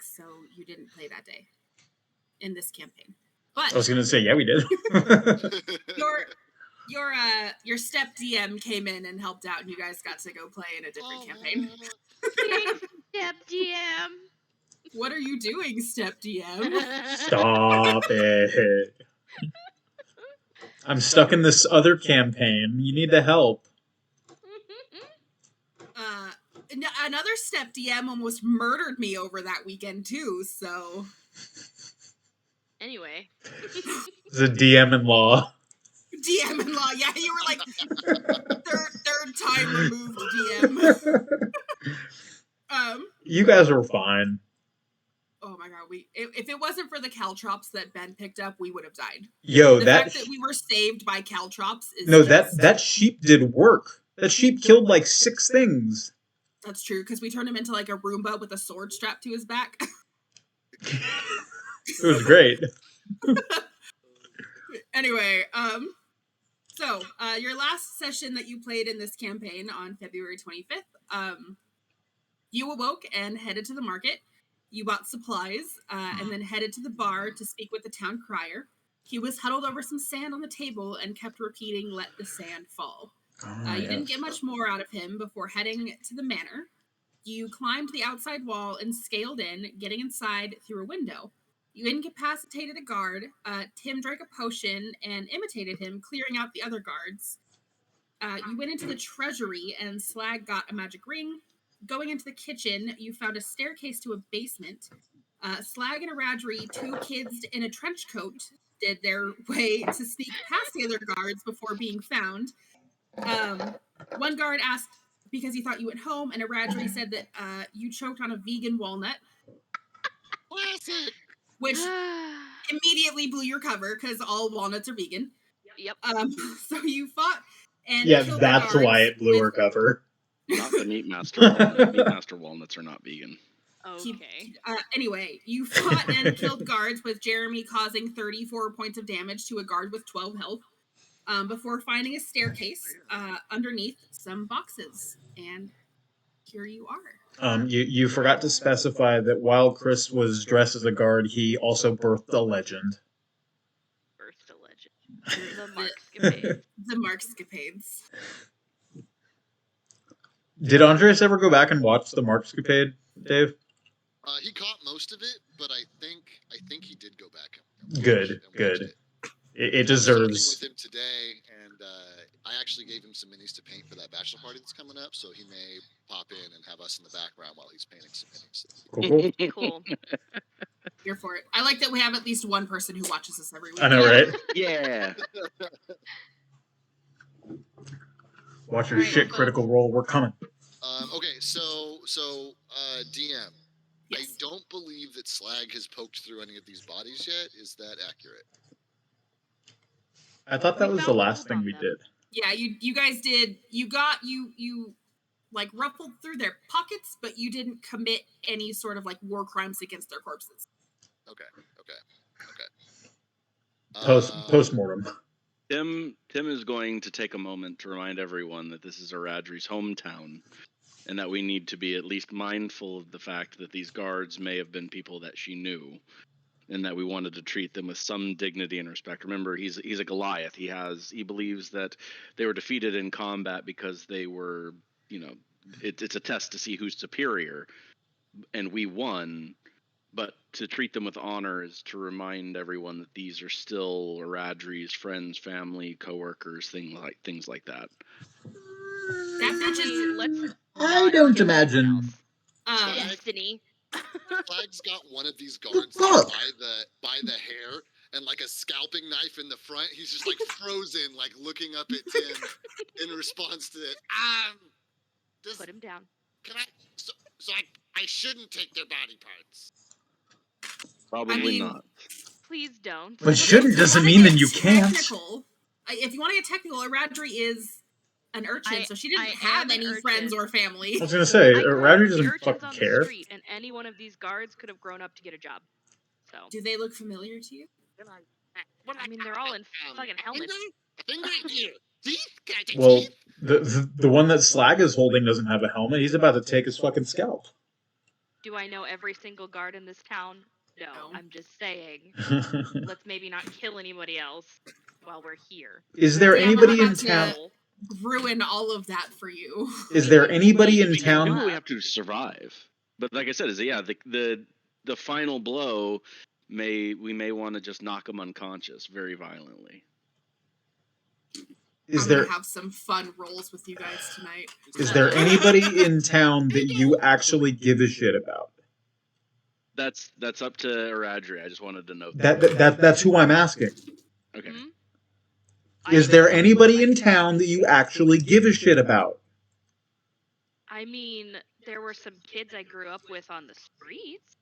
sick, so you didn't play that day in this campaign. But I was going to say, yeah, we did. your step DM came in and helped out, and you guys got to go play in a different campaign. Thanks, Step DM. What are you doing, Step DM? Stop it. I'm stuck in this other campaign. You need the help. Another Step DM almost murdered me over that weekend, too, so... Anyway. The DM-in-law. DM-in-law, yeah, you were like third time removed DM. You guys were fine. Oh my god, if it wasn't for the caltrops that Ben picked up, we would have died. Yo, the fact that we were saved by caltrops is that sheep did work. That sheep killed like 6 things. That's true, because we turned him into like a Roomba with a sword strapped to his back. It was great. Anyway, so your last session that you played in this campaign on February 25th, you awoke and headed to the market. You bought supplies and then headed to the bar to speak with the town crier. He was huddled over some sand on the table and kept repeating, "Let the sand fall." You didn't get much more out of him before heading to the manor. You climbed the outside wall and scaled in, getting inside through a window. You incapacitated a guard. Tim drank a potion and imitated him, clearing out the other guards. You went into the treasury and Slag got a magic ring. Going into the kitchen, you found a staircase to a basement. Slag and Aradri, 2 kids in a trench coat, did their way to sneak past the other guards before being found. One guard asked because he thought you went home, and Aradri said that you choked on a vegan walnut. Which immediately blew your cover, because all walnuts are vegan. Yep. So you fought and killed that's why it blew her cover. Not the Meat Master walnut. Meat Master walnuts are not vegan. Okay. Anyway, you fought and killed guards, with Jeremy causing 34 points of damage to a guard with 12 health, before finding a staircase underneath some boxes. And here you are. You forgot to specify that while Chris was dressed as a guard, he also birthed a legend. Birthed a legend. The Markscapades. The Markscapades. Did Andres ever go back and watch the Markscapade, Dave? He caught most of it, but I think he did go back. Good. It deserves. With him today, and I actually gave him some minis to paint for that bachelor party that's coming up, so he may pop in and have us in the background while he's painting some minis. Cool. Here for it. I like that we have at least one person who watches us every week. I know, right? Yeah. Watch your shit critical role. We're coming. Okay, so DM. Yes. I don't believe that Slag has poked through any of these bodies yet. Is that accurate? I thought that was the last thing we did. Yeah, you guys did. You like ruffled through their pockets, but you didn't commit any sort of like war crimes against their corpses. Okay. Post-mortem. Tim is going to take a moment to remind everyone that this is Aradri's hometown, and that we need to be at least mindful of the fact that these guards may have been people that she knew, and that we wanted to treat them with some dignity and respect. Remember, he's a Goliath. He believes that they were defeated in combat because they were, it's a test to see who's superior, and we won. But to treat them with honor is to remind everyone that these are still Aradri's friends, family, coworkers, things like that. I don't imagine. Destiny. Flag's got one of these guards by the hair and like a scalping knife in the front. He's just like frozen, like looking up at Tim in response to it. Put him down. Can I? So I shouldn't take their body parts. Probably not. Please don't. But shouldn't doesn't mean that you can't. If you want to get technical, Aradri is an urchin, so she didn't have any friends or family. I was gonna say, Aradri doesn't fucking care. Street, and any one of these guards could have grown up to get a job. So. Do they look familiar to you? I mean, they're all in fucking helmets. Well, the one that Slag is holding doesn't have a helmet. He's about to take his fucking scalp. Do I know every single guard in this town? No. No. I'm just saying. Let's maybe not kill anybody else while we're here. Is there Damn, I'm anybody in about to- town? Ruin all of that for you. Is there anybody in We can do town? what we have to survive. But like I said, the final blow we may want to just knock him unconscious very violently. Is I'm there gonna have some fun rolls with you guys tonight. is there anybody in town that you actually give a shit about? That's up to Eradri. I just wanted to know That's who I'm asking. Okay. Hmm? Is there anybody in town that you actually give a shit about? I mean, there were some kids I grew up with on the streets.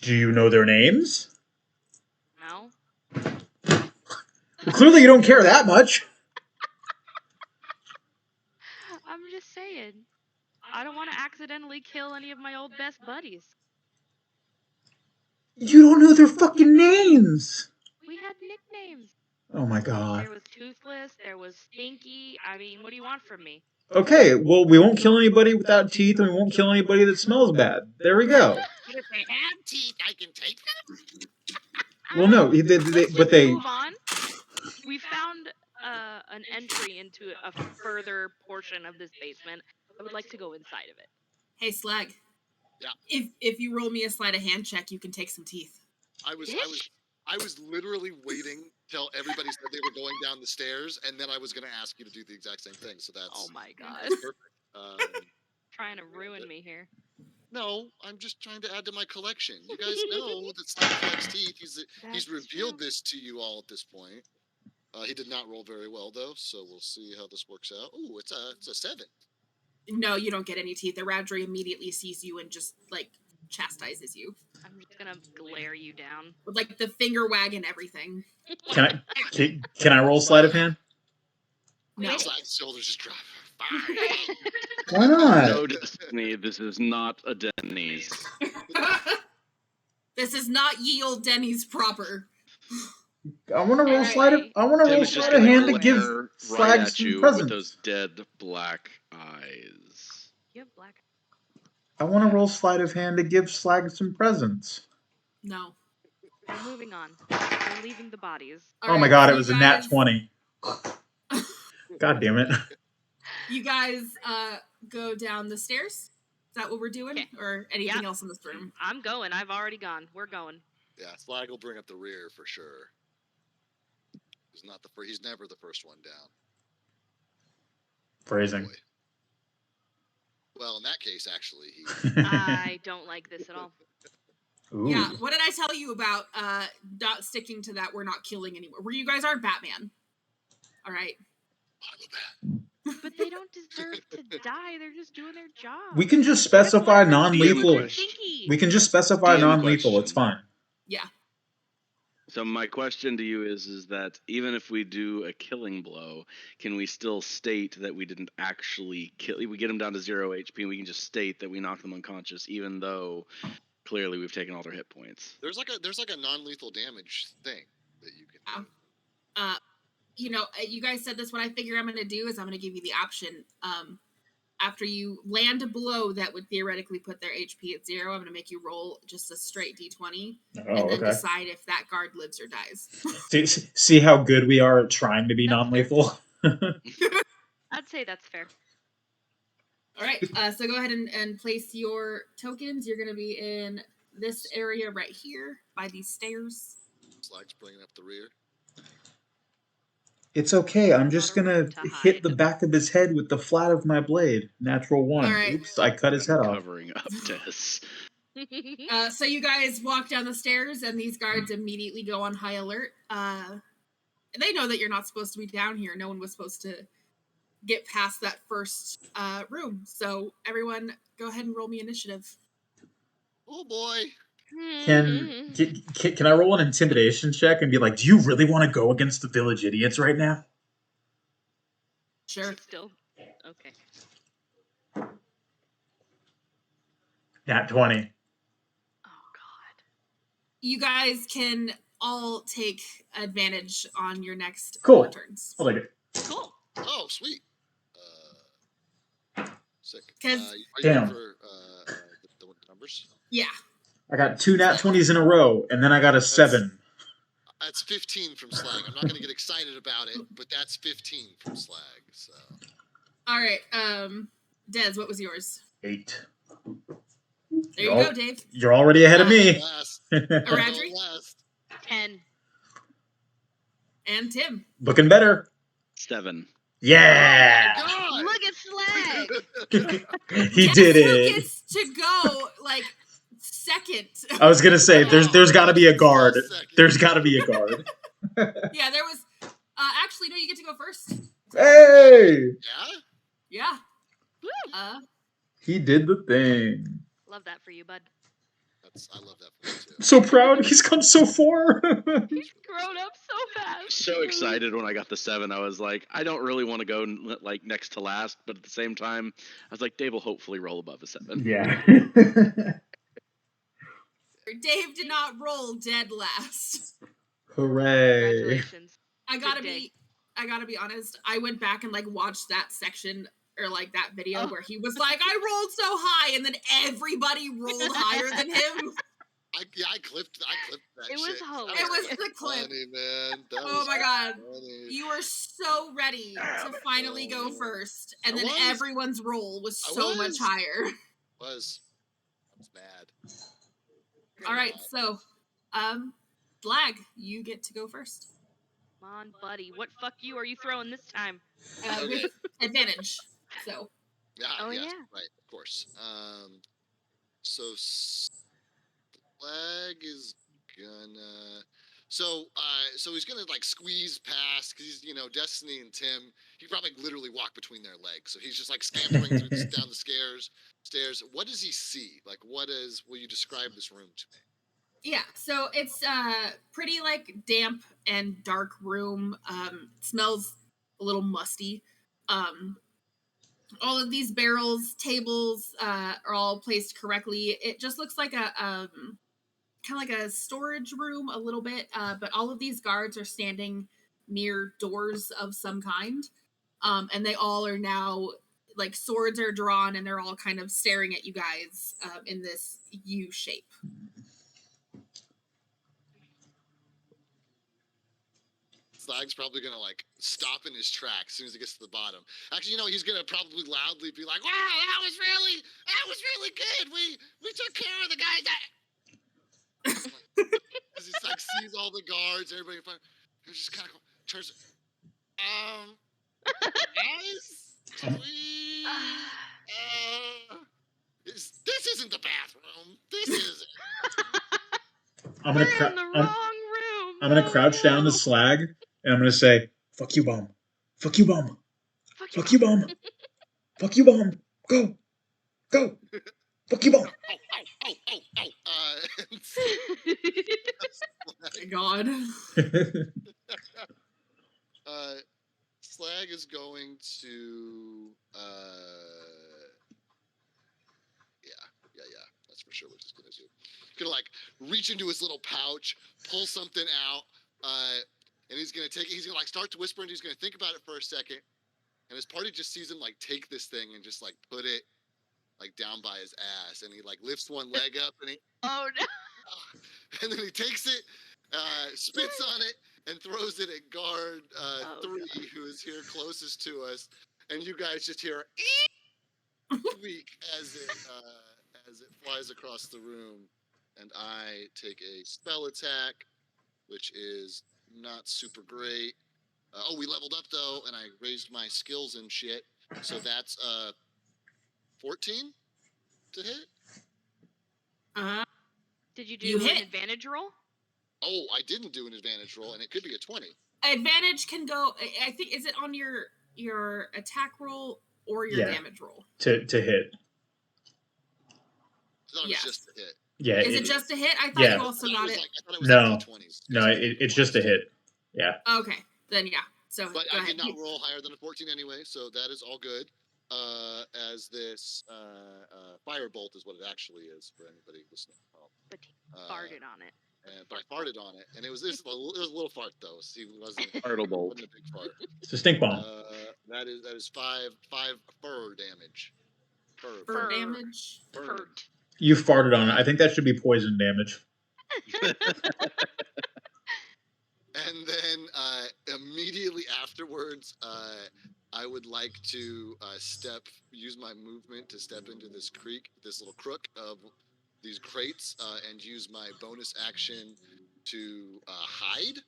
Do you know their names? No? Well, clearly you don't care that much. I'm just saying. I don't want to accidentally kill any of my old best buddies. You don't know their fucking names. We had nicknames. Oh my god. There was Toothless, there was Stinky. I mean, what do you want from me? Okay, well, we won't kill anybody without teeth, and we won't kill anybody that smells bad. There we go. But if they have teeth, I can take them. Well, no, Let's but just they. move on. We found an entry into a further portion of this basement. I would like to go inside of it. Hey, Slag. Yeah. If you roll me a sleight of hand check, you can take some teeth. I was literally waiting till everybody said they were going down the stairs, and then I was going to ask you to do the exact same thing. So that's Oh my god. perfect. Trying to ruin me here. No, I'm just trying to add to my collection. You guys know that Slag collects teeth. He's That's revealed true. this to you all at this point. He did not roll very well though, so we'll see how this works out. Ooh, it's a 7. No, you don't get any teeth. The Radri immediately sees you and just like chastises you I'm just gonna glare you down. with like the finger wag and everything. Can I roll sleight of hand? No. Slag's shoulders just drop. Fine. Why not? No, Destiny, this is not a Denny's. This is not ye old Denny's proper. I want to roll Alright. sleight of. I want to Tim roll is just sleight of gonna hand to give glare right Slag at some you presents. with those dead black eyes. You have black. I want to roll sleight of hand to give Slag some presents. No. We're moving on. We're leaving the bodies. Oh my god, it was a nat 20. God damn it. You guys go down the stairs? Is that what we're doing? Okay. Or anything Yep. else in this room? I'm going. I've already gone. We're going. Yeah, Slag will bring up the rear for sure. He's not the first. He's never the first one down. Phrasing. Boy. Well, in that case, actually, he. I don't like this at all. Ooh. Yeah, what did I tell you about not sticking to that we're not killing anymore? Where you guys aren't Batman. Alright. But they don't deserve to die. They're just doing their job. We can just specify DM non-lethal. question. We can just specify DM non-lethal. It's question. fine. Yeah. So my question to you is that even if we do a killing blow, can we still state that we didn't actually kill? We get them down to 0 HP, and we can just state that we knocked them unconscious, even though clearly we've taken all their hit points. There's like a non-lethal damage thing that you can. Yeah. You know, you guys said this. What I figure I'm going to do is I'm going to give you the option. After you land a blow that would theoretically put their HP at 0, I'm going to make you roll just a straight D20 and then decide if that guard lives or dies. See how good we are at trying to be That's non-lethal? I'd say that's fair. All right. So go ahead and place your tokens. You're going to be in this area right here by these stairs. Slag's bringing up the rear. It's okay. I'm just Not a gonna room to hit hide. the back of his head with the flat of my blade. Natural 1. All right. Oops, I cut his head off. Covering up, Tess. So you guys walk down the stairs, and these guards immediately go on high alert. They know that you're not supposed to be down here. No one was supposed to get past that first room. So everyone, go ahead and roll me initiative. Oh boy. Can I roll an intimidation check and be like, do you really want to go against the village idiots right now? Sure. Still. Okay. Nat 20. Oh god. You guys can all take advantage on your next Cool. 4 turns. I'll take it. Cool. Oh, sweet. Sick. 'Cause- are you Damn. ready for the numbers? numbers? Yeah. I got 2 nat 20s in a row, and then I got a 7. That's 15 from Slag. I'm not going to get excited about it, but that's 15 from Slag. So. All right. Des, what was yours? 8. There you go, Dave. You're already ahead of me. Aradri? 10. And Tim. Looking better. 7. Yeah. Oh Look at Slag. He Guess did who it. gets to go like second? I was gonna say there's got to be a guard. Second. There's got to be a guard. Yeah, there was. Actually, no, you get to go first. Hey. Yeah? Yeah. He did the thing. Love that for you, bud. I love that for you too. So proud. He's come so far. He's grown up so fast. So excited when I got the 7. I was like, I don't really want to go like next to last, but at the same time, I was like, Dave will hopefully roll above a 7. Yeah. Dave did not roll dead last. Hooray. Congratulations. I gotta Good day. be honest. I went back and like watched that section or like that video Oh. where he was like, I rolled so high, and then everybody rolled higher than him. I clipped that It was shit. hilarious. It was the clip. Funny, man. That Oh was my god. funny. You were so ready to finally go first, and I then was. everyone's roll was I so much was. higher. I was mad. All right, so, Flag, you get to go first. Come on, buddy. What fuck you are you throwing this time? Okay. With advantage. So, Yeah, Oh, yes, yeah. right, of course. So Slag is gonna. So he's gonna like squeeze past because he's Destiny and Tim. He probably literally walk between their legs, so he's just like scampering down the stairs. What does he see? Like, will you describe this room to me? yeah, so it's pretty like damp and dark room. Smells a little musty. All of these barrels, tables, are all placed correctly. It just looks like a kind of like a storage room a little bit, but all of these guards are standing near doors of some kind, and they all are now like swords are drawn, and they're all kind of staring at you guys in this U shape. Slag's probably gonna like stop in his tracks as soon as he gets to the bottom. Actually, he's gonna probably loudly be like, "Wow, that was really good. We took care of the guys that." As he like sees all the guards, everybody in front, he just kind of turns. Guys, we. This isn't the bathroom. This isn't. I'm We're gonna in the wrong room. I'm gonna crouch down to Slag, and I'm gonna say, "Fuck you, bum. Fuck you, bum. Fuck you, bum. Fuck you, bum. Go. Go. Fuck you, bum." My God. Slag is going to yeah, that's for sure what he's gonna do. He's gonna like reach into his little pouch, pull something out, and he's gonna take it. He's gonna like start to whisper, and he's gonna think about it for a second. And his party just sees him like take this thing and just like put it like down by his ass, and he like lifts one leg up, and Oh no! and then he takes it, spits on it, and throws it at guard 3, who is here closest to us. And you guys just hear squeak as it flies across the room. And I take a spell attack, which is not super great. We leveled up though, and I raised my skills and shit. So that's 14 to hit. Did you hit. an advantage roll? Oh, I didn't do an advantage roll, and it could be a 20. Advantage can go. I think is it on your attack roll or your damage roll to hit. I thought it was just a hit. Yeah. Is it just a hit? I thought you also got it. I thought it was No. like D20s. No, it's just a hit. Yeah. Okay, then yeah. So, but go I ahead. did not roll higher than a 14 anyway, so that is all good. As this firebolt is what it actually is for anybody listening at home. But he farted on it. But I farted on it, and it was a little fart though. So it wasn't a big fart. It's a stink bomb. That is five fur damage. Fur damage. Furt. You farted on it. I think that should be poison damage. And then immediately afterwards, I would like to use my movement to step into this little crook of these crates, and use my bonus action to hide,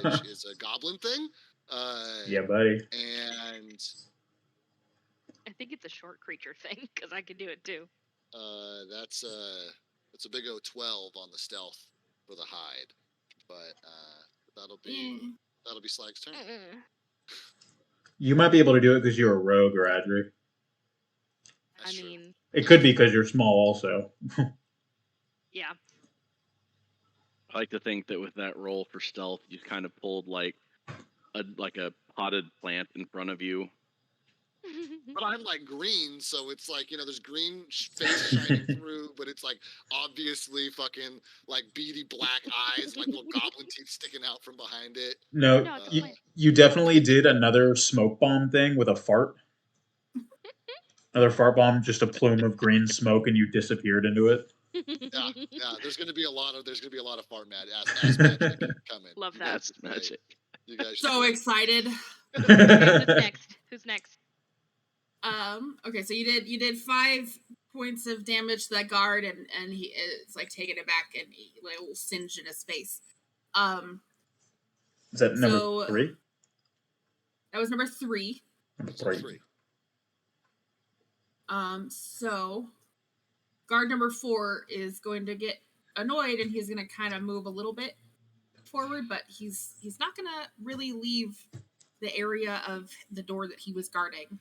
which is a goblin thing. Yeah, buddy. And I think it's a short creature thing because I can do it too. that's a big O12 on the stealth for the hide, but that'll be Slag's turn. You might be able to do it because you're a rogue, or Adri. That's true. mean, It could be because you're small, also. yeah. I like to think that with that roll for stealth, you kind of pulled like a potted plant in front of you. But I'm like green, so it's like, there's green face shining through, but it's like obviously fucking like beady black eyes, like little goblin teeth sticking out from behind it. No, No, it's a you, plant. you definitely did another smoke bomb thing with a fart. Another fart bomb, just a plume of green smoke, and you disappeared into it. Yeah. There's gonna be a lot of fart ass magic coming. Love that. That's magic. You guys So excited. Who's next? Okay, so you did 5 points of damage to that guard, and he is like taking it back, and he like a little singe in his face. Is that number 3? That was number 3. Number 3. So guard number 4 is going to get annoyed, and he's going to kind of move a little bit forward, but he's not going to really leave the area of the door that he was guarding.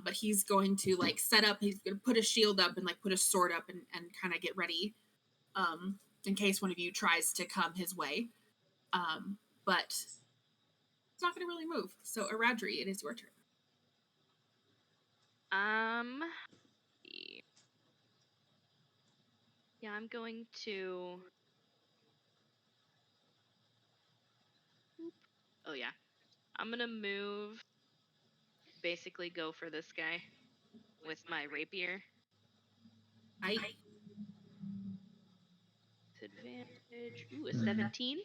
But he's going to like set up. He's going to put a shield up and like put a sword up and kind of get ready, in case one of you tries to come his way. But it's not going to really move. So Aradri, it is your turn. Yeah, I'm going to. Oh yeah, I'm gonna move. Basically, go for this guy with my rapier. Advantage. Ooh, a 17.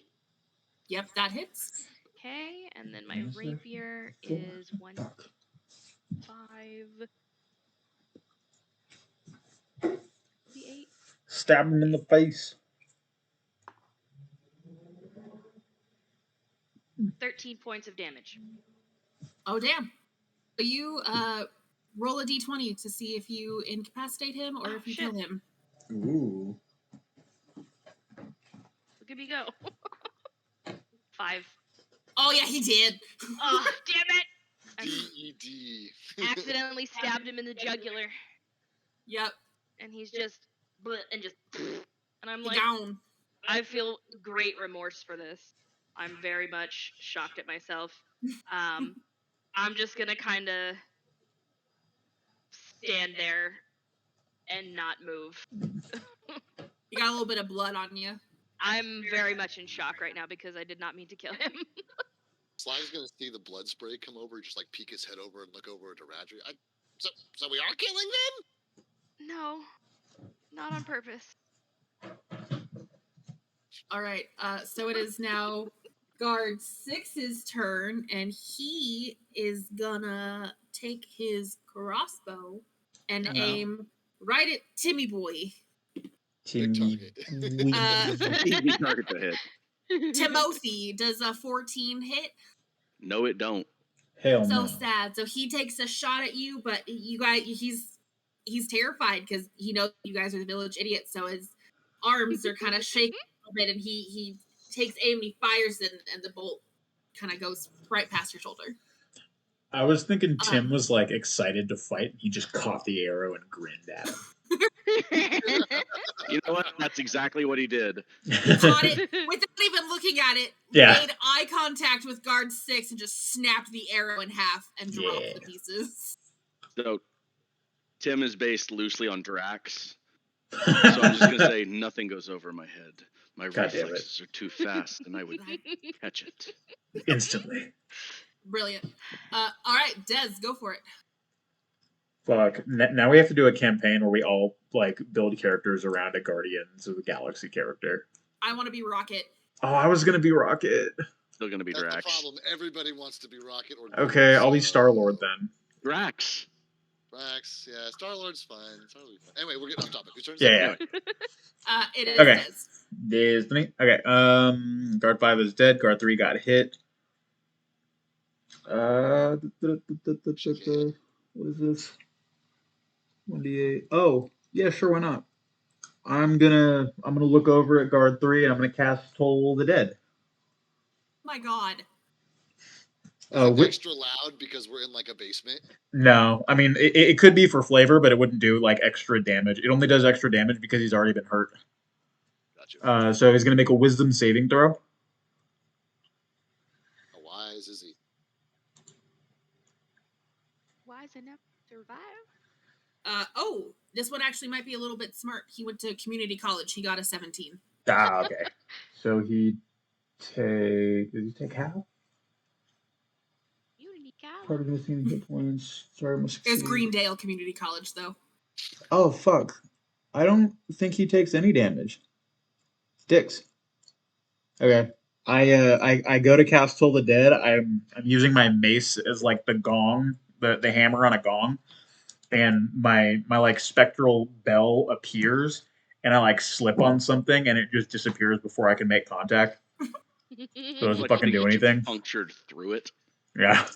Yep, that hits. Okay, and then my rapier is 1d5. D8. Stab him in the face. 13 points of damage. Oh damn! You roll a d20 to see if you incapacitate him or if you kill him. Ooh. Look at me go. 5. Oh yeah, he did. Oh damn it! DED. Accidentally stabbed him in the jugular. Yep. And he's just and I'm like, down. I feel great remorse for this. I'm very much shocked at myself. I'm just gonna kind of stand there and not move. You got a little bit of blood on you. I'm very much in shock right now because I did not mean to kill him. Sly's gonna see the blood spray come over, just like peek his head over and look over at Aradri. So we are killing them? No, not on purpose. All right. So it is now guard 6's turn, and he is gonna take his crossbow and aim right at Timmy Boy. Timmy. Easy target to hit. Timothy, does a 14 hit? No, it don't. Hell So no. sad. So he takes a shot at you, but you guys, he's terrified because he knows you guys are the village idiots. So his arms are kind of shaking a little bit, and he takes aim and he fires, and the bolt kind of goes right past your shoulder. I was thinking Tim was like excited to fight, and he just caught the arrow and grinned at him. You know what? That's exactly what he did. Caught it without even looking at it. Yeah. Made eye contact with guard 6 and just snapped the arrow in half and dropped the pieces. So Tim is based loosely on Drax. So I'm just gonna say nothing goes over my head. My reflexes are too fast, and I would catch it instantly. Brilliant. All right, Des, go for it. Fuck. Now we have to do a campaign where we all like build characters around a Guardians of the Galaxy character. I want to be Rocket. Oh, I was gonna be Rocket. Still gonna be That's the Drax. problem. Everybody wants to be Rocket or Groot, Okay, I'll be so- Star Lord then. Drax. Drax, yeah, Star Lord's fine. Star-Lord's fine. Anyway, we're getting off topic. Whose turn is Yeah, it? yeah. It is Okay. Des. Disney. Okay. Guard 5 is dead. Guard 3 got hit. What is this? 1d8. Oh, yeah, sure, why not? I'm gonna look over at guard 3 and I'm gonna cast Toll the Dead. Oh my god. Is it extra loud because we're in like a basement? No, I mean it could be for flavor, but it wouldn't do like extra damage. It only does extra damage because he's already been hurt. Gotcha. So he's gonna make a Wisdom saving throw. How wise is he? Wise enough to survive? This one actually might be a little bit smart. He went to community college. He got a 17. Ah, okay. So did he take half? Community college. Part of missing hit points. Sorry, must It's Greendale Community College, though. Oh fuck! I don't think he takes any damage. Sticks. Okay. I go to cast Toll the Dead. I'm using my mace as like the gong, the hammer on a gong, and my like spectral bell appears, and I like slip on something, and it just disappears before I can make contact. So it doesn't Like fucking do you anything. Punctured through it. Yeah.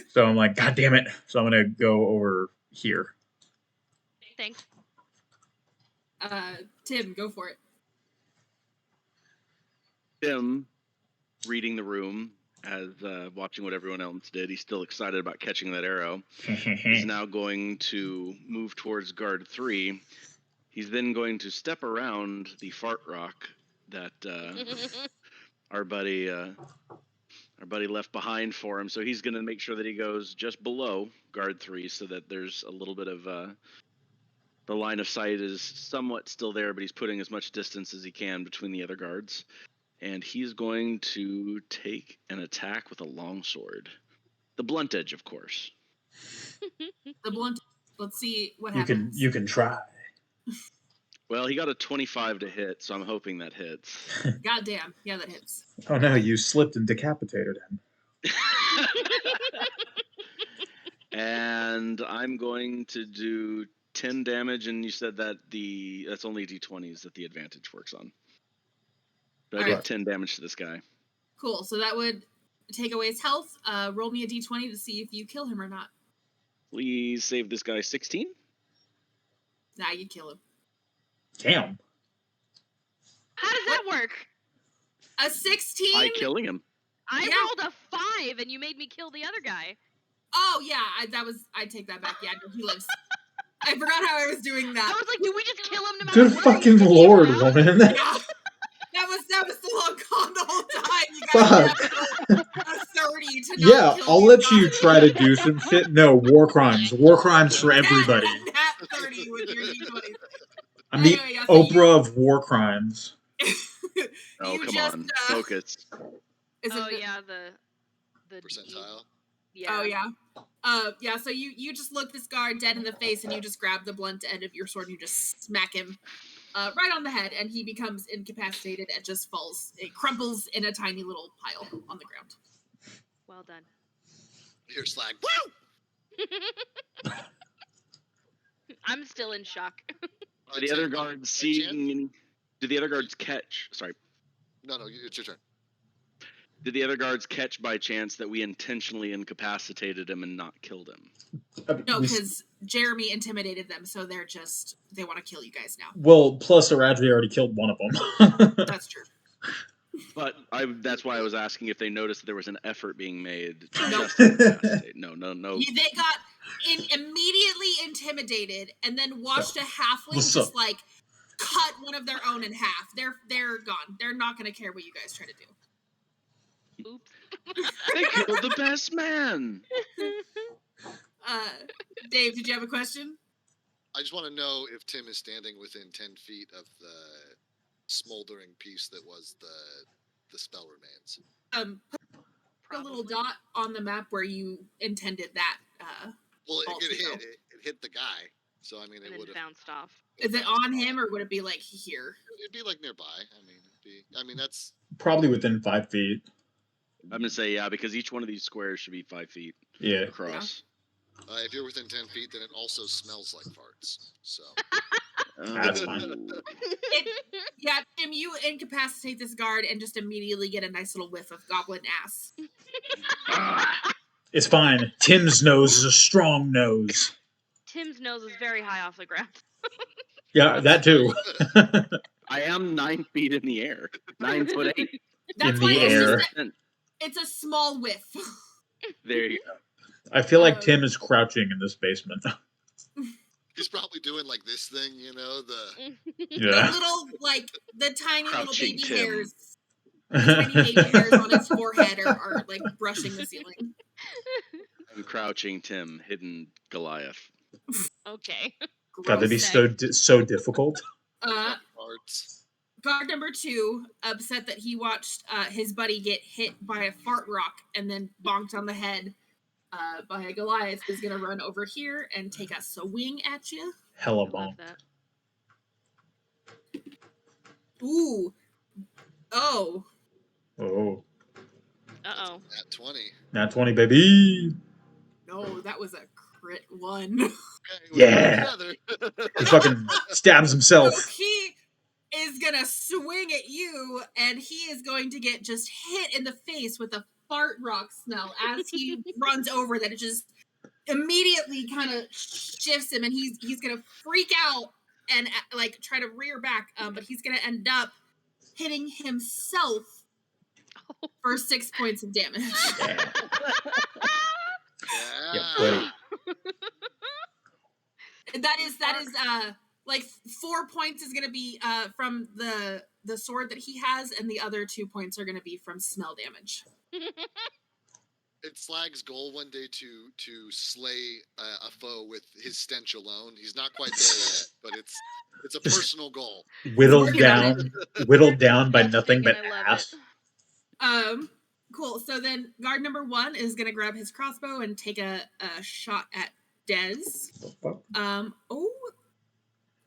So I'm like, God damn it! So I'm gonna go over here. Thanks. Tim, go for it. Tim, reading the room as watching what everyone else did, he's still excited about catching that arrow. He's now going to move towards guard 3. He's then going to step around the fart rock that our buddy left behind for him. So he's going to make sure that he goes just below guard 3 so that there's a little bit of the line of sight is somewhat still there, but he's putting as much distance as he can between the other guards. And he's going to take an attack with a longsword. The blunt edge, of course. The blunt. Let's see what happens. You can try. Well, he got a 25 to hit, so I'm hoping that hits. Goddamn. Yeah, that hits. Oh no, you slipped and decapitated him. And I'm going to do 10 damage, and you said that that's only d20s that the advantage works on. But I did 10 damage to this guy. Cool. So that would take away his health. Roll me a d20 to see if you kill him or not. Please save this guy 16. Nah, you kill him. Damn. How does that work? A 16? By killing him. I rolled a 5 and you made me kill the other guy. Oh, yeah. I take that back. Yeah, no, he lives. I forgot how I was doing that. I was like, did we just kill him no matter Good what? fucking lord, woman. Yeah. That was the long con the whole time. You guys have a 30 to not Yeah, kill I'll these let you guys. try to do some shit. No, war crimes. War crimes for everybody. Nat 30 with your d20s. I'm the Anyway, yeah, so Oprah of war crimes. Oh, You come just, on. Focus. Is Oh, it yeah, the Percentile. Yeah. Oh, yeah. Yeah, so you just look this guard dead in the face and you just grab the blunt end of your sword and you just smack him right on the head and he becomes incapacitated and just falls. It crumples in a tiny little pile on the ground. Well done. Here's Slag. Woo! I'm still in shock. Do the other guards see? Do the other guards catch? Sorry. No, it's your turn. Did the other guards catch by chance that we intentionally incapacitated him and not killed him? No, because Jeremy intimidated them, so they want to kill you guys now. Well, plus Aradri already killed one of them. That's true. But that's why I was asking if they noticed that there was an effort being made to No. just incapacitate. No. They got immediately intimidated and then watched a halfling just like cut one of their own in half. They're gone. They're not going to care what you guys try to do. Oops. They killed the best man. Dave, did you have a question? I just want to know if Tim is standing within 10 feet of the smoldering piece that was the spell remains. Put a little dot on the map where you intended that. Well, it hit hit the guy. So I mean, And it would then have. bounced off. Is it on him or would it be like here? It'd be like nearby. I mean, that's Probably within 5 feet. I'm gonna say yeah, because each one of these squares should be 5 feet Yeah. across. if you're within 10 feet, then it also smells like farts. So That's fine. Yeah, Tim, you incapacitate this guard and just immediately get a nice little whiff of goblin ass. It's fine. Tim's nose is a strong nose. Tim's nose is very high off the ground. Yeah, that too. I am 9 feet in the air. 9'8". That's In why the it's air. just it's a small whiff. There you go. I feel like Tim is crouching in this basement. he's probably doing like this thing, you know, the Yeah. The little, like, the tiny Crouching little baby Tim. hairs. The tiny baby hairs on his forehead are like brushing the ceiling. I'm crouching Tim, hidden Goliath. Okay. God, that'd be Gross. so difficult. farts. Guard number 2, upset that he watched his buddy get hit by a fart rock and then bonked on the head by a Goliath, is going to run over here and take a swing at you. Hella Love bomb. that. Ooh. Oh. Oh. Uh-oh. At 20. Nat 20, baby. No, that was a crit 1. Okay, Yeah. He fucking stabs himself. So he is gonna swing at you, and he is going to get just hit in the face with a fart rock smell as he runs over. That it just immediately kind of shifts him, and he's gonna freak out and like try to rear back, but he's gonna end up hitting himself for 6 points of damage. Yeah, buddy. That is like 4 points is gonna be from the sword that he has, and the other 2 points are gonna be from smell damage. It's Slag's goal one day to slay a foe with his stench alone. He's not quite there yet, but it's a personal goal. Whittled down by nothing but I love ass. it. Cool. So then guard number 1 is gonna grab his crossbow and take a shot at Dez. Oh,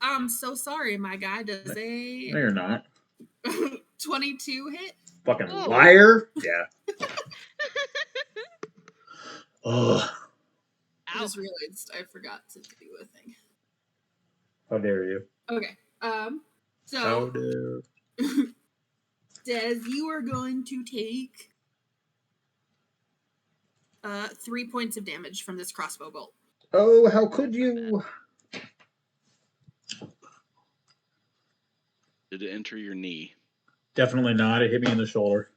I'm so sorry, my guy. Does No, a you're not. 22 hit? Fucking Whoa. liar. Yeah. Ugh. I just realized I forgot to do a thing. How dare you? Okay. How So dare. Des, you are going to take 3 points of damage from this crossbow bolt. Oh, how could you? Did it enter your knee? Definitely not. It hit me in the shoulder.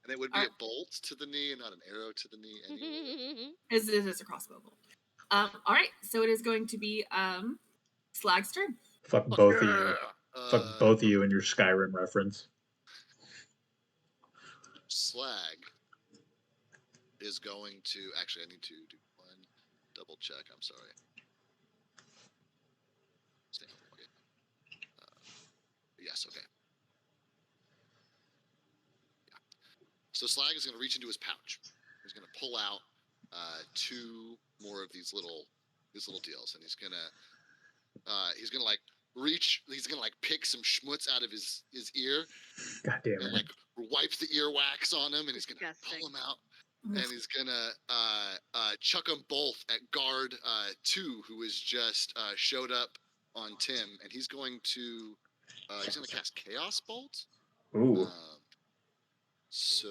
And it would be a bolt to the knee and not an arrow to the knee anyway. It is a crossbow bolt. All right, so it is going to be Slag's turn. Fuck both of you. Fuck both of you and your Skyrim reference. Slag is going to actually. I need to do one double check. I'm sorry. Okay. Yes. Okay. Yeah. So Slag is going to reach into his pouch. He's going to pull out 2 more of these little deals, and he's gonna like reach. He's gonna like pick some schmutz out of his ear. God damn and it. like wipe the earwax on him, and he's gonna Disgusting. pull him out, and he's gonna chuck them both at guard 2, who has just showed up on Tim, and he's going to cast Chaos Bolt. Ooh. So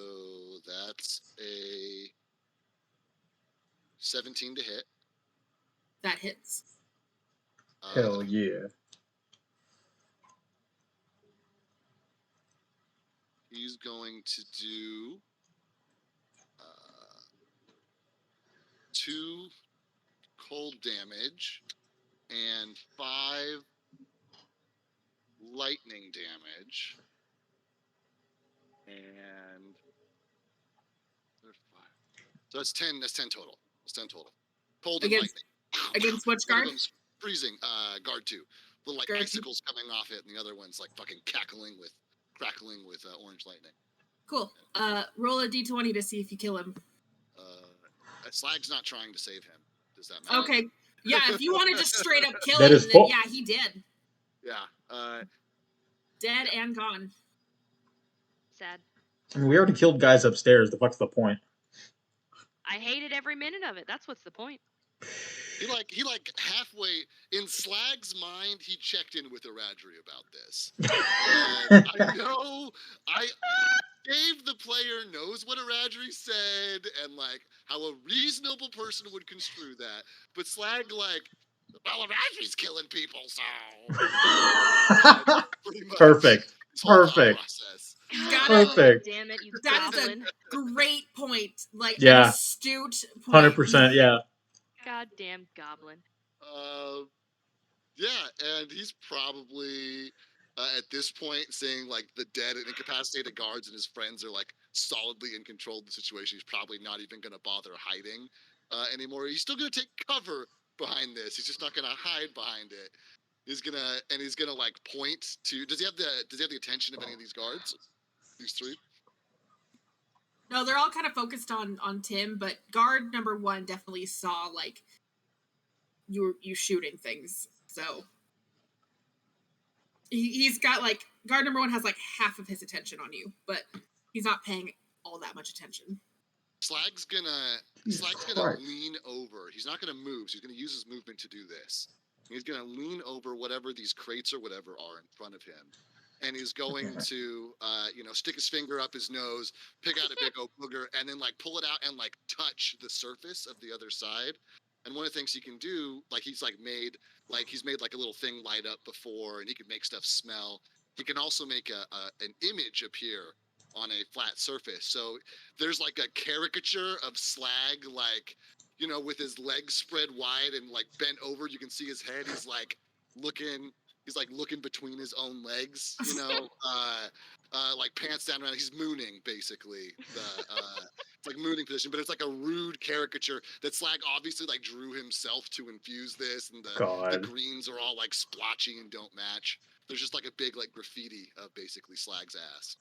that's a 17 to hit. That hits. Hell yeah. He's going to do 2 cold damage and 5 lightning damage. And there's 5. So that's 10. That's 10 total. That's 10 total. Cold and Against- lightning. Against which One guard? of them's freezing. Guard 2. Little like Guard two. icicles coming off it, and the other one's like fucking crackling with orange lightning. Cool. Roll a d20 to see if you kill him. Slag's not trying to save him. Does that matter? Okay. Yeah, if you want to just straight up kill That him, is then full. yeah, he did. Yeah. Dead and gone. Sad. I mean, we already killed guys upstairs. The fuck's the point? I hated every minute of it. That's what's the point. He halfway in Slag's mind, he checked in with Iradri about this. And I know Dave the player knows what Iradri said and like how a reasonable person would construe that. But Slag well, Iradri's killing people, so pretty much Perfect. this whole thought Perfect. process. God Perfect. damn it, you That is goblin. a great point. Like an Yeah. astute point. 100%. Yeah. Goddamn goblin. Yeah, and he's probably at this point seeing like the dead and incapacitated guards and his friends are like solidly in control of the situation. He's probably not even going to bother hiding anymore. He's still going to take cover behind this. He's just not going to hide behind it. He's gonna like point to. Does he have the attention of any of these guards? These three? No, they're all kind of focused on Tim, but guard number 1 definitely saw like you shooting things. So he's got like guard number 1 has like half of his attention on you, but he's not paying all that much attention. Slag's gonna lean over. He's not gonna move. So he's gonna use his movement to do this. He's gonna lean over whatever these crates or whatever are in front of him, and he's going to stick his finger up his nose, pick out a big oak booger, and then like pull it out and like touch the surface of the other side. And one of the things he can do, like he's made like a little thing light up before, and he can make stuff smell. He can also make an image appear on a flat surface. So there's like a caricature of Slag, like, with his legs spread wide and like bent over. You can see his head. He's like looking between his own legs, like pants down around. He's mooning basically. It's like mooning position, but it's like a rude caricature that Slag obviously like drew himself to infuse this, and the greens are all like splotchy and don't match. There's just like a big like graffiti of basically Slag's ass.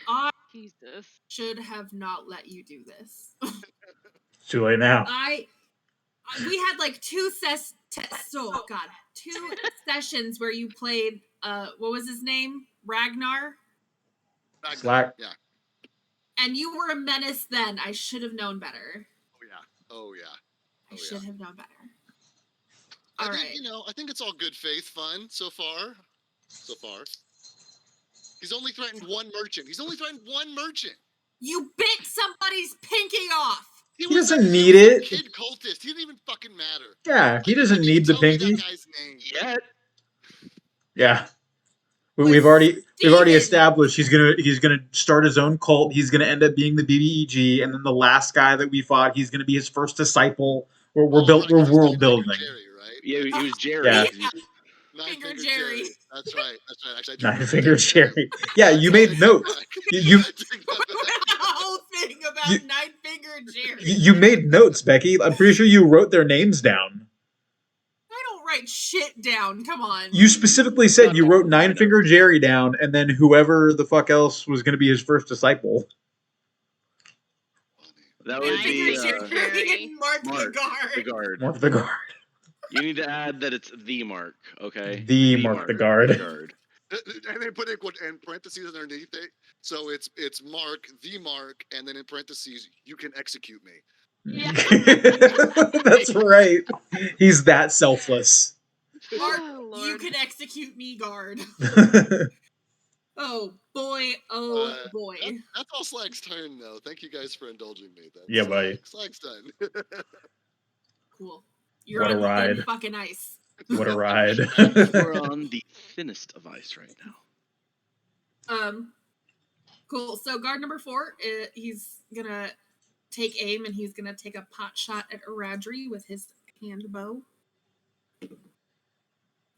I Jesus. should have not let you do this. It's too late now. We had like two sessions where you played what was his name? Ragnar? Slack. Yeah. And you were a menace then. I should have known better. Oh yeah. I should have known better. I think it's all good faith fun so far. He's only threatened one merchant. You bit somebody's pinky off. He doesn't need it. Kid cultist. He didn't even fucking matter. Yeah, he doesn't need the pinky. That guy's name. Yet. Yeah. We've already established he's gonna start his own cult. He's gonna end up being the BBEG, and then the last guy that we fought, he's gonna be his first disciple. We're world building. Jerry, right? Yeah, he was Jerry. Yeah. Nine-Finger Jerry. That's right. Actually, Nine-Finger Jerry. Yeah, you made notes. You the whole thing about Nine-Finger Jerry. You made notes, Becky. I'm pretty sure you wrote their names down. I don't write shit down. Come on. You specifically said you wrote Nine-Finger Jerry down, and then whoever the fuck else was going to be his first disciple. That would be Mark the Guard. Mark the Guard. You need to add that it's the Mark, okay? The Mark the Guard. And then put in parentheses underneath it. So it's Mark, the Mark, and then in parentheses, you can execute me. Yeah. That's right. He's that selfless. Mark, you can execute me, Guard. Oh boy, boy. That's all Slag's turn, though. Thank you guys for indulging me. Yeah, buddy. Slag's done. Cool. You're what on a ride. thin fucking ice. What a ride. We're on the thinnest of ice right now. Cool. So guard number 4, he's gonna take aim and he's gonna take a pot shot at Iradri with his hand bow.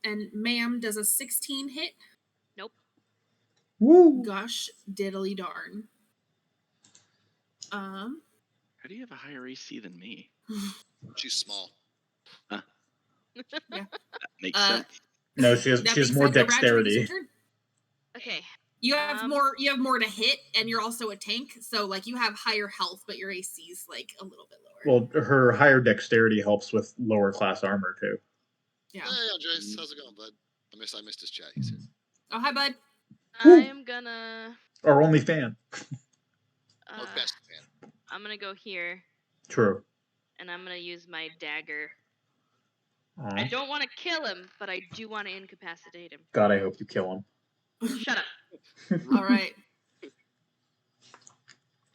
And ma'am does a 16 hit. Nope. Woo. Gosh diddly darn. How do you have a higher AC than me? She's small. Huh. Yeah. That makes sense. No, she has more dexterity. Okay. You have more to hit, and you're also a tank, so like you have higher health, but your AC is like a little bit lower. Well, her higher dexterity helps with lower class armor too. Yeah. Hey, Andres, how's it going, bud? I missed his chat. He's here. Oh, hi, bud. I'm gonna. Our only fan. Our best fan. I'm gonna go here, True. and I'm gonna use my dagger. Aw. I don't want to kill him, but I do want to incapacitate him. God, I hope you kill him. Shut up. All right.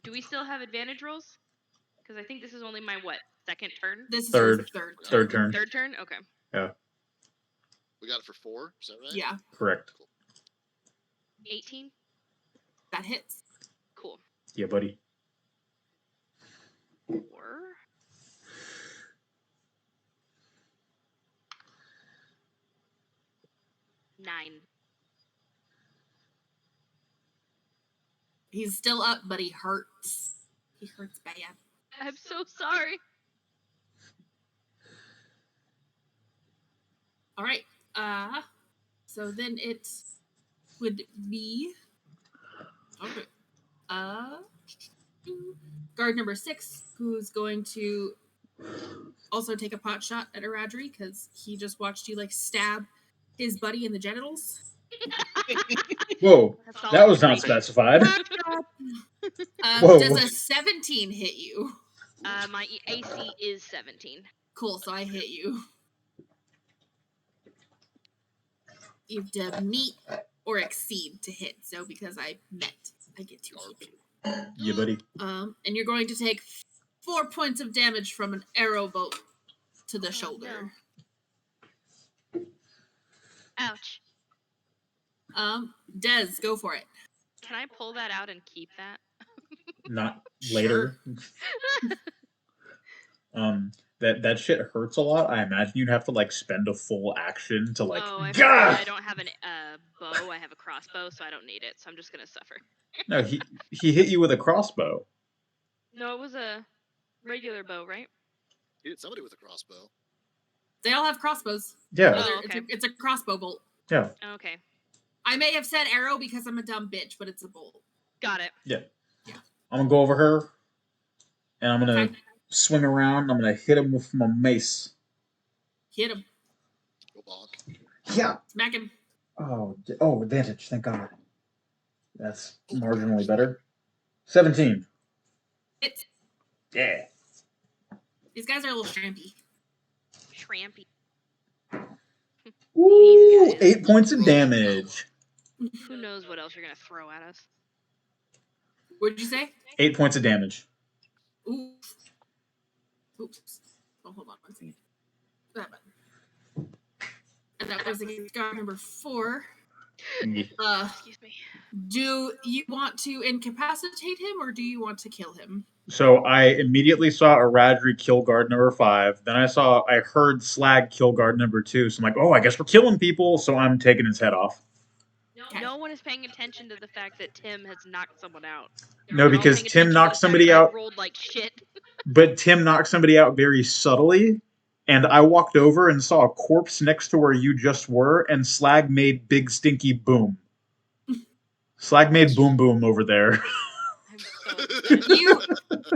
Do we still have advantage rolls? Because I think this is only my second turn? This is Third. your third. Third turn. Third turn? Okay. Yeah, We got it for 4. Is that right? Yeah, correct. 18? that hits. Cool. Yeah, buddy. 4. 9. He's still up, but he hurts. He hurts bad. I'm so sorry. All right. So then it would be okay. Guard number 6, who's going to also take a pot shot at Aradri because he just watched you like stab his buddy in the genitals. Whoa, That's all that was not reach. specified. Does Whoa. a 17 hit you? My AC is 17. Cool, so I hit you. You have to meet or exceed to hit. So because I met, I get to hit you. Yeah, buddy. And you're going to take 4 points of damage from an arrow bolt to the shoulder. No. Ouch. Des, go for it. Can I pull that out and keep that? Not later. That shit hurts a lot. I imagine you'd have to like spend a full action to like. Oh, I Gah! forgot I don't have a bow. I have a crossbow, so I don't need it. So I'm just gonna suffer. No, he hit you with a crossbow. No, it was a regular bow, right? He hit somebody with a crossbow. They all have crossbows. Yeah. Oh, okay. It's a crossbow bolt. Yeah. Okay. I may have said arrow because I'm a dumb bitch, but it's a bolt. Got it. Yeah. I'm gonna go over her, and I'm gonna swing around. I'm gonna hit him with my mace. Hit him. Go bonk. Yeah. Smack him. Oh, advantage. Thank God. That's marginally better. 17. Hit. Yeah. These guys are a little trampy. Trampy. Ooh, These guys. 8 points of damage. Who knows what else you're gonna throw at us? What did you say? 8 points of damage. Oof. Oops. Oh, hold on one second. That button. And that was against guard number 4. Excuse me. Do you want to incapacitate him or do you want to kill him? So I immediately saw Aradri kill guard number 5. Then I heard Slag kill guard number 2. So I'm like, oh, I guess we're killing people. So I'm taking his head off. Okay. No one is paying attention to the fact that Tim has knocked someone out. No, They're all because paying Tim attention to knocked the somebody fact that I out. rolled like shit. But Tim knocked somebody out very subtly. And I walked over and saw a corpse next to where you just were. And Slag made big stinky boom. Slag made boom boom over there. I'm so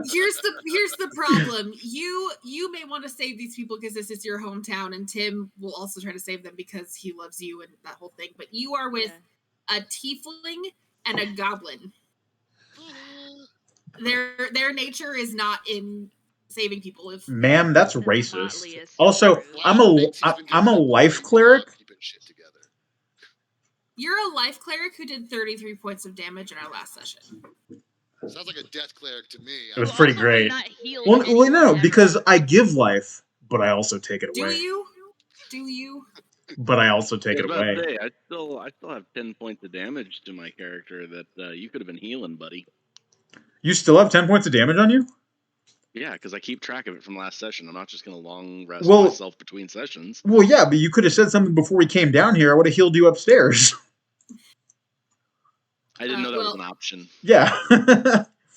Here's the problem. You may want to save these people because this is your hometown, and Tim will also try to save them because he loves you and that whole thing. But you are with a tiefling and a goblin. Their nature is not in saving people. If Ma'am, that's The racist. Motleyest Also, crew. I'm Thinks he's been a doing a life great cleric. job keeping shit together. you're a life cleric who did 33 points of damage in our last session. Sounds like a death cleric to me. It was Who pretty also has great. not healed Well, anyone no, ever. because I give life, but I also take it Do away. you? Do you? But I also take I it was about to away. say, I still have 10 points of damage to my character that you could have been healing, buddy. You still have 10 points of damage on you? Yeah, because I keep track of it from last session. I'm not just going to long rest Well- myself between sessions. Well, yeah, but you could have said something before we came down here. I would have healed you upstairs. I didn't know that was well- an option. Yeah.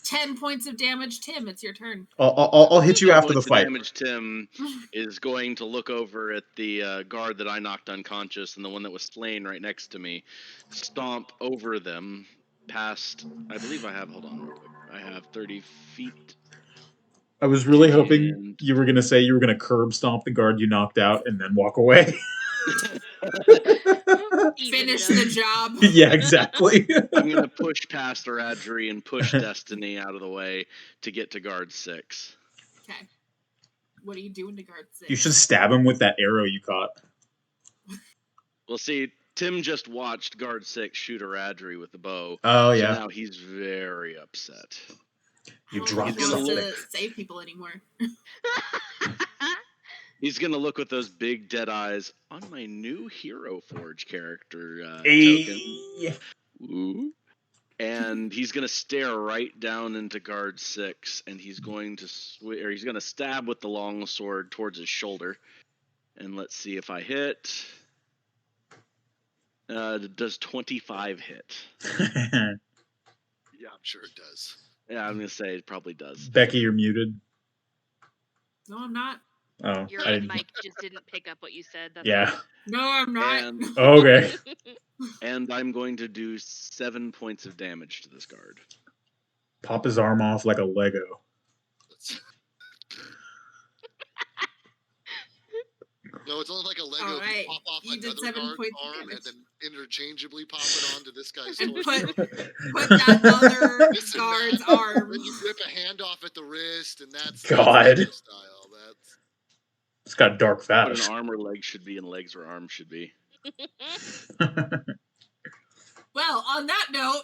10 points of damage, Tim. It's your turn. I'll hit you 10 after the points of fight. damage, Tim is going to look over at the guard that I knocked unconscious and the one that was slain right next to me, stomp over them past, I believe I have, hold on real quick, I have 30 feet. I was really hoping And- you were gonna say you were gonna curb stomp the guard you knocked out and then walk away. Even Finish it the up. job. Yeah, exactly. I'm gonna push past Aradri and push Destiny out of the way to get to guard 6. Okay. What are you doing to guard 6? You should stab him with that arrow you caught. Well, see, Tim just watched guard 6 shoot Aradri with the bow. Oh So yeah. now he's very upset. You I don't dropped think he wants something. to save people anymore. He's gonna look with those big dead eyes on my new Hero Forge character token. Hey. Ooh. And he's gonna stare right down into guard 6, and he's going to he's gonna stab with the long sword towards his shoulder. And let's see if I hit. Does 25 hit? Yeah, I'm sure it does. Yeah, I'm gonna say it probably does. Becky, you're muted. No, I'm not. Oh, Your I didn't. mic just didn't pick up what you said. That's Yeah. all. No, I'm not. And, Oh, okay. and I'm going to do 7 points of damage to this guard. Pop his arm off like a Lego. No, it's only like a Lego. All If you right. pop off You did another 7 guard's points of arm damage. and then interchangeably pop it onto this guy's And torso. put that other This and guard's that. arm. Then you rip a hand off at the wrist, and that's God. Lego style. That's It's got dark What fat. an arm where legs should be and legs where arms should be. Well, on that note,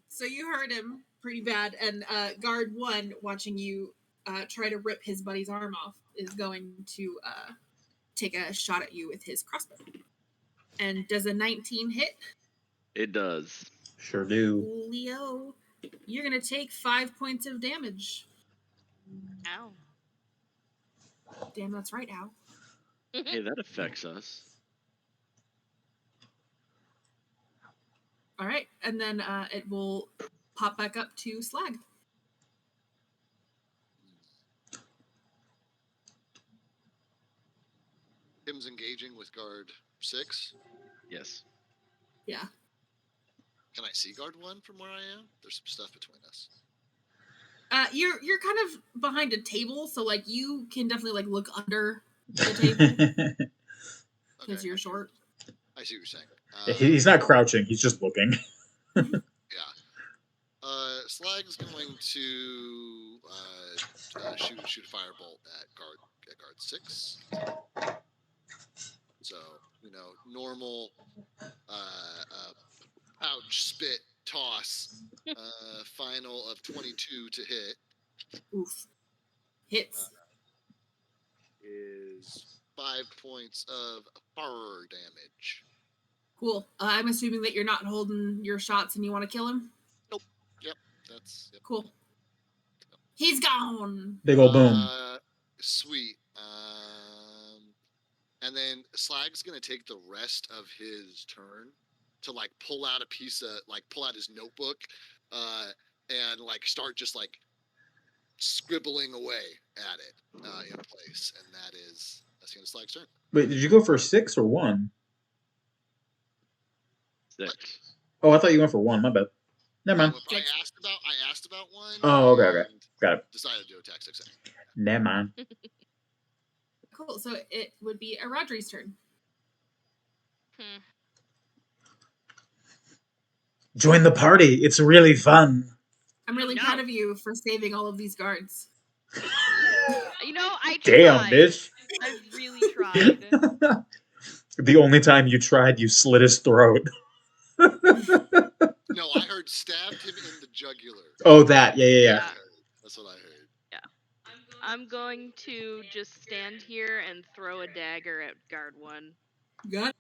so you hurt him pretty bad, and guard 1, watching you try to rip his buddy's arm off, is going to take a shot at you with his crossbow. And does a 19 hit? It does. Sure do. Leo, you're gonna take 5 points of damage. Ow. Damn, that's right, Al. Hey, that affects us. All right, and then it will pop back up to Slag. Tim's engaging with guard 6. Yes. Yeah. Can I see guard 1 from where I am? There's some stuff between us. You're kind of behind a table, so like you can definitely like look under the table because Okay, you're short. I see what you're saying. He's not crouching. He's just looking. Yeah. Slag's going to shoot a firebolt at guard 6. So normal pouch spit toss. Final of 22 to hit Oof. Hits. is 5 points of fire damage. Cool. I'm assuming that you're not holding your shots and you want to kill him. That's yep. Cool. He's gone. Big ol' boom. Sweet. And then Slag's gonna take the rest of his turn to like pull out his notebook, and like start just like scribbling away at it in place. And that's the end of Slag's turn. Wait, did you go for 6 or 1? 6. Oh, I thought you went for 1. My bad. Never mind. I asked about one. Oh, okay. and Got it. Decided to do attack 6. Never mind. Cool. So it would be Aradri's turn. Join the party. It's really fun. I'm really proud of you for saving all of these guards. I tried. Damn, bitch. I really tried. The only time you tried, you slit his throat. No, I heard stabbed him in the jugular. Oh, that. Yeah. That's what I heard. I'm going to just stand here and throw a dagger at guard 1. Got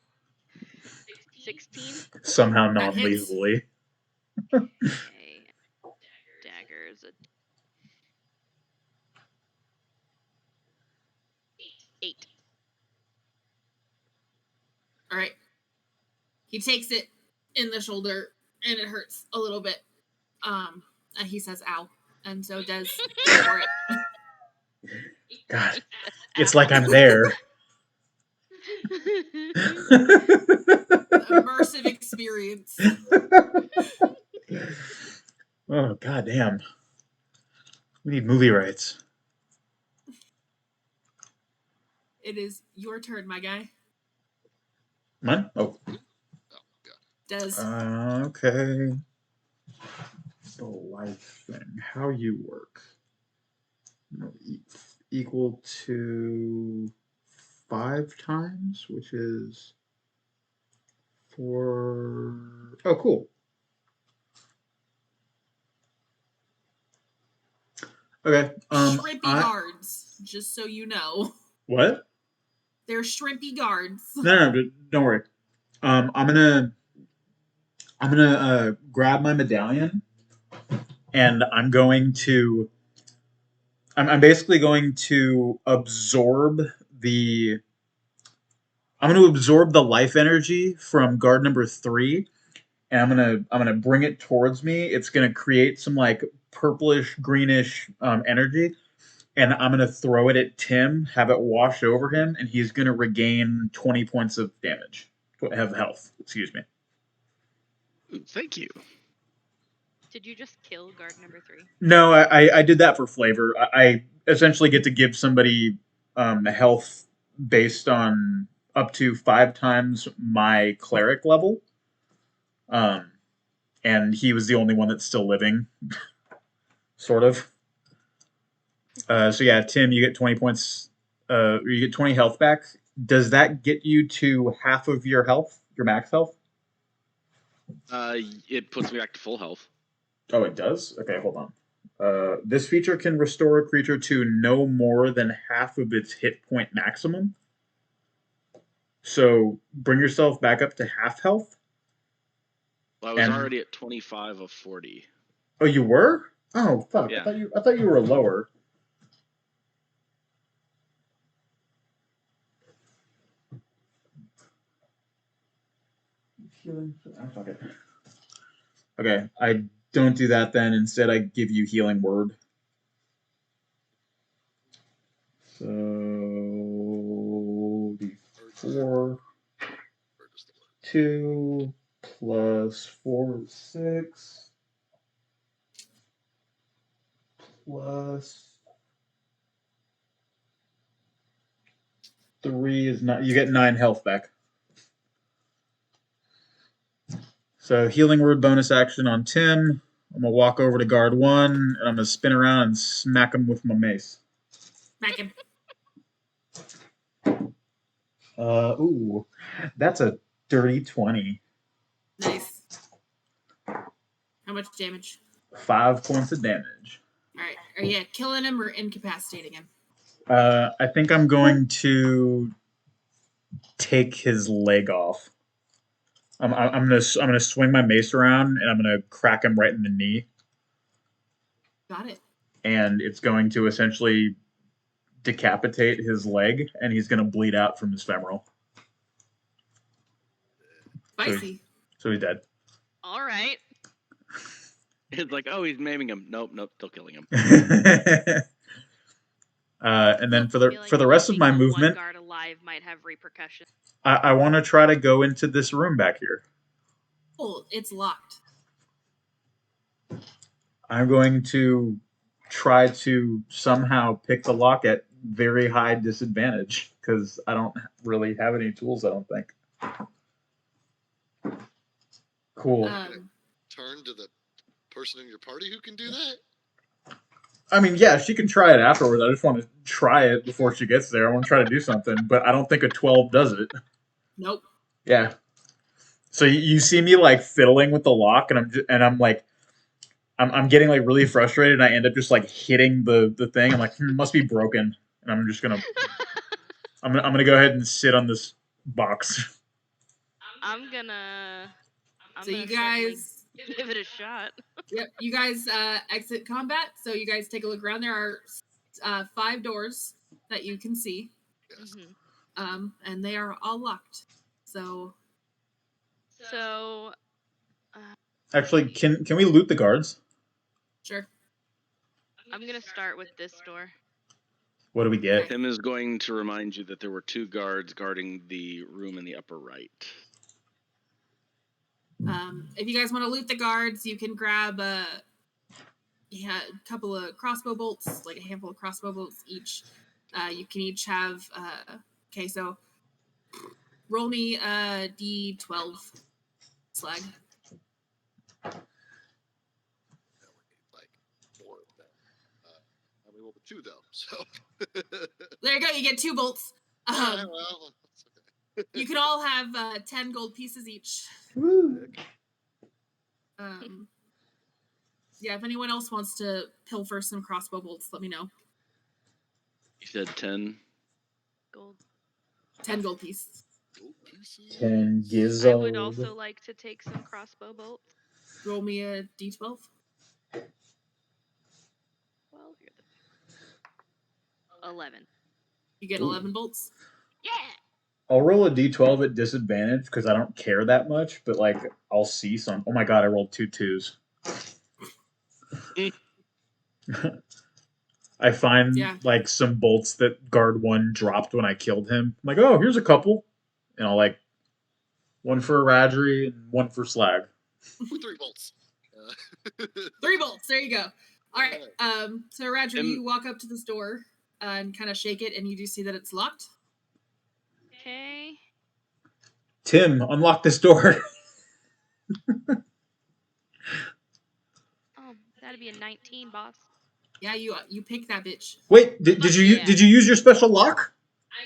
16. Somehow That hits. non-lethally. Okay. Dagger is a 8. All right. He takes it in the shoulder, and it hurts a little bit. And he says, "Ow," and so does for it. God, it's like I'm there. Immersive experience. Oh, goddamn. We need movie rights. It is your turn, my guy. Mine? Oh. Oh, God. Does Okay. The life thing. How you work? Equal to 5 times, which is 4. Oh, cool. Okay. shrimpy guards, just so you know. What? They're shrimpy guards. No, don't worry. I'm gonna grab my medallion, and I'm basically going to absorb the. I'm going to absorb the life energy from guard number 3, and I'm gonna bring it towards me. It's gonna create some like purplish greenish energy, and I'm gonna throw it at Tim, have it wash over him, and he's gonna regain 20 points of damage, have health. Excuse me. Thank you. Did you just kill guard number 3? No, I did that for flavor. I essentially get to give somebody health based on up to 5 times my cleric level. And he was the only one that's still living, sort of. So yeah, Tim, you get 20 points. You get 20 health back. Does that get you to half of your health, your max health? It puts me back to full health. Oh, it does? Okay, hold on. This feature can restore a creature to no more than half of its hit point maximum. So bring yourself back up to half health. Well, I was And- already at 25 of 40. Oh, you were? Oh, fuck! Yeah. I thought you were lower. Okay, I don't do that then. Instead, I give you healing word. So d4 2 plus 4 6 plus 3 is not. You get 9 health back. So healing word bonus action on Tim. I'm gonna walk over to guard 1, and I'm gonna spin around and smack him with my mace. Smack him. Ooh, that's a dirty 20. Nice. How much damage? 5 points of damage. All right. Are you killing him or incapacitating him? I think I'm going to take his leg off. I'm gonna swing my mace around, and I'm gonna crack him right in the knee, Got it. and it's going to essentially decapitate his leg, and he's gonna bleed out from his femoral. Spicy. So he's dead. All right. It's like, oh, he's maiming him. Nope, still killing him. And then for I feel like the rest of keeping my the movement, one guard alive might have repercussions. I want to try to go into this room back here. Oh, it's locked. I'm going to try to somehow pick the lock at very high disadvantage because I don't really have any tools, I don't think. Cool. Turn to the person in your party who can do that? I mean, yeah, she can try it afterwards. I just want to try it before she gets there. I want to try to do something, but I don't think a 12 does it. Nope. Yeah. So you see me like fiddling with the lock, and I'm like, I'm getting like really frustrated, and I end up just like hitting the thing. I'm like, it must be broken, and I'm just gonna I'm gonna go ahead and sit on this box. I'm gonna So you certainly guys, give it a shot. yep, you guys exit combat. So you guys take a look around. There are 5 doors that you can see, Yes. and they are all locked. So So Actually, can we loot the guards? sure. I'm gonna start with this door. What do we get? Tim is going to remind you that there were 2 guards guarding the room in the upper right. If you guys want to loot the guards, you can grab Yeah, a couple of crossbow bolts, like a handful of crossbow bolts each. You can each have. Okay, so roll me a d12 slag. That would need like 4 of them. I only rolled a 2 though, so. There you go. You get 2 bolts. Alright, well, that's okay. You can all have 10 gold pieces each. Woo. Yeah, if anyone else wants to pilfer some crossbow bolts, let me know. You said 10. Gold. 10 gold pieces. 10 I would gizzard. also like to take some crossbow bolts. Roll me a d12. 12. You're the 11. You get Ooh. 11 bolts. Yeah. I'll roll a d12 at disadvantage because I don't care that much, but like I'll see some. Oh my god, I rolled 2 2s. I find like some bolts that guard 1 dropped when I killed him. I'm like, oh, here's a couple, and I'll like 1 for Radri and 1 for Slag. 3 bolts. 3 bolts. There you go. All right. So Radri, you walk up to this door and kind of shake it, and you do see that it's locked. Okay. Tim, unlock this door. Oh, that'd be a 19, boss. Yeah, you pick that bitch. Wait, did you use your special lock?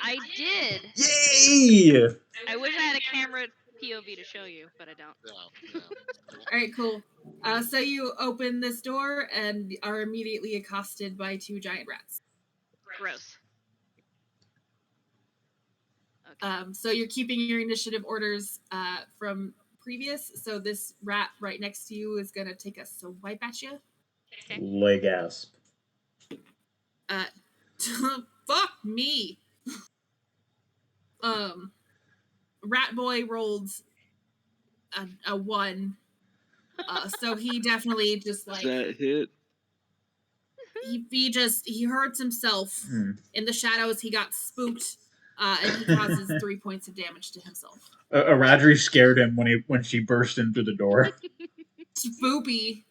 I did. Yay! I wish I had a camera POV to show you, but I don't. No. All right, cool. So you open this door and are immediately accosted by 2 giant rats. Gross. Okay. So you're keeping your initiative orders from previous. So this rat right next to you is gonna take a swipe at you. Okay. Leg ass. Fuck me. Rat boy rolled a 1. So he definitely just like That hit. he hurts himself in the shadows. He got spooked, and he causes 3 points of damage to himself. Radri scared him when she burst in through the door. Spoopy.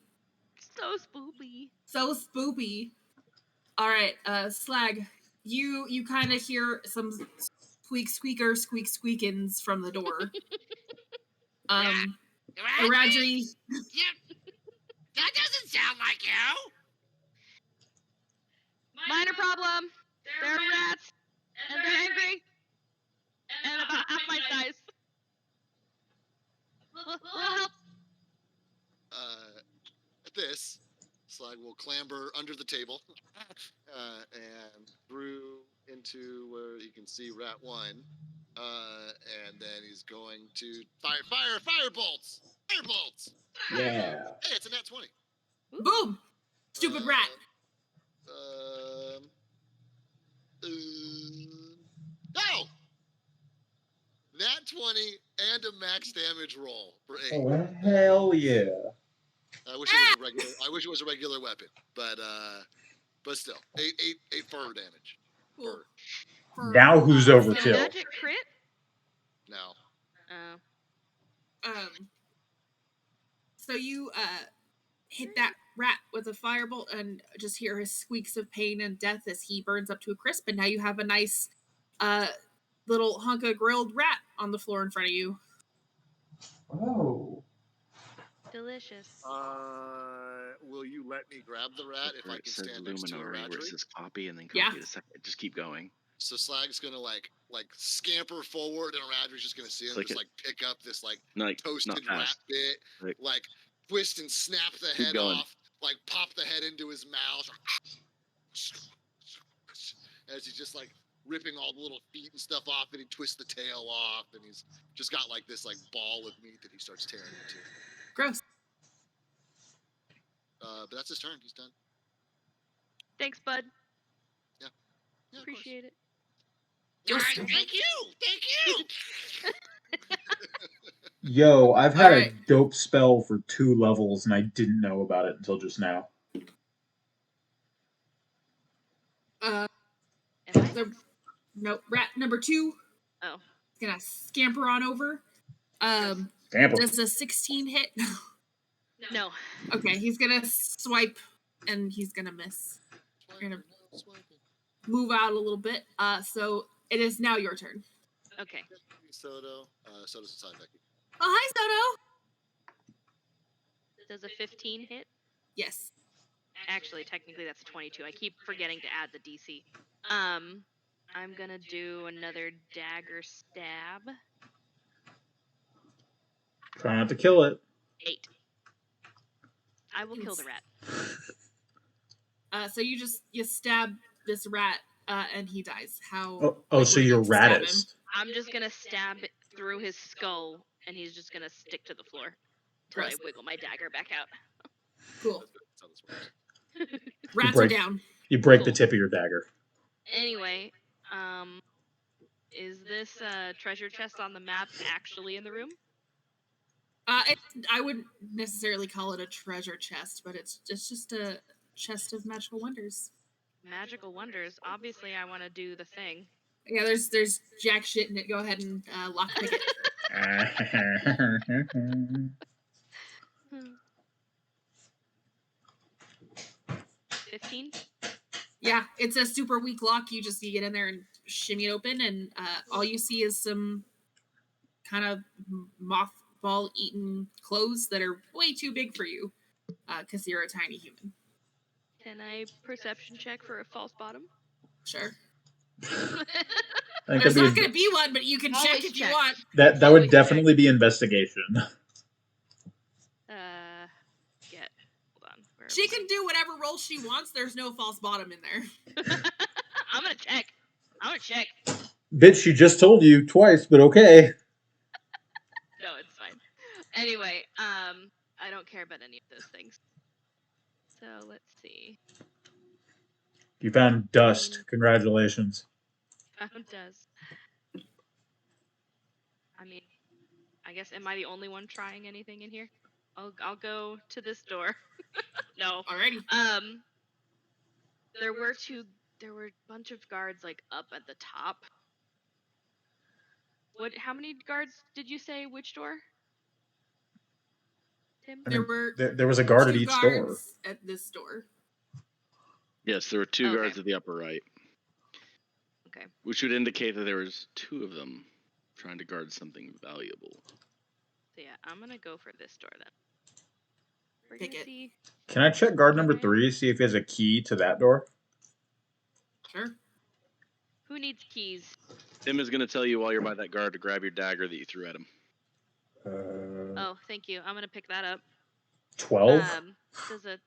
So spoopy. So spoopy. All right, Slag, you kind of hear some squeakins from the door. Radri. That doesn't sound like you. Minor problem. They're rats, and they're angry, and about half my size. We'll help. At this, Slag will clamber under the table and through into where you can see Rat 1. And then he's going to fire bolts! Fire bolts! Yeah. Hey, it's a nat 20. Boom! Stupid rat. No! Nat 20 and a max damage roll for 8. Oh hell yeah! I wish it was a regular weapon, but still, 8 fur damage. Cool. Now who's overkill? Magic crit? No. So you hit that rat with a firebolt and just hear his squeaks of pain and death as he burns up to a crisp, and now you have a nice little hunk of grilled rat on the floor in front of you. Oh. Delicious. Will you let me grab the rat if I can stand next to a Luminary rat? versus copy and then copy the second. Just keep going. So Slag's gonna like scamper forward, and Radri's just gonna see him just pick up this toasted rat bit, like twist and snap the head off, like pop the head into his mouth, as he's just like ripping all the little feet and stuff off, and he twists the tail off, and he's just got like this ball of meat that he starts tearing into. Gross. But that's his turn. He's done. Thanks, bud. Yeah, appreciate it. Thank you. Yo, I've had a dope spell for 2 levels, and I didn't know about it until just now. Rat number 2. Oh. He's gonna scamper on over. Scamper. Does a 16 hit? No. Okay, he's gonna swipe and he's gonna miss. Swiping, Gonna- no swiping. Move out a little bit. So it is now your turn. Okay. Soto. Soto's inside Becky. Oh, hi, Soto. Does a 15 hit? Yes. Actually, technically that's a 22. I keep forgetting to add the DC. I'm gonna do another dagger stab. Try not to kill it. 8. I will kill the rat. So you stab this rat, and he dies. How? Oh, so would you you're like to stab him? raddest. I'm just gonna stab it through his skull, and he's just gonna stick to the floor till I Gross. wiggle my dagger back out. Cool. That's how this works. Rats break- are down. You break the Cool. tip of your dagger. Anyway, is this treasure chest on the map actually in the room? I wouldn't necessarily call it a treasure chest, but it's just a chest of magical wonders. Magical wonders. Obviously, I want to do the thing. Yeah, there's jack shit in it. Go ahead and lockpick it. 15. Yeah, it's a super weak lock. You get in there and shimmy it open, and all you see is some kind of mothball-eaten clothes that are way too big for you, because you're a tiny human. Can I perception check for a false bottom? Sure. I think There's that'd not be, going to be one, but you can check Always if you check. want. that would always definitely be investigation. Get. Hold on. Where She am can do whatever role she wants. There's no false bottom in there. I? I'm gonna check. Bitch, she just told you twice, but okay. No, it's fine. Anyway, I don't care about any of those things. So let's see. You found dust. Congratulations. Found dust. I mean, I guess am I the only one trying anything in here? I'll go to this door. No. Alrighty. There were a bunch of guards like up at the top. How many guards did you say which door? Tim? I There think were there was a guard at two each door. guards at this door. Yes, there were two Okay. guards at the upper right. Okay. Which would indicate that there was 2 of them trying to guard something valuable. So yeah, I'm gonna go for this door then. We're Pick gonna it. see. Can I check guard Can number I? 3, see if he has a key to that door? Sure. Who needs keys? Tim is going to tell you while you're by that guard to grab your dagger that you threw at him. Oh, thank you. I'm gonna pick that up. 12? Does a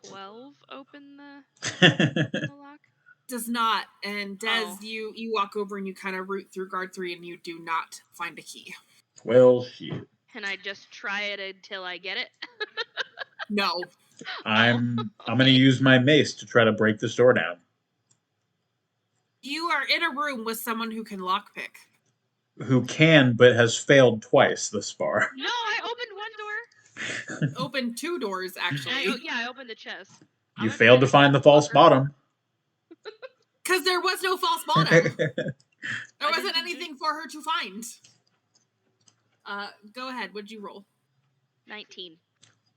12 open the lock? Does not. And Des, Oh. you walk over and you kind of root through guard 3 and you do not find a key. Well, shit. Can I just try it until I get it? No. I'm gonna use my mace to try to break this door down. You are in a room with someone who can lockpick. Who can, but has failed twice thus far. No, I opened one door. Open 2 doors, actually. I opened the chest. You failed to find the false bottom. Because there was no false bottom. There I wasn't didn't anything for her to find. Go ahead. What'd you roll? 19.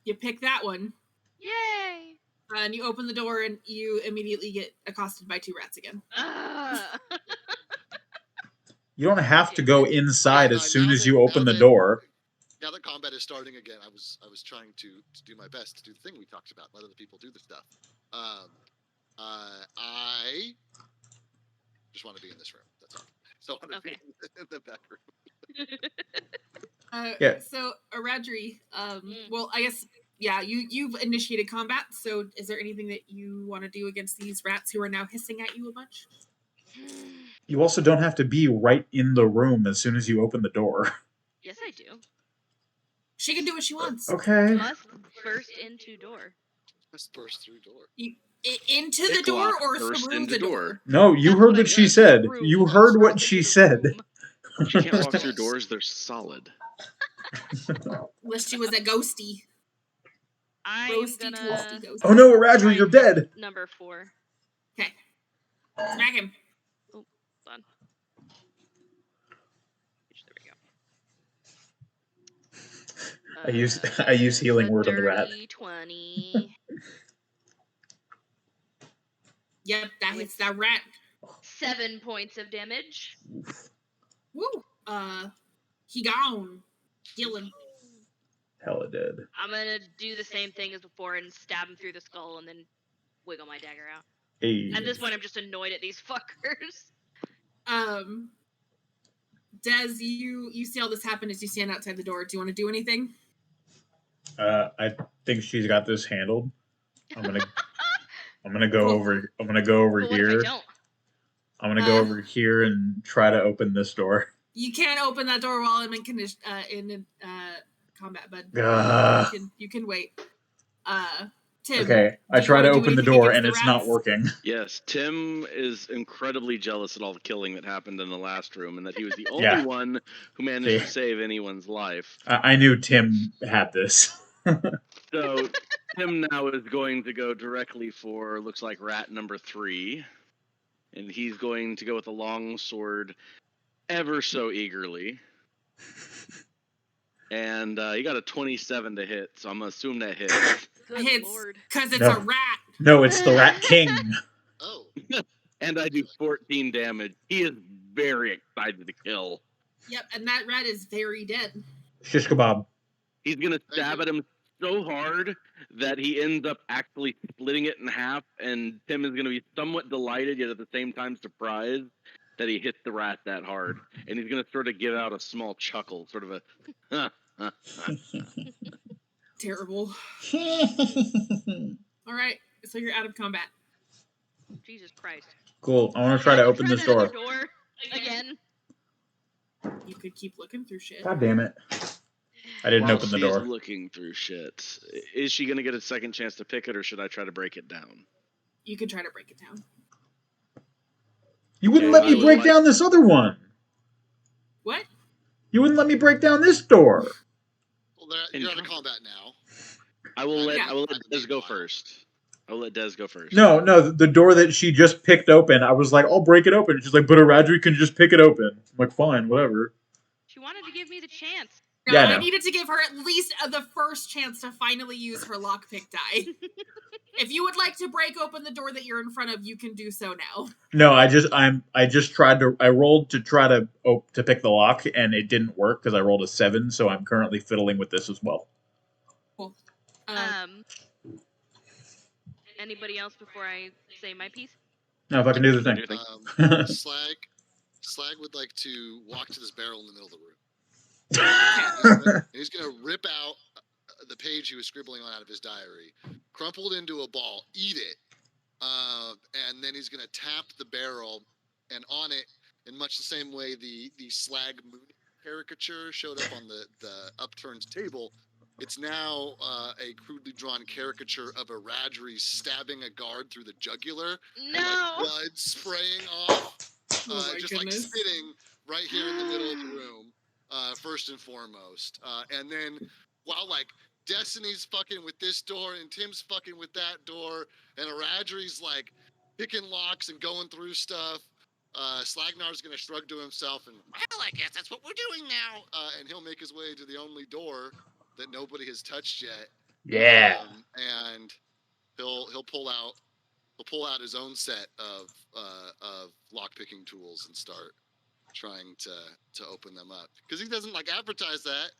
You pick that one. Yay! And you open the door and you immediately get accosted by 2 rats again. You don't have to go inside Yeah, as soon now as that- you now open the that- door. Now that combat is starting again, I was trying to do my best to do the thing we talked about. Let other people do the stuff. I just want to be in this room. That's all. So I want to be in the back room. Yeah. So, Aradri, well, I guess, yeah, you've initiated combat, so is there anything that you want to do against these rats who are now hissing at you a bunch? You also don't have to be right in the room as soon as you open the door. Yes, I do. She can do what she wants. Okay. Must burst into door. Let's burst through door. Into the Pick door lock, or burst through into the door? door. No, you That's heard what I what she said. said. Room. You heard what she Into the said. room. She can't walk through doors, they're solid. Unless she was a ghosty. I'm Roasty, gonna toasty, ghosty. Oh no, Aradri, try you're and hit dead. Number 4. Okay. Smack him. Hold on. There we go. I use healing It's a word on the rat. dirty 20. Yep, that hits that rat. 7 points of damage. Woo. He gone. Kill him. Hella dead. I'm gonna do the same thing as before and stab him through the skull and then wiggle my dagger out. Hey. At this point, I'm just annoyed at these fuckers. Des, you see all this happen as you stand outside the door. Do you want to do anything? I think she's got this handled. I'm gonna go Cool. over. I'm gonna go over But what here. if I don't? I'm gonna go over here and try to open this door. You can't open that door while I'm in combat, bud. You can wait. Tim. Okay, I do you try to wanna do open the anything door against and the it's not rats? working. Yes, Tim is incredibly jealous at all the killing that happened in the last room, and that he was the only Yeah. one who managed See. to save anyone's life. I knew Tim had this. So Tim now is going to go directly for, looks like, rat number 3. And he's going to go with a long sword ever so eagerly. And he got a 27 to hit, so I'm going to assume that hits. Good Hits lord. because it's No. a rat. No, it's the Rat King. Oh. And I do 14 damage. He is very excited to kill. Yep, and that rat is very dead. Shish kebab. He's going to stab at him so hard that he ends up actually splitting it in half, and Tim is going to be somewhat delighted, yet at the same time surprised that he hit the rat that hard. And he's going to sort of give out a small chuckle, sort of a, Terrible. All right, so you're out of combat. Jesus Christ. Cool. I want to try to open this that other door. door again. You could keep looking through shit. God damn it. I didn't While open the she's door. looking through shit, is she going to get a second chance to pick it, or should I try to break it down? You could try to break it down. You wouldn't Okay, let me I would break like- down this other one. What? You wouldn't let me break down this door. Well, you're out of combat now. I will let Yeah. Des go first. I will let Des go first. No, the door that she just picked open, I was like, I'll break it open. She's like, but Aradri can just pick it open. I'm like, fine, whatever. She wanted to give me the chance. No, Yeah, I I know. needed to give her at least the first chance to finally use her lockpick die. If you would like to break open the door that you're in front of, you can do so now. No, I rolled to try to pick the lock, and it didn't work because I rolled a 7, so I'm currently fiddling with this as well. Cool. Anybody else before I say my piece? No, if I can do the thing. Slag would like to walk to this barrel in the middle of the room. And he's gonna rip out the page he was scribbling on out of his diary, crumpled into a ball, eat it, and then he's gonna tap the barrel, and on it, in much the same way the Slag Moon caricature showed up on the upturned table, it's now a crudely drawn caricature of Aradri stabbing a guard through the jugular, and like blood spraying off, just like spitting right here in the middle of the room. First and foremost, and then while like Destiny's fucking with this door and Tim's fucking with that door, and Aradri's like picking locks and going through stuff, Slagnar's gonna shrug to himself and, well, I guess that's what we're doing now, and he'll make his way to the only door that nobody has touched yet. Yeah. And he'll pull out his own set of lockpicking tools and start trying to open them up, because he doesn't like advertise that,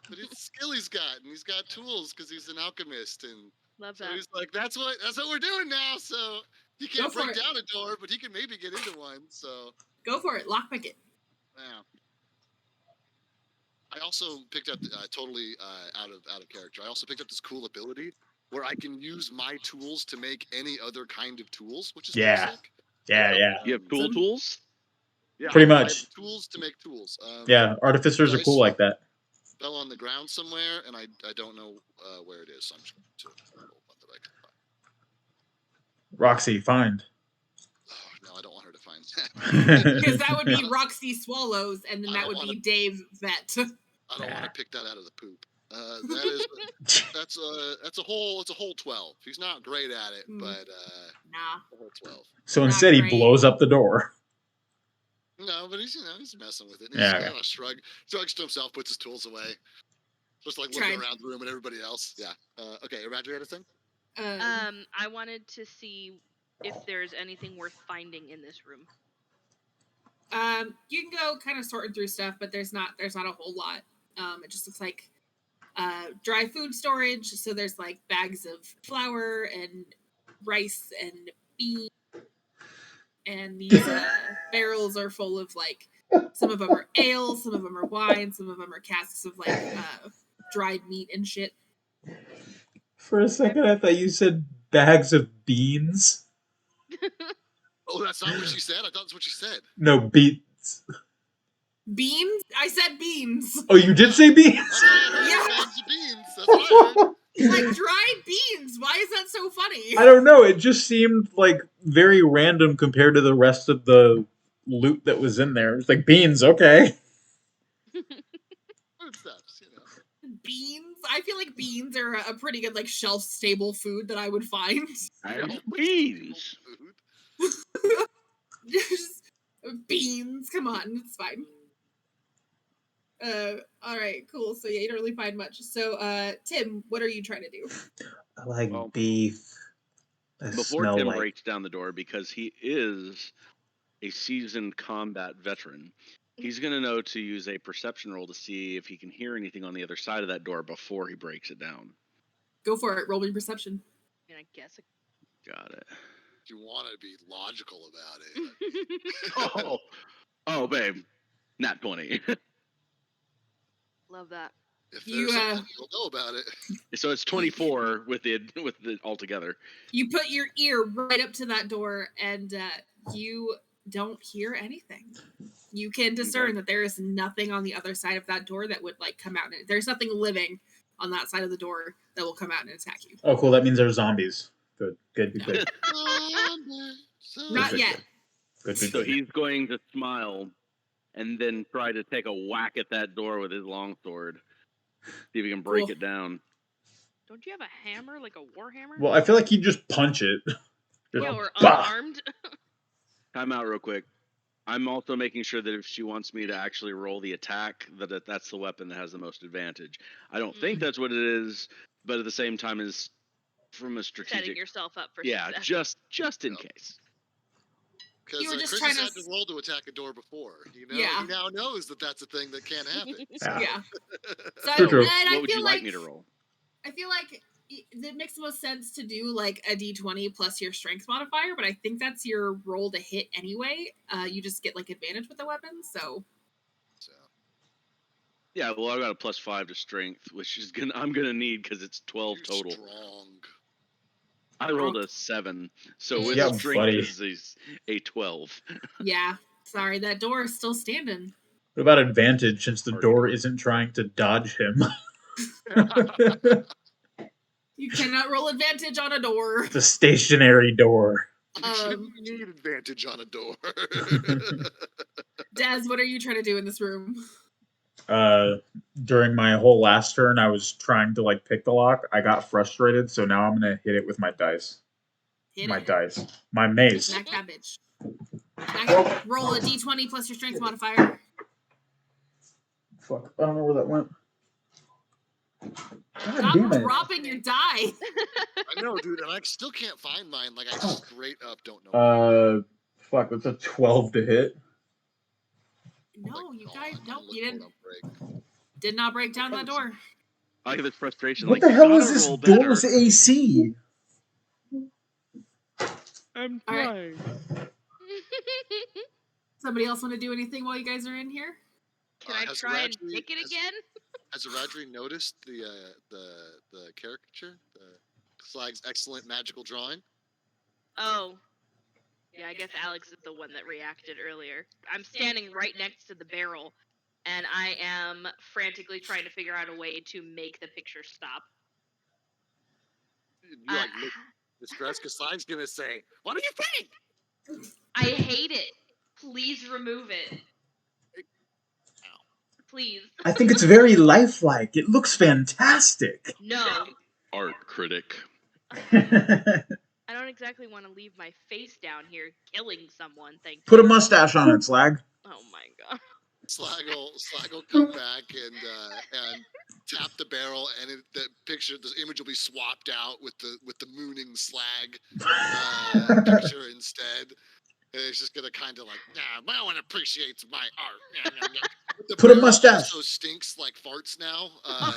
but it's a skill he's got, and he's got tools because he's an alchemist, and Love so that. he's like, that's what we're doing now. So he can't Go for break it. down a door, but he can maybe get into one. So Go for it. Lockpick it. yeah. I also picked up totally out of character. I also picked up this cool ability where I can use my tools to make any other kind of tools, which is pretty sick. Yeah. You have cool tools? Yeah, Pretty I much. have tools to make tools. Yeah, artificers are cool like that. Fell on the ground somewhere, and I don't know where it is, so I'm just going to roll one that I can find. Roxy, find. Oh, no, I don't want her to find that. Because that would be Roxy Swallows, and then I that don't would wanna- be Dave Vet. I don't want to pick that out of the poop. That's a whole 12. He's not great at it, but Nah. a whole 12. So Not instead, he great. blows up the door. No, but he's messing with it. He's Yeah, kind of shrugs to himself, puts his tools away, just like looking Tried. around the room at everybody else. Yeah. Okay, Aradri had a thing. I wanted to see if there's anything worth finding in this room. You can go kind of sorting through stuff, but there's not a whole lot. It just looks like dry food storage. So there's like bags of flour and rice and beans, and these barrels are full of like, some of them are ale, some of them are wine, some of them are casks of like dried meat and shit. For a second, I thought you said bags of beans. Oh, that's not what she said? I thought that's what she said. No, beans. Beans? I said beans. Oh, you did say beans? That's what I heard. Yeah. Bags of beans. That's what I heard. Like dried beans. Why is that so funny? I don't know. It just seemed like very random compared to the rest of the loot that was in there. It's like beans, okay. Foodstuffs, you know. Beans? I feel like beans are a pretty good like shelf stable food that I would find. Beans. Food. Just beans. Come on, it's fine. All right, cool. So yeah, you don't really find much. So, Tim, what are you trying to do? I like Well, beef. I Before smell Tim like... breaks down the door, because he is a seasoned combat veteran, he's going to know to use a perception roll to see if he can hear anything on the other side of that door before he breaks it down. Go for it. Roll me perception. I mean, I guess. Got it. You want to be logical about it. Oh, babe. Nat 20. Love that. If You, there's something you'll know about it. So it's 24 with the all together. You put your ear right up to that door, and you don't hear anything. You can discern that there is nothing on the other side of that door that would like come out. There's nothing living on that side of the door that will come out and attack you. Oh, cool. That means there's zombies. Good. Not yet. Good. So he's going to smile and then try to take a whack at that door with his longsword. See if he can break it down. Don't you have a hammer, like a war hammer? Well, I feel like he'd just punch it. Yeah, or bah! unarmed. Time out real quick. I'm also making sure that if she wants me to actually roll the attack, that's the weapon that has the most advantage. I don't think that's what it is, but at the same time is from a strategic... Setting yourself up for success. just in case. Because You were just Chris trying has to... had to roll to attack a door before. You know, Yeah. he now knows that that's a thing that can't happen. Yeah. So True. What would you like me to roll? I feel like it makes the most sense to do like a d20 plus your strength modifier, but I think that's your roll to hit anyway. You just get like advantage with the weapon, so. Yeah, well, I got a +5 to strength, which is I'm gonna need because it's 12 total. Strong. I rolled a 7, so with Yeah, strength buddy. is a 12. Yeah, sorry, that door is still standing. What about advantage since the door isn't trying to dodge him? You cannot roll advantage on a door. It's a stationary door. You shouldn't need advantage on a door. Daz, what are you trying to do in this room? During my whole last turn, I was trying to like pick the lock. I got frustrated, so now I'm gonna hit it with my dice. My mace. Smack that bitch. Roll a d20 plus your strength modifier. Fuck, I don't know where that went. Stop dropping your die. I know, dude, and I still can't find mine. Like, I straight up don't know. Fuck, that's a 12 to hit. No, you guys, no, you didn't. Did not break down that door. I get this frustration. What like, the hell is this door's AC? I'm trying. Somebody else want to do anything while you guys are in here? Can I try and pick it again? Has Radri noticed the caricature, the Slag's excellent magical drawing? Oh, yeah. I guess Alex is the one that reacted earlier. I'm standing right next to the barrel, and I am frantically trying to figure out a way to make the picture stop. You like look distressed because Slag's gonna say, "What do you think?" I hate it. Please remove it. Please. I think it's very lifelike. It looks fantastic. No. Art critic. I don't exactly want to leave my face down here killing someone. Thank you. Put a mustache on it, Slag. Oh my god. Slag will come back and tap the barrel, and the image will be swapped out with the mooning Slag picture instead. And it's just gonna kind of like, no one appreciates my art. The Put a barrel mustache. also stinks like farts now. I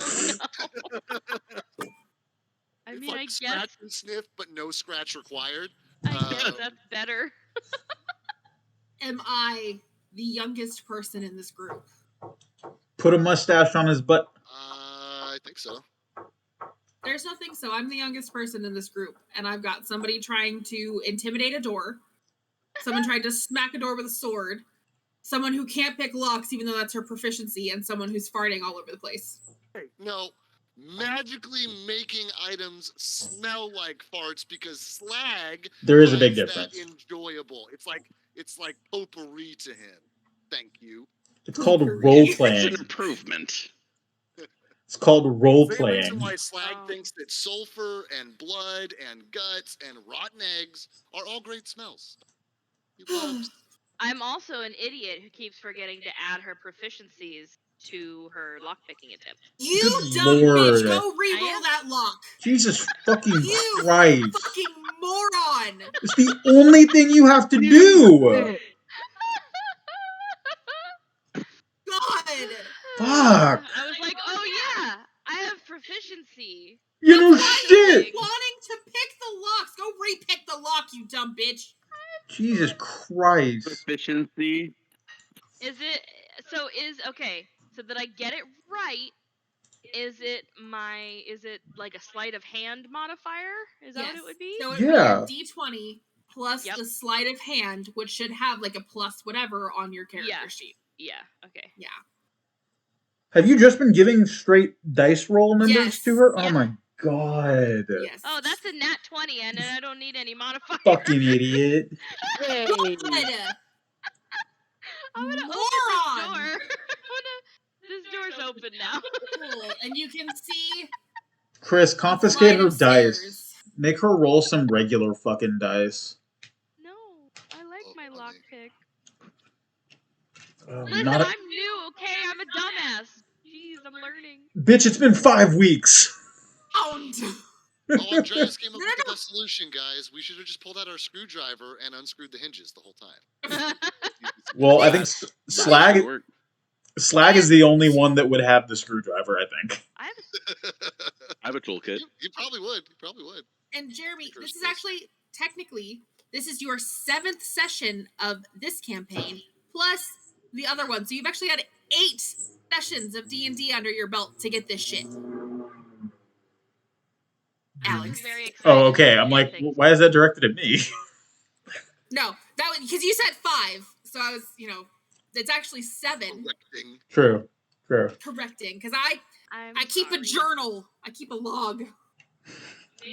It's mean, like I guess scratch and sniff, but no scratch required. I guess that's better. Am I the youngest person in this group? Put a mustache on his butt. I think so. There's nothing, so I'm the youngest person in this group, and I've got somebody trying to intimidate a door, someone trying to smack a door with a sword, someone who can't pick locks even though that's her proficiency, and someone who's farting all over the place. No, magically making items smell like farts because Slag There is a big finds difference. that enjoyable. It's like potpourri to him. Thank you. It's called Potpourri. role It's playing. an improvement. It's called role Same reason playing. why Slag thinks that sulfur and blood and guts and rotten eggs are all great smells. He loves. I'm also an idiot who keeps forgetting to add her proficiencies to her lockpicking attempt. You Good dumb Lord. bitch, go I re-roll am. that lock. Jesus fucking You Christ. fucking moron. It's the only thing you have to do. God. Fuck. I was like, oh yeah, I have proficiency. You know That's why you shit. keep wanting to pick the locks. Go re-pick the lock, you dumb bitch. Jesus Christ. Proficiency. Is it okay? So that I get it right, is it like a sleight of hand modifier? Is that what it would be? So it would Yeah. be a D20 plus Yep. the sleight of hand, which should have like a plus whatever on your character sheet. Yeah. Okay. Yeah. Have you just been giving straight dice roll numbers Yes. to her? Yeah. Oh my god. Yes. Oh, that's a nat 20, and I don't need any modifiers. Fucking idiot. God. I'm gonna Moron. open this door. This door's open now. Cool. And you can see Chris, a confiscate flight her of dice. stairs. Make her roll some regular fucking dice. No, I like my lockpick. Listen, Not a- I'm new, okay? I'm a dumbass. Jeez, I'm learning. Bitch, it's been 5 weeks. Pound. Oh, Andreas came up No, with the no. best solution, guys. We should have just pulled out our screwdriver and unscrewed the hinges the whole time. Well, I think That Slag would work. Slag is the only one that would have the screwdriver, I think. I have I have a toolkit. You probably would. You probably would. And Jeremy, Fingers this is crossed. actually technically this is your 7th session of this campaign plus the other one. So you've actually had 8 sessions of D&D under your belt to get this shit. Alex. This is very exciting. Oh, okay. I'm like, why is that directed at me? No, that was because you said 5. So I was, it's actually 7. Correcting. True. Correcting because I keep sorry. a journal. I keep a log.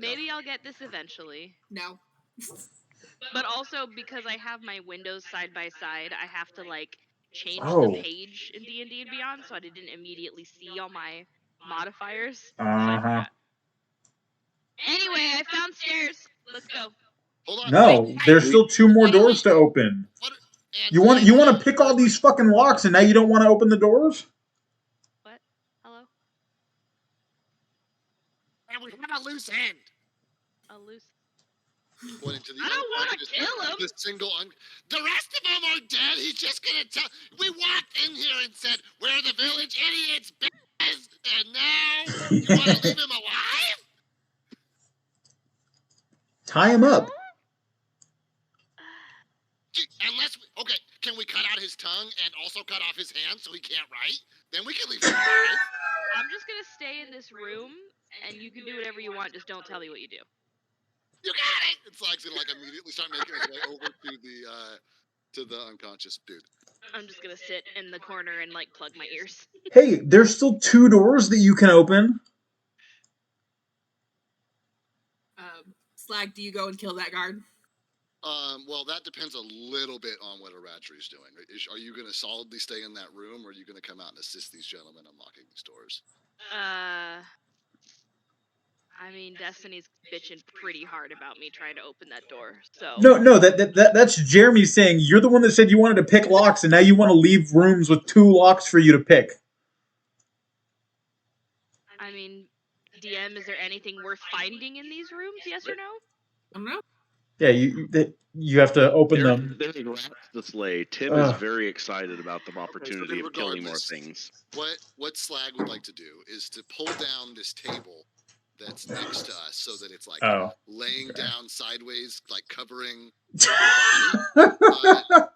Maybe I'll get this eventually. No. But also because I have my windows side by side, I have to like change Oh. the page in D&D and Beyond, so I didn't immediately see all my modifiers. So I Uh-huh. forgot. Anyway, I found stairs. Let's go. Hold on. No, wait, there's still 2 more Wait, doors to open. What? You want to pick all these fucking locks and now you don't want to open the doors? What? Hello? And we have a loose end. A loose. Pointing to the I don't want to unconscious- kill him. The single the rest of them are dead. He's just gonna tell. We walked in here and said we're the village idiots, Bez, and now you want to leave him alive? Tie him up. Okay, can we cut out his tongue and also cut off his hand so he can't write? Then we can leave him alive. I'm just gonna stay in this room, and you can do whatever you want. Just don't tell me what you do. You got it. It's like gonna immediately start making his way over to the unconscious dude. I'm just gonna sit in the corner and like plug my ears. Hey, there's still 2 doors that you can open. Slag, do you go and kill that guard? Well, that depends a little bit on what Aradri's doing. Are you going to solidly stay in that room, or are you going to come out and assist these gentlemen unlocking these doors? I mean, Destiny's bitching pretty hard about me trying to open that door. So No, that's Jeremy saying you're the one that said you wanted to pick locks, and now you want to leave rooms with 2 locks for you to pick. I mean, DM, is there anything worth finding in these rooms? Yes or no? I don't know. Yeah, you have to open them. There's rats to slay. Tim is very excited about the opportunity then of killing more regardless, things. What Slag would like to do is to pull down this table that's next to us so that it's like Oh. laying Okay. down sideways, like covering the body.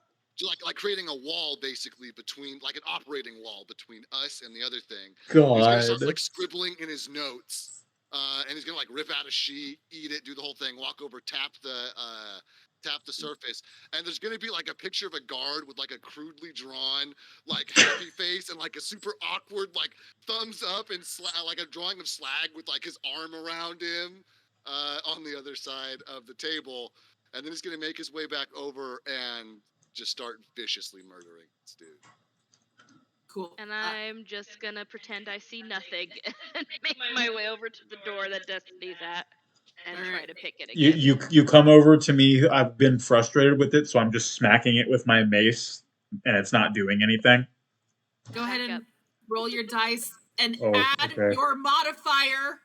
Like creating a wall basically between, like an operating wall between us and the other thing. He's gonna start God. like scribbling in his notes. And he's gonna like rip out a sheet, eat it, do the whole thing, walk over, tap the surface, and there's gonna be like a picture of a guard with like a crudely drawn like happy face and like a super awkward like thumbs up and like a drawing of Slag with like his arm around him on the other side of the table, and then he's gonna make his way back over and just start viciously murdering this dude. Cool. And I'm just gonna pretend I see nothing and make my way over to the door that Destiny's at and try to pick it again. You come over to me. I've been frustrated with it, so I'm just smacking it with my mace, and it's not doing anything. Go ahead and roll your dice and add okay. your modifier.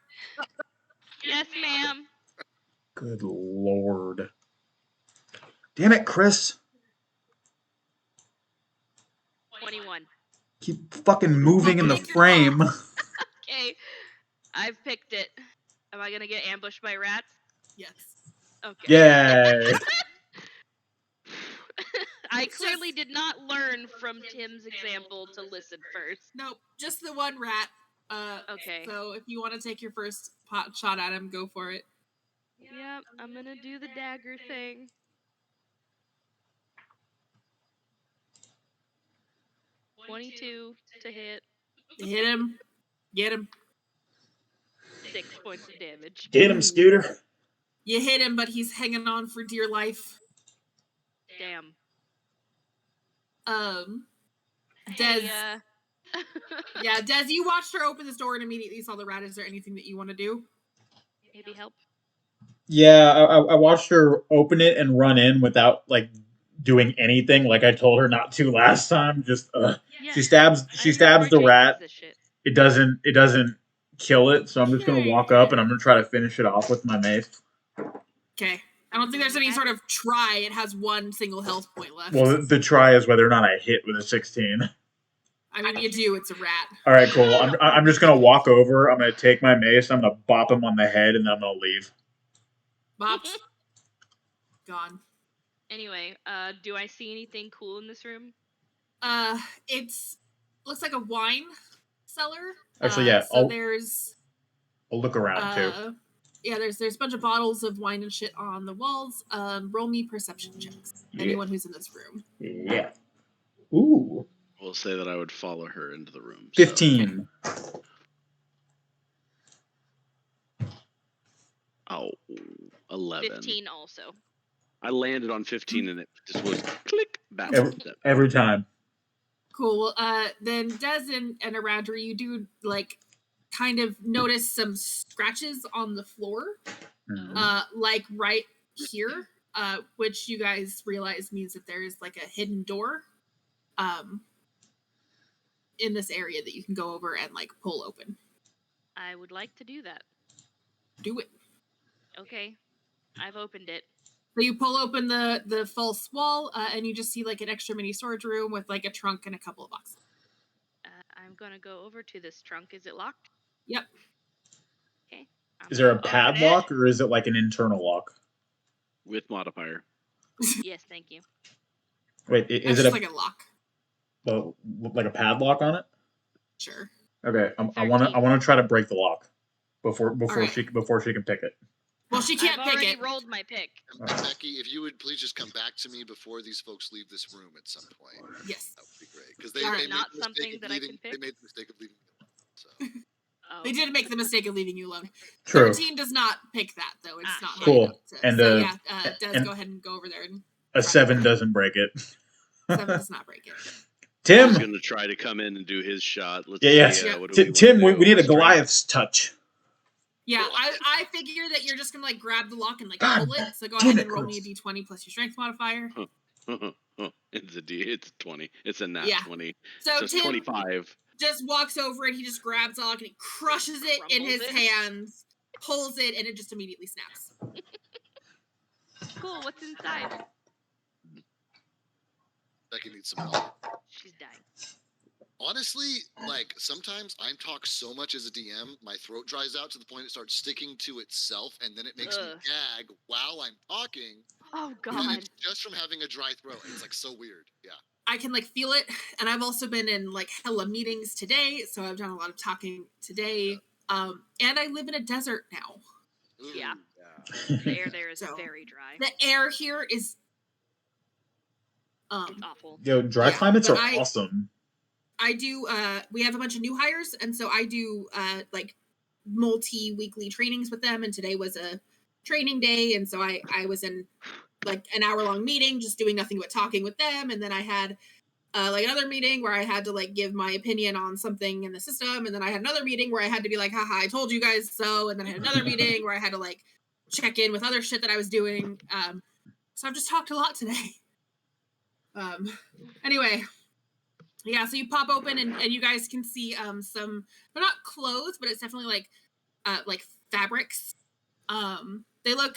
Yes, ma'am. Good Lord. Damn it, Chris. 21. Keep fucking moving in the frame. Okay, I've picked it. Am I gonna get ambushed by rats? Yes. Okay. Yay. I clearly did not learn from Tim's example to listen first. Nope, just the one rat. Okay. So if you want to take your first pot shot at him, go for it. Yep, I'm gonna do the dagger thing. $22 to hit. Hit him. Get him. 6 points of damage. Get him, Scooter. You hit him, but he's hanging on for dear life. Damn. Des. Hey, Yeah, Des, you watched her open this door and immediately saw the rat. Is there anything that you want to do? Maybe help? Yeah, I watched her open it and run in without like doing anything, like I told her not to last time. Just Yeah, she stabs the rat. It doesn't kill it, so I'm just gonna walk up and I'm gonna try to finish it off with my mace. Okay. I don't think there's any sort of try. It has 1 single health point left. Well, the try is whether or not I hit with a 16. I mean, you do. It's a rat. All right, cool. I'm just gonna walk over. I'm gonna take my mace. I'm gonna bop him on the head, and then I'm gonna leave. Bopped. Gone. Anyway, do I see anything cool in this room? It's looks like a wine cellar. Actually, yeah. So there's. I'll look around too. Yeah, there's a bunch of bottles of wine and shit on the walls. Roll me perception checks. Yeah. Anyone who's in this room. Yeah. Ooh. We'll say that I would follow her into the room. 15. So. Oh, 11. 15 also. I landed on 15 and it just was click back. Every time. Cool. Then Des and Aradri, you do like kind of notice some scratches on the floor, like right here, which you guys realize means that there is like a hidden door, in this area that you can go over and like pull open. I would like to do that. Do it. Okay, I've opened it. So you pull open the false wall, and you just see like an extra mini storage room with like a trunk and a couple of boxes. I'm gonna go over to this trunk. Is it locked? Yep. Okay. Is there a padlock or is it like an internal lock? With modifier. Yes, thank you. Wait, is it like a lock? Well, like a padlock on it? Sure. Okay, I want to try to break the lock before right. she can pick it. Well, she can't I've pick already it. rolled my pick. And Becky, if you would please just come back to me before these folks leave this room at some point. Yes. That would be great. Because they made not the something mistake that of I can leaving. pick? They made the mistake of leaving me alone. So. Oh. They did make the mistake of leaving you alone. True. 13 does not pick that, though. It's not cool. And so, Des, go ahead and go over there. And a 7 doesn't break it. 7 does not break it. Tim! He's going to try to come in and do his shot. Let's yeah. see, Tim, we need a Goliath's touch. Yeah, I figure that you're just gonna like grab the lock and like pull it. So go ahead and roll me a d20 plus your strength modifier. It's 20. It's a nat 20. So it's Tim 25. just walks over and he just grabs the lock and he crushes it in his hands, pulls it, and it just immediately snaps. Cool. What's inside? Becky needs some help. She's dying. Honestly, like, sometimes I talk so much as a DM, my throat dries out to the point it starts sticking to itself, and then it makes me gag while I'm talking. Oh, And God. it's just from having a dry throat. It's, like, so weird. Yeah. I can, like, feel it, and I've also been in, like, hella meetings today, so I've done a lot of talking today, and I live in a desert now. Ooh, Yeah. The air there is very dry. The air here is... it's awful. Yo, dry climates are awesome. I do, we have a bunch of new hires, and so I do, like, multi-weekly trainings with them, and today was a training day, and so I was in, like, an hour-long meeting, just doing nothing but talking with them, and then I had, like, another meeting where I had to, like, give my opinion on something in the system, and then I had another meeting where I had to be like, haha, I told you guys so, and then I had another meeting where I had to, like, check in with other shit that I was doing, so I've just talked a lot today. Anyway... Yeah, so you pop open and you guys can see some, they're not clothes, but it's definitely like fabrics. They look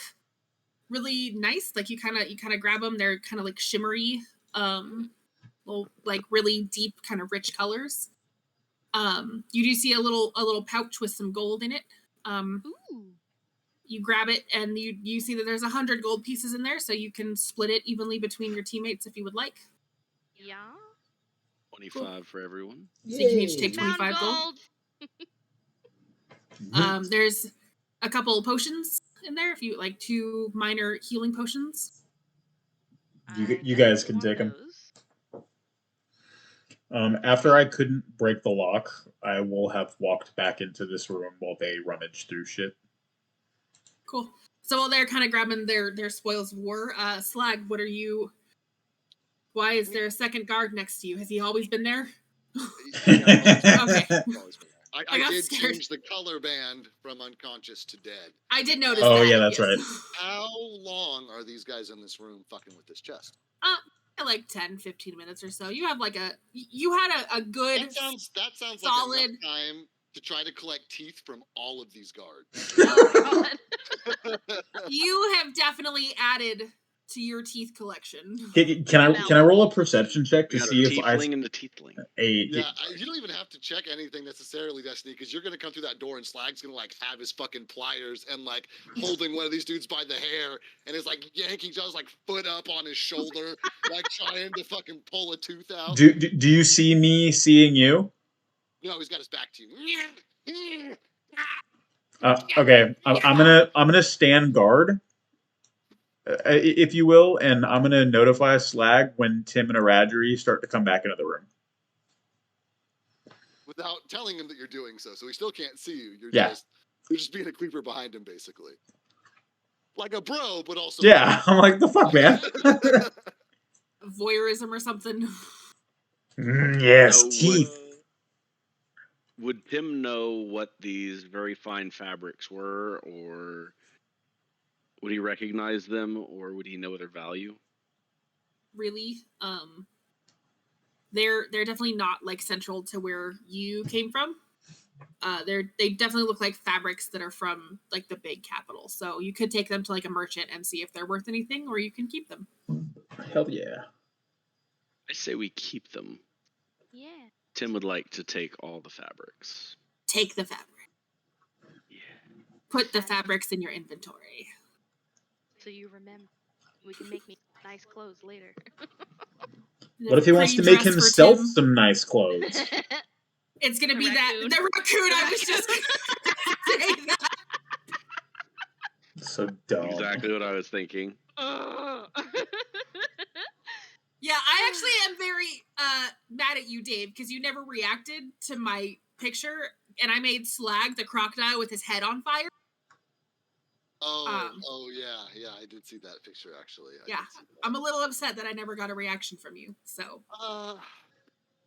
really nice. Like you kind of grab them. They're kind of like shimmery, well, like really deep, kind of rich colors. You do see a little pouch with some gold in it. Ooh. You grab it and you see that there's 100 gold pieces in there, so you can split it evenly between your teammates if you would like. Yeah. 25 for everyone. So you can each take 25 gold. There's a couple potions in there if you like 2 minor healing potions. You guys can take them. After I couldn't break the lock, I will have walked back into this room while they rummage through shit. Cool. So while they're kind of grabbing their spoils of war, Slag, what are you... Why is there a second guard next to you? Has he always been there? Okay. I did change the color band from unconscious to dead. I did notice that. Oh, yeah, that's right. How long are these guys in this room fucking with this chest? Like 10, 15 minutes or so. You have like you had a good... That sounds solid... like enough time to try to collect teeth from all of these guards. Oh, God. You have definitely added to your teeth collection. Can I roll a perception check to see if I... and the teethling. You don't even have to check anything necessarily, Destiny, because you're gonna come through that door and Slag's gonna like have his fucking pliers and like holding one of these dudes by the hair and is like yanking John's like foot up on his shoulder, like trying to fucking pull a tooth out. Do you see me seeing you? No, he's got his back to you. Okay, I'm gonna stand guard, if you will, and I'm gonna notify Slag when Tim and Aradri start to come back into the room. Without telling him that you're doing so he still can't see you. You're just being a creeper behind him, basically. Like a bro, but also... Yeah, I'm like, the fuck, man? Voyeurism or something. Yes, teeth. Would Tim know what these very fine fabrics were, or would he recognize them, or would he know their value? Really? They're definitely not like central to where you came from. They definitely look like fabrics that are from like the big capital. So you could take them to like a merchant and see if they're worth anything, or you can keep them. Hell yeah. I say we keep them. Yeah. Tim would like to take all the fabrics. Take the fabric. Yeah. Put the fabrics in your inventory. So you remember. We can make me nice clothes later. What if he wants to make himself some nice clothes? It's gonna be the raccoon. I was just gonna say that. So dumb. Exactly what I was thinking. Yeah, I actually am very mad at you, Dave, because you never reacted to my picture, and I made Slag the crocodile with his head on fire. Yeah, I did see that picture actually. I'm a little upset that I never got a reaction from you. So.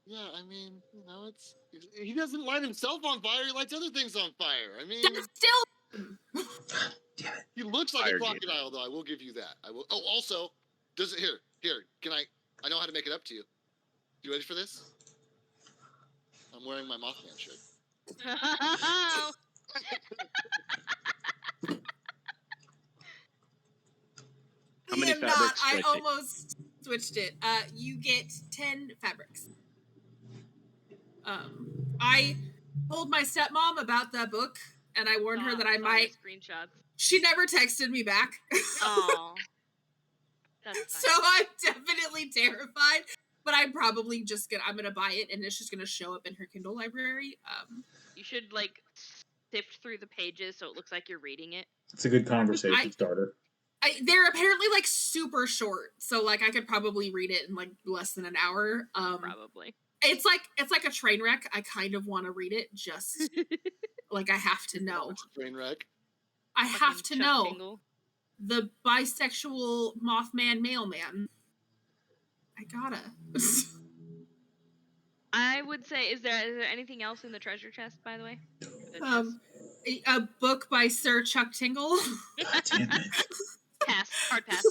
Yeah, I mean, you know, he doesn't light himself on fire. He lights other things on fire. I mean, that's still Damn it. He looks like Fire a game. crocodile, though. I will give you that. I will. Oh, also, does it here? Can I know how to make it up to you. You ready for this? I'm wearing my Mothman shirt. How many I am not. fabrics do I I take? almost switched it. You get 10 fabrics. I told my stepmom about that book, and I warned her that I Saw might. your screenshots. She never texted me back. Oh, that's So fine. I'm definitely terrified. But I'm probably just I'm gonna buy it, and it's just gonna show up in her Kindle library. You should like sift through the pages so it looks like you're reading it. It's a good conversation starter. They're apparently like super short, so like I could probably read it in like less than an hour. Probably. It's like a train wreck. I kind of want to read it, just like I have to know. It's a train wreck. I have to know Tingle. the bisexual Mothman mailman. I gotta. I would say, is there anything else in the treasure chest, by the way? A book by Sir Chuck Tingle. God damn it. Pass. Hard pass.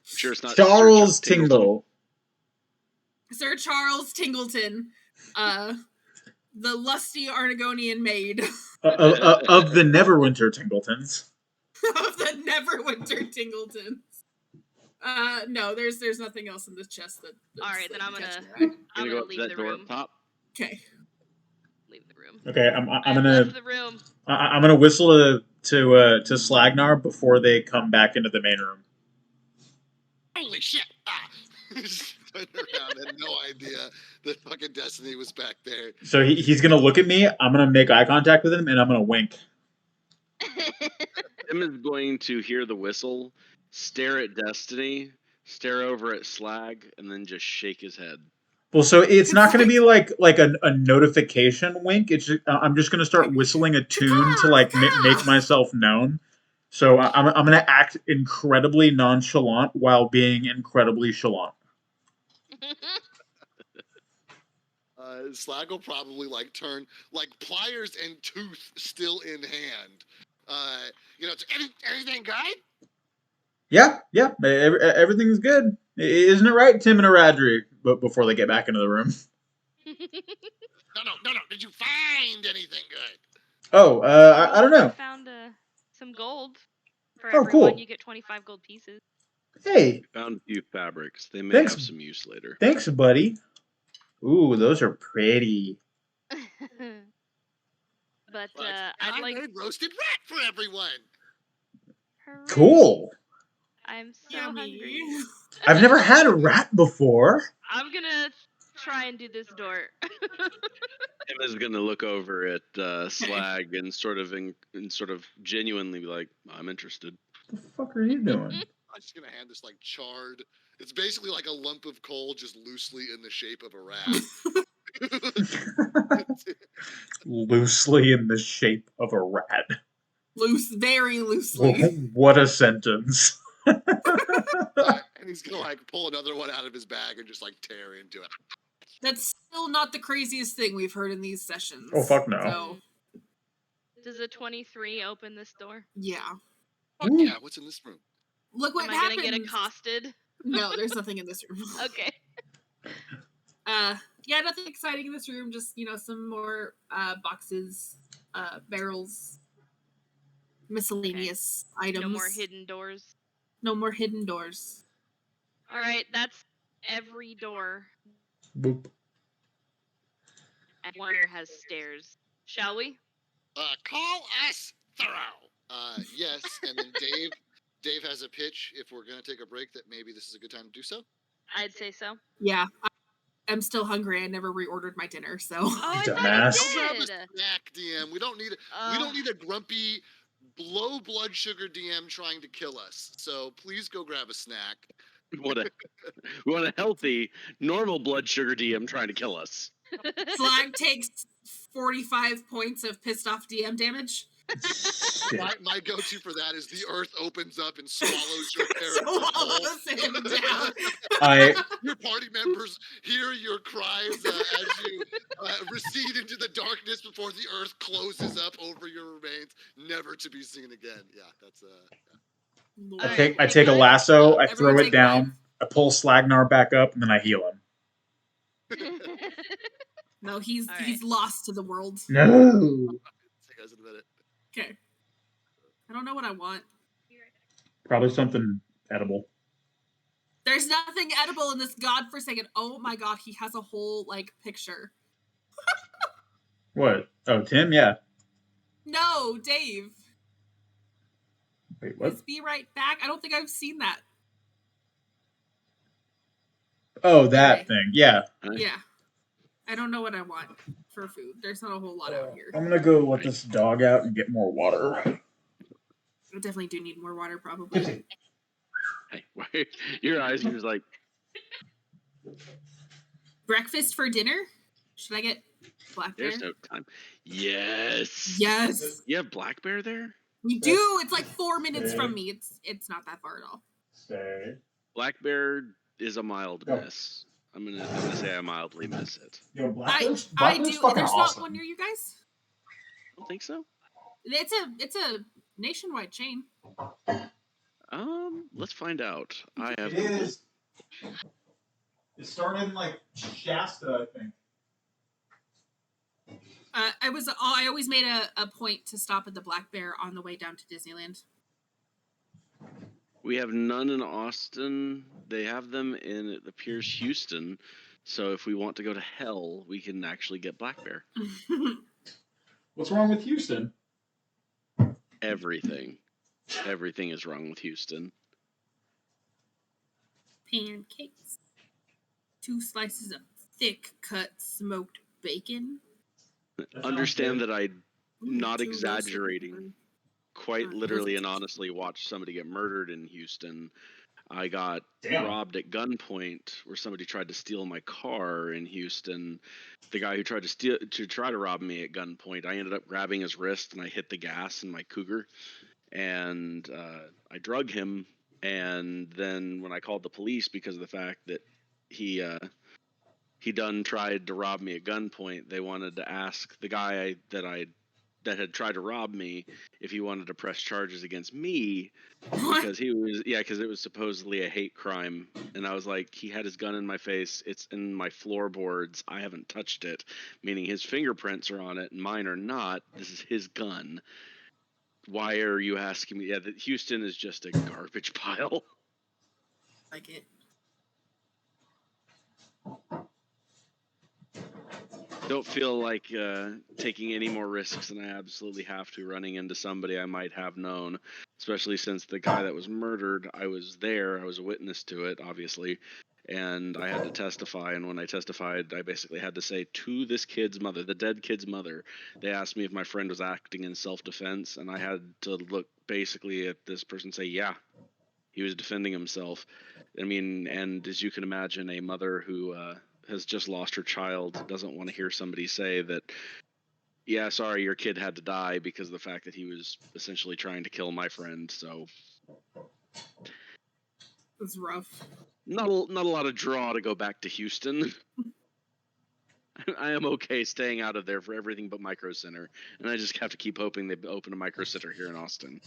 Sure, it's not Charles Sir Chuck Tingleton. Tingle. Sir Charles Tingleton. The lusty Arnagonian maid. Of the Neverwinter Tingletons. Of the Neverwinter Tingletons. No, there's nothing else in this chest that. All right, then I'm gonna Go up leave to that the door room. up top. Okay. Leave the room. Okay, I'm I gonna left the room. I'm gonna whistle to Slagnar before they come back into the main room. Holy shit! Ah! Turned around, had no idea that fucking Destiny was back there. So he's gonna look at me. I'm gonna make eye contact with him, and I'm gonna wink. Tim is going to hear the whistle, stare at Destiny, stare over at Slag, and then just shake his head. Well, so it's not gonna be like a notification wink. It's I'm just gonna start whistling a tune to like make myself known. So I'm gonna act incredibly nonchalant while being incredibly chalant. Slag will probably like turn like pliers and tooth still in hand. It's anything good? Yeah, everything's good, isn't it right, Tim and Aradri? But before they get back into the room. No. Did you find anything good? Oh, I don't know. I found some gold. For Oh, everyone, cool. you get 25 gold pieces. Hey, Found a few fabrics. They may Thanks. have some use later. Thanks, buddy. Ooh, those are pretty. But I I'd like made roasted rat for everyone. Hooray. Cool. I'm so Yummy. hungry. I've never had a rat before. I'm gonna try and do this door. Tim is going to look over at Slag and sort of genuinely be like, "I'm interested." What the fuck are you doing? I'm just gonna hand this like charred. It's basically like a lump of coal, just loosely in the shape of a rat. Loosely in the shape of a rat. Very loosely. What a sentence. And he's gonna like pull another one out of his bag and just like tear into it. That's still not the craziest thing we've heard in these sessions. Oh, fuck no. So, Does a 23 open this door? yeah. Fuck yeah, what's in this room? Look what Am I happened. gonna get accosted? No, there's nothing in this room. Okay. Yeah, nothing exciting in this room. Just, some more boxes, barrels, miscellaneous items. No more hidden doors. No more hidden doors. All right, that's every door. Boop. And one here has stairs. Shall we? Call us thorough. Yes, and then Dave has a pitch. If we're gonna take a break, that maybe this is a good time to do so. I'd say so. Yeah, I'm still hungry. I never reordered my dinner, so. Oh, I Dumbass. thought Grab you a did. snack, DM. We don't need a grumpy, low blood sugar DM trying to kill us. So please go grab a snack. We want a healthy, normal blood sugar DM trying to kill us. Slag takes 45 points of pissed off DM damage. My go-to for that is the earth opens up and swallows your character whole. Swallows him down. Your party members hear your cries as you recede into the darkness before the earth closes up over your remains, never to be seen again. Yeah, that's I take a guys. lasso, I Everyone throw it take down, I pull Slagnar back up, and then I heal him. No, he's All right. he's lost to the world. No. See you guys in a minute. Okay. I don't know what I want. Probably something edible. There's nothing edible in this godforsaken. Oh my god, he has a whole like picture. What? Oh, Tim? Yeah. No, Dave. Wait, what? His Be Right Back. I don't think I've seen that. Oh, that Anyway. thing. Yeah. Yeah. I don't know what I want for food. There's not a whole lot out here. I'm gonna go let this dog out and get more water. I definitely do need more water, probably. Hey, why your eyes are just like Breakfast for dinner? Should I get black bear? there's no time. Yes. Yes. You have black bear there? You do. It's like 4 minutes from me. It's not that far at all. Stay. Black bear is a mild Go. miss. I'm gonna say I mildly miss it. Yo, I do. There's not one near you guys. I don't think so. It's a nationwide chain. Let's find out. I have It is. It started in like Shasta, I think. I always made a point to stop at the Black Bear on the way down to Disneyland. We have none in Austin. They have them in, it appears, Houston. So if we want to go to hell, we can actually get black bear. What's wrong with Houston? Everything. Everything is wrong with Houston. Pancakes. 2 slices of thick cut smoked bacon. Understand that I'm not 2 roasted exaggerating. corn. Quite literally and honestly watched somebody get murdered in Houston. I got robbed at gunpoint where somebody tried to steal my car in Houston. The guy who tried to try to rob me at gunpoint, I ended up grabbing his wrist and I hit the gas in my Cougar, and I drug him. And then when I called the police because of the fact that he done tried to rob me at gunpoint, they wanted to ask the guy that had tried to rob me if he wanted to press charges against me because because it was supposedly a hate crime. And I was like, he had his gun in my face, it's in my floorboards, I haven't touched it, meaning his fingerprints are on it and mine are not. This is his gun. Why are you asking me? Yeah, that Houston is just a garbage pile. Like it. Don't feel like taking any more risks than I absolutely have to, running into somebody I might have known, especially since the guy that was murdered, I was there, I was a witness to it, obviously, and I had to testify, and when I testified, I basically had to say to this kid's mother, the dead kid's mother, they asked me if my friend was acting in self-defense, and I had to look basically at this person and say, yeah, he was defending himself. I mean, and as you can imagine, a mother who has just lost her child doesn't want to hear somebody say that, yeah, sorry, your kid had to die because of the fact that he was essentially trying to kill my friend. So It's rough. not a lot of draw to go back to Houston. I am okay staying out of there for everything but Micro Center, and I just have to keep hoping they open a Micro Center here in Austin.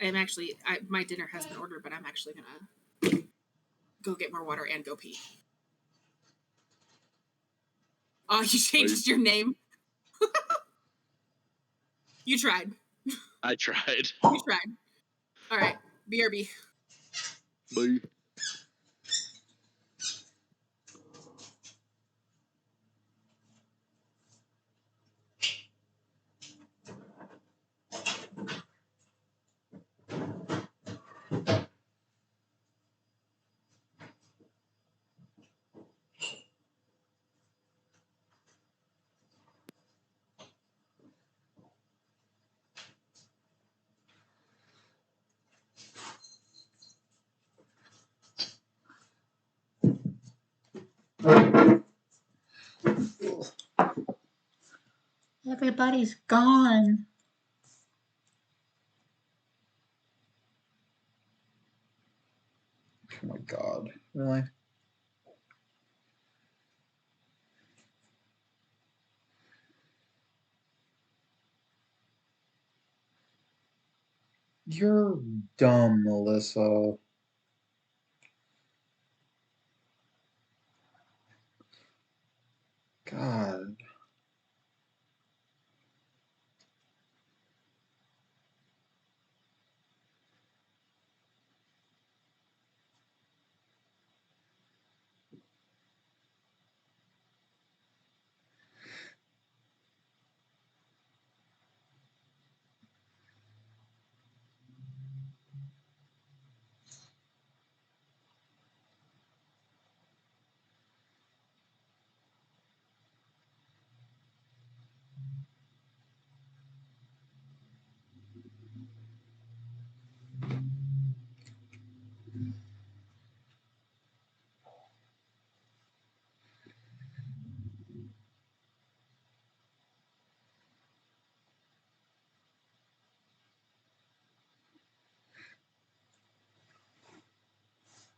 I'm actually, my dinner has been ordered, but I'm actually gonna go get more water and go pee. Oh, you changed your name. You tried. I tried. You tried. All right. BRB. Bye. Everybody's gone. Oh my god. Really? You're dumb, Melissa. God.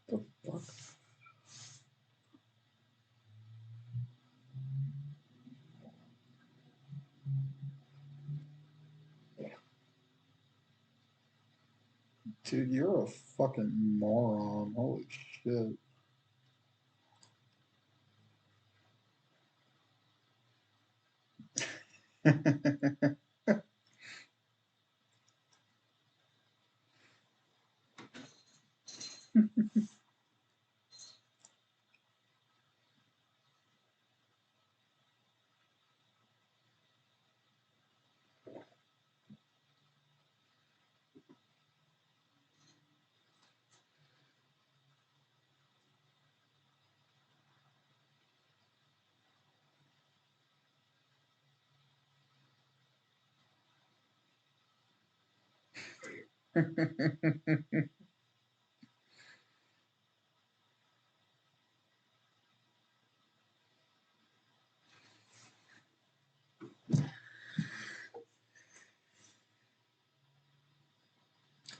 The fuck? Dude, you're a fucking moron. Holy shit.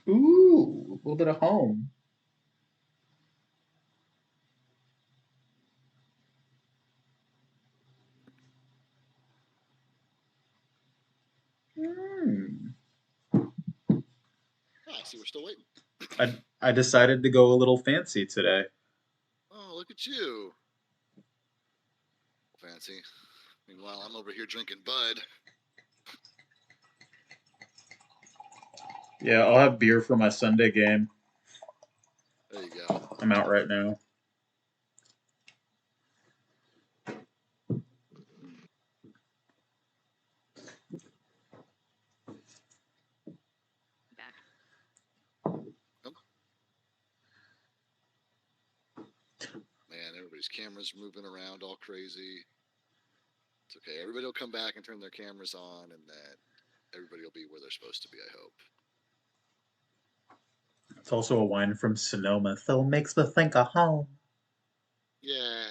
Ooh, a little bit of home. Hmm. I see we're still waiting. I decided to go a little fancy today. Oh, look at you. Fancy. Meanwhile, I'm over here drinking Bud. Yeah, I'll have beer for my Sunday game. There you go. I'm out right now. Back. Man, everybody's cameras moving around all crazy. It's okay. Everybody will come back and turn their cameras on, and then everybody will be where they're supposed to be, I hope. It's also a wine from Sonoma, so it makes me think of home. Yeah.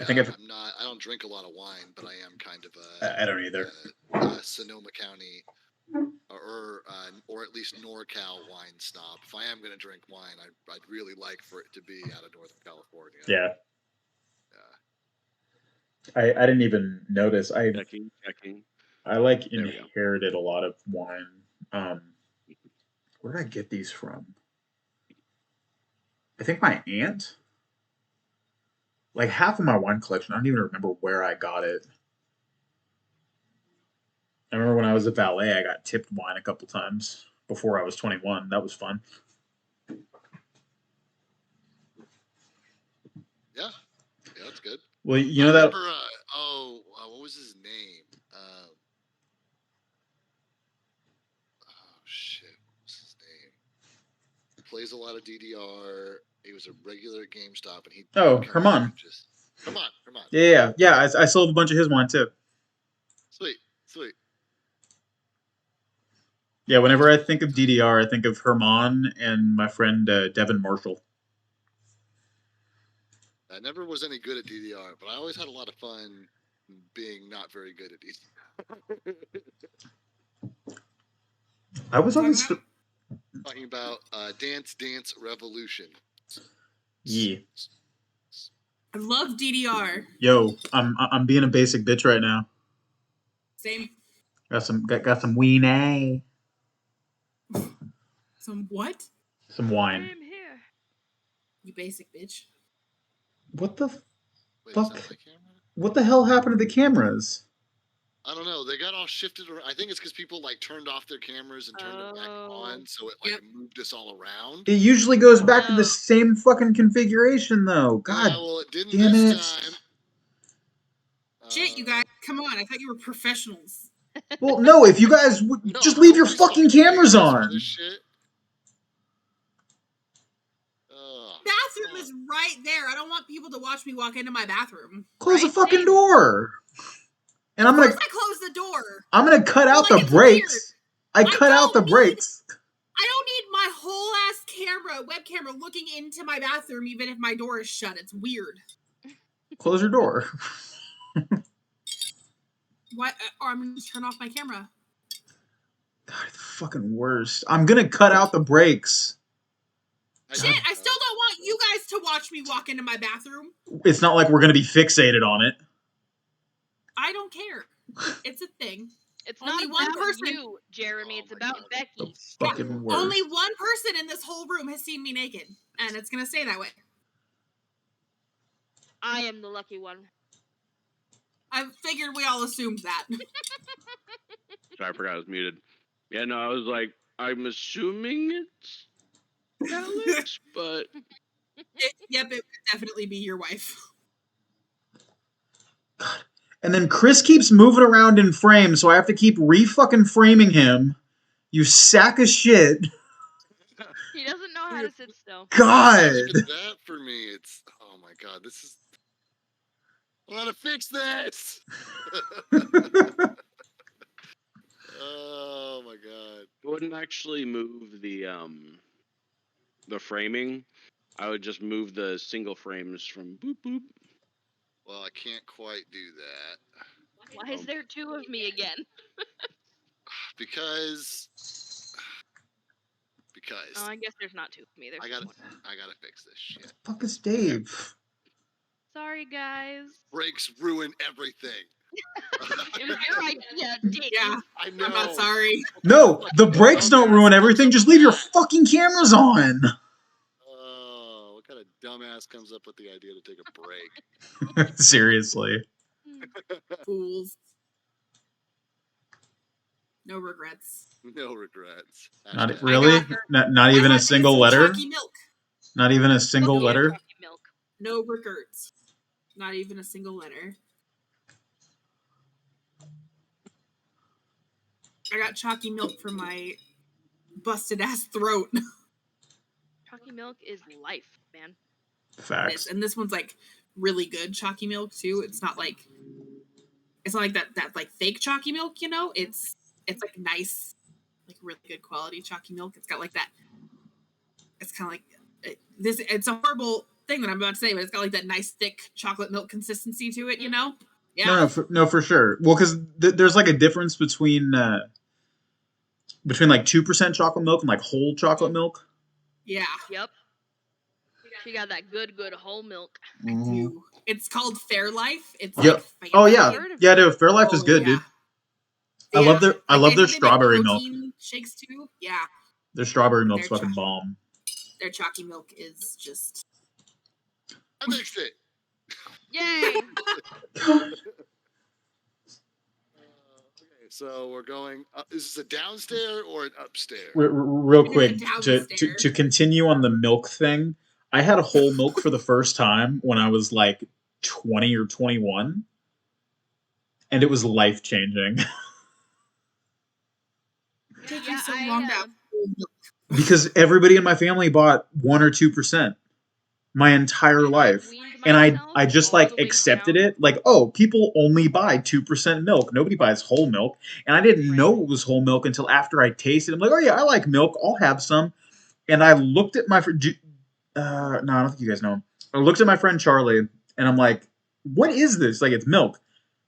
I think I've, I'm not. I don't drink a lot of wine, but I am kind of I don't either. a Sonoma County, or at least NorCal wine snob. If I am going to drink wine, I'd really like for it to be out of Northern California. Yeah. Yeah. I didn't even notice. Checking. I like There we go. inherited a lot of wine. Where did I get these from? I think my aunt. Like half of my wine collection, I don't even remember where I got it. I remember when I was a valet, I got tipped wine a couple times before I was 21. That was fun. Yeah. Yeah, that's good. Well, you I know that. remember. What was his name? Oh shit, what's his name? Plays a lot of DDR. He was a regular at GameStop, and he'd Oh, come in Herman. and just come on. Yeah. I sold a bunch of his wine too. Sweet. Yeah, whenever I think of DDR, I think of Herman and my friend Devin Marshall. I never was any good at DDR, but I always had a lot of fun being not very good at DDR. I was always Talking about Dance Dance Revolution. yeah. I love DDR. Yo, I'm being a basic bitch right now. Same. Got some weenie. Some what? Some wine. Same here. You basic bitch. What the Wait, is fuck? that my camera? What the hell happened to the cameras? I don't know. They got all shifted around. I think it's because people like turned off their cameras and turned them back on, so it like moved us all around. It usually goes back to the same fucking configuration, though. God, yeah, well, it didn't damn this it. time. Shit, you guys, come on! I thought you were professionals. Well, no, if you guys would No, just leave your nobody's fucking paying cameras us for on. this shit. Bathroom is right there. I don't want people to watch me walk into my bathroom. Close the Right, fucking same. door. And Of I'm gonna course I close the door. I'm gonna cut out like, the it's brakes. I I cut out the don't need- brakes. I don't need my whole ass web camera looking into my bathroom, even if my door is shut. It's weird. Close your door. What? Or I'm gonna just turn off my camera. God, the fucking worst. I'm gonna cut out the brakes. Shit, I still don't want you guys to watch me walk into my bathroom. It's not like we're gonna be fixated on it. I don't care. It's a thing. It's Only not one about person. you, Jeremy. It's about The Becky. fucking worst. Only one person in this whole room has seen me naked, and it's gonna stay that way. I am the lucky one. I figured we all assumed that. Sorry, I forgot I was muted. Yeah, no, I was like, I'm assuming it's Alex, but Yep, it would definitely be your wife. And then Chris keeps moving around in frame, so I have to keep re-fucking framing him. You sack of shit. He doesn't know how to sit still. God. It's not even that for me. It's oh my god, this is. I want to fix this. Oh my god. I wouldn't actually move the framing. I would just move the single frames from boop boop. Well, I can't quite do that Why is there two of me again? because. Oh, I guess there's not two of me. There's I gotta one. fix this shit. Fuck is Dave? Sorry, guys. Brakes ruin everything. It was your idea, Dave. Yeah, I know. I'm not sorry. No, the brakes don't ruin everything. Just leave your fucking cameras on. Oh, what kind of dumbass comes up with the idea to take a break? Seriously. Fools. No regrets. No regrets. Not Hashtag. really. Not even I a had to get single some letter. chalky milk. Not even a single No. letter. Chalky milk. No regrets. Not even a single letter. I got chalky milk for my busted ass throat. Chalky milk is life, man. Facts. And this one's like really good chalky milk too. It's not like that like fake chalky milk, you know? It's like nice, like really good quality chalky milk. It's got like that. It's kind of like this. It's a horrible thing that I'm about to say, but it's got like that nice thick chocolate milk consistency to it, you know? Yeah. No, for sure. Well, because there's like a difference between like 2% chocolate milk and like whole chocolate milk. Yeah. Yep. She got that good whole milk. Mm-hmm. It's called Fairlife. It's Yep. like Oh yeah, I've heard of yeah, dude. Fairlife is good, dude. I love their they make strawberry milk. protein shakes too. Yeah. Their strawberry milk's Their fucking bomb. Their chalky milk is just. I fixed it. Yay! Okay, so we're going. Is this a downstairs or an upstairs? Real We're quick, doing to downstairs. continue on the milk thing, I had whole milk for the first time when I was like 20 or 21, and it was life changing. Take you so long to have whole milk. Because everybody in my family bought 1 or 2% my entire life. And I just like accepted it. Like, oh, people only buy 2% milk. Nobody buys whole milk. And I didn't know it was whole milk until after I tasted it. I'm like, oh yeah, I like milk. I'll have some. And I looked at my no, I don't think you guys know him. I looked at my friend Charlie, and I'm like, "What is this? Like, it's milk.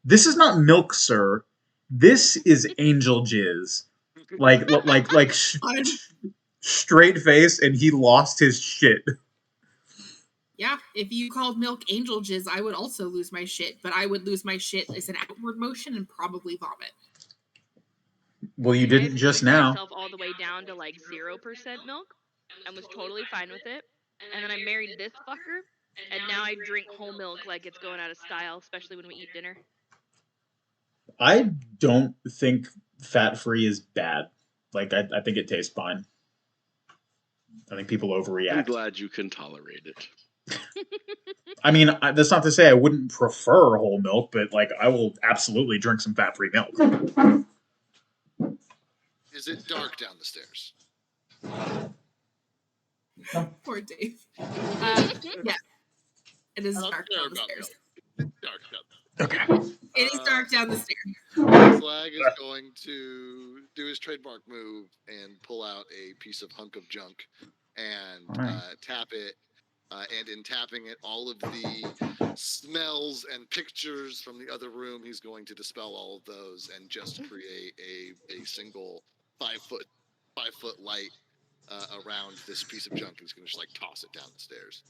This is not milk, sir. This is angel jizz." Like straight face, and he lost his shit. Yeah, if you called milk angel jizz, I would also lose my shit, but I would lose my shit as an outward motion and probably vomit. Well, you I didn't just drank now. myself all the way down to like 0% milk and was totally fine with it. And then I married this fucker, and now I drink whole milk like it's going out of style, especially when we eat dinner. I don't think fat-free is bad. Like, I think it tastes fine. I think people overreact. I'm glad you can tolerate it. I mean, that's not to say I wouldn't prefer whole milk, but like I will absolutely drink some fat-free milk. Is it dark down the stairs? Poor Dave. Yeah, it is dark down the stairs. Dark down. Okay. It is dark down the stairs. Flag is going to do his trademark move and pull out a piece of hunk of junk and tap it. And in tapping it, all of the smells and pictures from the other room, he's going to dispel all of those and just create a single 5 foot light around this piece of junk. He's going to just like toss it down the stairs.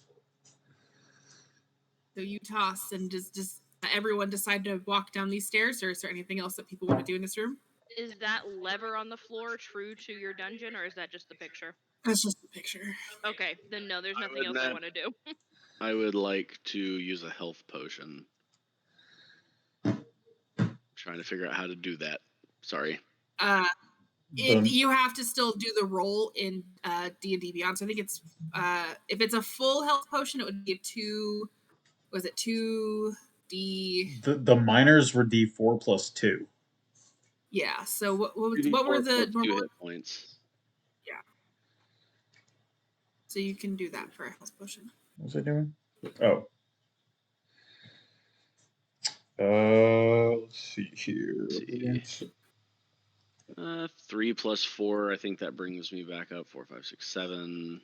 So you toss, and does everyone decide to walk down these stairs, or is there anything else that people want to do in this room? Is that lever on the floor true to your dungeon, or is that just the picture? That's just the picture. Okay, then no, there's nothing else I want to do. I would like to use a health potion. Trying to figure out how to do that. Sorry. You have to still do the roll in D&D Beyond. So I think it's if it's a full health potion, it would be a 2. Was it 2D? The minors were D4 plus 2. Yeah. So what were the normal 2 hit points? Yeah. So you can do that for a health potion. What was I doing? Oh. Let's see here. 3 plus 4. I think that brings me back up. 4, 5, 6, 7.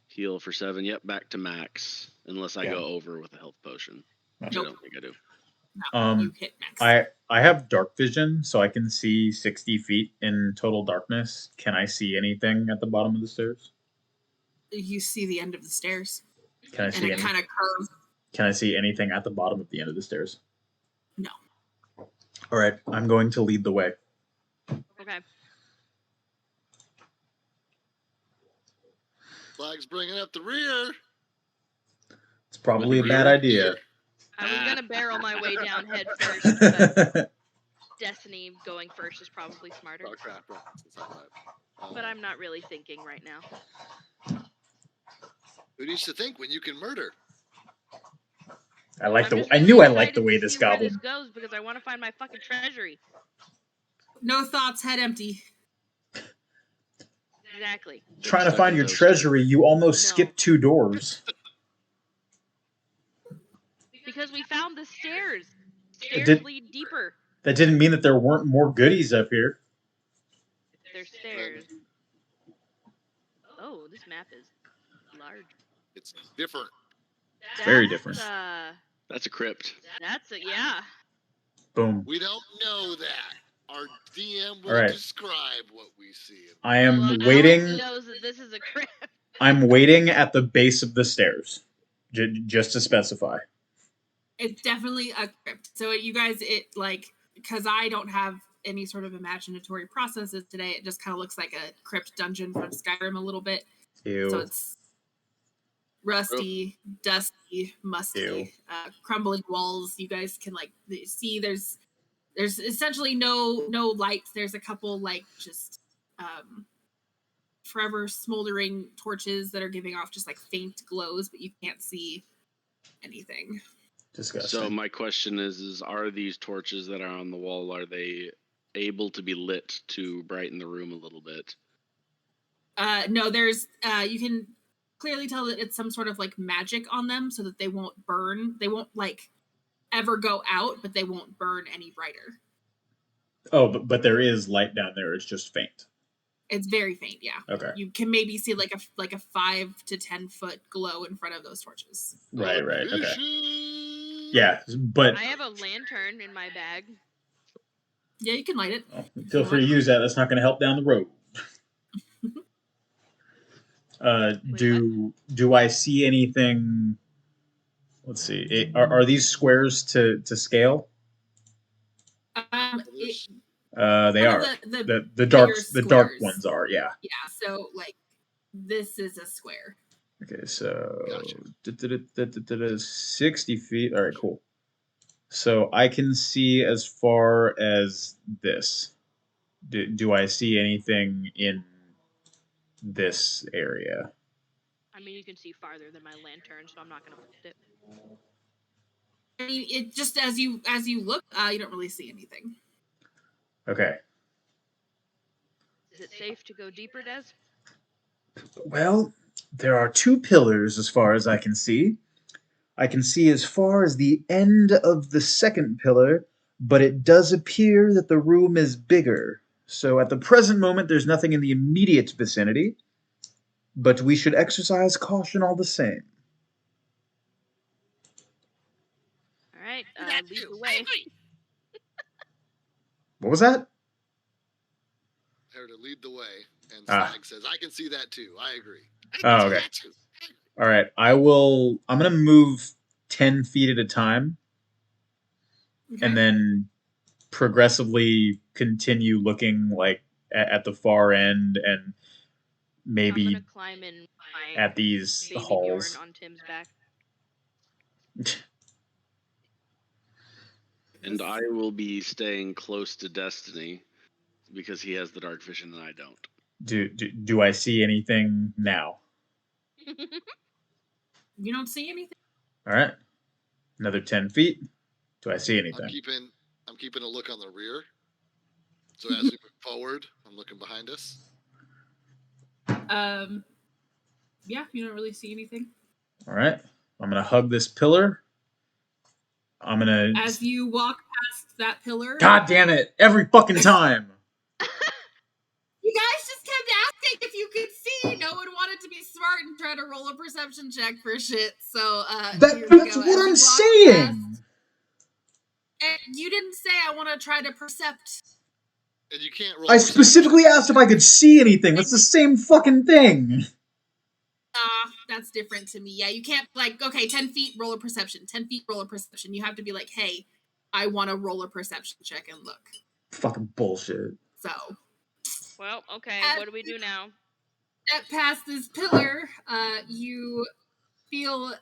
Heal for 7. Yep, back to max. Unless I go over with a health potion. Which I don't think I do. No, you hit max. I have dark vision, so I can see 60 feet in total darkness. Can I see anything at the bottom of the stairs? You see the end of the stairs. Can I see and it kind of curves. Can I see anything at the bottom of the end of the stairs? No. All right, I'm going to lead the way. Okay. Flag's bringing up the rear. It's probably a bad idea. I was gonna barrel my way down head first, but Destiny going first is probably smarter. Oh crap! But I'm not really thinking right now. Who needs to think when you can murder? I knew I liked the way this goblin this goes because I want to find my fucking treasury. No thoughts, head empty. Exactly. Trying to find your treasury, you almost skipped 2 doors. Because we found the stairs. Stairs lead deeper. That didn't mean that there weren't more goodies up here. There's stairs. Oh, this map is large. It's different. Very different. That's a crypt. Yeah. Boom. We don't know that. Our DM will describe what we see. I am waiting. Alex knows that this is a crypt. I'm waiting at the base of the stairs, just to specify. It's definitely a crypt. So you guys, because I don't have any sort of imaginatory processes today, it just kind of looks like a crypt dungeon from Skyrim a little bit. Ew. So it's rusty, dusty, musty, crumbling walls. You guys can see there's essentially no lights. There's a couple just forever smoldering torches that are giving off just faint glows, but you can't see anything. Disgusting. So my question is are these torches that are on the wall, are they able to be lit to brighten the room a little bit? No, there's you can clearly tell that it's some sort of magic on them so that they won't burn. They won't ever go out, but they won't burn any brighter. Oh, but there is light down there. It's just faint. It's very faint, yeah. Okay. You can maybe see like a 5 to 10 foot glow in front of those torches. Right. Okay. Vision. Yeah, but I have a lantern in my bag. Yeah, you can light it. well, feel free to use that. That's not going to help down the road. Do I see anything? Let's see. Are these squares to scale? It, They some of are. the The bigger dark squares. ones are. Yeah. Yeah, so like this is a square. Okay, so Gotcha. 60 feet. All right, cool. So I can see as far as this. Do I see anything in this area? I mean, you can see farther than my lantern, so I'm not gonna lift it. I mean, it just as you look, you don't really see anything. Okay. Is it safe to go deeper, Des? Well, there are two pillars as far as I can see. I can see as far as the end of the second pillar, but it does appear that the room is bigger. So at the present moment, there's nothing in the immediate vicinity, but we should exercise caution all the same. All right, That lead too. the I way. agree. What was that? Her to lead the way, and Ah. Slag says, "I can see that too. I agree. I Oh, can see okay. that too. I agree." All right. I'm going to move 10 feet at a time Okay. and then progressively continue looking like at the far end and I'm maybe gonna climb in my at these baby halls. Bjorn on Tim's back. And I will be staying close to Destiny because he has the dark vision and I don't. Do I see anything now? You don't see anything? All right. Another 10 feet. Do I see anything? I'm keeping a look on the rear. So as we move forward, I'm looking behind us. Yeah, you don't really see anything. All right. I'm going to hug this pillar. I'm going to... As you walk past that pillar... God damn it. Every fucking time. You guys just kept asking if you could see. No one wanted to be smart and try to roll a perception check for shit. So, here we That's go. what As I'm you walk saying. and you didn't say I want to try to percept. And you can't roll. I a perception specifically check. asked if I could see anything. That's the same fucking thing. That's different to me. Yeah, you can't, like, okay, 10 feet, roll a perception. 10 feet, roll a perception. You have to be like, hey, I want to roll a perception check and look. Fucking bullshit. So. Well, okay, what do we do now? Step past this pillar, you feel,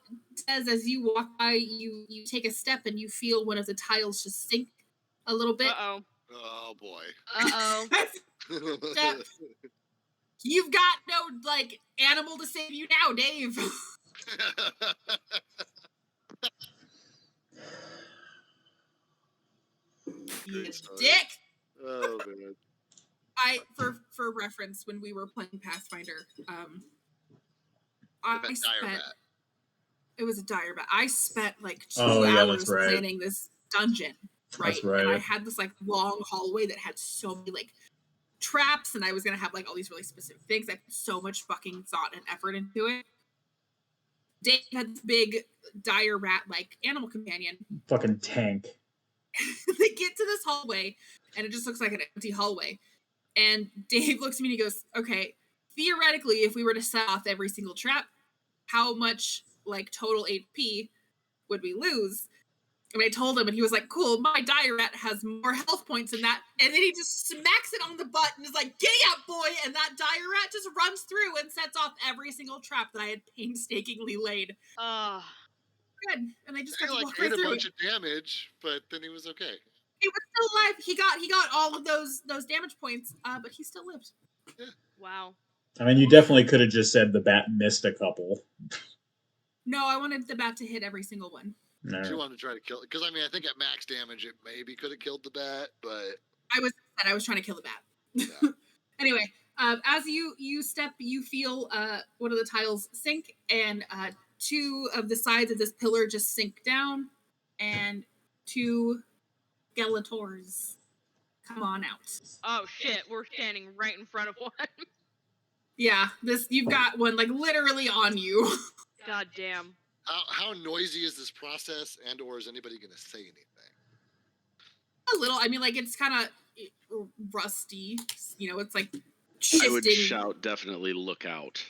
as you walk by, you take a step and you feel one of the tiles just sink a little bit. Uh-oh. Oh boy. Uh-oh. Step. You've got no, like, animal to save you now, Dave. You dick. Oh man. For reference, when we were playing Pathfinder, I spent. It was a dire bat. I spent like 2 hours planning this dungeon, right? That's right. And I had this like long hallway that had so many like traps, and I was gonna have like all these really specific things. I put so much fucking thought and effort into it. Dave had this big dire rat like animal companion. Fucking tank. They get to this hallway, and it just looks like an empty hallway. And Dave looks at me and he goes, okay, theoretically, if we were to set off every single trap, how much, like, total HP would we lose? And I told him, and he was like, cool, my dire rat has more health points than that. And then he just smacks it on the butt and is like, giddy up, boy! And that dire rat just runs through and sets off every single trap that I had painstakingly laid. Good. And they just got to walk right through. Ate a bunch of damage, but then he was okay. He was still alive. He got all of those damage points, but he still lived. Yeah. Wow. I mean, you definitely could have just said the bat missed a couple. No, I wanted the bat to hit every single one. No. She wanted to try to kill it because I mean I think at max damage it maybe could have killed the bat, but I was trying to kill the bat. Yeah. Anyway, as you step, you feel one of the tiles sink, and 2 of the sides of this pillar just sink down, and 2 Skeletors come on out. Oh shit, we're standing right in front of one. Yeah, you've got one like literally on you. God damn. How noisy is this process, and or is anybody going to say anything? A little. I mean, like it's kind of rusty. You know, it's like shifting. I would shout, definitely look out.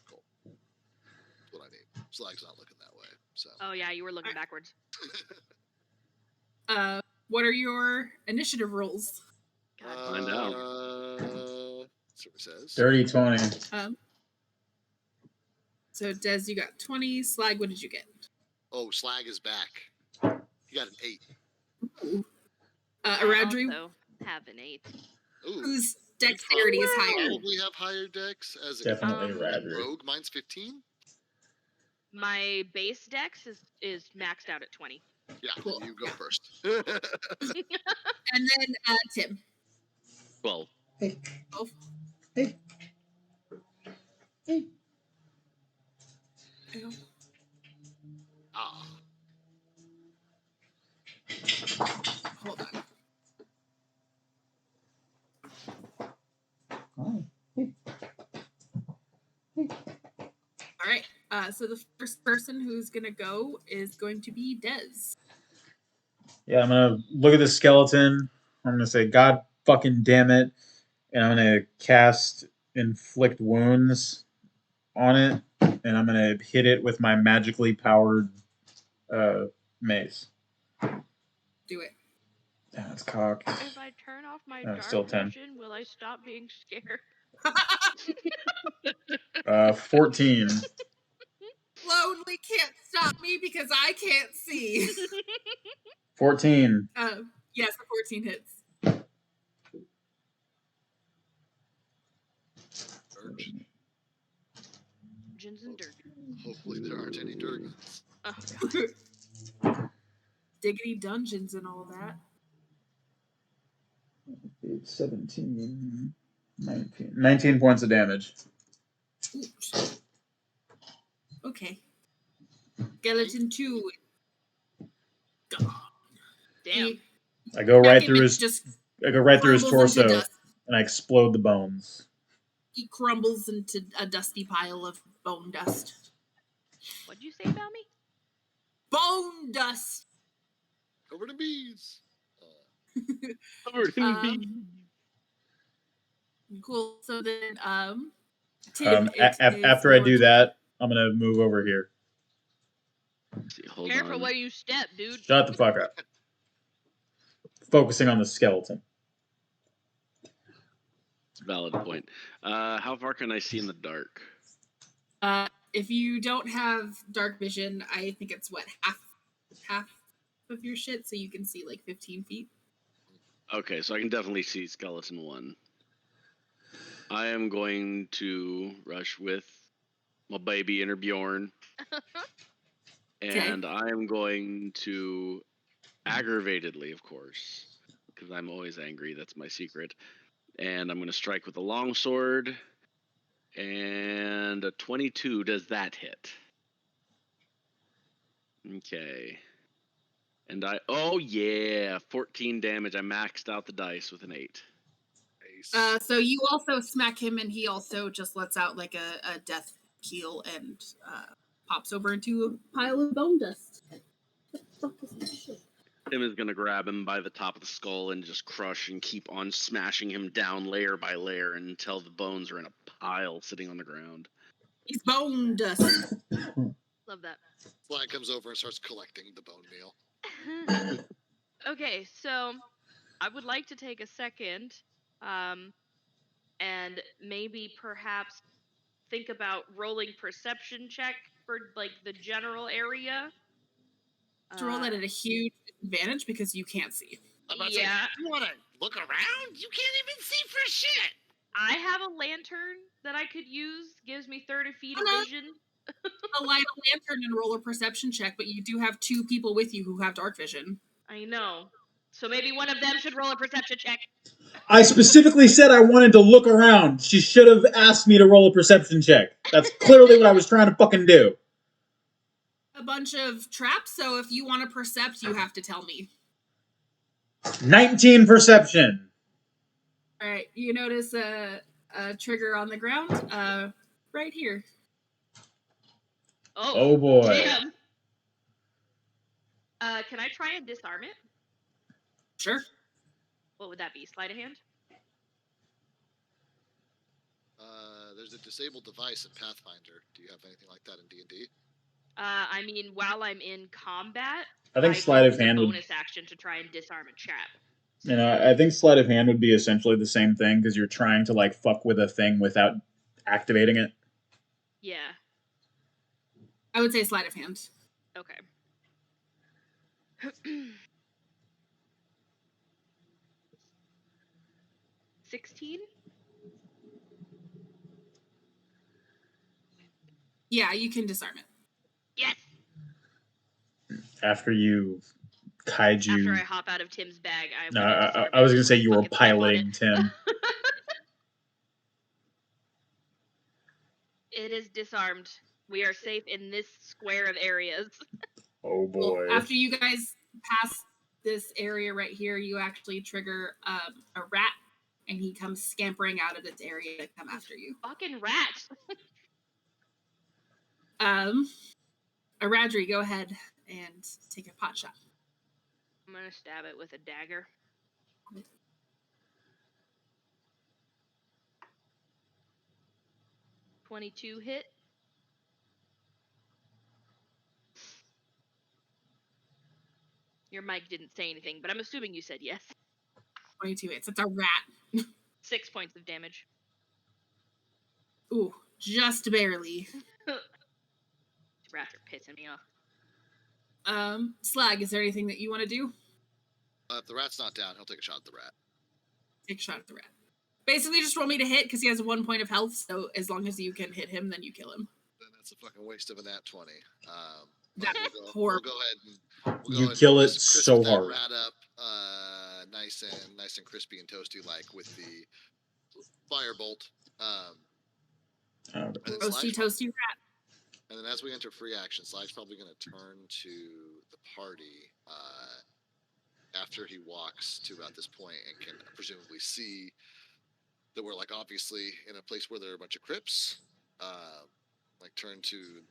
Cool. That's what I need. Slag's not looking that way, so. Oh yeah, you were looking backwards. What are your initiative rolls? Find out. That's what it says. Dirty 20. So Des, you got 20. Slag, what did you get? Oh, Slag is back. He got an 8. Ooh. I Aradri, also have an 8. Ooh. whose dexterity is higher? Probably have higher dex as a Definitely Radri. rogue. Mine's 15. My base dex is maxed out at 20. Yeah, Cool. you go first. And then Tim. 12. Hey. 12. Hey. Hey. Ah. Hold on. Oh. Hey. Hey. All right. So the first person who's gonna go is going to be Des. Yeah, I'm gonna look at the skeleton. I'm gonna say, God fucking damn it, and I'm gonna cast inflict wounds on it, and I'm gonna hit it with my magically powered mace. Do it. Damn, it's cocked. If I turn off my dark still 10. vision, will I stop being scared? 14. Lonely can't stop me because I can't see. 14. Yes, the 14 hits. Dungeons and dirt. Hopefully there aren't any Durgans. Oh god. Diggity dungeons and all that. 17. 19. 19 points of damage. Ooh. Okay. Skeleton 2. Damn. I go right Crack him through and his. just I go right through his crumbles into torso, dust. and I explode the bones. He crumbles into a dusty pile of bone dust. What'd you say about me? Bone dust. Over to bees. Cool. So then, Tim, After I do that, I'm gonna move over here. See, hold Careful on. where you step, dude. Shut the fuck up. Focusing on the skeleton. It's a valid point. How far can I see in the dark? If you don't have dark vision, I think it's what half of your shit, so you can see like 15 feet. Okay, so I can definitely see skeleton 1. I am going to rush with my baby inner Bjorn. And I am going to aggravatedly, of course, because I'm always angry. That's my secret. And I'm going to strike with a longsword. And a 22. Does that hit? Okay. And oh yeah, 14 damage. I maxed out the dice with an 8. Nice. So you also smack him, and he also just lets out like a death keel and pops over into a pile of bone dust. What the fuck is this shit? Tim is going to grab him by the top of the skull and just crush and keep on smashing him down layer by layer until the bones are in a pile sitting on the ground. He's bone dust. Love that. Flag comes over and starts collecting the bone meal. Okay, so I would like to take a second and maybe perhaps think about rolling perception check for like the general area. To roll that at a huge advantage because you can't see. I'm about to say, you want to look around? You can't even see for shit. I have a lantern that I could use. Gives me 30 feet of vision. A light a lantern and roll a perception check, but you do have 2 people with you who have dark vision. I know. So maybe one of them should roll a perception check. I specifically said I wanted to look around. She should have asked me to roll a perception check. That's clearly what I was trying to fucking do. A bunch of traps, so if you want to percept, you have to tell me. 19 perception. All right, you notice a trigger on the ground, right here. Oh boy. Damn. Can I try and disarm it? Sure. What would that be? Sleight of hand? There's a disabled device in Pathfinder. Do you have anything like that in D&D? I mean, while I'm in combat, I think can sleight of use a hand would. bonus action to try and disarm a trap. You know, I think sleight of hand would be essentially the same thing because you're trying to like fuck with a thing without activating it. Yeah. I would say sleight of hand. Okay. 16? Yeah, you can disarm it. Yes! After you kaiju. After I hop out of Tim's bag, I'm No, gonna disarm I was it gonna say and you were fucking step on piloting it. Tim. It is disarmed. We are safe in this square of areas. Oh boy. Well, after you guys pass this area right here, you actually trigger a rat, and he comes scampering out of its area to come after you. Fucking rat! Aradri, go ahead and take a pot shot. I'm gonna stab it with a dagger. .22 hit. Your mic didn't say anything, but I'm assuming you said yes. 22 hits. It's a rat. 6 points of damage. Ooh, just barely. Rats are pissing me off. Slag, is there anything that you want to do? If the rat's not down, he'll take a shot at the rat. Take a shot at the rat. Basically, just roll me to hit because he has 1 point of health. So as long as you can hit him, then you kill him. Then that's a fucking waste of a nat 20. That's We'll horrible. go ahead and You kill it crisp so that hard. rat up, nice and crispy and toasty like with the firebolt. And then Roasty, toasty rat. And then as we enter free action, Sly's probably going to turn to the party after he walks to about this point and can presumably see that we're like obviously in a place where there are a bunch of crypts. Like turn to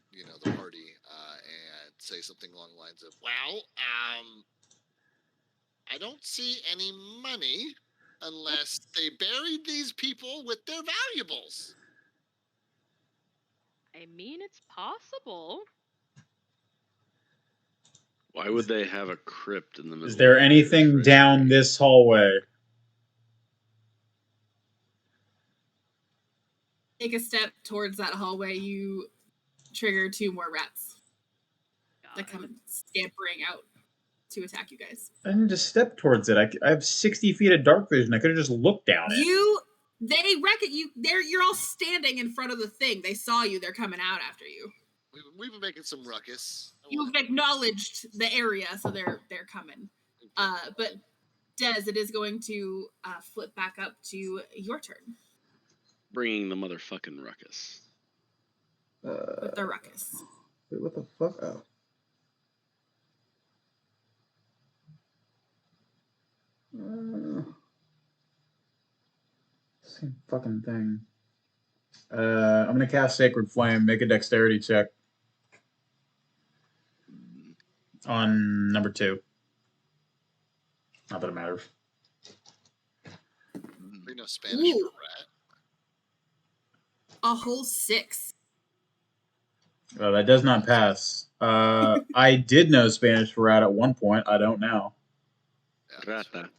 the party and say something along the lines of, "Well, I don't see any money unless they buried these people with their valuables." I mean, it's possible. Why would they have a crypt in the middle? Is there of anything their down treasury? this hallway? Take a step towards that hallway. You trigger 2 more rats that come scampering out to attack you guys. I didn't just step towards it. I have 60 feet of dark vision. I could have just looked down it. They reckon you. You're all standing in front of the thing. They saw you. They're coming out after you. We've been making some ruckus. You've acknowledged the area, so they're coming. But Des, it is going to flip back up to your turn Bringing the motherfucking ruckus. with the ruckus. Wait, what the fuck? Oh. Same fucking thing. I'm gonna cast Sacred Flame. Make a dexterity check on number 2. Not that it matters. We know Spanish for rat. A whole 6. That does not pass. I did know Spanish for rat at one point. I don't now. Yeah, Rata.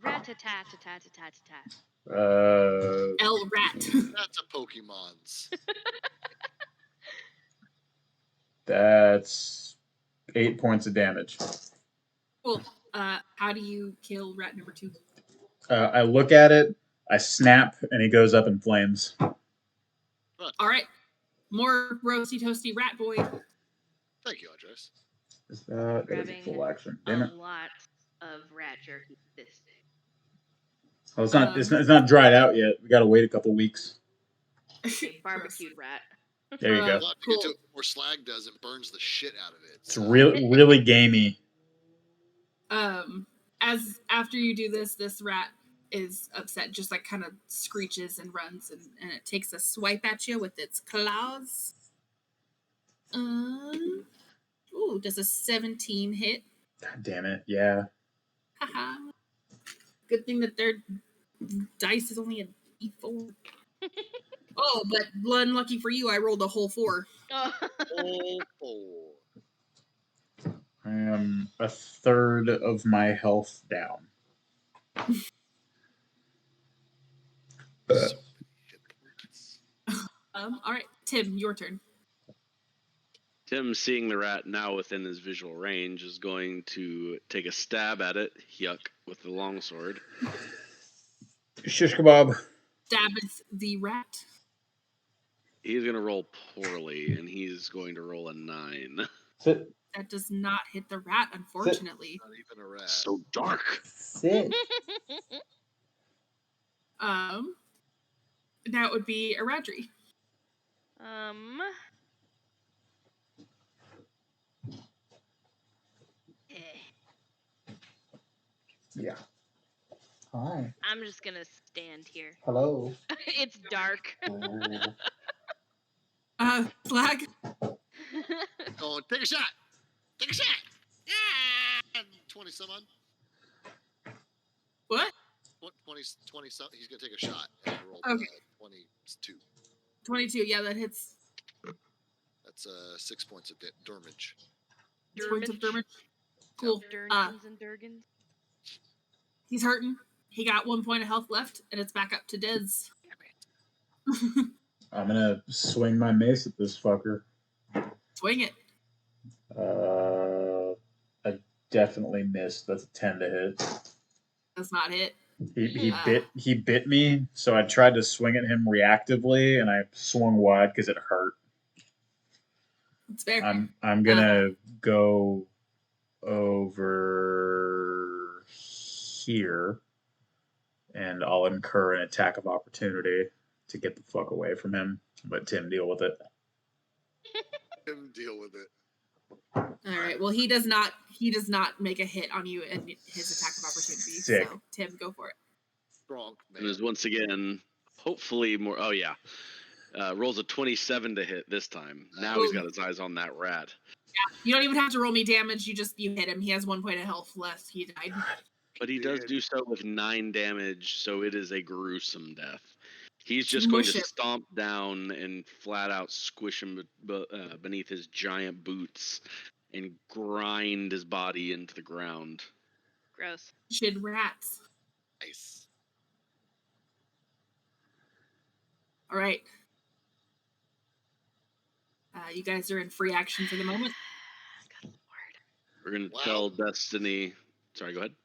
Rat-a-tat-a-tat-a-tat-a-tat. El rat. That's a Pokemon's. That's 8 points of damage. Cool. How do you kill rat number 2? I look at it, I snap, and he goes up in flames. All right. More roasty toasty rat boy. Thank you, Andres. Is that is a Grabbing full action? Damn a it! lot of rat jerky this day. Oh, it's not. It's not dried out yet. We gotta wait a couple weeks. A barbecued rat. There you go. We'll have to get to it before Slag does. It burns the shit out of it. It's really gamey. As after you do this rat is upset, just like kind of screeches and runs, and it takes a swipe at you with its claws. Ooh, does a 17 hit? God damn it! Yeah. Haha. Good thing that their dice is only a d4. Oh, but unlucky for you, I rolled a whole 4. All four. I am a third of my health down. So many hit points. All right, Tim, your turn. Tim, seeing the rat now within his visual range, is going to take a stab at it, yuck, with the longsword. Shish kebab. Stab is the rat. He's going to roll poorly, and he's going to roll a 9. Sit. That does not hit the rat, unfortunately. Not even a rat. So dark. Sit. That would be Eradri. Yeah. Hi. I'm just gonna stand here. Hello. It's dark. Flag. Oh, take a shot. Take a shot. Yeah. 20 some on. What? 20 some. He's gonna take a shot. And he rolled Okay. 22. 22. Yeah, that hits. That's 6 points of damage. 6 points of Dermage. damage. Cool. Durgens and Durgans. He's hurting. He got 1 point of health left, and it's back up to Dez. I'm gonna swing my mace at this fucker. Swing it. I definitely missed. That's a 10 to hit. Does not hit. He bit me, so I tried to swing at him reactively, and I swung wide because it hurt. It's fair. I'm gonna go over here, and I'll incur an attack of opportunity to get the fuck away from him. Let Tim deal with it. Him deal with it. All right. Well, he does not make a hit on you in his attack of opportunity. Sick. So Tim, go for it. Strong man. And there's once again, hopefully more. Oh, yeah. Rolls a 27 to hit this time. Now he's got his eyes on that rat. Yeah. You don't even have to roll me damage. You hit him. He has 1 point of health left. He died. But he does do so with 9 damage, so it is a gruesome death. He's just Smush going to him. stomp down and flat out squish him beneath his giant boots and grind his body into the ground. Gross. Shit rats. Nice. All right. You guys are in free action for the moment. Good lord. We're going to Wow. tell Destiny. Sorry, go ahead.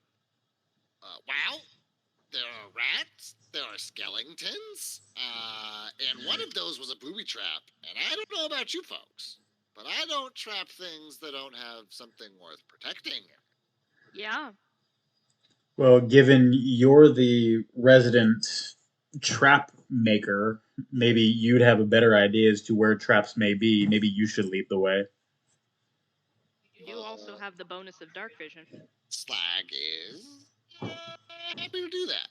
Wow. There are rats. There are skeletons. And one of those was a booby trap. And I don't know about you folks, but I don't trap things that don't have something worth protecting. Yeah. Well, given you're the resident trap maker, maybe you'd have a better idea as to where traps may be. Maybe you should lead the way. You do also have the bonus of dark vision. Slag is happy to do that.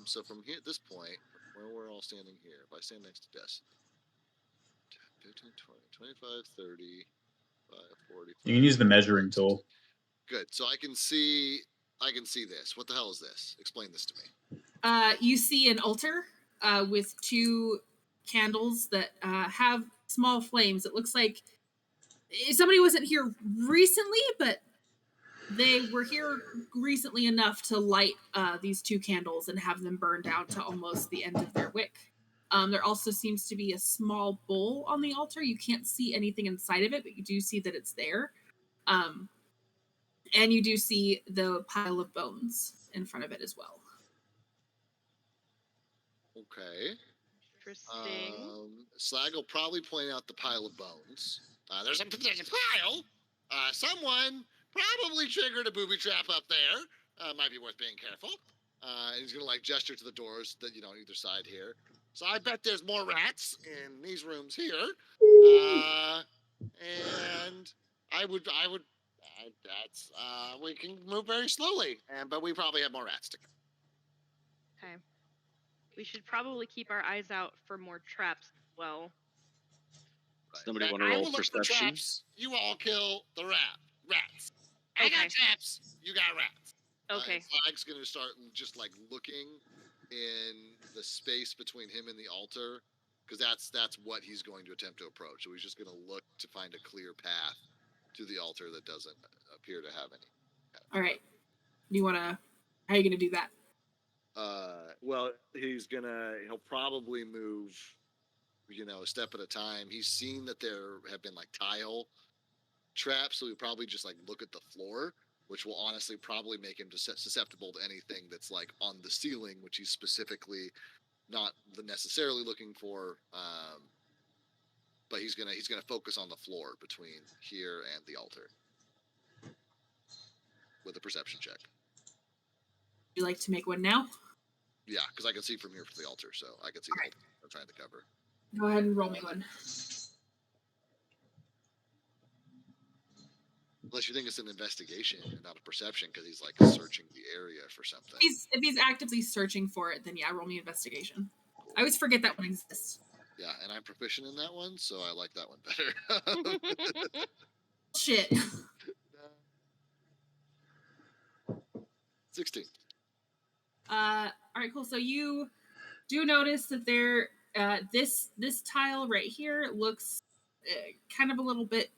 So from here at this point, where we're all standing here, if I stand next to Des, 15, 20, 25, 30, 40. You can use the measuring tool. Good. So I can see this. What the hell is this? Explain this to me. You see an altar with 2 candles that have small flames. It looks like somebody wasn't here recently, but they were here recently enough to light these 2 candles and have them burn down to almost the end of their wick. There also seems to be a small bowl on the altar. You can't see anything inside of it, but you do see that it's there. And you do see the pile of bones in front of it as well. Okay. Interesting. Slag will probably point out the pile of bones. There's a pile. Someone probably triggered a booby trap up there. Might be worth being careful. And he's gonna gesture to the doors that either side here. So I bet there's more rats in these rooms here. And I would That's we can move very slowly, but we probably have more rats to go. Okay. We should probably keep our eyes out for more traps as well. Somebody But want to I roll will look for perception? traps. You all kill the rats. I got Okay. traps. You got rats. Okay. And Flag's gonna start just like looking in the space between him and the altar, because that's what he's going to attempt to approach. So he's just gonna look to find a clear path to the altar that doesn't appear to have any. All right. Do you want to? How are you going to do that? Well, he'll probably move, a step at a time. He's seen that there have been like tile traps, so he'll probably just like look at the floor, which will honestly probably make him susceptible to anything that's like on the ceiling, which he's specifically not necessarily looking for. But he's gonna focus on the floor between here and the altar with a perception check. Would you like to make one now? Yeah, because I can see from here from the altar, so I can see the whole thing I'm trying to cover. Go ahead and roll me one. Unless you think it's an investigation and not a perception, because he's like searching the area for something. If he's actively searching for it, then yeah, roll me investigation. I always forget that one exists. Yeah, and I'm proficient in that one, so I like that one better. Shit. 16. All right, cool. So you do notice that there, this tile right here looks kind of a little bit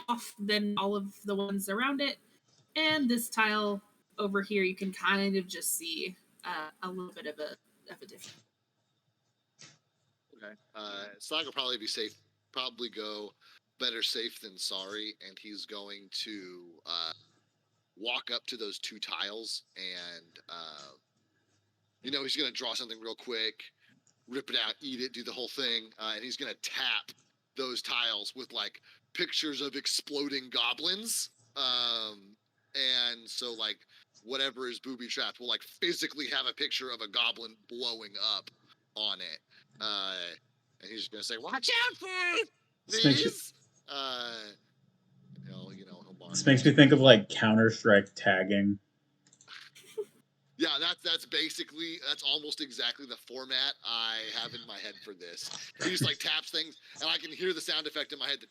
off than all of the ones around it, and this tile over here you can kind of just see a little bit of a difference. Okay. Slag will probably be safe. Probably go better safe than sorry, and he's going to walk up to those two tiles, and he's going to draw something real quick, rip it out, eat it, do the whole thing, and he's going to tap those tiles with like pictures of exploding goblins, and so like whatever is booby trapped will like physically have a picture of a goblin blowing up on it. And he's just gonna say, "Watch out for these." He'll mark. This makes me think of like Counter-Strike tagging. Yeah, that's basically almost exactly the format I have in my head for this. He just like taps things, and I can hear the sound effect in my head,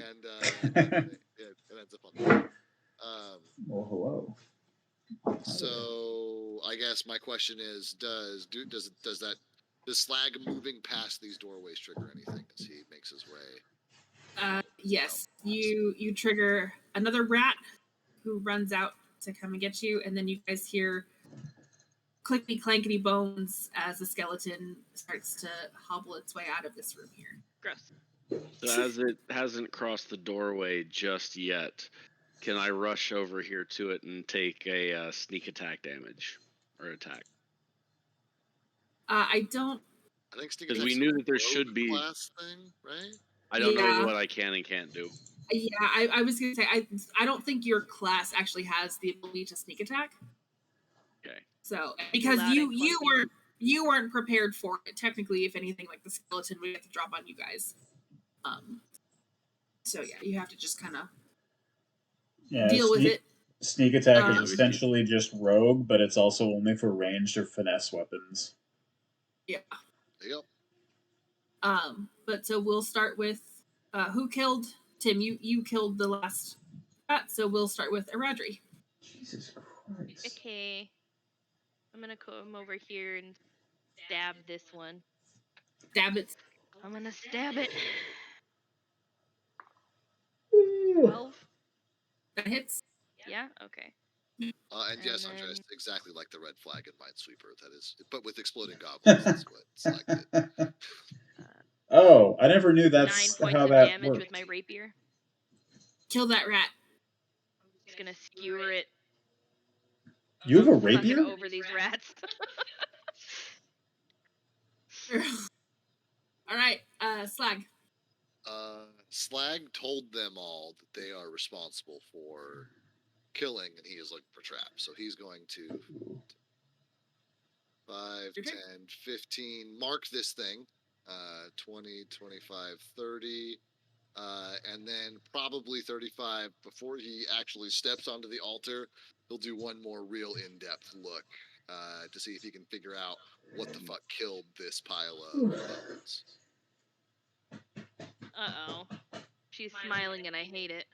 and it ends up on that. Oh, hello. So I guess my question is, does Slag moving past these doorways trigger anything as he makes his way? Yes, you trigger another rat who runs out to come and get you, and then you guys hear clickety clankety bones as the skeleton starts to hobble its way out of this room here. Gross. So as it hasn't crossed the doorway just yet, can I rush over here to it and take a sneak attack damage or attack? I don't. I think sneak Because we attack's knew a that there rogue should be. class thing, right? I don't Yeah. know what I can and can't do. Yeah, I was gonna say I don't think your class actually has the ability to sneak attack. Okay. So because Loud and you weren't prepared for it. Technically, if anything, like the skeleton would have to drop on you guys. So yeah, you have to just kind of deal with it. Sneak attack is essentially just rogue, but it's also only for ranged or finesse weapons. Yeah. There you go. But so we'll start with who killed Tim. You killed the last rat, so we'll start with Aradri. Jesus Christ. Okay. I'm gonna come over here and stab this one. Stab it. I'm gonna stab it. Ooh. 12. That hits. Yeah. Okay. And yes, And Andres, then- exactly like the red flag in Minesweeper. That is, but with exploding goblins. That's what Slag did. Oh, I never knew 9 that's points how of that damage worked. with my rapier. Kill that rat. Just gonna skewer it. You have a fucking rapier? over these rats. All right, Slag. Slag told them all that they are responsible for killing, and he is looking for traps. So he's going to 5, 10, 15, mark this thing. 20, 25, 30. And then probably 35 before he actually steps onto the altar. He'll do one more real in-depth look to see if he can figure out what the fuck killed this pile of bones. Uh-oh. She's smiling and I hate it.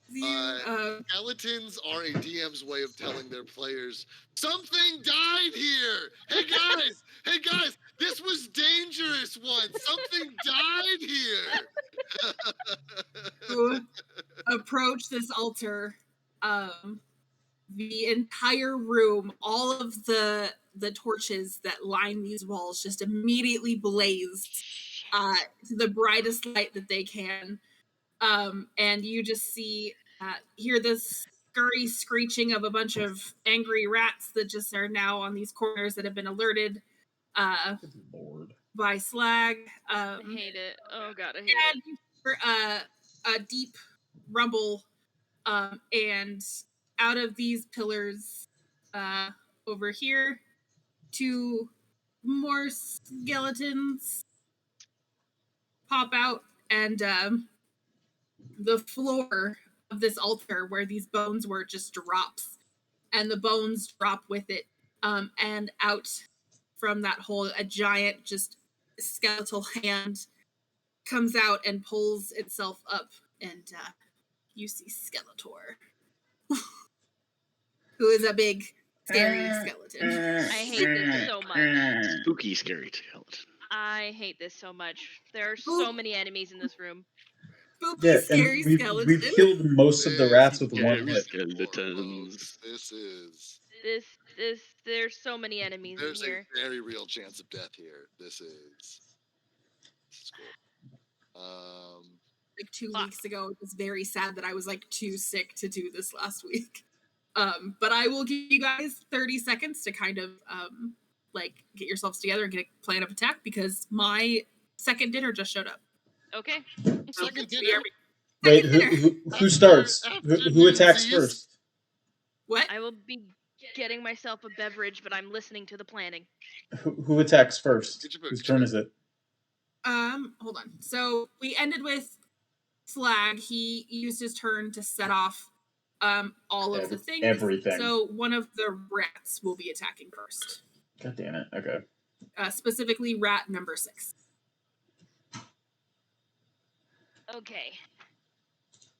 Skeletons are a DM's way of telling their players something died here. Hey guys, this was dangerous once. Something died here. To approach this altar, the entire room, all of the torches that line these walls just immediately blaze to the brightest light that they can. And you just hear this scurry screeching of a bunch of angry rats that just are now on these corners that have been alerted by Slag. I hate it. Oh god, I hate and you hear a deep rumble, and out of these pillars over here, 2 more skeletons pop out, and the floor of this altar where these bones were just drops, and the bones drop with it, and out from that hole, a giant, just skeletal hand comes out and pulls itself up, and you see Skeletor, who is a big, scary skeleton. I hate this so much. Spooky, scary skeleton. I hate this so much. There are so many enemies in this room. Spooky, scary skeleton. We've killed most of the rats with one hit. Skeletons. There's so many enemies There's in here. a very real chance of death here. This is cool. Like 2 weeks ago, it was very sad that I was like too sick to do this last week. But I will give you guys 30 seconds to kind of like get yourselves together and get a plan of attack, because my second dinner just showed up. Okay. Second dinner? Wait, who starts? Who attacks first? What? I will be getting myself a beverage, but I'm listening to the planning. Who attacks first? Whose turn is it? Hold on. So we ended with Slag. He used his turn to set off all of the things. Everything. So one of the rats will be attacking first. God damn it. Okay. Specifically rat number 6. Okay.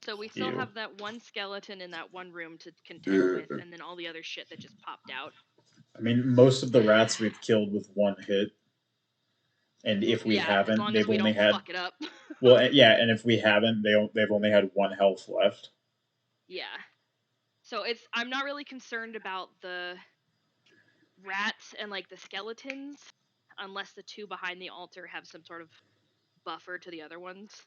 So we still have that one skeleton in that one room to contend with, and then all the other shit that just popped out. I mean, most of the rats we've killed with one hit. And if we haven't, as long they've as we only don't had. Fuck it up. Well, yeah, and if we haven't, they've only had 1 health left. Yeah. So I'm not really concerned about the rats and like the skeletons, unless the 2 behind the altar have some sort of buffer to the other ones.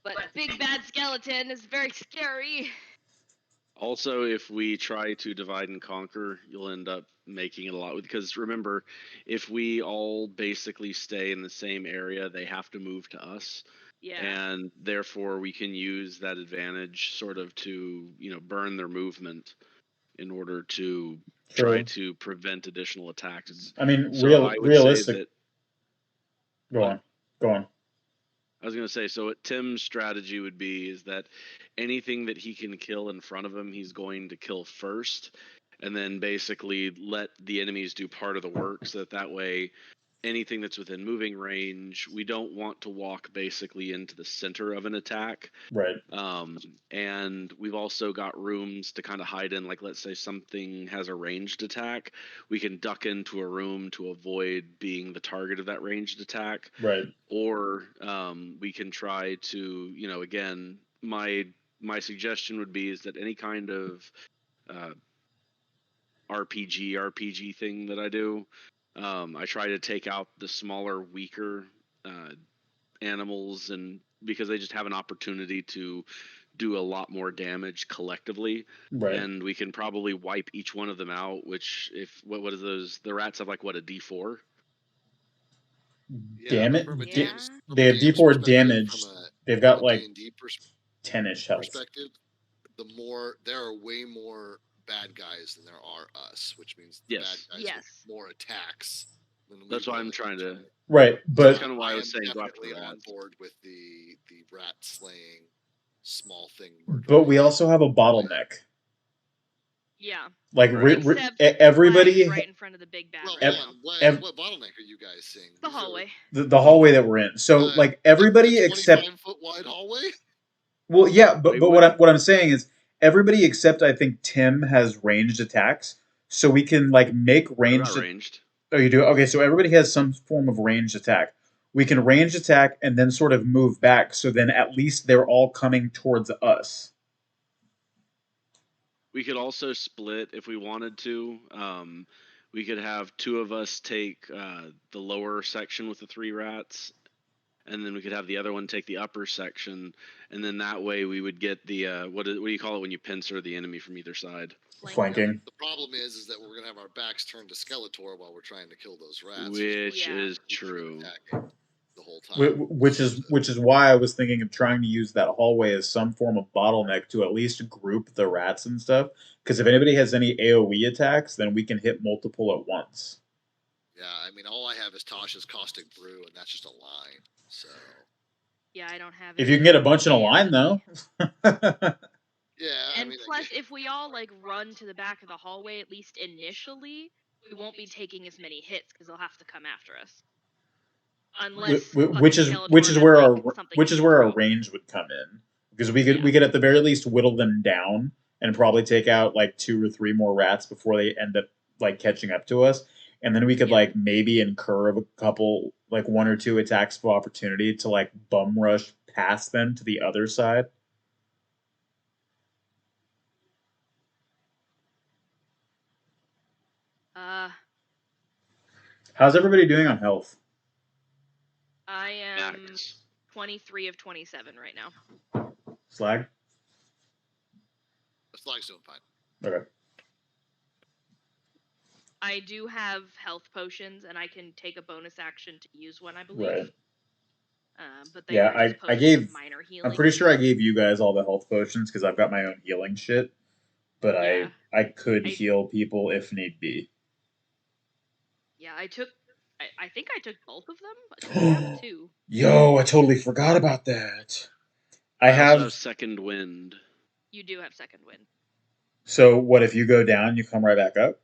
But big bad skeleton is very scary. Also, if we try to divide and conquer, you'll end up making it a lot. Because remember, if we all basically stay in the same area, they have to move to us. Yeah. And therefore, we can use that advantage sort of to, burn their movement in order to try to prevent additional attacks. I mean, I would realistic. say that, Go on. I was going to say, so what Tim's strategy would be is that anything that he can kill in front of him, he's going to kill first, and then basically let the enemies do part of the work, so that way anything that's within moving range, we don't want to walk basically into the center of an attack. Right. And we've also got rooms to kind of hide in, like let's say something has a ranged attack, we can duck into a room to avoid being the target of that ranged attack. Right. Or we can try to, again, my suggestion would be is that any kind of RPG thing that I do, I try to take out the smaller, weaker animals, and because they just have an opportunity to do a lot more damage collectively. Right. And we can probably wipe each one of them out, which what is those? The rats have like what, a D4? Damn it. Yeah. They have D4 damage. They've got like 10-ish health. Perspective, there are way more bad guys than there are us, which means the bad guys have more attacks Then we That's why I'm will- trying to. Right, That's but kind of why I was am saying go after the definitely on rats. board with the rat slaying, small thing but murdering. we also have a bottleneck. Yeah. Like Right. Except everybody, Flag's right in front of the big bad Well, right hold now. on. What bottleneck are you guys seeing? The These are- hallway. the hallway that we're in. So like everybody the except 25-foot wide hallway. well, yeah, but Wait, but what? what I'm saying is everybody except I think Tim has ranged attacks, so we can like make I've ranged. got ranged. Oh, you do? Okay, so everybody has some form of ranged attack. We can range attack and then sort of move back, so then at least they're all coming towards us. We could also split if we wanted to. We could have two of us take the lower section with the 3 rats, and then we could have the other one take the upper section, and then that way we would get the what do you call it when you pincer the enemy from either side? Flanking. The problem is that we're gonna have our backs turned to Skeletor while we're trying to kill those rats, Which Yeah. is true. attacking the whole time. Which is why I was thinking of trying to use that hallway as some form of bottleneck to at least group the rats and stuff. Because if anybody has any AOE attacks, then we can hit multiple at once. Yeah, I mean, all I have is Tasha's Caustic Brew, and that's just a line. So Yeah, I don't have. If you can get a bunch in a line, though. yeah, And I mean, plus, if we all like run to the back of the hallway, at least initially, we won't be taking as many hits because they'll have to come after us. Unless which is Skeletor which is has, where like, our something which in is his where our throat. range would come in, because we could at the very least whittle them down and probably take out like 2 or 3 more rats before they end up like catching up to us, and then we could Yeah. like maybe incur a couple like 1 or 2 attacks of opportunity to like bum rush past them to the other side. How's everybody doing on health? I am Max. 23 of 27 right now. Slag? the Slag's doing fine. Okay. I do have health potions, and I can take a bonus action to use one, I believe. Right. But they Yeah, are just I potions gave. of minor healing. I'm pretty sure I gave you guys all the health potions because I've got my own healing shit. But Yeah. I could heal people if need be. Yeah, I think I took both of them. I think I have 2. Yo, I totally forgot about that. I also have. have second wind. You do have second wind. So what if you go down, you come right back up?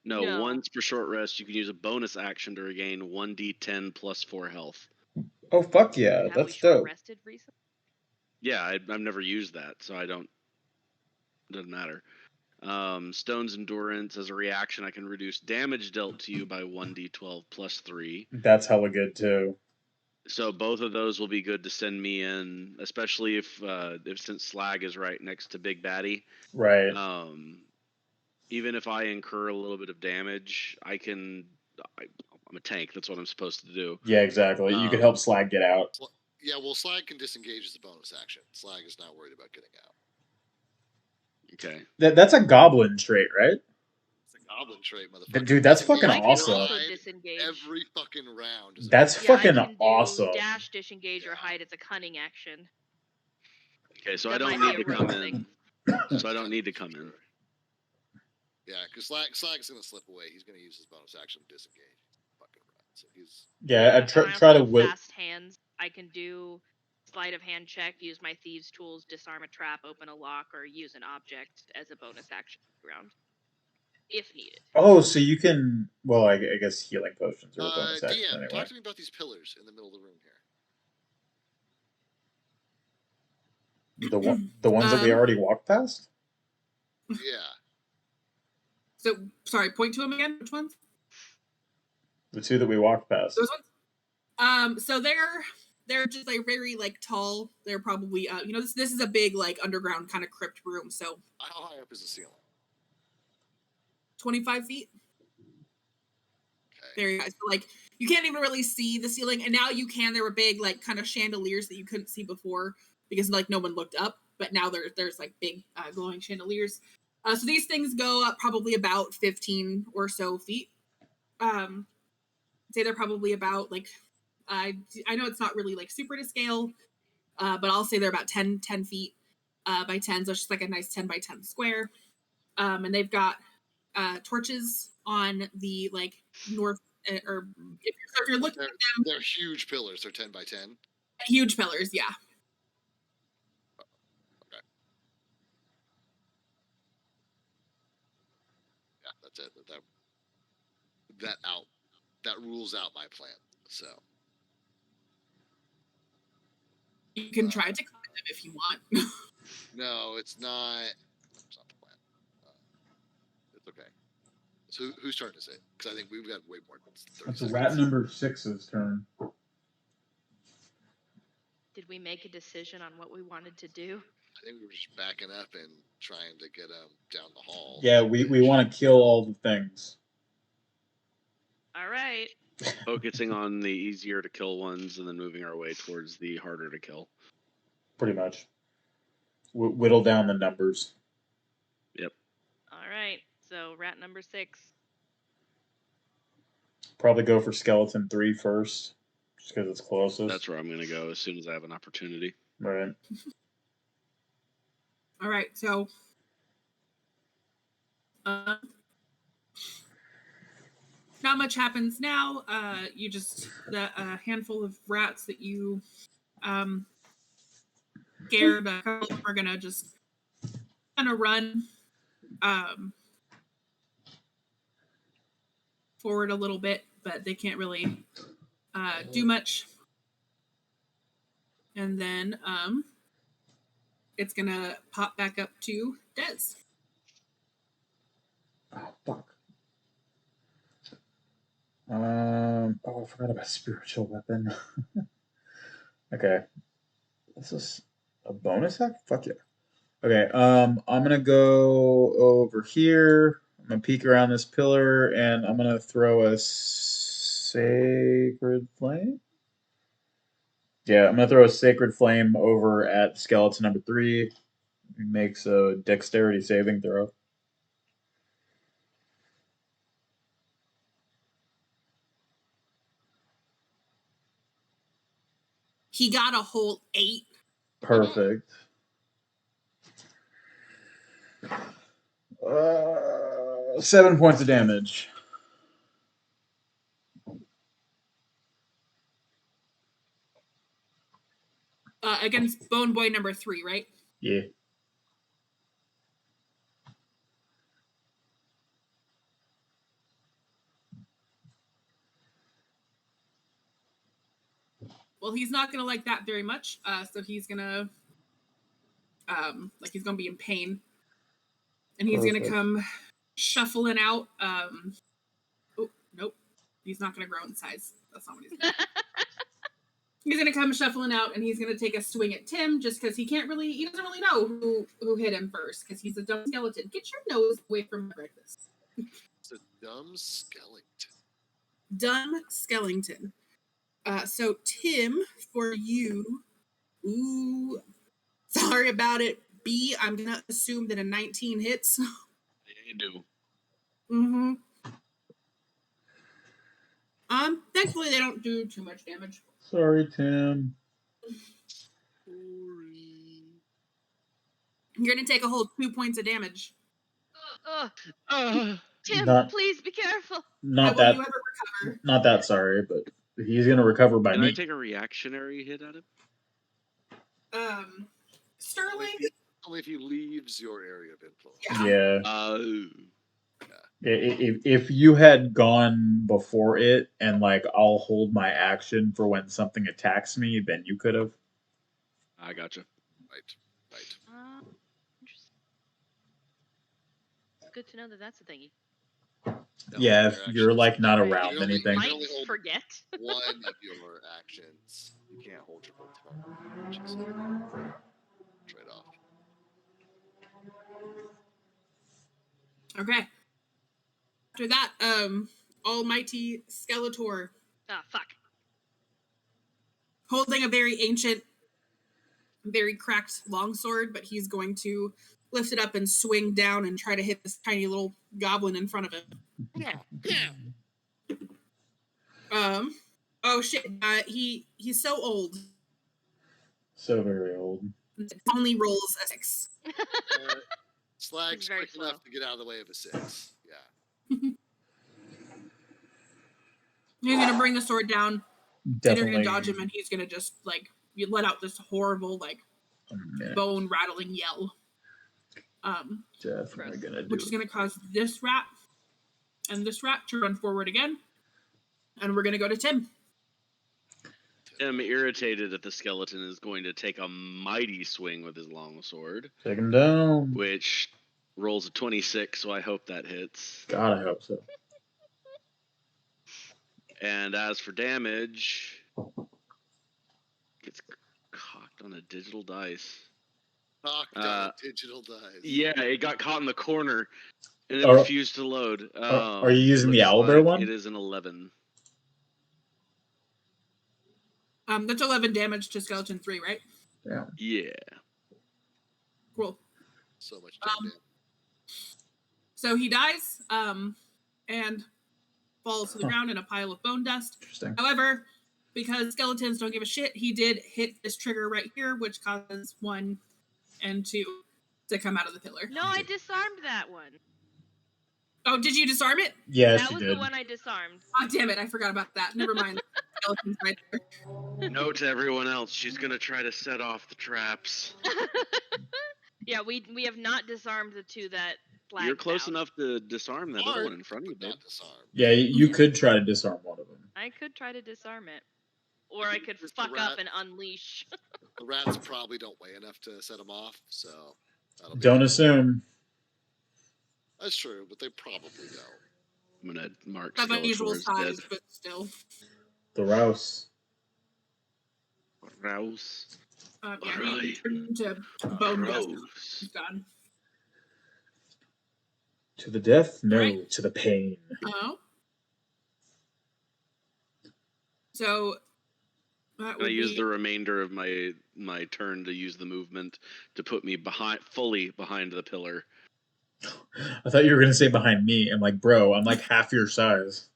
No, once per short rest, you can use a bonus action to regain 1d10 plus 4 health. Oh fuck yeah, Have that's we short dope. rested recently? Yeah, I've never used that, so I don't. Doesn't matter. Stone's Endurance, as a reaction, I can reduce damage dealt to you by 1d12 plus 3. That's hella good too. So both of those will be good to send me in, especially if since Slag is right next to Big Baddie. Right. Even if I incur a little bit of damage, I'm a tank. That's what I'm supposed to do. Yeah, exactly. You could help Slag get out. Yeah, well, Slag can disengage as a bonus action. Slag is not worried about getting out. Okay. That's a goblin trait, right? It's a goblin trait, motherfucker. Dude, that's fucking I can awesome. also disengage. Every fucking round. That's Yeah, fucking I can do awesome. dash, disengage, or hide. It's a cunning action. Okay, so That I don't might need be to a come rogue in. thing. So I don't need to come in. Yeah, because Slag's gonna slip away. He's gonna use his bonus action to disengage. Fucking right. So he's. Yeah, I and I try also to have fast hands. I can do sleight of hand check, use my thieves' tools, disarm a trap, open a lock, or use an object as a bonus action round, if needed. Oh, so you can. Well, I guess healing potions are a bonus action DM, anyway. talk to me about these pillars in the middle of the room here. The ones that we already walked past. Yeah. So sorry, point to them again. Which ones? The 2 that we walked past. Those ones. So they're just like very like tall. They're probably this is a big like underground kind of crypt room. So how high up is the ceiling? 25 feet. Okay. Very high. So like you can't even really see the ceiling, and now you can. There were big like kind of chandeliers that you couldn't see before because like no one looked up, but now there's like big glowing chandeliers. So these things go up probably about 15 or so feet. Say they're probably about like I know it's not really like super to scale, but I'll say they're about 10 feet by 10, so it's just like a nice 10 by 10 square. And they've got torches on the like or if you're looking at them, They're huge pillars. They're 10 by 10. huge pillars, yeah. Okay. Yeah, that's it. That rules out my plan. So You can try to climb them if you want. no, it's not. It's not the plan. It's okay. So whose turn is it? Because I think we've got way more than 30 It's seconds. rat number 6's turn. Did we make a decision on what we wanted to do? I think we were just backing up and trying to get them down the hall. Yeah, we want to kill all the things. All right. Focusing on the easier to kill ones and then moving our way towards the harder to kill. Pretty much. Whittle down the numbers. Yep. All right. So rat number 6. Probably go for skeleton 3 first, just because it's closest. That's where I'm going to go as soon as I have an opportunity. Right. All right, so not much happens now. You just the handful of rats that you scared. A couple of them are gonna just kind of run forward a little bit, but they can't really do much. And then it's gonna pop back up to Des. Oh, fuck. Oh, I forgot about spiritual weapon. Okay. This is a bonus hack? Fuck yeah. Okay, I'm gonna go over here. I'm gonna peek around this pillar, and I'm gonna throw a sacred flame. Yeah, I'm gonna throw a sacred flame over at skeleton number 3. He makes a dexterity saving throw. He got a whole 8. Perfect. 7 points of damage. Against Bone Boy number 3, right? Yeah. Well, he's not gonna like that very much. So he's gonna he's gonna be in pain, and he's Perfect. gonna come shuffling out. Oh nope, he's not gonna grow in size. That's not what he's gonna do. He's gonna come shuffling out, and he's gonna take a swing at Tim, just because he doesn't really know who hit him first, because he's a dumb skeleton. Get your nose away from my breakfast. It's a dumb skeleton. Dumb skeleton. So Tim, for you, ooh, sorry about it. B, I'm gonna assume that a 19 hits. Yeah, you do. Mm-hmm. Thankfully they don't do too much damage. Sorry, Tim. You're gonna take a whole 2 points of damage. Tim, Not- please be careful. Not Will that. you ever recover? Not that sorry, but he's gonna recover by Can me. I take a reactionary hit at him? Sterling? Only if he leaves your area of influence. Yeah. If you had gone before it and like I'll hold my action for when something attacks me, then you could have. I gotcha. Right. Interesting. It's good to know that that's a thingy. Yeah, if you're like not Right. around You only- anything. Might only hold forget. One of your actions. You can't hold your full actions. Trade off. Okay. After that, Almighty Skeletor, Ah, fuck. holding a very ancient, very cracked longsword, but he's going to lift it up and swing down and try to hit this tiny little goblin in front of him. Yeah. Oh shit, he's so old. So very old. It only rolls a 6. Slag's He's very quick slow. enough to get out of the way of a 6. Yeah. He's gonna bring the sword down. And you're Definitely. gonna dodge him, and he's gonna just like you let out this horrible like bone rattling yell. Definitely gonna do which is gonna cause this rat and this rat to run forward again. And we're gonna go to Tim. Tim, irritated at the skeleton, is going to take a mighty swing with his longsword. Take him down. Which rolls a 26, so I hope that hits. God, I hope so. And as for damage, gets cocked on a digital dice. Cocked on a digital dice. Yeah, it got caught in the corner, and it refused to load. Are you using the owlbear one? It is an 11. That's 11 damage to skeleton 3, right? Yeah. Yeah. Cool. So much damage. So he dies, and falls to the ground in a pile of bone dust. Interesting. However, because skeletons don't give a shit, he did hit this trigger right here, which causes 1 and 2 to come out of the pillar. No, I disarmed that one. Oh, did you disarm it? Yes, that was the one I disarmed. Oh, damn it, I forgot about that. Never mind. Skeleton's right there. Note to everyone else, she's going to try to set off the traps. Yeah, we have not disarmed the 2 that flagged. You're close down. enough to disarm that other one in front of you, babe. Yeah, you could try to disarm one of them. I could try to disarm it. Or I could fuck up and unleash. The rats probably don't weigh enough to set them off, so... Don't assume. That's true, but they probably don't. I'm going to mark That's unusual size, dead. but still. The Rouse. Rouse. Yeah, he turned into bone dust. He's gone. To the death? No, right. To the pain. Oh. So... Can I use the remainder of my turn to use the movement to put me fully behind the pillar? I thought you were going to say behind me. I'm like, bro, I'm like half your size.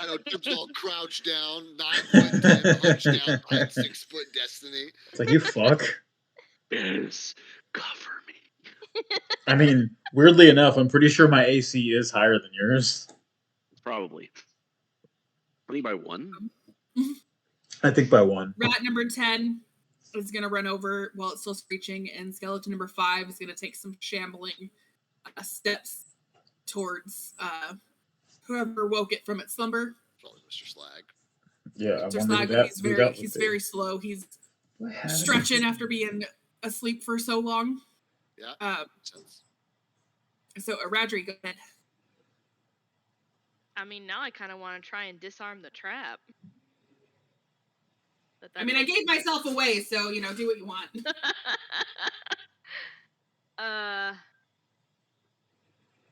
I know, Tim's all crouched down, 9 foot 10, hunched down behind 6 foot Destiny. It's like, you fuck. Yes, cover me. I mean, weirdly enough, I'm pretty sure my AC is higher than yours. Probably. Only by 1? I think by 1. Rat number 10 is going to run over while it's still screeching, and skeleton number 5 is going to take some shambling steps towards whoever woke it from its slumber. Probably Mr. Slag. Yeah, Mr. Slag, he's very slow. He's stretching after being asleep for so long. Yeah, makes sense. So, Radri, go ahead. I mean, now I kind of want to try and disarm the trap. I mean, I gave myself away, so, do what you want.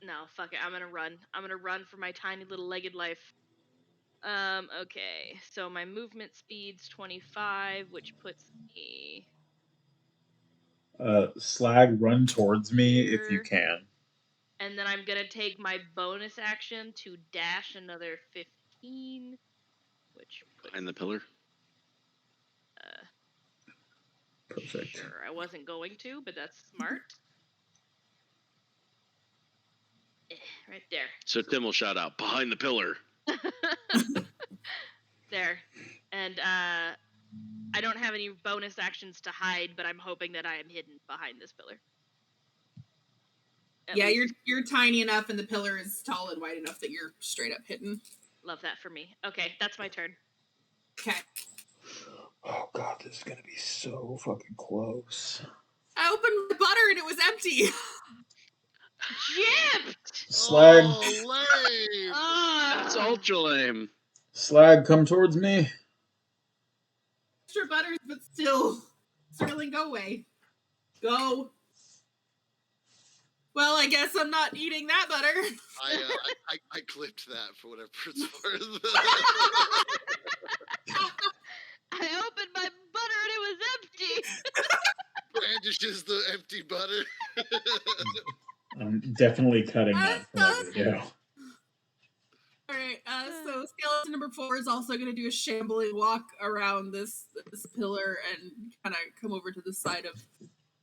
No, fuck it. I'm gonna run. I'm gonna run for my tiny little legged life. Okay. So my movement speed's 25, which puts me... Slag, run towards me if you can. And then I'm gonna take my bonus action to dash another 15, which puts... Behind the pillar? Perfect. Sure, I wasn't going to, but that's smart. Right there. So Tim will shout out, behind the pillar. There. And I don't have any bonus actions to hide, but I'm hoping that I am hidden behind this pillar. Yeah, you're tiny enough and the pillar is tall and wide enough that you're straight up hidden. Love that for me. Okay, that's my turn. Okay. Oh god, this is gonna be so fucking close. I opened my butter and it was empty. Gypped! Slag. Oh, lame! That's ultra lame. Slag, come towards me. Extra butters, but still. Sterling, go away. Go. Well, I guess I'm not eating that butter. I clipped that for whatever it's worth. I opened my butter and it was empty. Brandishes the empty butter. I'm definitely cutting that from the video. Alright, so skeleton number 4 is also going to do a shambling walk around this pillar and kind of come over to the side of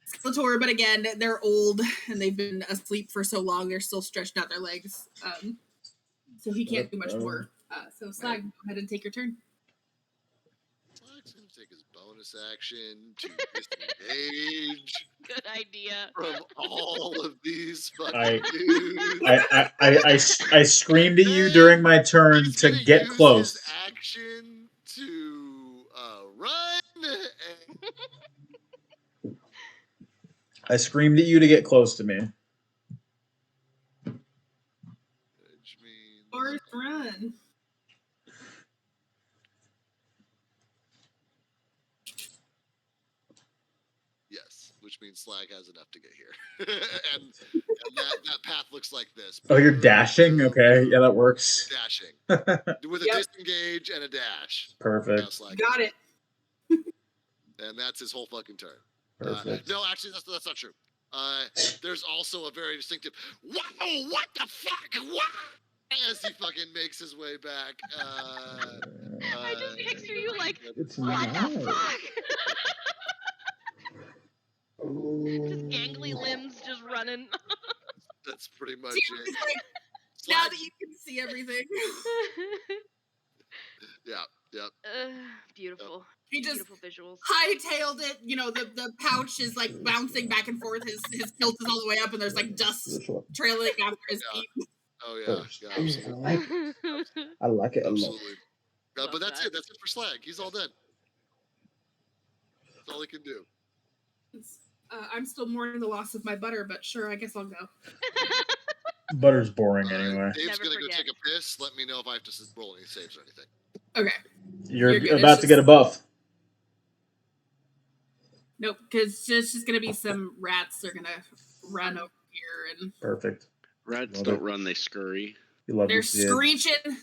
Skeletor, but again, they're old and they've been asleep for so long, they're still stretching out their legs. So he can't do much more So Slag, go ahead and take your turn. Slag's gonna take his bonus action to disengage Good idea. from all of these fucking I- dudes. I screamed at you during my turn He's to gonna get use close. his action to run. And I screamed at you to get close to me. which means Forest run. yes, which means Slag has enough to get here, and that path looks like this. Oh, you're dashing? Okay, yeah, that works. Dashing with a Yep. disengage and a dash. Perfect. Now Slag Got it. and that's his whole fucking turn. Perfect. No, actually, that's not true. There's also a very distinctive "Wow, what the fuck? What?" as he fucking makes his way back. I just picture you like, It's what not. the fuck? Just Oh. gangly limbs just running. That's pretty much It's it. like, now Slag- that you can see everything, yeah, yep. Beautiful. he just Beautiful visuals. hightailed it. You know, the pouch is like bouncing back and forth. His kilt is all the way up, and there's like dust trailing after his Yeah. feet. Oh yeah, yeah, absolutely, I like it a lot. absolutely. Love But that's that. it. That's it for Slag. He's all dead. That's all he can do. I'm still mourning the loss of my butter, but sure, I guess I'll go. Butter's boring anyway. Dave's Never gonna go forget. take a piss. Let me know if I have to roll any saves or anything. Okay. You're You're good. about It's to get a just- buff. Nope, because it's just gonna be some rats are gonna run over here, and Perfect. Rats Love don't it. run; they scurry. You love they're to see it. screeching.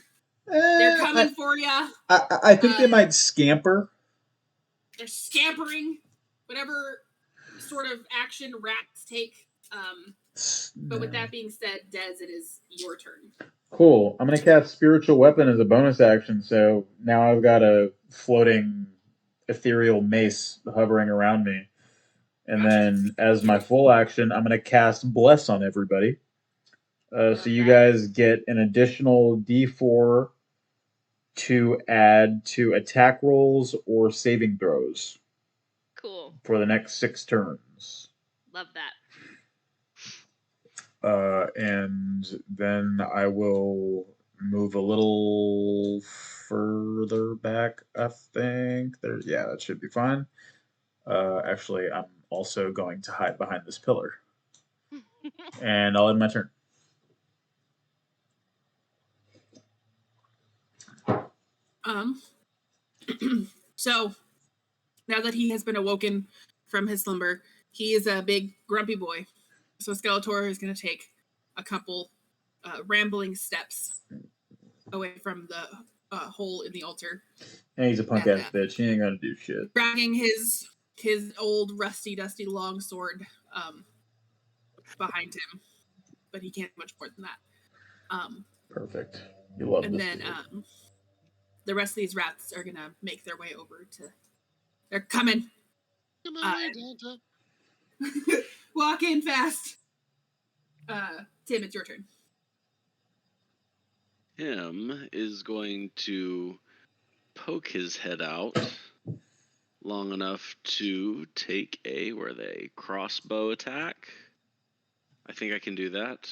They're coming for you. I think they might scamper. They're scampering. Whatever sort of action rats take. But with that being said, Des, it is your turn. Cool. I'm gonna cast Spiritual Weapon as a bonus action, so now I've got a floating ethereal mace hovering around me. And Gotcha. then as my full action, I'm gonna cast Bless on everybody. So you guys get an additional D4 to add to attack rolls or saving throws Cool. for the next 6 turns. Love that. And then I will move a little further back, I think. Yeah, that should be fine. Actually, I'm also going to hide behind this pillar. And I'll end my turn. So now that he has been awoken from his slumber, he is a big grumpy boy. So Skeletor is going to take a couple rambling steps away from the hole in the altar, And he's a punk ass bitch. He ain't gonna do shit. dragging his old rusty dusty long sword behind him, but he can't do much more than that. Perfect. You love And this. then the rest of these rats are gonna make their way over to. They're coming. Come on, downtown. Walk in fast. Tim, it's your turn. Him is going to poke his head out long enough to take a crossbow attack. I think I can do that.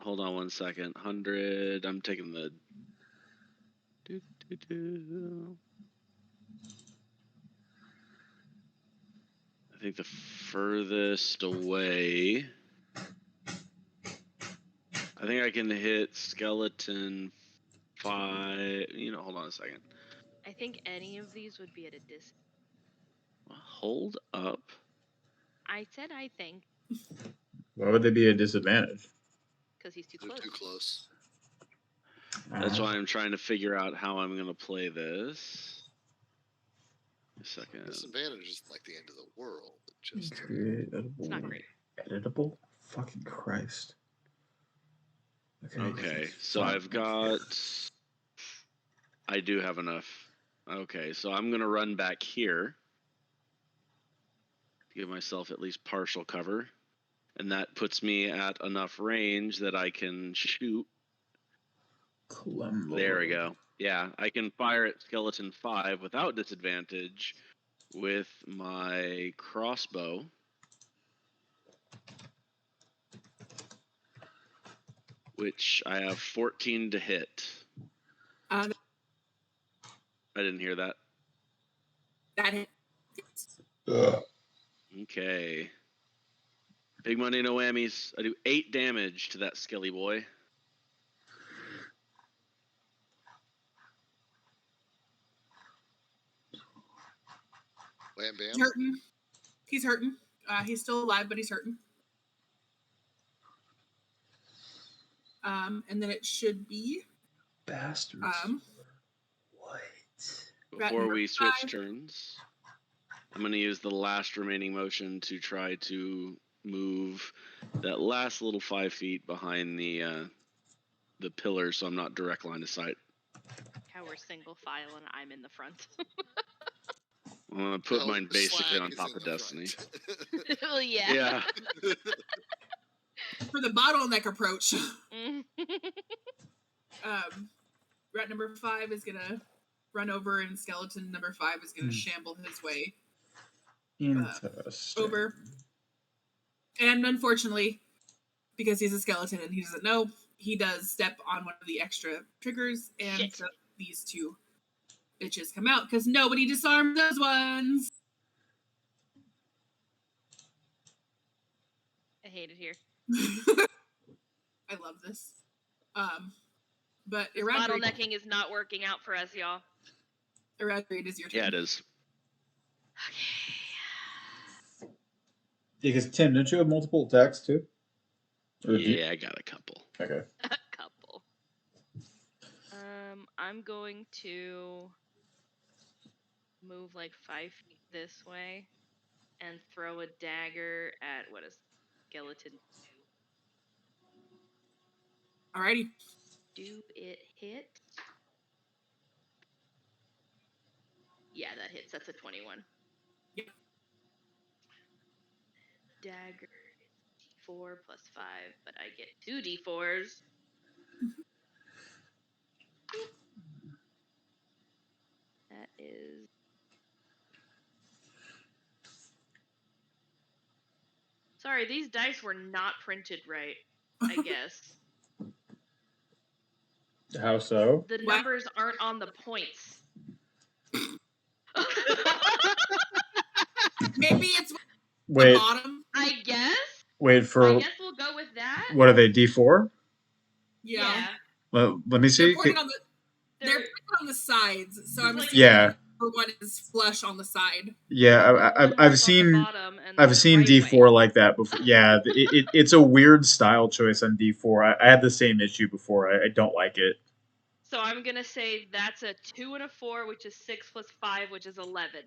Hold on 1 second. 100. I'm taking the. I think the furthest away. I think I can hit skeleton 5. Hold on a second. I think any of these would be at a dis. Hold up. I said I think. Why would they be a disadvantage? Because he's too They're close. too close. That's why I'm trying to figure out how I'm going to play this. A second. Disadvantage isn't like the end of the world. Just It's not great. Editable? Fucking Christ. Okay, so I've got. I do have enough. Okay, so I'm going to run back here to give myself at least partial cover. And that puts me at enough range that I can shoot There we go. Yeah, I can fire at skeleton 5 without disadvantage with my crossbow. Which I have 14 to hit. Uh, I didn't hear that. that hit. Okay. Big money, no whammies. I do 8 damage to that skelly boy. Wham He's bam. hurting. He's hurting. He's still alive, but he's hurting. And then it should be Bastards. What? Before we switch 5. turns, I'm going to use the last remaining motion to try to move that last little 5 feet behind the pillar, so I'm not direct line of sight. How we're single file and I'm in the front. I'm going to put mine basically Slag on is top in of the Destiny. front. Well, yeah. Yeah. For the bottleneck approach. Rat number 5 is gonna run over, and skeleton number 5 is gonna shamble his way Interesting. over. And unfortunately, because he's a skeleton and he doesn't know, he does step on one of the extra triggers, and Shit. so these 2 bitches come out because nobody disarmed those ones. I hate it here. I love this. But This bottlenecking is not working out for us, y'all. Irradiate is your turn. Yeah, it is. Okay. Because Tim, don't you have multiple attacks too? Or Yeah, I got a couple. Okay. A couple. I'm going to move like 5 feet this way and throw a dagger at what is skeleton 2. Alrighty. Do it hit? Yeah, that hits. That's a 21. Yep. Dagger is d4 plus 5, but I get 2 d4s. That is... Sorry, these dice were not printed right, I guess. How so? The numbers aren't on the points. Maybe it's Wait. the bottom. I guess. Wait for. I guess we'll go with that. What are they? D4? Yeah. Let me see. They're pointed on the sides, so I'm assuming Yeah. number 1 is flush on the side. Yeah, I've seen D4 way. like that before. Yeah, it's a weird style choice on D4. I had the same issue before. I don't like it. So I'm gonna say that's a 2 and a 4, which is 6 plus 5, which is 11.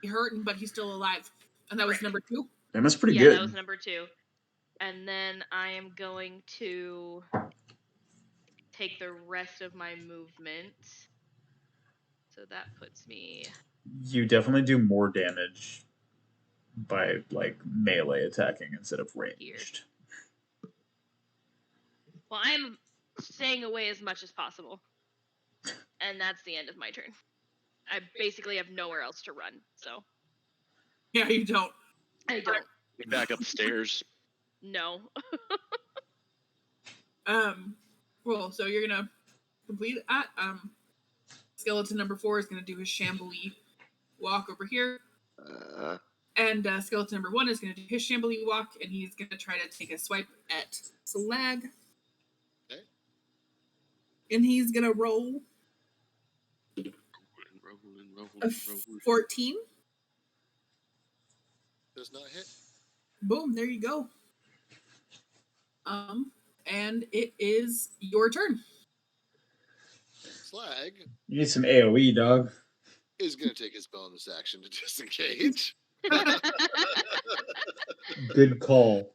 He's hurting, but he's still alive. And that was number 2? And that's pretty yeah, good. That was number 2. And then I am going to take the rest of my movement. So that puts me... You definitely do more damage by like melee attacking instead of ranged. Here. Well, I'm staying away as much as possible. And that's the end of my turn. I basically have nowhere else to run, so... Yeah, you don't. I don't. Get back up the stairs. No. Well, so you're gonna complete that. Skeleton number 4 is gonna do his shambly walk over here. And skeleton number 1 is gonna do his shambly walk, and he's gonna try to take a swipe at Slag. Okay. And he's gonna roll a 14. Does not hit. Boom, there you go. And it is your turn. Slag You need some AoE, dog. is going to take his bonus action to disengage. Good call.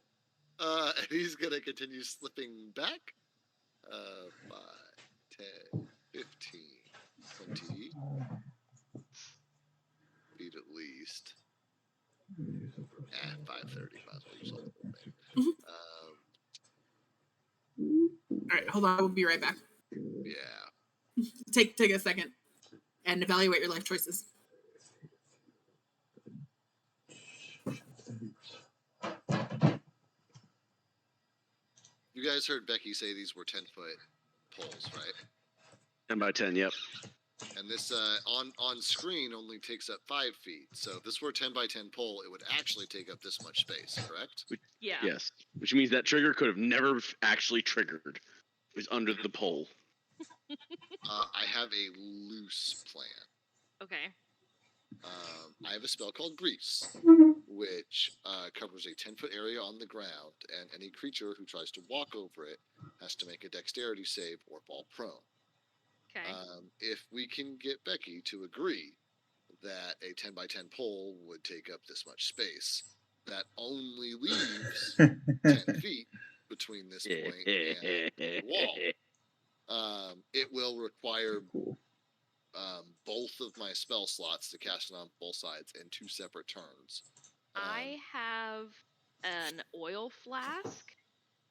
And he's going to continue slipping back. 5, 10, 15, 20 feet at least. 5:30, might as well use all the thing. right, hold on. We'll be right back. Yeah. Take a second and evaluate your life choices. You guys heard Becky say these were 10-foot poles, right? 10 by 10, yep. And this on screen only takes up 5 feet. So if this were a 10 by 10 pole, it would actually take up this much space, correct? Yeah. Yes. Which means that trigger could have never actually triggered. It was under the pole. I have a loose plan. Okay. I have a spell called Grease, which covers a 10-foot area on the ground, and any creature who tries to walk over it has to make a dexterity save or fall prone. Okay. If we can get Becky to agree that a 10 by 10 pole would take up this much space, that only leaves 10 feet between this point and the wall. It will require both of my spell slots to cast it on both sides in 2 separate turns. I have an oil flask.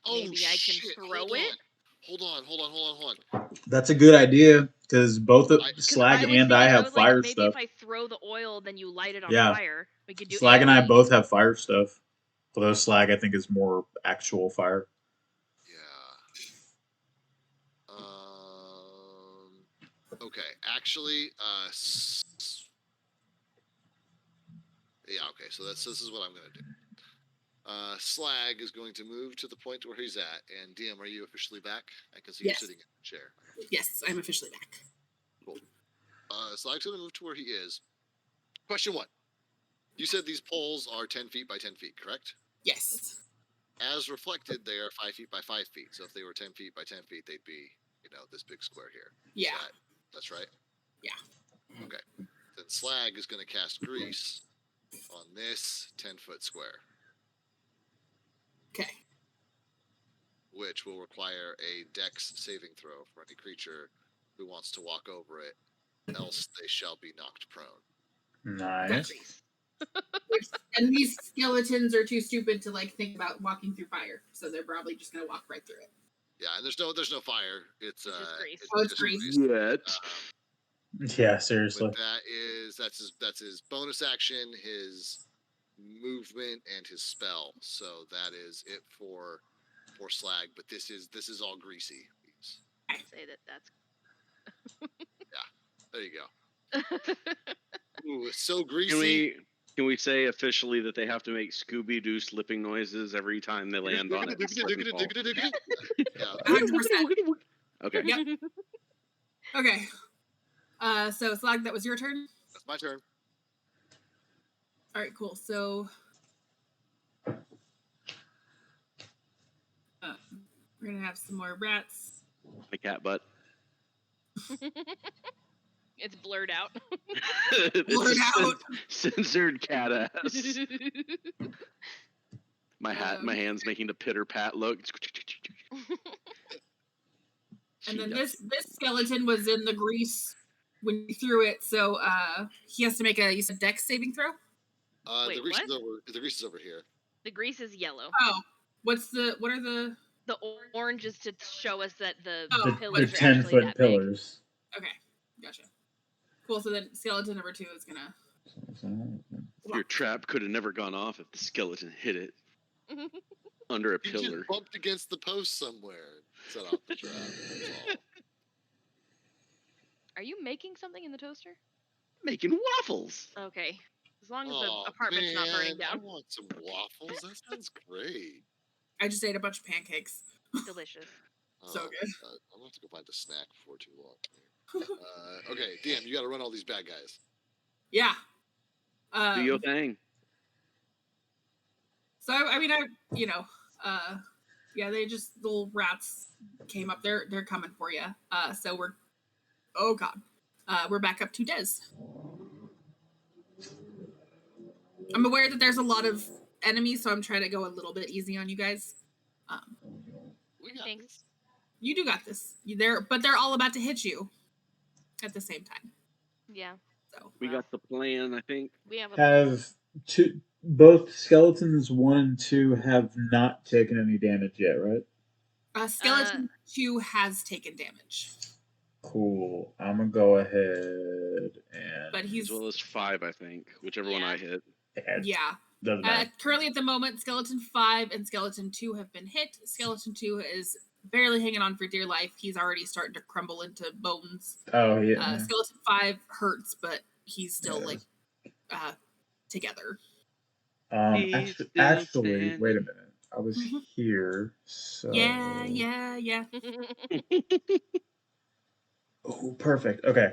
Oh, Maybe I can shit. throw Hold it. on. Hold on. That's a good idea because both of 'Cause Slag I was and thinking, I I have was like, fire maybe stuff. if I throw the oil, then you light it on Yeah. fire. We could do Slag and I AoE. both have fire stuff. Although Slag, I think, is more actual fire. Yeah. Okay. Actually, yeah. Okay. So this is what I'm gonna do. Slag is going to move to the point where he's at. And DM, are you officially back? I can see Yes. you sitting in the chair. Yes, I'm officially back. Cool. Slag's going to move to where he is. Question 1. You said these poles are 10 feet by 10 feet, correct? Yes. As reflected, they are 5 feet by 5 feet. So if they were 10 feet by 10 feet, they'd be, this big square here. Yeah. That's right? Yeah. Okay. Then Slag is going to cast Grease on this 10-foot square. Okay. Which will require a dex saving throw for any creature who wants to walk over it, else they shall be knocked prone. Nice. And these skeletons are too stupid to think about walking through fire, so they're probably just gonna walk right through it. Yeah, and there's no fire. It's just Grease. It's Grease. Yet. Yeah, seriously. But that's his bonus action, his movement, and his spell. So that is it for Slag. But this is all Greasy. I'd say that's. Yeah, there you go. Ooh, it's so greasy. Can we say officially that they have to make Scooby-Doo slipping noises every time they land on it? Yeah. 100%. Okay. Yep. Okay. So Slag, that was your turn? That's my turn. Alright, cool. So we're gonna have some more rats. My cat butt. It's blurred out. Blurred out. Censored cat ass. My hand's making the pitter pat look. And then this skeleton was in the grease when you threw it, so he has to make a dex saving throw. Wait, the grease what? is over. The grease is over here. The grease is yellow. Oh, what are the? The orange is to show us that the Oh, pillars the are actually 10-foot that pillars. Okay, gotcha. Cool. So then skeleton number 2 is gonna. Your trap could have never gone off if the skeleton hit it big. under a You pillar. just bumped against the post somewhere. Set off the trap. That's all. Are you making something in the toaster? Making waffles. Okay. As long as the apartment's not burning down. I want some waffles. That sounds great. I just ate a bunch of pancakes. Delicious. So good. I'm gonna have to go find a snack before too long. Okay, DM, you got to run all these bad guys. Yeah. Do your thing. So yeah, they just little rats came up. They're coming for you. So we're back up to Des. I'm aware that there's a lot of enemies, so I'm trying to go a little bit easy on you guys. We got Thanks. this. You do got this. But they're all about to hit you at the same time. Yeah. So We got the plan, I think. We have Have both skeletons 1 and 2 have not taken any damage yet, right? Skeleton 2 has taken damage. Cool. I'm gonna go ahead and. But he's. As well as 5, I think. Whichever one I hit. Yeah. Doesn't matter. Currently at the moment, Skeleton 5 and Skeleton 2 have been hit. Skeleton 2 is barely hanging on for dear life. He's already starting to crumble into bones. Oh, yeah. Skeleton 5 hurts, but he's still, together. Actually, wait a minute. I was here, so... Yeah. Oh, perfect. Okay.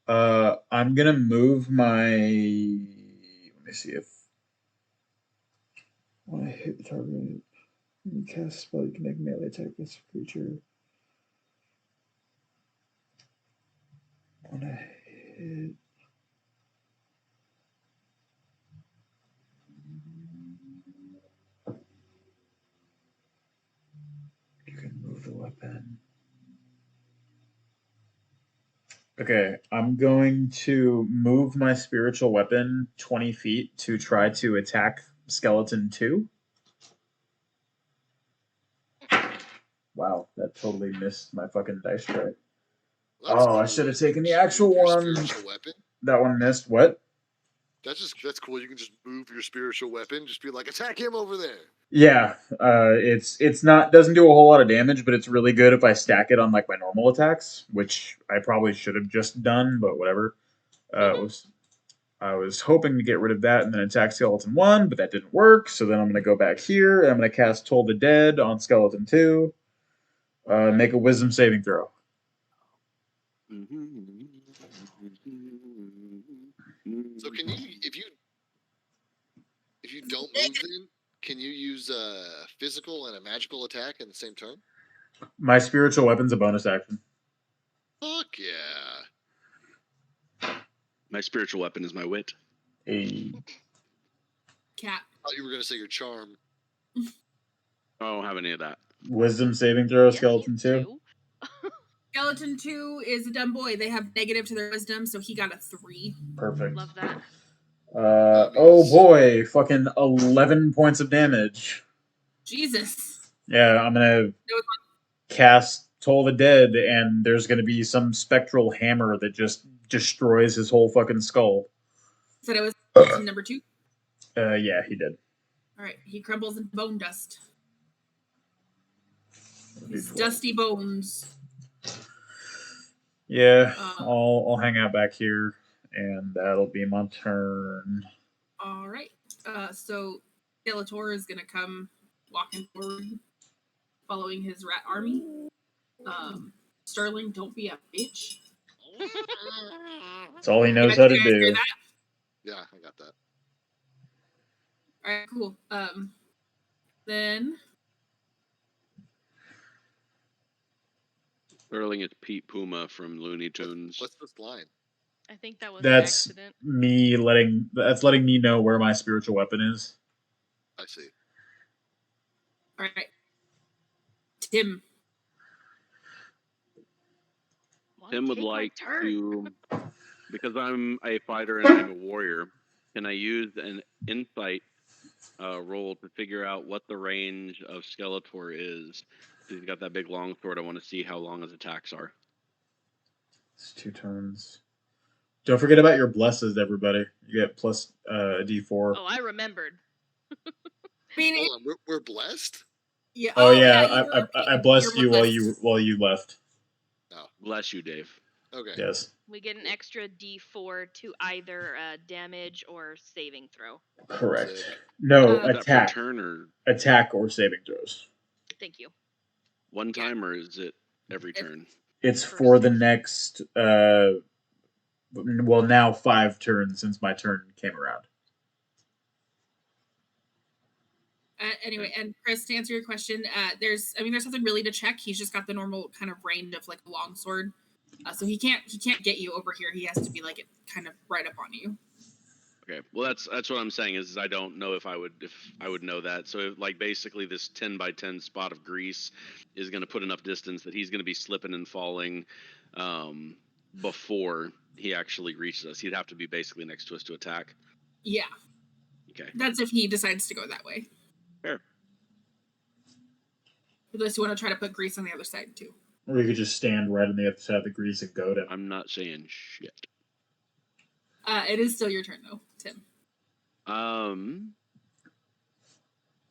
I'm gonna move my... Let me see if... When I hit the target, when you cast a spell, you can make a melee attack against a creature. When I hit... You can move the weapon. Okay, I'm going to move my spiritual weapon 20 feet to try to attack Skeleton 2. Wow, that totally missed my fucking dice tray. That's I cool. should have You taken the just actual move your one. spiritual weapon. That one missed. What? That's cool. You can just move your spiritual weapon. Just be like, attack him over there. Yeah, it's not doesn't do a whole lot of damage, but it's really good if I stack it on like my normal attacks, which I probably should have just done, but whatever. I was hoping to get rid of that and then attack Skeleton 1, but that didn't work. So then I'm gonna go back here and I'm gonna cast Toll the Dead on Skeleton 2. Make a Wisdom saving throw. So can you, if you don't move, then can you use a physical and a magical attack in the same turn? My spiritual weapon's a bonus action. Fuck yeah! My spiritual weapon is my wit. Hey. Cat. I thought you were gonna say your charm. I don't have any of that. Wisdom saving throw, Yes, Skeleton you 2. do. Skeleton 2 is a dumb boy. They have negative to their wisdom, so he got a 3. Perfect. Love that. Oh boy, fucking 11 points of damage. Jesus. Yeah, I'm gonna cast Toll the Dead, and there's gonna be some spectral hammer that just destroys his whole fucking skull. Said it was number 2? Yeah, he did. Alright, he crumbles into bone dust. His 12. dusty bones. Yeah, I'll hang out back here, and that'll be my turn. Alright. So Skeletor is gonna come walking forward, following his rat army. Sterling, don't be a bitch. That's all he knows how to You guys hear do. that? Yeah, I got that. Alright, cool. Then Sterling is Pete Puma from Looney Tunes. What's this line? I think that was That's an accident. me letting me know where my spiritual weapon is. I see. alright. Tim. Tim would like to, because I'm a fighter and I'm a warrior, can I use an insight roll to figure out what the range of Skeletor is? He's got that big long sword. I want to see how long his attacks are. It's 2 turns. Don't forget about your blesses, everybody. You get plus D4. Oh, I remembered. I mean, Hold on, we're blessed? yeah. Oh yeah, you're I blessed you blessed. while you left. Oh, Bless you, Dave. okay. Yes. We get an extra D4 to either damage or saving throw. Correct. Sick. No, Is that per attack. turn or Attack or saving throws. Thank you. one time, or is it every turn? It's for the next well, now 5 turns since my turn came around. Anyway, and Chris, to answer your question, there's nothing really to check. He's just got the normal kind of range of like a long sword, so he can't get you over here. He has to be like kind of right up on you. Okay, well that's what I'm saying is I don't know if I would know that. So like basically this 10 by 10 spot of grease is going to put enough distance that he's going to be slipping and falling before he actually reaches us. He'd have to be basically next to us to attack. Yeah. Okay. That's if he decides to go that way. Fair. Unless you want to try to put grease on the other side too. Or you could just stand right on the other side of the grease and goad him. I'm not saying shit. It is still your turn though, Tim.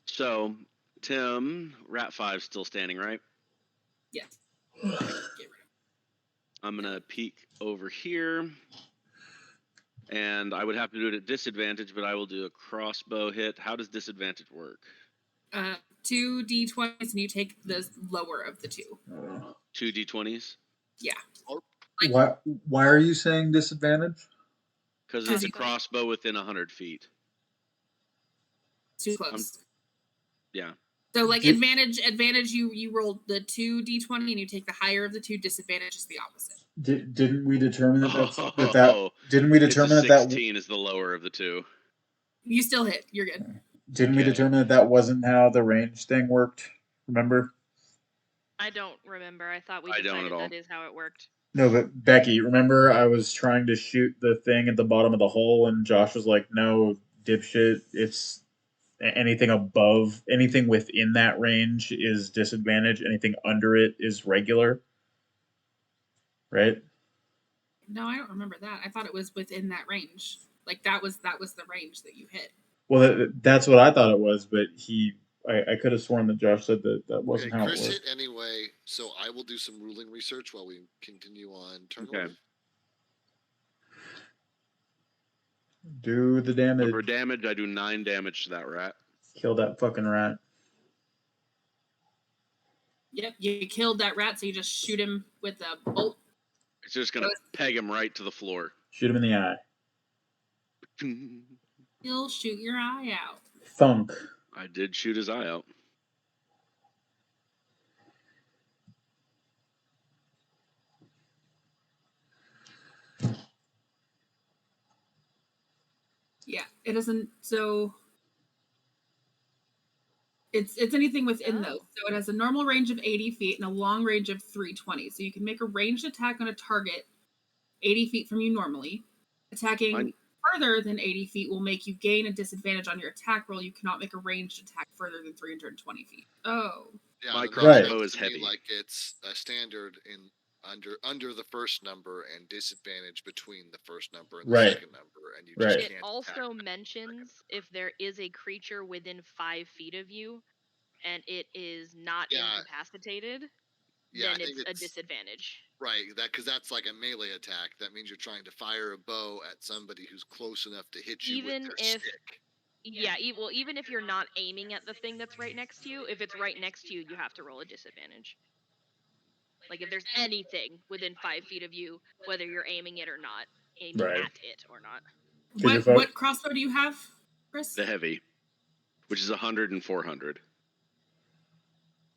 So, Tim, Rat 5's still standing, right? Yes. I'm going to peek over here. And I would have to do it at disadvantage, but I will do a crossbow hit. How does disadvantage work? 2 d20s, and you take the lower of the two. 2 d20s? Yeah. Why are you saying disadvantage? Because it's a crossbow within 100 feet. Too close. Yeah. So like advantage, you roll the 2 d20 and you take the higher of the two. Disadvantage is the opposite. Didn't we determine that Oh, didn't we determine it's a 16 is the lower of the two. You still hit. You're good. Didn't we determine that wasn't how the range thing worked? Remember? I don't remember. I thought we decided that is how it worked. No, but Becky, remember I was trying to shoot the thing at the bottom of the hole, and Josh was like, "No, dipshit, it's anything above, anything within that range is disadvantage. Anything under it is regular." Right? No, I don't remember that. I thought it was within that range. Like that was the range that you hit. Well, that's what I thought it was, but I could have sworn that Josh said that wasn't how it Chris was. hit anyway, so I will do some ruling research while we continue on turn Okay. order. Do the damage. For damage, I do 9 damage to that rat. Kill that fucking rat. Yep, you killed that rat, so you just shoot him with a bolt. It's just gonna peg him right to the floor. Shoot him in the eye. He'll shoot your eye out. Thunk. I did shoot his eye out. Yeah, it isn't. So it's anything within those. So it has a normal range of 80 feet and a long range of 320. So you can make a ranged attack on a target 80 feet from you normally. Attacking further than 80 feet will make you gain a disadvantage on your attack roll. You cannot make a ranged attack further than 320 feet. Oh. Yeah, my crossbow is heavy. Like it's a standard in under the first number and disadvantage between the first number and the second number, and you just can't. It also mentions if there is a creature within 5 feet of you, and it is not incapacitated, then it's a disadvantage. Right, because that's like a melee attack. That means you're trying to fire a bow at somebody who's close enough to hit you with their stick. Yeah, well, even if you're not aiming at the thing that's right next to you, if it's right next to you, you have to roll a disadvantage. Like if there's anything within 5 feet of you, whether you're aiming it or not, aiming at it or not. What crossbow do you have, Chris? The heavy, which is 100 and 400.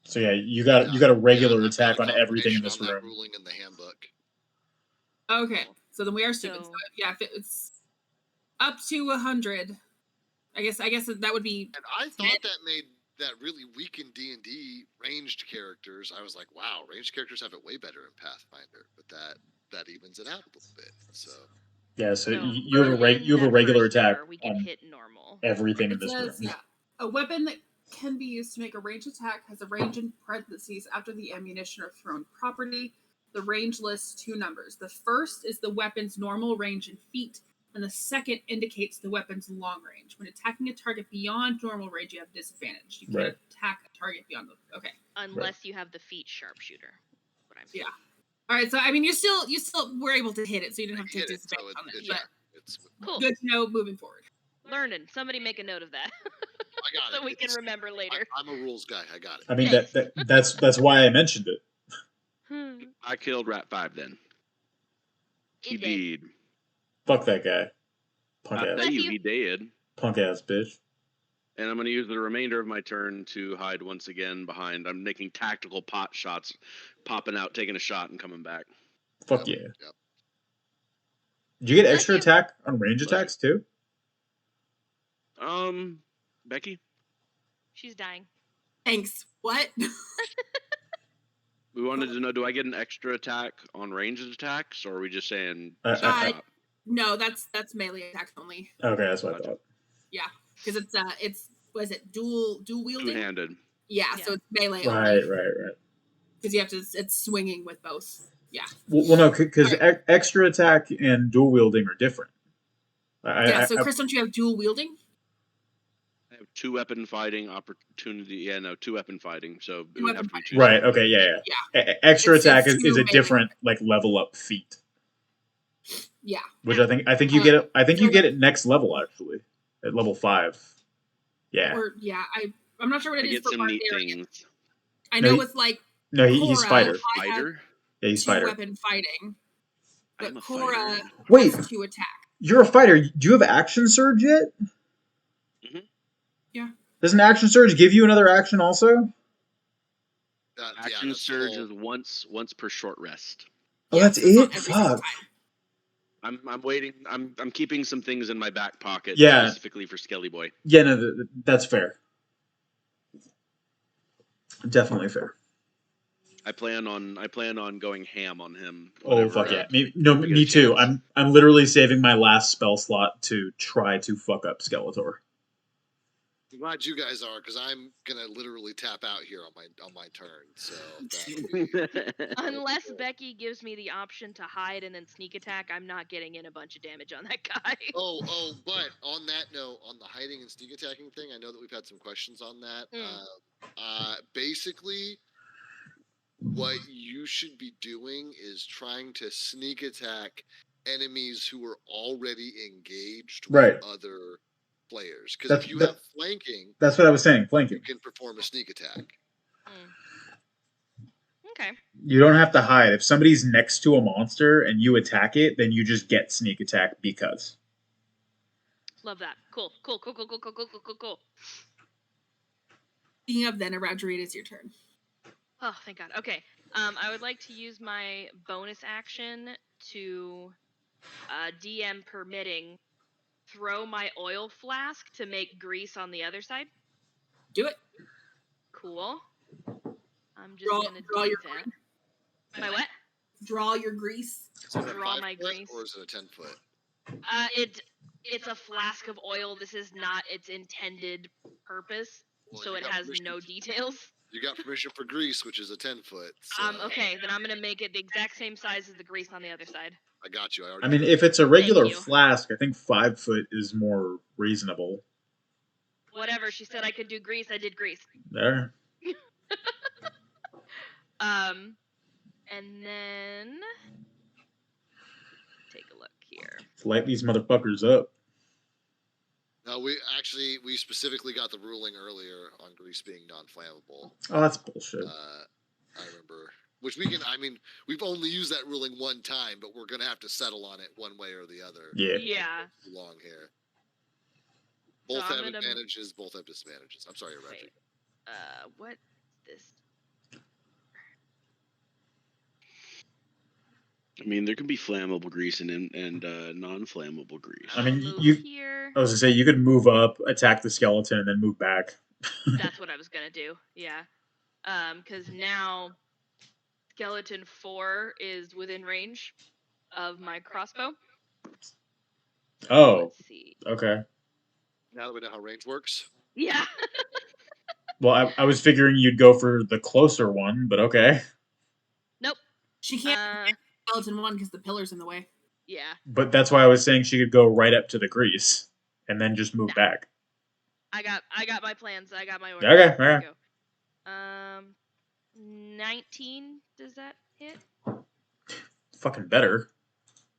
So yeah, you got a regular attack on everything in this room. That ruling in the handbook. Okay, so then we are stupid. So yeah, if it's up to 100, I guess that would be. And I thought that made that really weakened D&D ranged characters. I was like, wow, ranged characters have it way better in Pathfinder, but that evens it out a little bit. So yeah, so you have a regular attack we can hit normal. Everything in this room. Yeah, a weapon that can be used to make a ranged attack has a range in parentheses after the ammunition or thrown property. The range lists 2 numbers. The first is the weapon's normal range in feet, and the second indicates the weapon's long range. When attacking a target beyond normal range, you have disadvantage. You can't attack a target beyond the unless you have the feet sharpshooter. What I'm saying. Yeah. All right. So I mean, you still were able to hit it, so you didn't have to take disadvantage on it. It's cool. Good to know moving forward. Learning. Somebody make a note of that. I got so we can remember later. I'm a rules guy. I got it. I mean that's why I mentioned it. I killed Rat 5 then. He did. Fuck that guy. Punk ass. He did. Punk ass bitch. And I'm going to use the remainder of my turn to hide once again behind. I'm making tactical pot shots, popping out, taking a shot, and coming back. Fuck yeah. Yep. Did you get extra attack on range attacks too? Becky? She's dying. Thanks. What? We wanted to know, do I get an extra attack on ranged attacks, or are we just saying no, that's melee attacks only. Okay, that's what I thought. Yeah, because it's was it dual wielding? Two-handed. Yeah, Yeah. so it's melee Right. only. Because you have to, it's swinging with both. Yeah. Well, no, because Alright. extra attack and dual wielding are different. Yeah, so Chris, don't you have dual wielding? I have 2-weapon fighting opportunity. Yeah, no, 2-weapon fighting. So it would Two-weapon have to be 2 right. separate. Okay. Yeah. Yeah. Extra It's attack is two a melee different like level up feat, Yeah. which I think you get it. I think you get it next level actually, at level 5. Yeah. Or I'm not sure what it I is get for some neat barbarian. things. I No, know he- with like No, he's Cora, fighter. I have Fighter? Yeah, he's fighter. 2-weapon fighting, I am but a Cora fighter. Wait, has 2 attack. you're a fighter. Do you have action surge yet? Mm-hmm. Yeah. Doesn't action surge give you another action also? Action surge is once per short rest. Oh, Yeah, that's so it's not it. every single Fuck. time. I'm waiting. I'm keeping some things in my back pocket Yeah. specifically for Skelly Boy. Yeah, no, that's fair. Definitely fair. I plan on going ham on him. Oh fuck yeah! I get Me a too. chance. I'm literally saving my last spell slot to try to fuck up Skeletor. I'm glad you guys are, because I'm gonna literally tap out here on my turn. So Unless Becky gives me the option to hide and then sneak attack, I'm not getting in a bunch of damage on that guy. But on that note, on the hiding and sneak attacking thing, I know that we've had some questions on that. Basically, what you should be doing is trying to sneak attack enemies who are already engaged with other players. Because if you have flanking, that's what I was saying. Flanking. you can perform a sneak attack. Okay. You don't have to hide. If somebody's next to a monster and you attack it, then you just get sneak attack because. Love that. Cool. Speaking of, then Eradrian, it's your turn. Oh, thank God. Okay. I would like to use my bonus action to, DM permitting, throw my oil flask to make grease on the other side. Do it. Cool. I'm just gonna draw do your that. grease. My what? Draw your grease. Is it Draw my grease. Or is it a 10-foot? It's a flask of oil. This is not its intended purpose, so it has no details. You got permission for grease, which is a 10-foot. So. Okay, then I'm gonna make it the exact same size as the grease on the other side. I got you. I mean, if it's a regular flask, I think 5 foot is more reasonable. Whatever. She said I could do grease. I did grease. There. And then take a look here. Let's light these motherfuckers up. No, we specifically got the ruling earlier on grease being non-flammable. Oh, that's bullshit. I remember. Which we've only used that ruling one time, but we're gonna have to settle on it one way or the other. Yeah. Too long here. Both have advantages, both have disadvantages. I'm sorry, Reggie. What this? I mean, there can be flammable grease and non-flammable grease. I mean, I was gonna say you could move up, attack the skeleton, and then move back. That's what I was gonna do. Yeah. Because now skeleton 4 is within range of my crossbow. Oh. Let's see. Okay. Now that we know how range works. Yeah. Well, I was figuring you'd go for the closer one, but okay. Nope. She can't skeleton 1 because the pillar's in the way. Yeah. But that's why I was saying she could go right up to the grease and then just move back. I got my plans. I got my order. Okay, all right. 19, does that hit? Fucking better.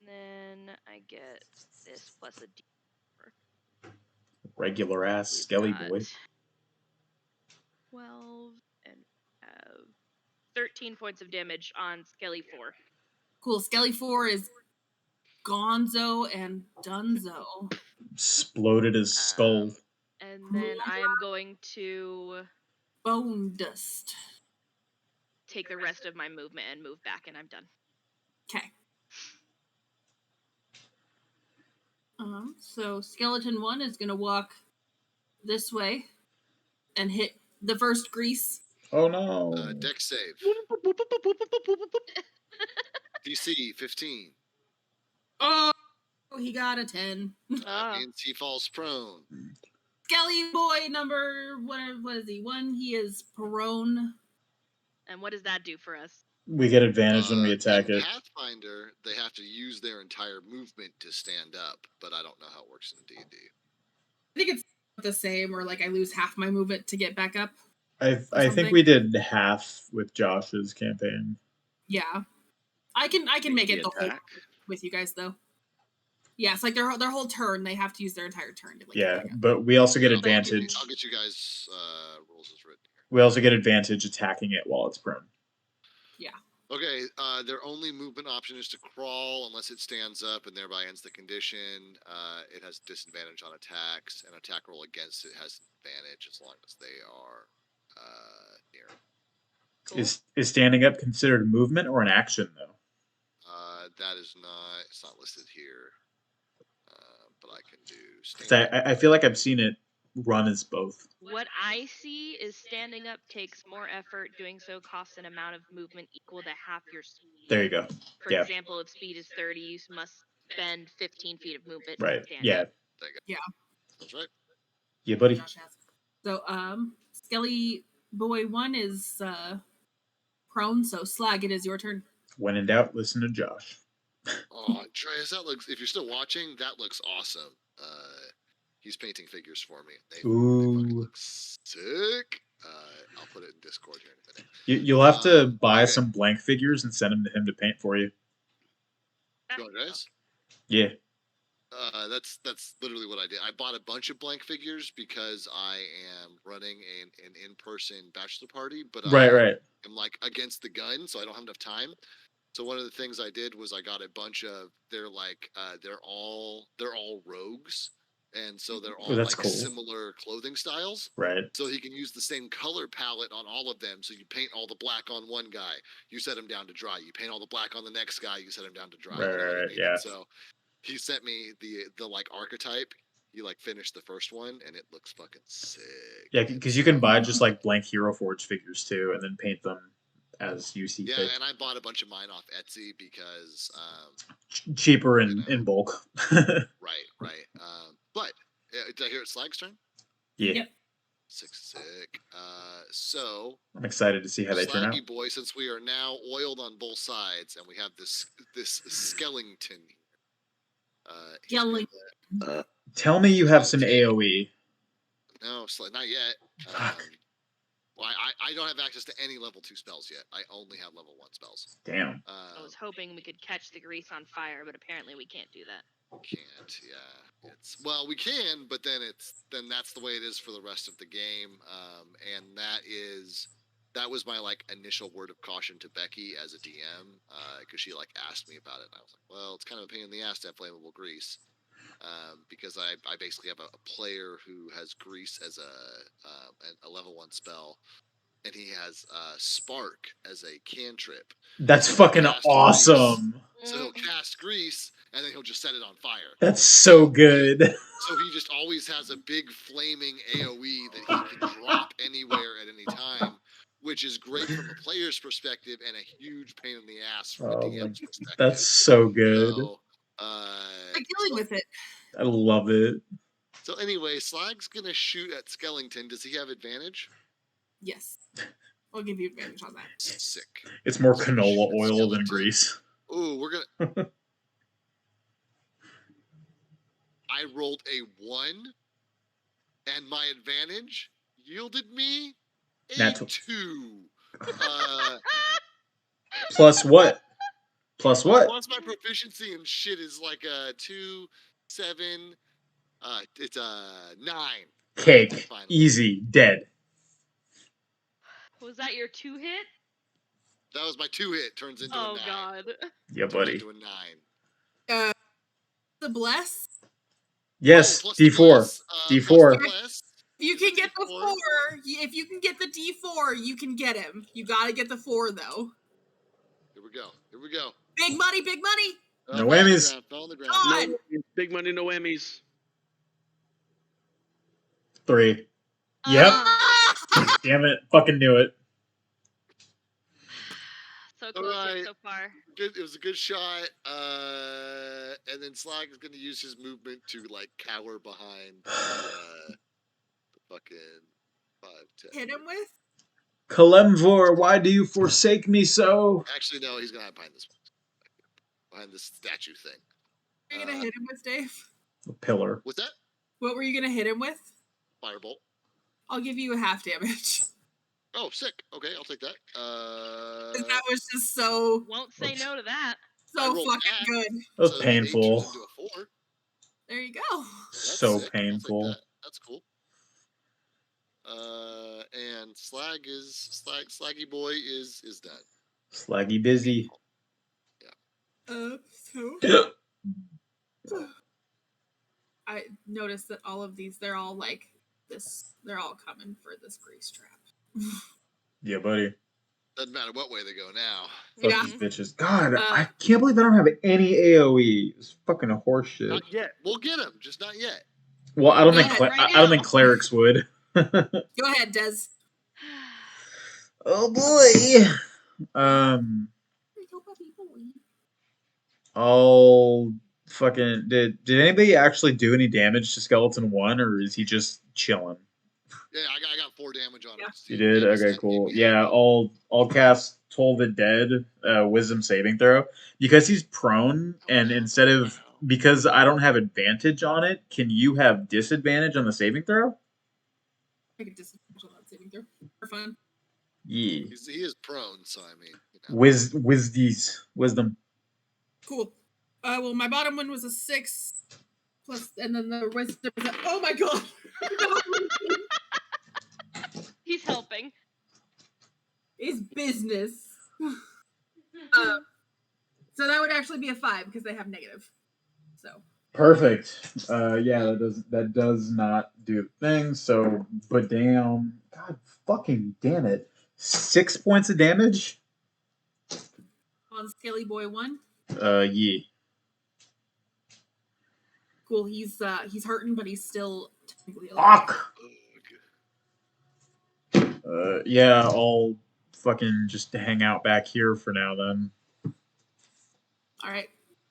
And then I get this plus a D4. Regular ass Skelly boy. 12 and 13 points of damage on Skelly 4. Cool. Skelly 4 is gonzo and dunzo. Exploded his skull. And then I am going to bone dust. Take the rest of my movement and move back, and I'm done. Okay. So skeleton 1 is gonna walk this way and hit the first grease. Oh no! Dex save. DC 15. Oh, he got a 10. Means he falls prone. Skelly boy number what is he? 1, he is prone. And what does that do for us? We get advantage when we In attack it. Pathfinder, they have to use their entire movement to stand up, but I don't know how it works in D&D. I think it's the same, or like I lose half my movement to get back up. I think something. we did half with Josh's campaign. Yeah, I can make it the whole attack. with you guys though. Yeah, it's like their whole turn. They have to use their entire turn to like. Yeah, get back up. but we also get Yeah, advantage. I'll get you guys rules as written here. We also get advantage attacking it while it's prone. Okay, their only movement option is to crawl unless it stands up and thereby ends the condition. It has disadvantage on attacks. An attack roll against it has advantage as long as they are near. Cool. Is standing up considered movement or an action though? That is not. It's not listed here. But I can do. 'Cause I feel like I've seen it run as both. What I see is standing up takes more effort. Doing so costs an amount of movement equal to half your speed. There you go. For Yeah. example, if speed is 30, you must spend 15 feet of movement Right. to stand Yeah. up. There you go. Yeah. That's right. Yeah, buddy. Josh has. So Skelly boy 1 is prone. So Slag, it is your turn. When in doubt, listen to Josh. Oh, Andreas, that looks. If you're still watching, that looks awesome. He's painting figures for me. They fucking look sick. I'll put it in Discord here in a minute. You'll have to buy okay. some blank figures and send them to him to paint for you. Go, Andreas. Yeah. That's literally what I did. I bought a bunch of blank figures because I am running an in-person bachelor party, but Right. I'm like against the gun, so I don't have enough time. So one of the things I did was I got a bunch of they're all rogues, and so they're all that's like cool. similar clothing styles. Right. So he can use the same color palette on all of them. So you paint all the black on one guy, you set him down to dry. You paint all the black on the next guy, you set him down to dry. You know what I mean? Yeah. So he sent me the like archetype. You like finished the first one, and it looks fucking sick. Yeah, because you can buy just like blank Hero Forge figures too, and then paint them as you see fit. Yeah, and I bought a bunch of mine off Etsy because cheaper in bulk. Right. But did I hear it's Slag's turn? Yeah. Yep. Sick. So I'm excited to see how they turn out. Slaggy boy, since we are now oiled on both sides, and we have this skeleton. Yelling. Tell me you have some AoE. No, not yet. Well, I don't have access to any level 2 spells yet. I only have level 1 spells. Damn. I was hoping we could catch the grease on fire, but apparently we can't do that. Can't, yeah. We can, but then that's the way it is for the rest of the game. And that was my like initial word of caution to Becky as a DM, because she like asked me about it, and I was like, well, it's kind of a pain in the ass to have flammable grease. Because I basically have a player who has grease as a level 1 spell, and he has spark as a cantrip. That's fucking awesome. Grease. So he'll cast grease, and then he'll just set it on fire. That's so good. So he just always has a big flaming AoE that he can drop anywhere at any time, which is great from a player's perspective and a huge pain in the ass from a DM's perspective. That's so good. So, I'm dealing with it. I love it. So anyway, Slag's gonna shoot at Skellington. Does he have advantage? Yes. I'll give you advantage on that. Sick. It's more canola oil than grease. Ooh, we're gonna. I rolled a 1, and my advantage yielded me a 2. Plus what? Plus what? Plus my proficiency in shit is like a 2, 7. It's a 9. Cake. Easy. Dead. Was that your 2 hit? That was my 2 hit. Turns into a 9. Oh god. Turns Yeah, buddy. into a 9. The bless. Yes. D4. D4. Bless. You can get the 4. If you can get the D4, you can get him. You gotta get the 4 though. Here we go. Big money, big money. No whammies. Fell on the ground. God. No, big money, no whammies. 3. Yep. Damn it. Fucking knew it. So close so far. Good. It was a good shot. And then Slag is going to use his movement to like cower behind fucking 5, 10. Hit him with? Kalemvor, why do you forsake me so? Actually, no, he's gonna hide behind this statue thing. What are you gonna hit him with, Dave? A pillar. What's that? What were you gonna hit him with? Firebolt. I'll give you a half damage. Oh, sick. Okay, I'll take that. 'Cause that was just so Won't say no to that. I fucking rolled that. good. That was So 8 turns painful. into a 4. There you go. That's So sick. I'll take painful. that. That's cool. And Slaggy Boy is done. Slaggy busy. So I noticed that all of these, they're all like this. They're all coming for this grease trap. Yeah, buddy. Doesn't matter what way they go now. Fuck Yeah. these bitches. God, Uh, I can't believe I don't have any AoE. It's fucking horseshit. Not yet. We'll get him, just not yet. Well, I don't Go think ahead, right I don't think now. clerics would. Go ahead, Des. Oh boy. I'll fucking did anybody actually do any damage to Skeleton 1, or is he just chilling? Yeah, I got 4 damage on him. You did? Gave me Okay, some- cool. gave me Yeah, half. I'll cast Toll the Dead, Wisdom saving throw. Because he's prone, and instead of because I don't have advantage on it, can you have disadvantage on the saving throw? I could disadvantage on that saving throw for fun. Yeah. He is prone, so I mean, you know. Wisdom. Cool. Well, my bottom one was a 6 plus, and then the wisdom was a, oh my god. He's helping. It's business. So that would actually be a 5 because they have negative. So Perfect. Yeah, that does not do the thing. So, but damn, God, fucking damn it, 6 points of damage. on Skelly Boy 1. Yeah. Cool. He's hurting, but he's still technically alive. Fuck. Yeah, I'll fucking just hang out back here for now then. All right.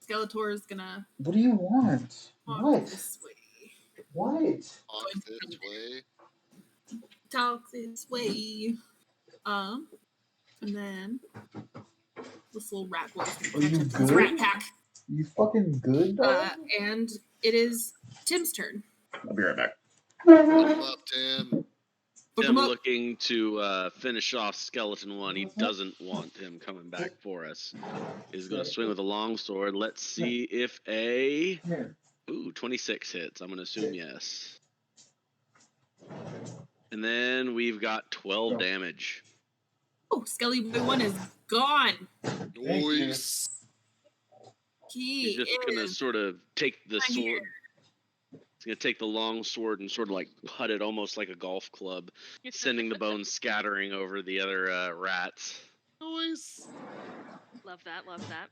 Skeletor is gonna What do you want? walk this way. What? Talk this way. Talk this way. And then this little rat boy is Are gonna you catch up to this good? rat pack. You fucking good, dog? And it is Tim's turn. I'll be right back. Put him up, Tim. Book Tim him up. looking to finish off Skeleton 1. He doesn't want him coming back for us. He's going to swing with a long sword. Let's see if a... Ooh, 26 hits. I'm going to assume yes. And then we've got 12 damage. Oh, Skelly Boy 1 is gone. Nice. He He's just going to is sort of take the right sword. here. He's going to take the long sword and sort of like cut it almost like a golf club, sending the bones scattering over the other rats. Nice. Love that. Love that.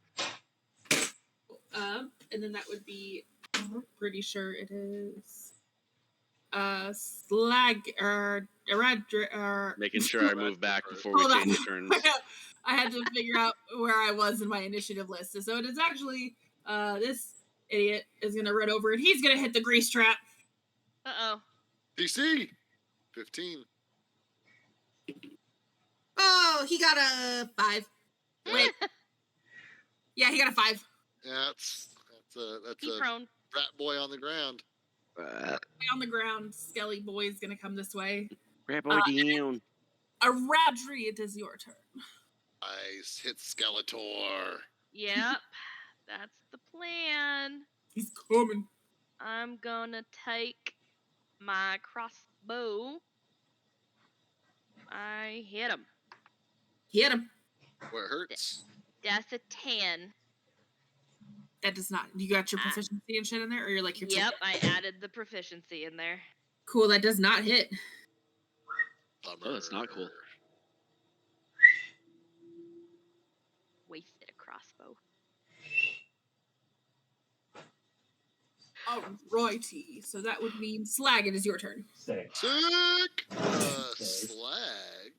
And then that would be, I'm pretty sure it is Slag or Making sure I move back before we Hold on. change turns. I had to figure out where I was in my initiative list. So it is actually this idiot is gonna run over and he's gonna hit the grease trap. Uh-oh. DC 15. Oh, he got a 5. Wait. Yeah, he got a 5. That's He's a prone. rat boy on the ground. On the ground, Skelly Boy is gonna come this way. Grab our down. Radri, it is your turn. Nice. Hit Skeletor. Yep. That's the plan. He's coming. I'm gonna take my crossbow. I hit him. Hit him. Where it hurts. That's a 10. That does not. You got your proficiency and shit in there, or you're like your Yep, I added the proficiency in there. Cool. That does not hit. Oh, that's not cool. Wasted a crossbow. Alrighty. So that would mean Slag. It is your turn. Sick. Slag.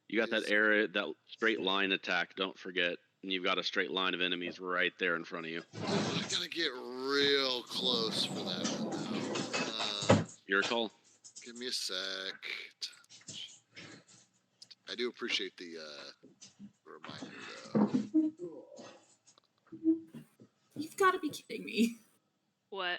You got that area, that straight line attack, don't forget. And you've got a straight line of enemies right there in front of you. I gotta get real close for that one, though. Your call. Give me a sec. I do appreciate the reminder, though. You've got to be kidding me. What?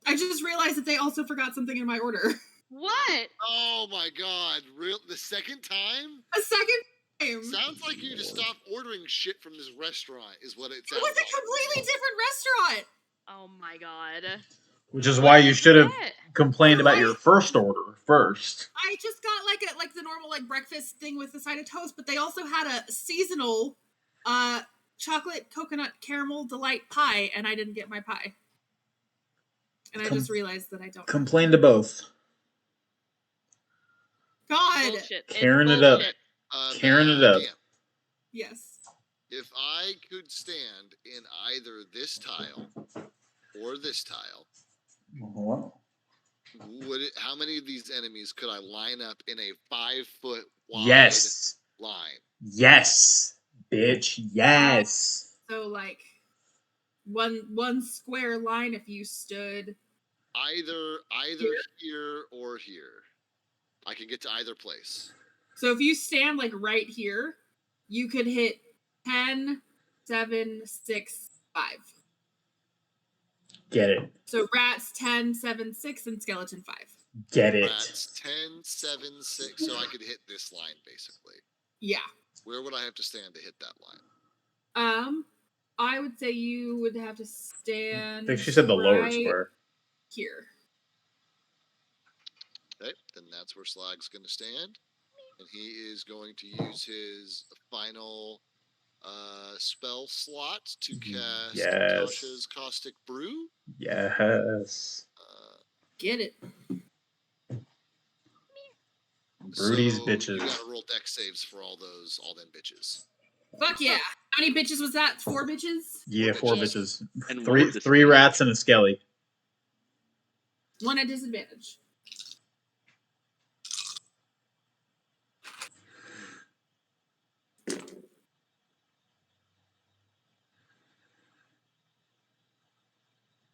I just realized that they also forgot something in my order. What? Oh my god! The second time? A second time. Sounds like you just stopped ordering shit from this restaurant. Is what it It sounds was a like. completely different restaurant. Oh my god. Which is What why did you should have get? complained about your first order first. I just got like the normal like breakfast thing with the side of toast, but they also had a seasonal chocolate coconut caramel delight pie, and I didn't get my pie. And I just realized that I don't. Complain to both. God. Bullshit. Karen It's it up. bullshit. Karen it up. Dan, Yes. if I could stand in either this tile or this tile, Wow. how many of these enemies could I line up in a 5-foot wide Yes. line? Yes. Bitch. Yes. So like one square line if you stood Either here or here. I can get to either place. So if you stand like right here, you could hit 10, 7, 6, 5. Get it. So rats 10, 7, 6, and skeleton 5. Get it. Rats 10, 7, 6. So I could hit this line basically. Yeah. Where would I have to stand to hit that line? I would say you would have to stand. I think she said the lower right square. here. Okay, then that's where Slag's going to stand. And he is going to use his final spell slot to cast Yes. Tasha's Caustic Brew. Yes. Get it. Broodies so bitches. You gotta roll dex saves for all them bitches. Fuck yeah. How many bitches was that? 4 bitches? Yeah, 4 bitches. And Three rats and a skelly. 1 at disadvantage.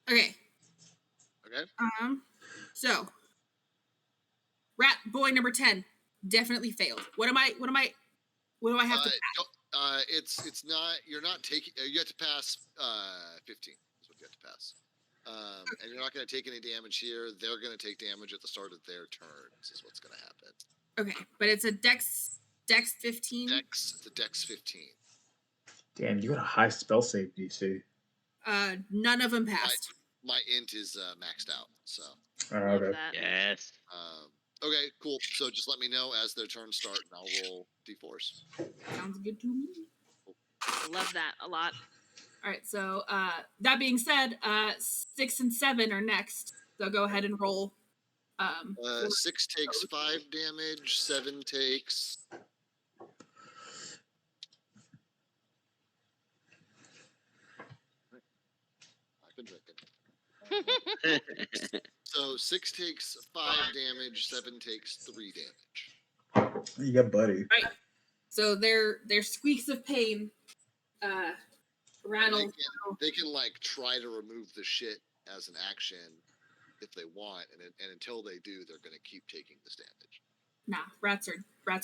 Okay. So rat boy number 10 definitely failed. What do I have to pass? It's not. You're not taking. You have to pass 15. Is what you have to pass. And you're not going to take any damage here. They're going to take damage at the start of their turns. Is what's going to happen. Okay, but it's a dex 15. It's a dex 15. Damn, you got a high spell save DC. None of them passed. My int is maxed out. So. Love Okay. that. Yes. Okay, cool. So just let me know as their turns start, and I'll roll d4s. Sounds good to me. Love that a lot. All right, so that being said, 6 and 7 are next. So go ahead and roll. 6 takes 5 damage. 7 takes. I've been drinking. So 6 takes 5 damage. 7 takes 3 damage. You got buddy. Right. So their squeaks of pain rattle. They can like try to remove the shit as an action if they want, and until they do, they're going to keep taking this damage. Nah, rats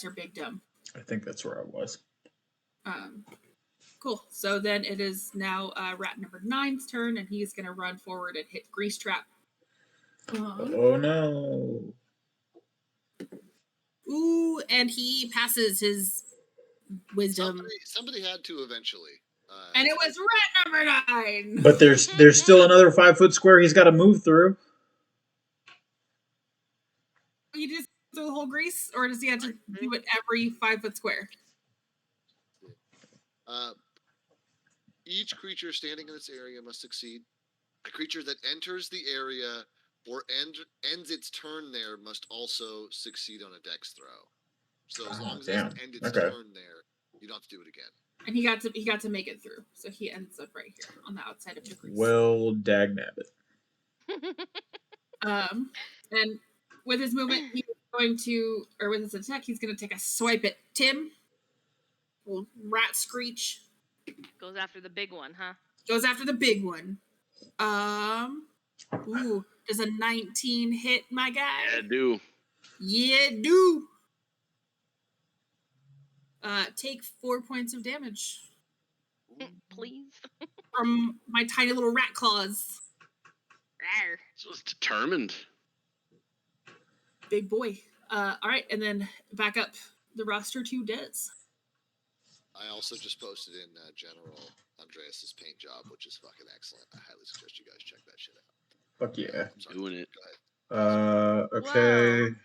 are big dumb. I think that's where I was. Cool. So then it is now rat number 9's turn, and he's going to run forward and hit Grease Trap. Oh no. Ooh, and he passes his wisdom. Somebody had to eventually. And it was rat number 9. But there's still another 5-foot square he's got to move through. He just through the whole grease, or does he have to do it every 5-foot square? Each creature standing in this area must succeed. A creature that enters the area or ends its turn there must also succeed on a dex throw. So as long as it ends its turn there, you don't have to do it again. And he got to make it through, so he ends up right here on the outside of the grease. Well, dagnabbit. And with his movement, he's going to, or with his attack, he's going to take a swipe at Tim. Old rat screech. Goes after the big one, huh? Goes after the big one. Ooh, Does a 19 hit, my guy? Yeah, do. Yeah, do. Take 4 points of damage Please. from my tiny little rat claws. Rawr. So it's determined. Big boy. All right, and then back up the roster to Dez. I also just posted in General Andreas's paint job, which is fucking excellent. I highly suggest you guys check that shit out. Fuck yeah. I'm sorry. Doing it. Go ahead. Okay.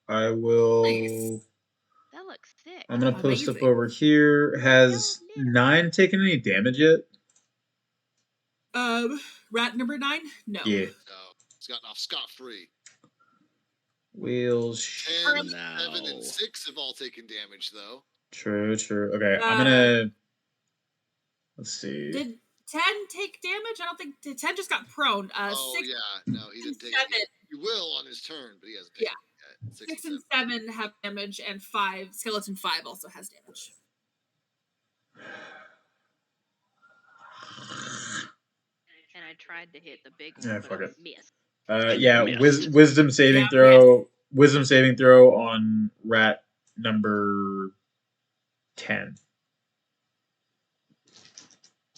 I will. Nice. That looks sick. I'm gonna post up Amazing. over here. Has No, no. 9 taken any damage yet? Rat number 9? No. Yeah. No, it's gotten off scot-free. Wheels. 10, Now. 7, and 6 have all taken damage, though. True. Okay. I'm Uh, gonna. Let's see. Did 10 take damage? I don't think 10 just got prone. Oh, 6 yeah. No, he didn't take 7. it yet. He will on his turn, but he hasn't taken it yet. 6 and 7 have damage, and 5, skeleton 5 also has damage. And I tried to hit the big one, Yeah, but fuck I it. missed. Yeah. Missed. Wisdom saving Yeah, throw. Wisdom saving throw on rat number 10.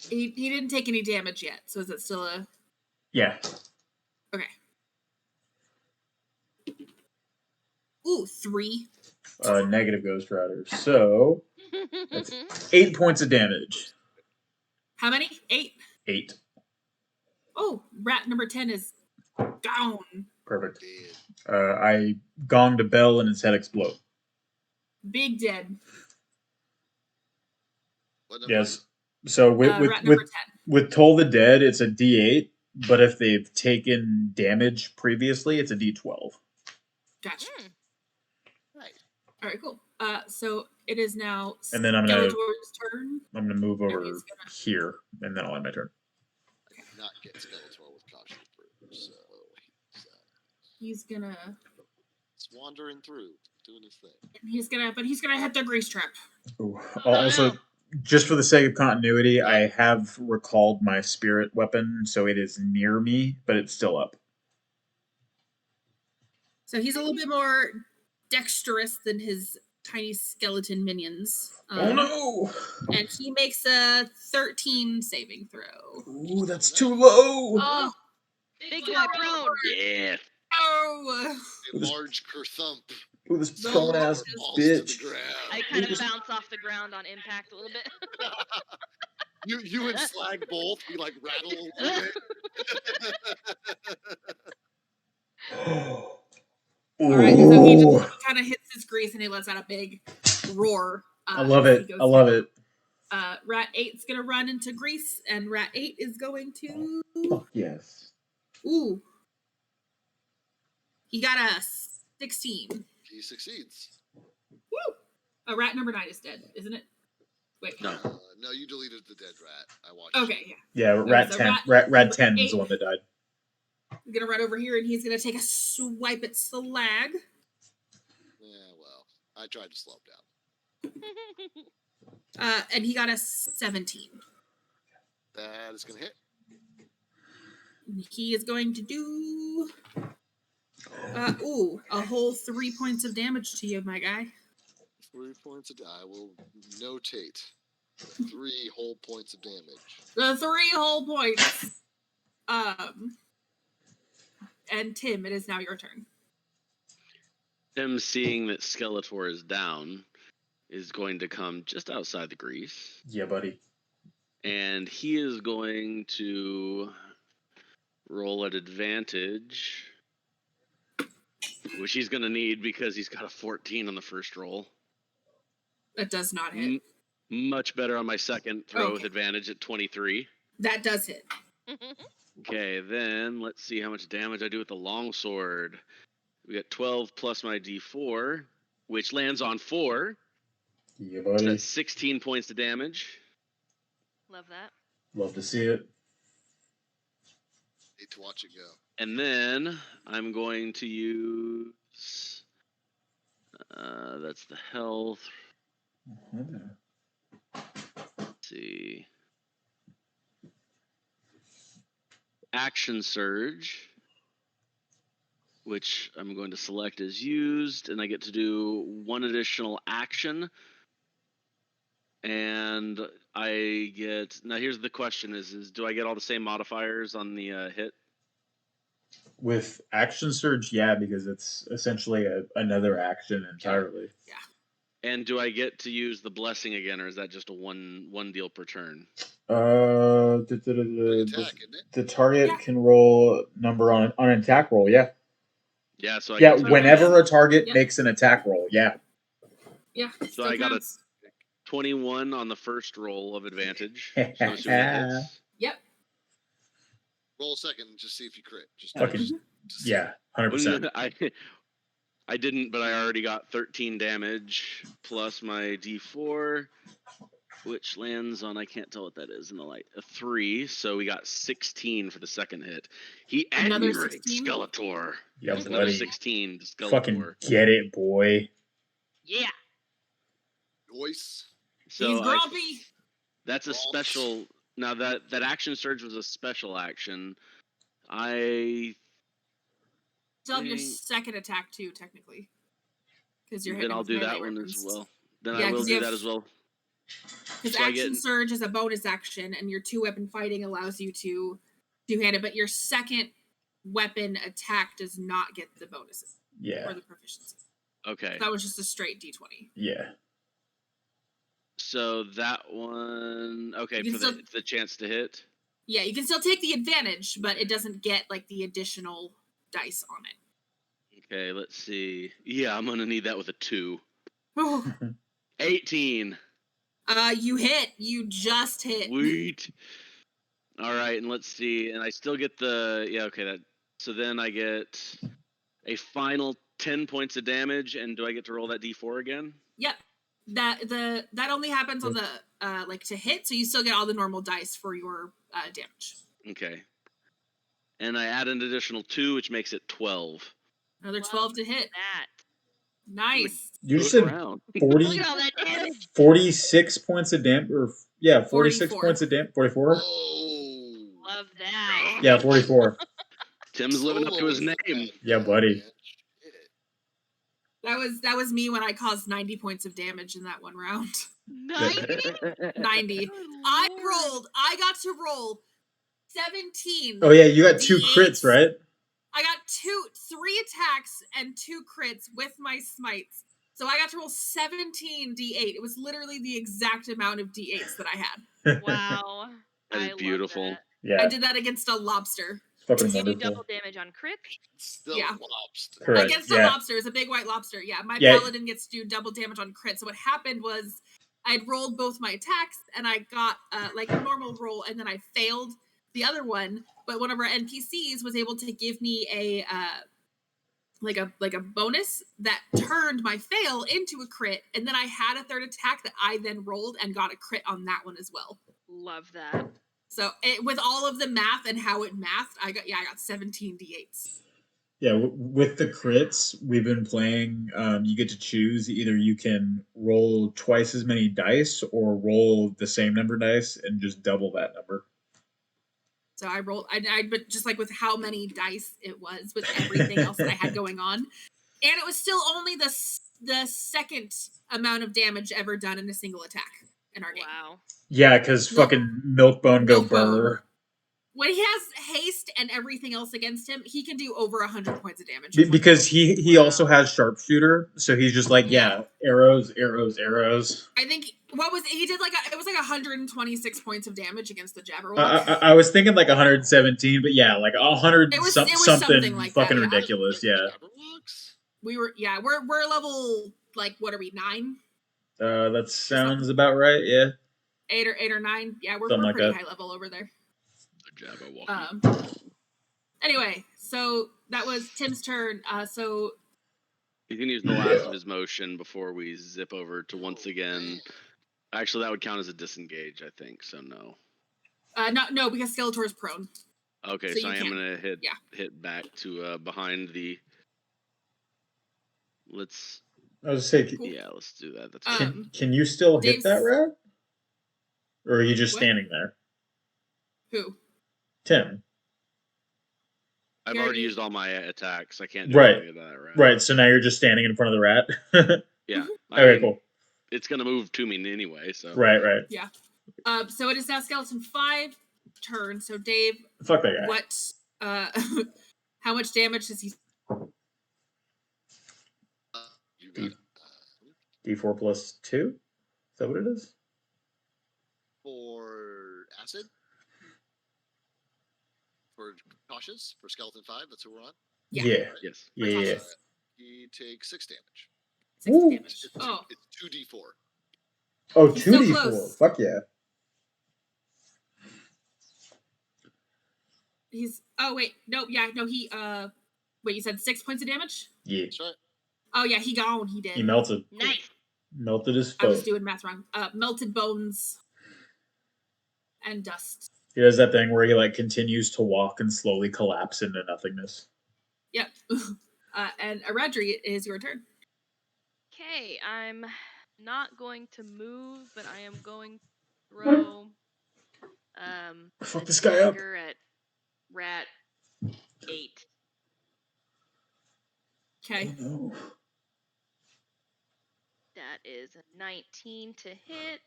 He didn't take any damage yet, so is it still a... Yeah. Okay. Ooh, 3. Negative Ghost Rider. So that's 8 points of damage. How many? 8. 8. Oh, rat number 10 is down. Perfect. Dead. I gonged a bell and his head explode. Big dead. What number? Yes. So Rat number 10. with Toll the Dead, it's a D8, but if they've taken damage previously, it's a D12. Gotcha. Right. All right, cool. So it is now And then I'm gonna- Skeletor's turn. I'm gonna move over he's gonna- here, and then I'll end my turn. Not get Skeletor with caution through, so He's gonna... it's wandering through, doing his thing. He's gonna hit the grease trap. Ooh. Oh, Also, no. just for the sake of continuity, I have recalled my spirit weapon, so it is near me, but it's still up. So he's a little bit more dexterous than his tiny skeleton minions. Oh no! And he makes a 13 saving throw. Ooh, that's too low! Oh, big guy prone. Yeah. Oh! A large kerthump Ooh, this No, prone ass falls to the bitch. ground. I kind of bounce off the ground on impact a little bit. You and Slag both, we like rattle a little bit. All right, so he Ooh. just kind of hits his grease and he lets out a big roar. I love as he it. goes I love down. it. Rat 8's gonna run into grease, and Rat 8 is going to... Fuck yes. Ooh. He got a 16. He succeeds. Woo! Rat number 9 is dead, isn't it? Wait. No. No, you deleted the dead rat. I watched. Okay, yeah. Yeah, Rat so 10. Rat Rat 10 is 8. the one that died. He's gonna run over here and he's gonna take a swipe at Slag. Yeah, well, I tried to slow him down. And he got a 17. That is gonna hit. He is going to do a whole 3 points of damage to you, my guy. 3 points of I will notate 3 whole points of damage. The 3 whole points. And Tim, it is now your turn. Him seeing that Skeletor is down is going to come just outside the grease. Yeah, buddy. And he is going to roll at advantage, which he's going to need because he's got a 14 on the first roll. That does not hit. Much better on my second throw with Okay. advantage at 23. That does hit. Okay, then let's see how much damage I do with the longsword. We got 12 plus my d4, which lands on 4. Yeah, So buddy. that's 16 points of damage. Love that. Love to see it. Need to watch it go. And then I'm going to use... that's the health. Let's see. Action Surge. which I'm going to select as used, and I get to do one additional action. And I get, now here's the question is do I get all the same modifiers on the hit? With action surge, yeah, because it's essentially another action entirely. Yeah. And do I get to use the blessing again, or is that just a one deal per turn? Attack, isn't it? The target Yeah. can roll number on an attack roll. Yeah. Yeah, so I Yeah, get to whenever a target Yep. makes an attack roll. Yeah. Yeah. So I got a 21 on the first roll of advantage. So I'm assuming that hits. Yep. Roll a second and just see if you crit. Just Fucking see. yeah, 100%. I didn't, but I already got 13 damage plus my D4, which lands on, I can't tell what that is in the light, a 3. So we got 16 for the second hit. He Another annihilates 16? Skeletor. Yeah, It's another buddy. 16 to Skeletor. Fucking get it, boy. Yeah. Voice. So He's grumpy. that's a special. Now that action surge was a special action. I Still have your second attack too, technically. Because you're then I'll do that melee one weapons. as well. Then Yeah, I will 'cause you do have- that as well. Because So I action get- surge is a bonus action, and your 2-weapon fighting allows you to two-hand it, but your second weapon attack does not get the bonuses Yeah. or the proficiency. Okay. That was just a straight D20. Yeah. So that one, okay, You for can the chance to hit. Yeah, you can still take the advantage, but it doesn't get like the additional dice on it. Okay, let's see. Yeah, I'm gonna need that with a 2. Oh. 18. You hit. You just hit. Sweet. All right, and let's see. And I still get the okay. So then I get a final 10 points of damage, and do I get to roll that D4 again? Yep. That only happens on the like to hit, so you still get all the normal dice for your damage. Okay. And I add an additional 2, which makes it 12. Another 12 to hit. That. Nice. You Look said around. 40, Look at all that damage. 46 points of damage, or 46 44. points of damage. 44. Oh. Love that. Yeah, 44. Tim's living up to his Solo name. Yeah, buddy. That was me when I caused 90 points of damage in that one round. 90? 90. I got to roll 17. Oh yeah, you got 2 D8s. crits, right? I got 3 attacks and 2 crits with my smites. So I got to roll 17 D8. It was literally the exact amount of D8s that I had. Wow. That is I beautiful. Love that. Yeah. I did that against a lobster. Fucking You do wonderful. double damage on crit? Still Yeah. lobster. Correct. Against a Yeah. lobster. It's a big white lobster. Yeah, my Yeah. paladin gets to do double damage on crit. So what happened was I'd rolled both my attacks and I got like a normal roll, and then I failed the other one. But one of our NPCs was able to give me a like a bonus that turned my fail into a crit, and then I had a third attack that I then rolled and got a crit on that one as well. Love that. So with all of the math and how it mathed, I got 17 D8s. Yeah, with the crits, we've been playing, you get to choose. Either you can roll twice as many dice or roll the same number of dice and just double that number. So I rolled, but just like with how many dice it was with everything else that I had going on. And it was still only the second amount of damage ever done in a single attack in our game. Wow. Yeah, because fucking Milkbone go Milkbone. burr. When he has haste and everything else against him, he can do over 100 points of damage. Because he also has sharpshooter, so he's just like, yeah, arrows, arrows, arrows. I think he did it was like 126 points of damage against the Jabberwock. I was thinking like 117, but yeah, like 100 it was something like fucking that, yeah. ridiculous, yeah. We're level, like, what are we, 9? That sounds about right, yeah. 8 or 9. Yeah, we're Something like pretty that. high level over there. Jabberwock. Anyway, so that was Tim's turn. So You can use the last of his motion before we zip over to once again. Actually, that would count as a disengage, I think. So no. no, because Skeletor's prone. Okay, So so I am you gonna hit back to behind the. Let's. I was saying, Yeah, let's do that. That's can you still hit Dave's- that route? Or are you just What? standing there? Who? Tim. I've You already used all my attacks. I can't do Right. anything to that rat. Right, so now you're just standing in front of the rat. Yeah. Okay, cool. It's gonna move to me anyway, so. Right. Yeah. So it is now Skeleton 5 turn. So Dave, Fuck that guy. what? How much damage does he? You got it. D4 plus 2? Is that what it is? For acid? For cautious? For Skeleton 5? That's who we're on? Yeah. Yes. Yeah. He takes 6 damage. 6 Woo. damage. Oh, It's 2d4. Oh, He's so 2d4. close. Fuck yeah. he's. Oh wait, no, yeah, no. He. Wait, you said 6 points of damage? Yeah. That's right. Oh yeah, he gone. He did. He melted. Nice. Melted his I was foe. doing math wrong. Melted bones and dust. He does that thing where he like continues to walk and slowly collapse into nothingness. Yep. And Aradri, it is your turn. Okay, I'm not going to move, but I am going to throw Fuck a this guy up. dagger at rat 8. Okay. Oh, no. That is a 19 to hit.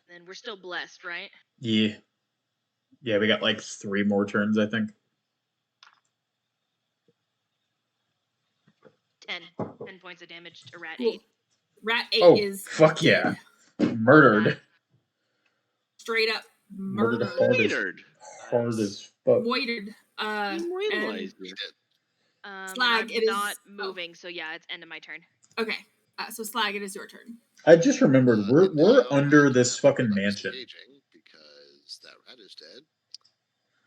Then we're still blessed, right? Yeah. Yeah, we got like 3 more turns, I think. 10 points of damage to rat Cool. 8. Rat 8 Oh, is fuck dead. yeah. Murdered. Straight up Murdered murdered. hard as, Latered. hard as fuck. Moitered. And Immortalized He you. did. And Slag, I'm it is- not oh. moving, so yeah, it's end of my turn. okay. So Slag, it is your turn. I just remembered we're And now under we this don't have to fucking worry about mansion. disengaging because that rat is dead.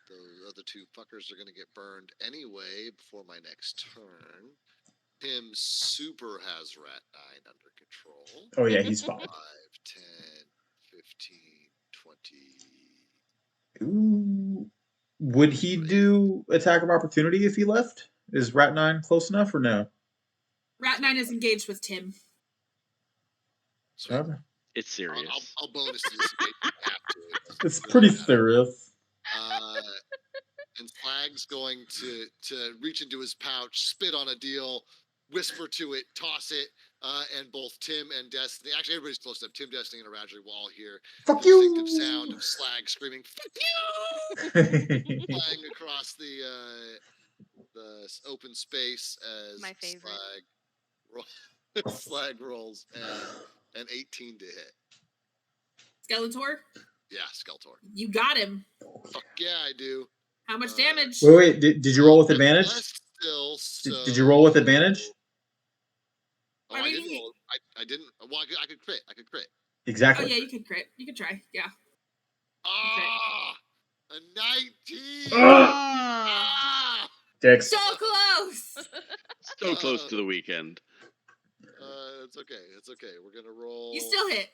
Those other 2 fuckers are going to get burned anyway before my next turn. Tim super has rat 9 under control. Oh yeah, he's 5, fine. 10, 15, 20. Ooh. Would he do attack of opportunity if he left? Is Rat 9 close enough or no? Rat 9 is engaged with Tim. Sweet. Okay. It's serious. I'll bonus to disengage if I have to. It doesn't It's really pretty matter. serious. And Slag's going to reach into his pouch, spit on a deal, whisper to it, toss it, and both Tim and Destiny, actually everybody's close enough, Tim, Destiny, and Aradri will all hear Fuck the you! distinctive sound of Slag screaming, "Fuck you!" flying across the open space as My favorite. Slag rolls an 18 to hit. Skeletor, Yeah, Skeletor. you got him. Fuck yeah, I do. How much damage? Wait, did you roll with I'm advantage? blessed still, so... Did you roll with advantage? Oh, I I mean, didn't roll. I didn't. Well, I could crit. I could crit. Exactly. Oh yeah, you could crit. You could try. Yeah. Ah, a 19. Ah! Ah! Dicks. So close. So close to the weekend. It's okay. It's okay. We're gonna roll. You still hit.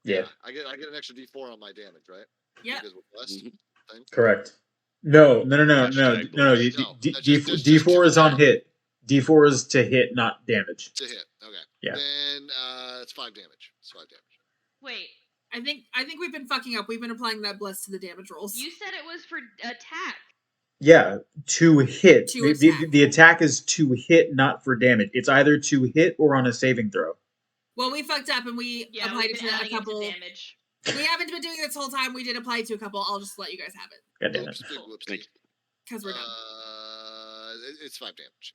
Yeah, I get an extra D4 on my damage, right? Yep. Because we're blessed. Thing. correct. No. Hashtag blessed. No, that's just D4 is on 2 hit. D4 is to hit, not damage. to hit. Okay. Yeah. Then it's 5 damage. It's 5 damage. Wait, I think we've been fucking up. We've been applying that bless to the damage rolls. you said it was for attack. Yeah, to hit. To The attack is to hit, not for damage. It's either to hit or on a saving throw. Well, we fucked up and we Yeah, applied we've it been to a adding it couple. to damage. We haven't been doing it this whole time. We did apply it to a couple. I'll just let you guys have it God damn it. Oops, big whoopsie. Thank you. because we're done. It's 5 damage.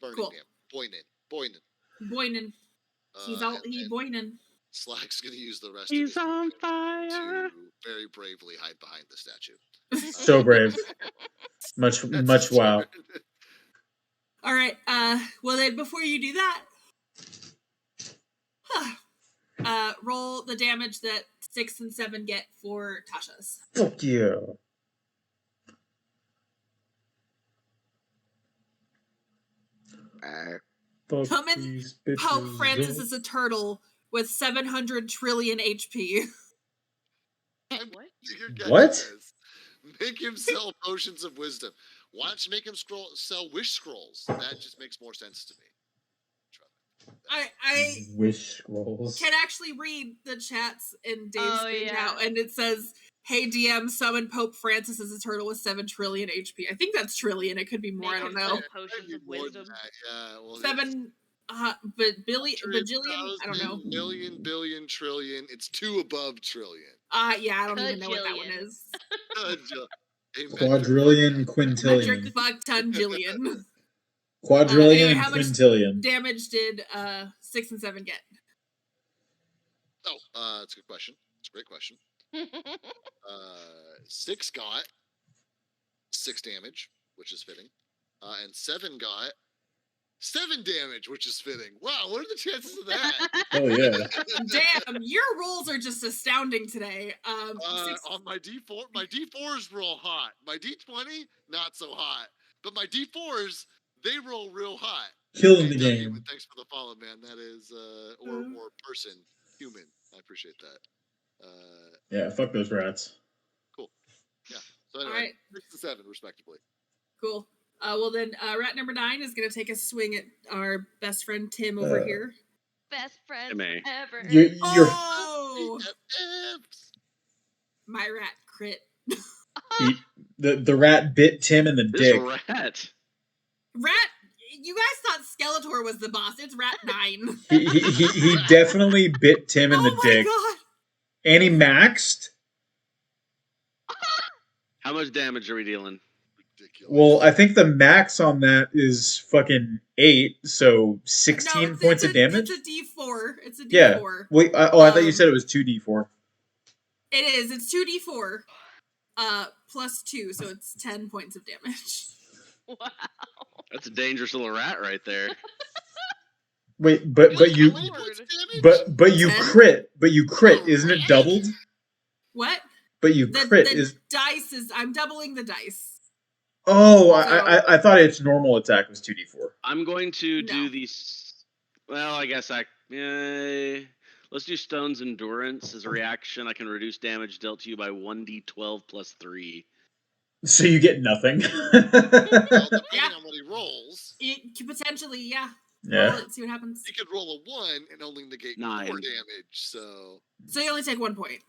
Burning Cool. damage. Boining. Boynin. He's all he and boynin. Slag's gonna use the rest He's of his on movement fire. to very bravely hide behind the statue. So brave. Much That's his wow. turn. All right. Well then, before you do that, roll the damage that 6 and 7 get for Tasha's. Fuck yeah. Fuck Come in, these Pope bitches Francis up. is a turtle with 700 trillion HP. What? Your guy What? says, make him sell potions of wisdom. Why don't you make him sell wish scrolls? That just makes more sense to me. Wish scrolls. can actually read the chats in Dave's Oh, thing yeah. now, and it says Hey DM, summon Pope Francis as a turtle with 7 trillion HP. I think that's trillion. It could be more. Make I don't him know. sell potions of Maybe more than wisdom. that, yeah. Well, 7, but bajillion. I don't know. Million, billion, trillion. It's 2 above trillion. Yeah, I don't even know what that one Cajillion. is. A metric Quadrillion, fuck Metric quintillion. fuck ton jillion. Quadrillion Anyway, and how much quintillion. damage did 6 and 7 get? Oh, that's a good question. It's a great question. 6 got 6 damage, which is fitting. And 7 got 7 damage, which is fitting. Wow, what are the chances of that? Oh yeah. Damn, your rolls are just astounding today. On my D4, my D4s roll hot. My D20, not so hot. But my D4s, they roll real hot. Killing Hey, the Doug, game. Human, thanks for the follow, man. That is, or person, human. I appreciate that. Yeah, fuck those rats. Cool. Yeah. So anyway, Alright. 6 and 7, respectively. Cool. Well then, rat number 9 is gonna take a swing at our best friend Tim over here. Best friends MA. ever. You're Oh, BFFs. my rat crit. the rat bit Tim in the This dick. rat. Rat, you guys thought Skeletor was the boss. It's rat 9. He definitely bit Tim in the Oh my dick. god. And he maxed. How much damage are we dealing? Ridiculous. Well, I think the max on that is fucking 8, so 16 No, points of damage. It's a D4. It's a D4. Yeah. Wait, I thought you said it was 2d4. It is. It's 2d4. Plus 2, so it's 10 points of damage. Wow. That's a dangerous little rat right there. Wait, but you How many points of damage? but you 10? crit, Oh, isn't it right. doubled? What? But you crit The is. dice is. I'm doubling the dice. Oh, So- I thought its normal attack was 2d4. I'm going to No. do these. Well, I guess let's do Stone's Endurance as a reaction. I can reduce damage dealt to you by 1d12 plus 3. So you get nothing. Well, depending Yeah. on what he rolls, It could potentially, yeah. Yeah. Roll it, see what happens. he could roll a 1 and only negate 9. 4 damage. So So you only take 1 point.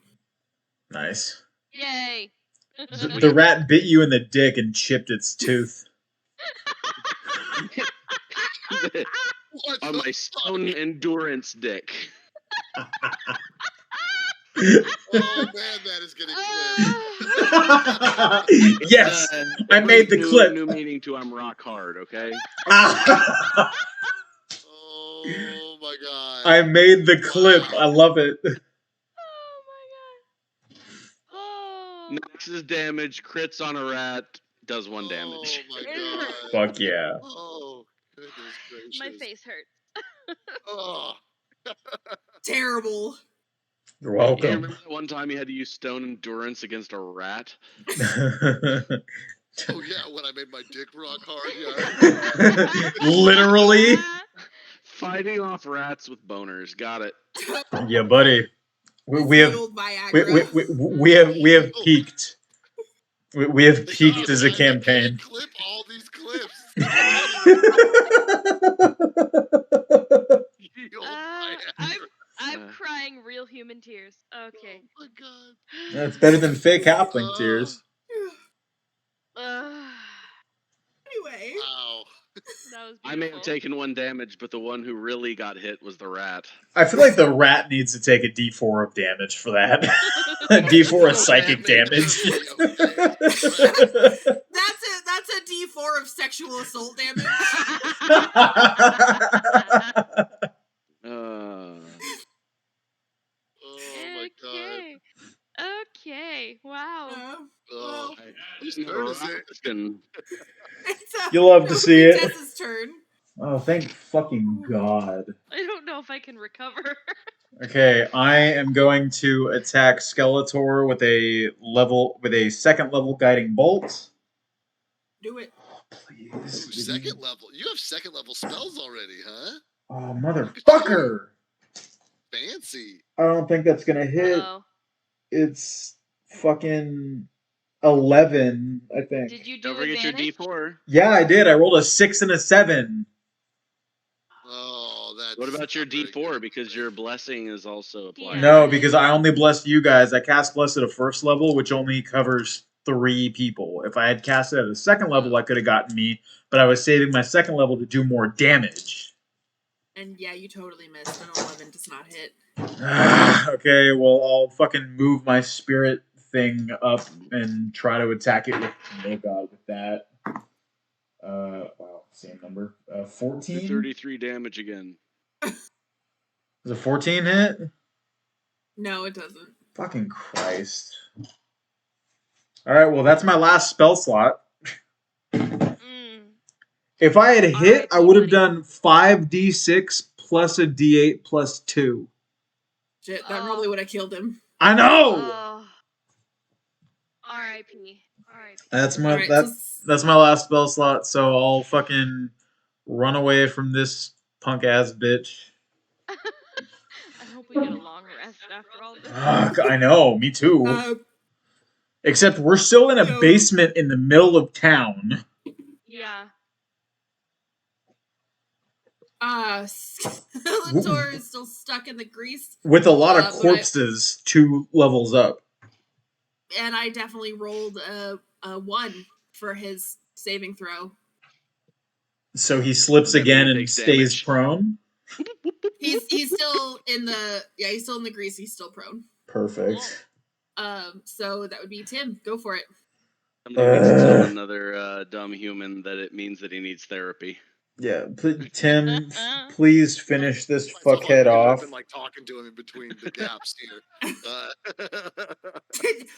Nice. Yay. The rat bit you in the dick and chipped its tooth. what On the my Stone Endurance dick. Oh man, that is getting clipped. Yes, I It made the brings clip. New meaning to I'm rock hard. Okay. Oh my god. I made the clip. I love it. Oh my god. Oh. Maxes damage, crits on a rat, does 1 damage. Oh my It god. hurts. Fuck yeah. Oh goodness gracious. My face hurts. Oh. Terrible. You're You welcome. remember that one time you had to use Stone Endurance against a rat? Oh yeah, when I made my dick rock hard, yeah. Literally. Fighting off rats with boners. Got it. Yeah, buddy. We It's have the old Viagra. we have peaked. We have peaked as a I can't campaign. clip all these clips. I'm crying real human tears. Okay. Oh my god. That's better than fake halfling tears. Anyway. Wow. That was beautiful. I may have taken 1 damage, but the one who really got hit was the rat. I feel like the rat needs to take a D4 of damage for that. A D4 of psychic damage. That's a D4 of sexual assault damage. Oh my god. Okay. Wow. Oh, whose Turn turn is it? You'll love to see it. Tessa's turn. Oh, thank fucking God. I don't know if I can recover. Okay, I am going to attack Skeletor with a second level guiding bolt. Do it. Please. Ooh, second level. You have second level spells already, huh? Oh, motherfucker! Fancy. I don't think that's gonna hit. Uh-oh. It's fucking 11, I think. Did you do Don't forget your advantage? D4. Yeah, I did. I rolled a 6 and a 7. Oh, that's. What about your not very D4? good. Because your blessing is also applied. Yeah. No, because I only blessed you guys. I cast bless at a first level, which only covers 3 people. If I had cast it at a second level, I could have gotten me, but I was saving my second level to do more damage. And yeah, you totally missed. An 11 does not hit. Okay, well, I'll fucking move my spirit thing up and try to attack it with no god with that. Wow, same number. 14? 33 damage again. Is a 14 hit? No, it doesn't. Fucking Christ. Alright, well, that's my last spell slot. If I had hit, I would have done 5d6 plus a d8 plus 2. Shit, that probably would have killed him. I know! R.I.P. R.I.P. That's my Alright, that's my last spell slot, so I'll fucking run away from this punk ass bitch. I hope we get a long rest after all this. Fuck, I know, me too. Except we're still in a So- basement in the middle of town. Yeah. Skeletor is still stuck in the grease, With a lot of but corpses 2 levels up. and I definitely rolled a 1 for his saving throw. So he slips That again means he and takes stays damage. prone. He's still in the he's still in the grease. He's still prone. Perfect. So that would be Tim. Go for it. Somebody needs to tell another dumb human that it means that he needs therapy. Yeah, Tim, please finish this fuckhead I've off. been like talking to him in between the gaps here.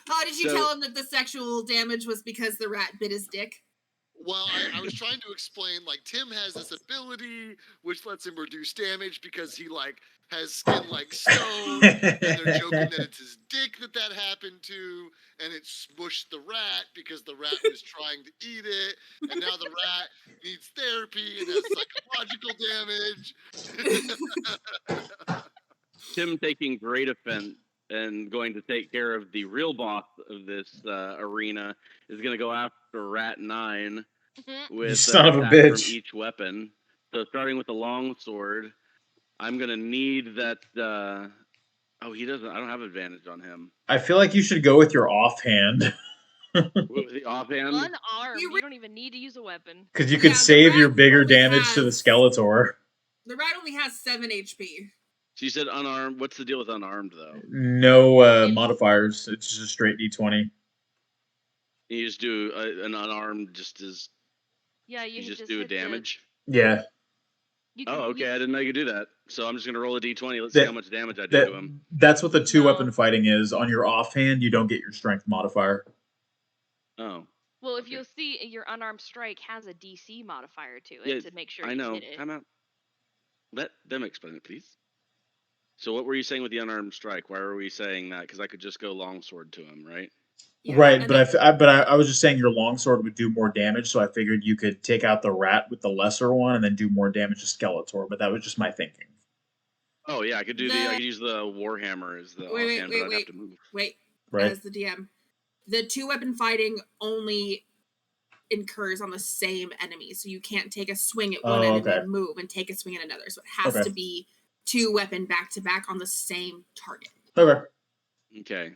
How did you So- tell him that the sexual damage was because the rat bit his dick? Well, I was trying to explain, like, Tim has this ability which lets him reduce damage because he, like, has skin like stone, and they're joking that it's his dick that happened to, and it smushed the rat because the rat was trying to eat it, and now the rat needs therapy and has psychological damage. Tim taking great offense and going to take care of the real boss of this arena is going to go after Rat 9 with You son of a attack bitch. from each weapon. So starting with the long sword, I'm going to need that. He doesn't. I don't have advantage on him. I feel like you should go with your offhand. With the offhand. Unarmed. You don't even need to use a weapon. Because you could the save rat your bigger only damage to the has- Skeletor. The rat only has 7 HP. She said unarmed. What's the deal with unarmed though? No modifiers. It's just a straight D20. You just do an unarmed, just as Yeah, you just hit do the- damage. Yeah. You can Oh, okay. I use- didn't know you could do that. So I'm just gonna roll a d20. Let's see how much damage I do to him. That's what the 2-weapon No. fighting is. On your offhand, you don't get your strength modifier. Oh, Well, if Okay. you'll see, your unarmed strike has a DC modifier to it Yeah, to make sure I you know. hit it. Time out. Let them explain it, please. So what were you saying with the unarmed strike? Why were we saying that? Because I could just go longsword to him, right? Yeah, Right, and but I was just saying your longsword would do more damage, so I figured you could take out the rat with the lesser one and then do more damage to Skeletor. But that was just my thinking. Oh yeah, I could do I could use the warhammer as the Wait, offhand, but I'd have to move. Wait, Right. as the DM. The 2-weapon fighting only incurs on the same enemy, so you can't take a swing at one Oh, enemy okay. and move and take a swing at another. So it has Okay. to be 2-weapon back to back on the same target. Okay. Okay.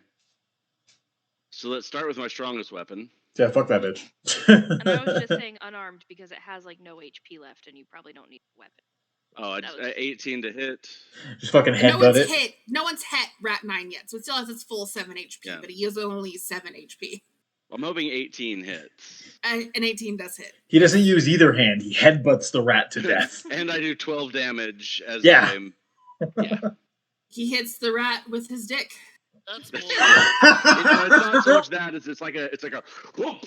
So let's start with my strongest weapon. Yeah, fuck that bitch. And I was just saying unarmed because it has like no HP left, and you probably don't need a weapon. Oh, I That just, was- 18 to hit. Just fucking And headbutt it. no one's hit Rat 9 yet, so it still has its full 7 HP, Yeah. but he is only 7 HP. I'm hoping 18 hits. And 18 does hit. He doesn't use either hand. He headbutts the rat to death. And I do 12 damage as Yeah. I'm. Yeah. He hits the rat with his dick. That's more. It's not so much that. It's like a. Whoop,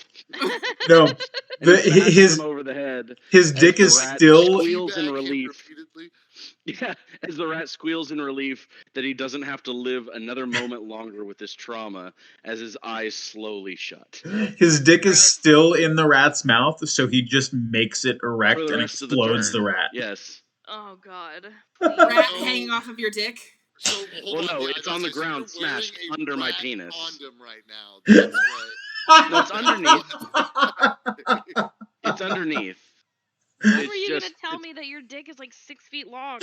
No, and it smashes his him over the head. his as dick the is rat still. squeals in Teabag him relief. repeatedly. Yeah, as the rat squeals in relief that he doesn't have to live another moment longer with this trauma, as his eyes slowly shut. His dick is Gross. still in the rat's mouth, so he just makes it erect For the and rest of the explodes the turn. rat. Yes. Oh God. Rat So- hanging off of your dick. So hold Well, on, no, yeah, it's I on was the gonna say, ground, so you're wearing smashed a under my rat penis. Condom right now. That's right. No, it's underneath. It's underneath. How It's are you just- gonna tell me that your dick is like 6 feet long?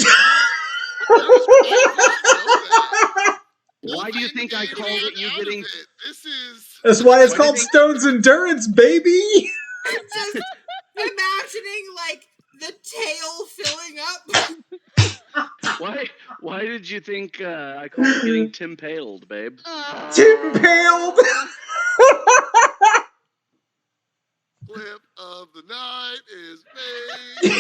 Why do you think I called it you getting? This is. That's why it's Why do you called think- Stone's Endurance, baby. Just imagining like the tail filling up. Why did you think I called it getting Tim paled, babe? Tim paled. Clip of the night is made.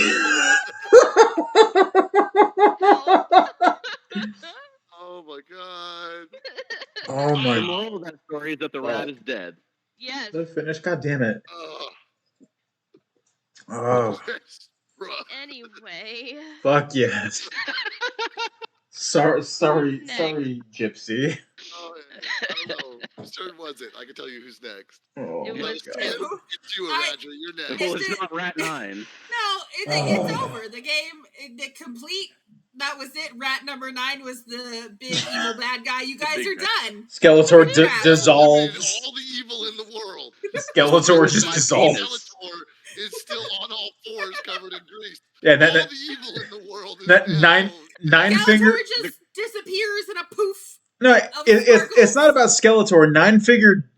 Oh my god. Oh The my. moral of that story is that the rat is dead. Yes. The finish. God damn it. Oh. Oh. Bruh. Anyway. Fuck yes. Sorry, Next. Gypsy. Oh, I don't know. Whose turn was it? I can tell you who's next. Oh It my was god. Tim. It's you, Roger. You're next. Well, it's not rat 9. No, it's over. The game, the complete. That was it. Rat number 9 was the big evil bad guy. You guys big are guy. done. Skeletor Crap. dissolves. All the evil in the world. Skeletor just My dissolves. Skeletor is still on all fours, covered in grease. Yeah, All the evil in the world is that now. nine Skeletor finger. just disappears in a poof. No, of it's not sparkles. about Skeletor.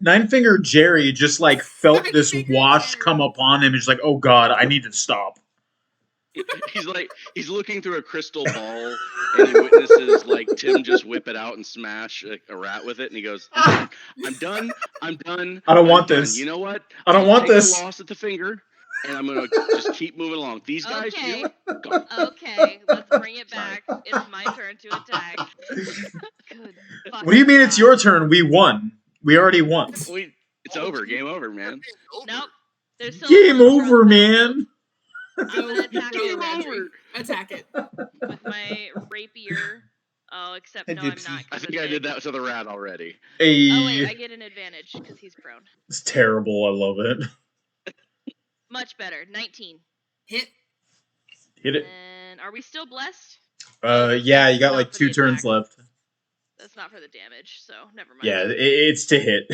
Nine finger Jerry just like felt this Nine-Finger wash Jerry. come upon him. He's like, oh god, I need to stop. He's looking through a crystal ball and he witnesses like Tim just whip it out and smash a rat with it, and he goes, I'm done. I don't I'm want done. this. You know what? I don't I'll want take this. the loss at the finger, and I'm gonna just keep moving along. These guys, Okay. you know what? Gone. Okay, let's bring it back. It's my turn to attack. Good. What do you mean it's your God. turn? We won. We already won. It's over. Game over, man. Nope. There's still Game one more over, on the man. I'm gonna attack Go, it Reggie. Attack it. with my rapier. Oh, except Hey, no, I'm Gypsy. not. I 'cause think it I did hit. that to the rat already. Hey, Oh wait, I get an advantage because he's prone. it's terrible. I love it. Much better. 19. Hit. Hit it. And are we still blessed? Yeah, you got Not like for 2 the turns attack. left. That's not for the damage, so never mind. Yeah, it's to hit.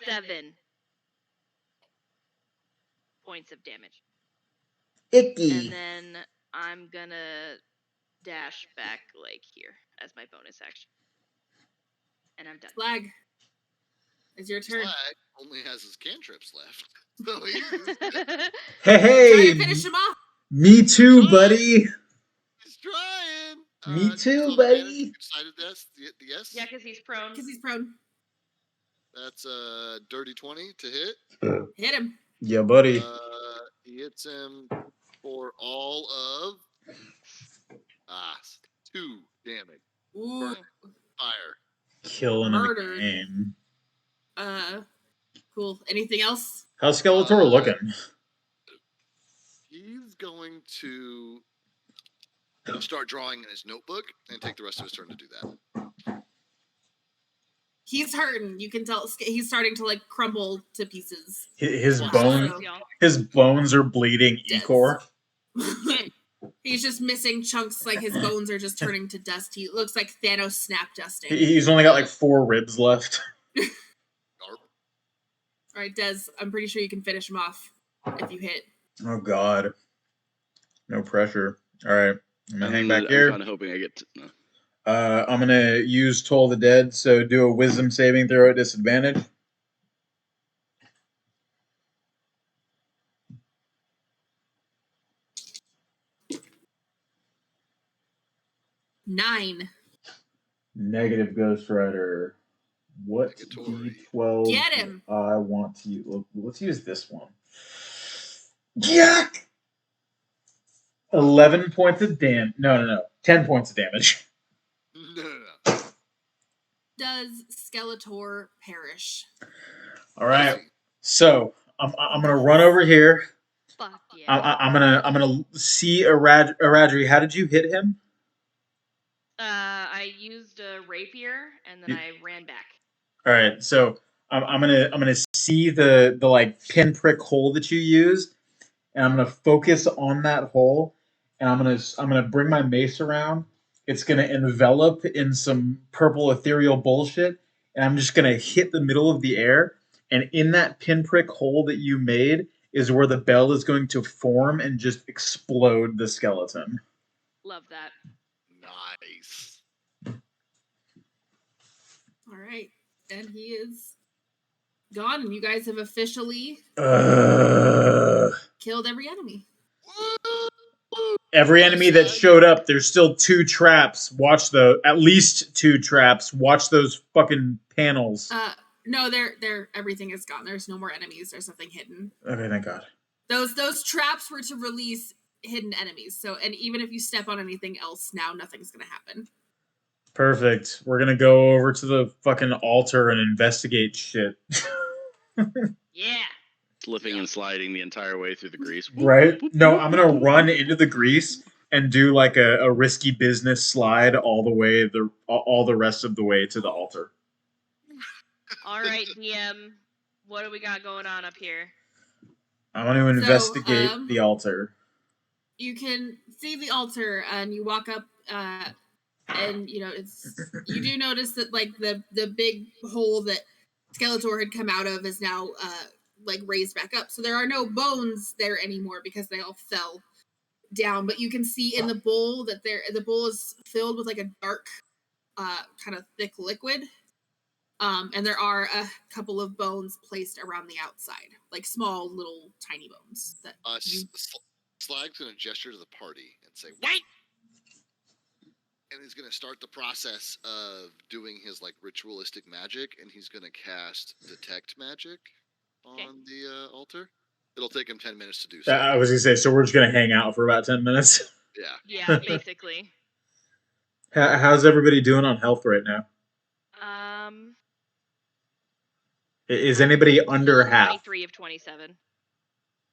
7 points of damage. Icky. And then I'm gonna dash back like here as my bonus action. And I'm done. Flag. It's your turn. Flag only has his cantrips left. So he's Hey, Try hey. to finish him off. Me too, buddy. trying. Me too, so buddy. you decided that's yes? Yeah, because he's prone. Because he's prone. That's a dirty 20 to hit. Hit him. Yeah, buddy. He hits him for all of 2 damage. Ooh. Fire. Killing in the Murdered. game. Cool. Anything else? How's Skeletor looking? He's going to start drawing in his notebook and take the rest of his turn to do that. He's hurting. You can tell he's starting to like crumble to pieces. His Wow. bones, Y'all. his bones are bleeding. Dead. Ecor. He's just missing chunks. Like his bones are just turning to dust. He looks like Thanos snap dusting. He's only got like 4 ribs left. All right, Des. I'm pretty sure you can finish him off if you hit. Oh god. No pressure. All right. I'm gonna hang back I'm here. kind of hoping I get to. No. I'm gonna use Toll the Dead. So do a Wisdom saving throw at disadvantage. Nine. Negative Ghost Rider. What Negatory. D12? Get him. I want to use. Let's use this one. Yuck! 11 points of damage. No. 10 points of damage. No. Does Skeletor perish? All right. So I'm gonna run over here. Fuck yeah. I'm gonna see Aradri. How did you hit him? I used a rapier and then I ran back. All right. So I'm gonna see the like pinprick hole that you used, and I'm gonna focus on that hole, and I'm gonna bring my mace around. It's gonna envelop in some purple ethereal bullshit, and I'm just gonna hit the middle of the air, and in that pinprick hole that you made is where the bell is going to form and just explode the skeleton. Love that. Nice. All right. And he is gone, and you guys have officially killed every enemy. Every enemy that showed up, there's still 2 traps. Watch at least 2 traps. Watch those fucking panels. No, they're everything is gone. There's no more enemies. There's nothing hidden. Okay, thank God. Those traps were to release hidden enemies. So, and even if you step on anything else now, nothing's gonna happen. Perfect. We're gonna go over to the fucking altar and investigate shit. Yeah. Slipping and sliding the entire way through the grease. Right? No, I'm gonna run into the grease and do like a risky business slide all the rest of the way to the altar. All right, DM. What do we got going on up here? I want to investigate the altar. You can see the altar, and you walk up, and you do notice that like the big hole that Skeletor had come out of is now like raised back up. So there are no bones there anymore because they all fell down. But you can see in the bowl that the bowl is filled with like a dark, kind of thick liquid. And there are a couple of bones placed around the outside, like small, little, tiny bones. That Slag's going to gesture to the party and say, "Wait!" And he's going to start the process of doing his like ritualistic magic, and he's going to cast Detect Magic on the altar. It'll take him 10 minutes to do so. I was going to say, so we're just going to hang out for about 10 minutes? Yeah. Yeah, basically. How's everybody doing on health right now? Is anybody under half? 23 of 27.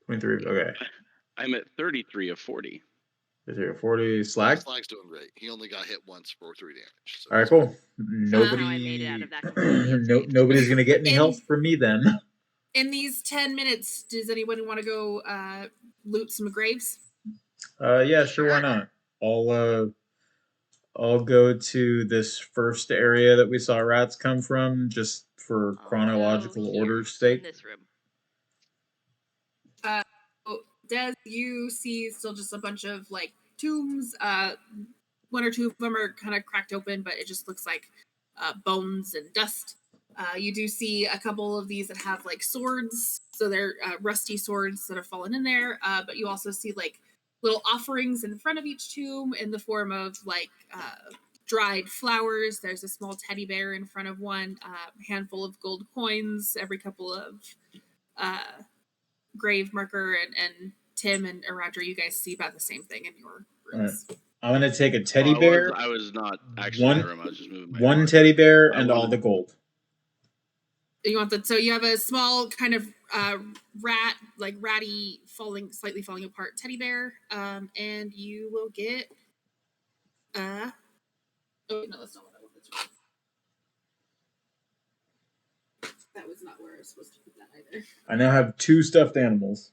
23, okay. I'm at 33 of 40. 33 of 40. Slag? Slag's doing great. He only got hit once for 3 damage. So all right, cool. Somehow I made it out of that Nobody's going to get any health from me then. In these 10 minutes, does anybody want to go loot some graves? Yeah, sure, why not? I'll go to this first area that we saw rats come from, just for chronological order's sake. In this room. Des, you see still just a bunch of like tombs. 1 or 2 of them are kind of cracked open, but it just looks like bones and dust. You do see a couple of these that have like swords, so they're rusty swords that have fallen in there. But you also see like little offerings in front of each tomb in the form of like dried flowers. There's a small teddy bear in front of one, handful of gold coins, every couple of grave marker, and Tim and Roger, you guys see about the same thing in your rooms. Right. I'm gonna take a teddy bear. I was not actually in the room. I was just moving my one teddy bear and all the gold. You want that? So you have a small kind of ratty, slightly falling apart teddy bear, and you will get. Oh no, that's not what I wanted. That was not where I was supposed to put that either. I now have 2 stuffed animals.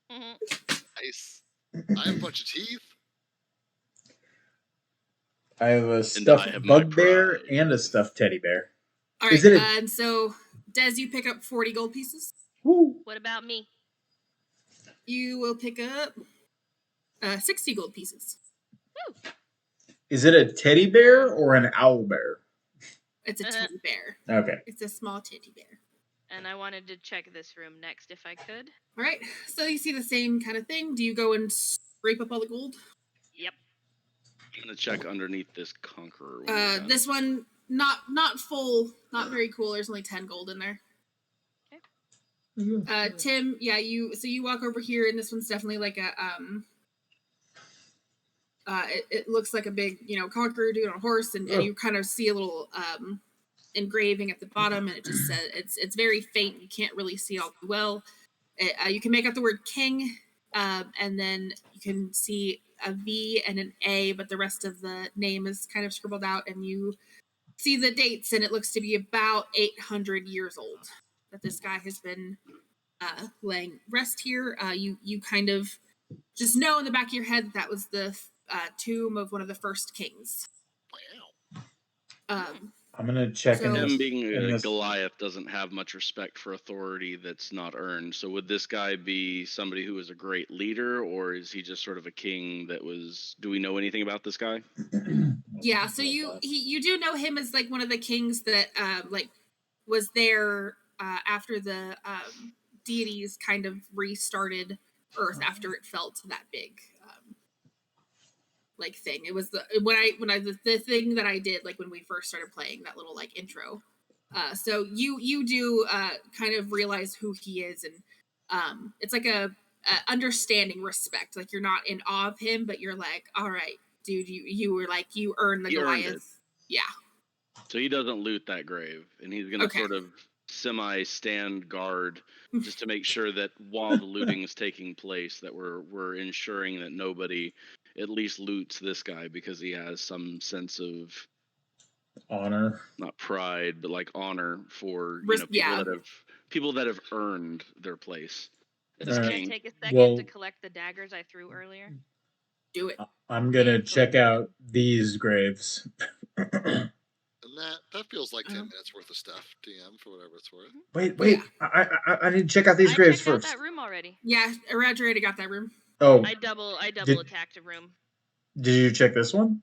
Nice. I have a bunch of teeth. I have a stuffed bugbear and a stuffed teddy bear. All right, and so Des, you pick up 40 gold pieces. Woo. What about me? You will pick up 60 gold pieces. Woo. Is it a teddy bear or an owl bear? It's a teddy bear. Okay. It's a small teddy bear. And I wanted to check this room next if I could. All right. So you see the same kind of thing. Do you go and scrape up all the gold? Yep. I'm gonna check underneath this conqueror. This one not full, not very cool. There's only 10 gold in there. Okay. Tim, yeah, you walk over here, and this one's definitely like a it looks like a big, conqueror dude on a horse, and you kind of see a little engraving at the bottom, and it just says it's very faint. You can't really see all too well. You can make out the word king, and then you can see a V and an A, but the rest of the name is kind of scribbled out, and you see the dates, and it looks to be about 800 years old that this guy has been laying rest here. You kind of just know in the back of your head that was the tomb of one of the first kings. Wow. I'm gonna check in So- this. Him being in a this. Goliath doesn't have much respect for authority that's not earned. So would this guy be somebody who was a great leader, or is he just sort of a king that was? Do we know anything about this guy? Yeah, so you do know him as like one of the kings that like was there after the deities kind of restarted Earth after it fell to that big like thing. It was the thing that I did like when we first started playing that little like intro. So you do kind of realize who he is, and it's like a understanding respect. Like you're not in awe of him, but you're like, all right, dude, you were like you earned the He earned Goliath. it. Yeah. So he doesn't loot that grave, and he's gonna Okay. sort of semi-stand guard just to make sure that while the looting is taking place, that we're ensuring that nobody at least loots this guy because he has some sense of Honor. not pride, but like honor for Yeah. people that have earned their place as Alright. Can I king. take a second Well- to collect the daggers I threw earlier? Do it. I'm gonna check out these graves. And that feels like 10 Uh-huh. minutes worth of stuff, DM, for whatever it's worth. Wait. Yeah. I need to check out these I graves checked out first. that room already. Yeah, Raj already got that room. Oh, I double Did- attacked a room. did you check this one?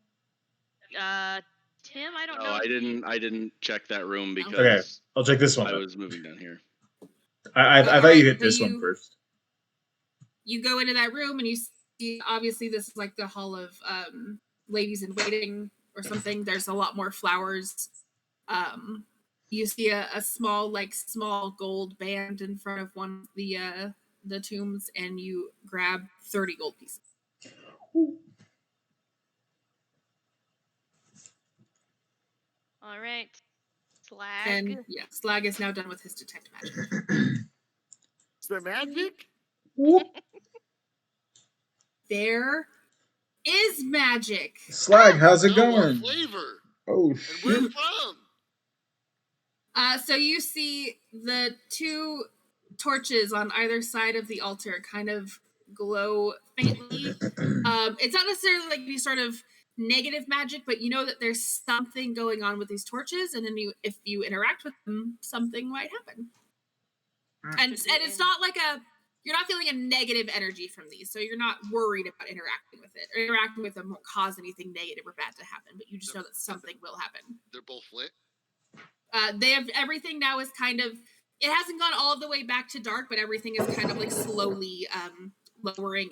Tim, I don't No, know. I didn't check that room because Okay, I'll check this one. I then. was moving down here. I thought alright, you hit so this one first. You go into that room and you see, obviously this is like the hall of ladies in waiting or something. There's a lot more flowers. You see a small gold band in front of one of the tombs, and you grab 30 gold pieces. All right. Slag. And yeah, Slag is now done with his detect magic. Is there magic? There is magic. Slag, how's it No, what going? flavor? Oh And where shit! from? So you see the two torches on either side of the altar kind of glow faintly. It's not necessarily like any sort of negative magic, but you know that there's something going on with these torches, and then if you interact with them, something might happen. And it's not like you're not feeling a negative energy from these, so you're not worried about interacting with it. Or interacting with them won't cause anything negative or bad to happen, but you just know that something will happen. They're both lit. They have everything now is kind of, it hasn't gone all the way back to dark, but everything is kind of like slowly lowering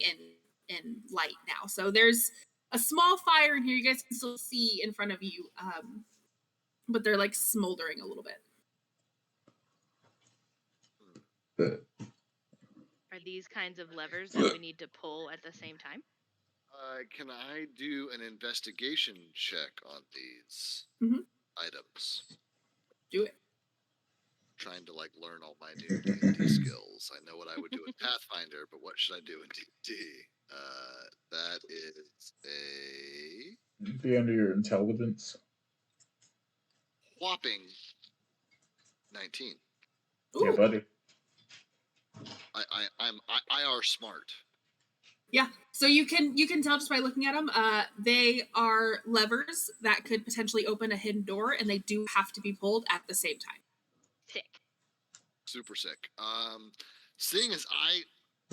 in light now. So there's a small fire in here. You guys can still see in front of you, but they're like smoldering a little bit. Are these kinds of levers that we need to pull at the same time? Can I do an investigation check on these items? Do it. Trying to like learn all my new D&D skills. I know what I would do in Pathfinder, but what should I do in D&D? That is a Be under your intelligence. whopping 19. Ooh. Yeah, buddy. I'm IR smart. Yeah, so you can tell just by looking at them. They are levers that could potentially open a hidden door, and they do have to be pulled at the same time. Sick. Super sick. Seeing as I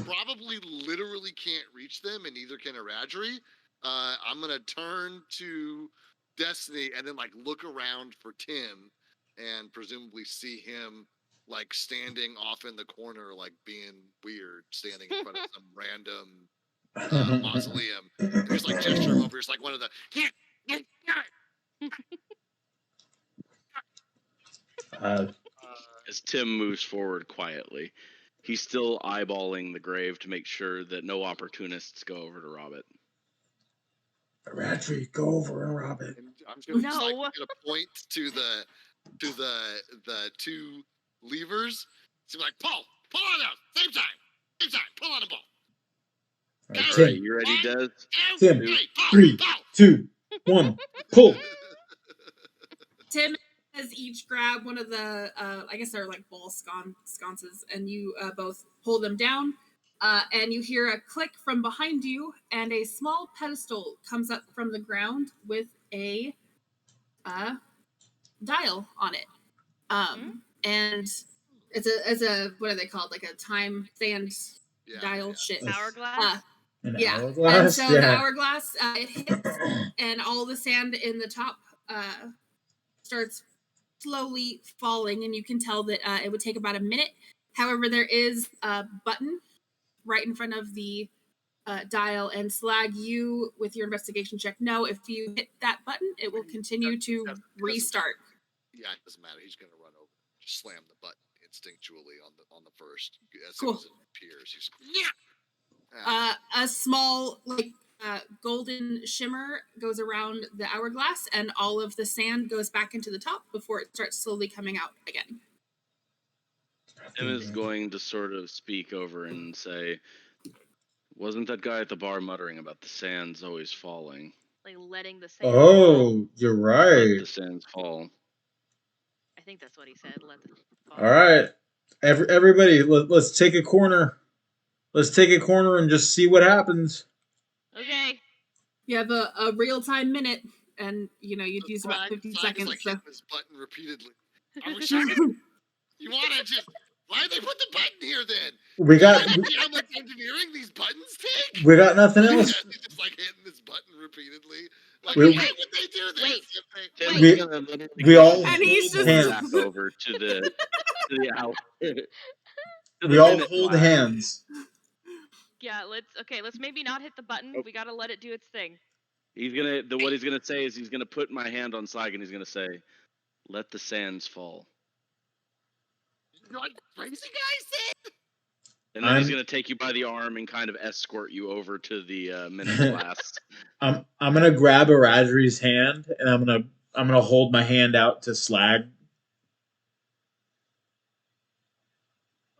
probably literally can't reach them, and neither can Aradri, I'm gonna turn to Destiny and then like look around for Tim, and presumably see him like standing off in the corner, like being weird, standing in front of some random mausoleum. And just like gesture him over. It's like one of the. As Tim moves forward quietly, he's still eyeballing the grave to make sure that no opportunists go over to rob it. Ratri, go over and rob it. And I'm just gonna, No. just like gonna point to the two levers. So like pull on out, same time, pull on the ball. All right, All Tim, right, you ready, Des? Tim, Pull, 3, 2, 1, pull. Tim has each grab one of the, I guess they're like ball sconces, and you both pull them down, and you hear a click from behind you, and a small pedestal comes up from the ground with a dial on it. And it's a what are they called? Like a time sand dial shit. Hourglass. An Yeah. And hourglass? so the hourglass, it hits, and all the sand in the top starts slowly falling, and you can tell that it would take about a minute. However, there is a button right in front of the dial, and Slag, you with your investigation check know if you hit that button, it will continue to restart. Yeah, it doesn't matter. He's gonna run over, just slam the button instinctually on the first as Cool. soon as it appears. He's a small golden shimmer goes around the hourglass, and all of the sand goes back into the top before it starts slowly coming out again. Tim is going to sort of speak over and say, wasn't that guy at the bar muttering about the sands always falling? Like letting the sands fall. Oh, you're Let right. the sands fall. I think that's what he said. Let the fall. All right. Everybody, let's take a corner. Let's take a corner and just see what happens. Okay. You have a real-time minute, and you'd use about 15 seconds. Like so. hitting this button repeatedly. Are we sure? You want to just? Why'd they put the button here then? We got. How much engineering these buttons take? We got nothing else. He's just like hitting this button repeatedly. Like, We- why would they do this? We all And he's just hands. back over to the hour. We all hold hands. Yeah, let's maybe not hit the button. We gotta let it do its thing. What he's gonna say is he's gonna put my hand on Slag and he's gonna say, "Let the sands fall." What crazy guy said? And then he's gonna take you by the arm and kind of escort you over to the minute glass. I'm gonna grab Aradri's hand and I'm gonna hold my hand out to Slag.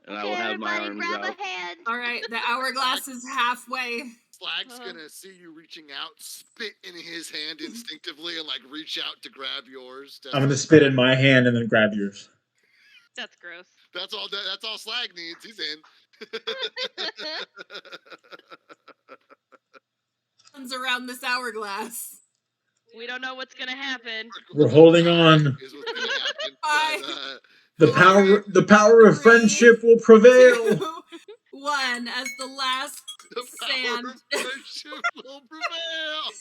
And I will have my arms out. All right, the hourglass is halfway. Slag's gonna see you reaching out, spit in his hand instinctively, and like reach out to grab yours. I'm gonna spit in my hand and then grab yours. That's gross. That's all Slag needs. He's in. Around this hourglass. We don't know what's gonna happen. We're holding on. Is what's gonna happen. The power of friendship will prevail. 2, 1, as the last sand. Friendship will prevail.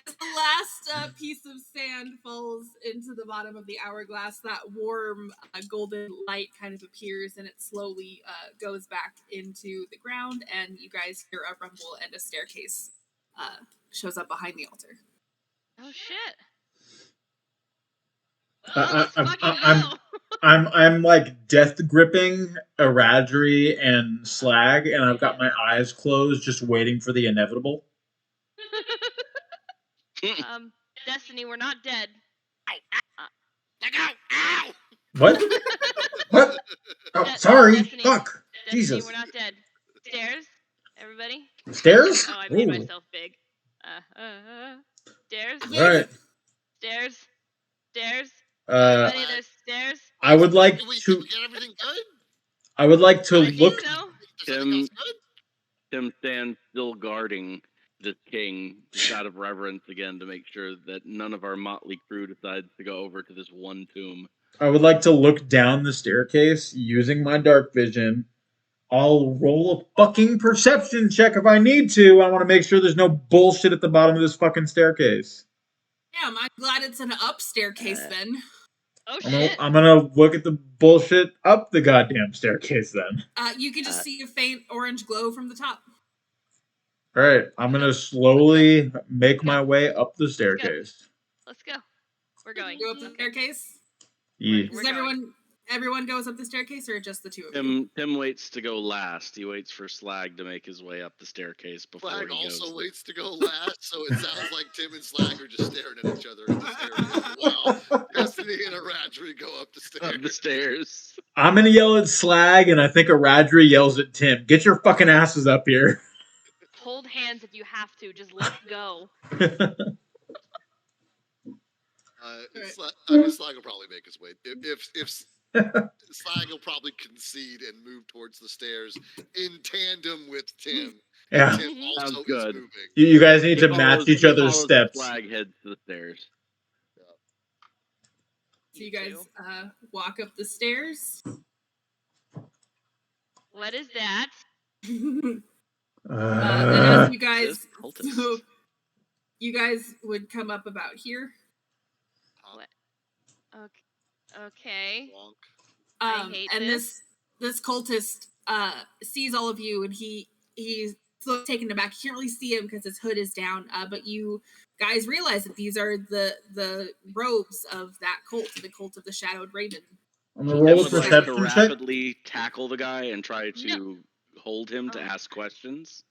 As the last piece of sand falls into the bottom of the hourglass, that warm golden light kind of appears, and it slowly goes back into the ground, and you guys hear a rumble, and a staircase shows up behind the altar. Oh shit! Let's fucking go. I'm like death gripping Aradri and Slag, and I've got my eyes closed, just waiting for the inevitable. Destiny, we're not dead. Ow! What? What? Oh, sorry. Destiny, Fuck. Destiny, Jesus. we're not dead. Stairs, everybody. Stairs? Oh, I made Ooh. myself big. Stairs. All right. Stairs. Stairs. Everybody, there's stairs. I would like Did we get everything good? I would like to I look. think so. Tim stands still guarding this king, just out of reverence again, to make sure that none of our motley crew decides to go over to this one tomb. I would like to look down the staircase using my dark vision. I'll roll a fucking perception check if I need to. I want to make sure there's no bullshit at the bottom of this fucking staircase. Damn, I'm glad it's an up staircase then. Oh shit! I'm gonna look at the bullshit up the goddamn staircase then. You can just see a faint orange glow from the top. All right, I'm gonna slowly make my way up the staircase. Let's go. We're going. Go up the staircase. Yeah. Does everyone goes up the staircase, or just the two of you? Tim waits to go last. He waits for Slag to make his way up the staircase before Slag he goes. also waits to go last, so it sounds like Tim and Slag are just staring at each other at the staircase. Wow. Destiny and Aradri go up the stairs. Up the stairs. I'm gonna yell at Slag, and I think Aradri yells at Tim. Get your fucking asses up here. Hold hands if you have to. Just let's go. Slag will probably make his way. If Slag will probably concede and move towards the stairs in tandem with Tim. Yeah. Tim also Sounds good. is moving. You guys need to match each other's steps. Slag heads to the stairs. So you guys walk up the stairs. What is that? And as you guys, cultist. so you guys would come up about here. What? Okay. Wonk. I hate and this. this cultist sees all of you, and he's so taken aback. You can't really see him because his hood is down. But you guys realize that these are the robes of that cult, the cult of the Shadowed Raven. I'm gonna Tim roll a would like to perception check. rapidly tackle the guy and try to hold him to ask questions.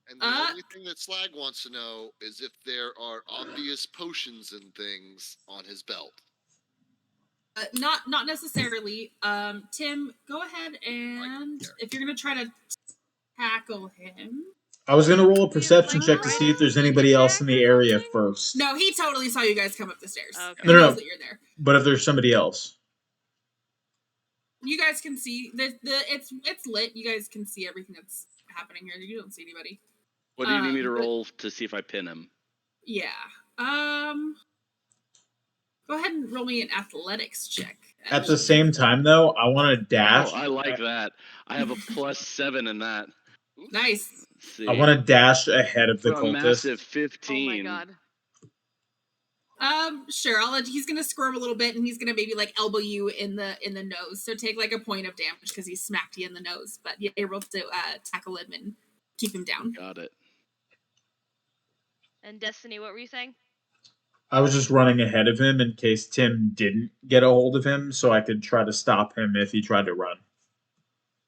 And the only thing that Slag wants to know is if there are obvious potions and things on his belt. Not necessarily. Tim, go ahead and if you're gonna try to tackle him. I was gonna roll a perception check to see if there's anybody else in the area first. No, he totally saw you guys come up the stairs. Okay. He knows that you're there. But if there's somebody else, you guys can see it's lit. You guys can see everything that's happening here. You don't see anybody. What do you need me to roll to see if I pin him? Yeah. Go ahead and roll me an athletics check. At the same time, though, I want to dash. Oh, I like that. I have a +7 in that. Nice. Let's see. I want to dash ahead of the For a cultist. massive 15. Oh my god. Sure. He's gonna squirm a little bit, and he's gonna maybe like elbow you in the nose. So take like a point of damage because he smacked you in the nose. But you're able to tackle him and keep him down. Got it. And Destiny, what were you saying? I was just running ahead of him in case Tim didn't get a hold of him, so I could try to stop him if he tried to run.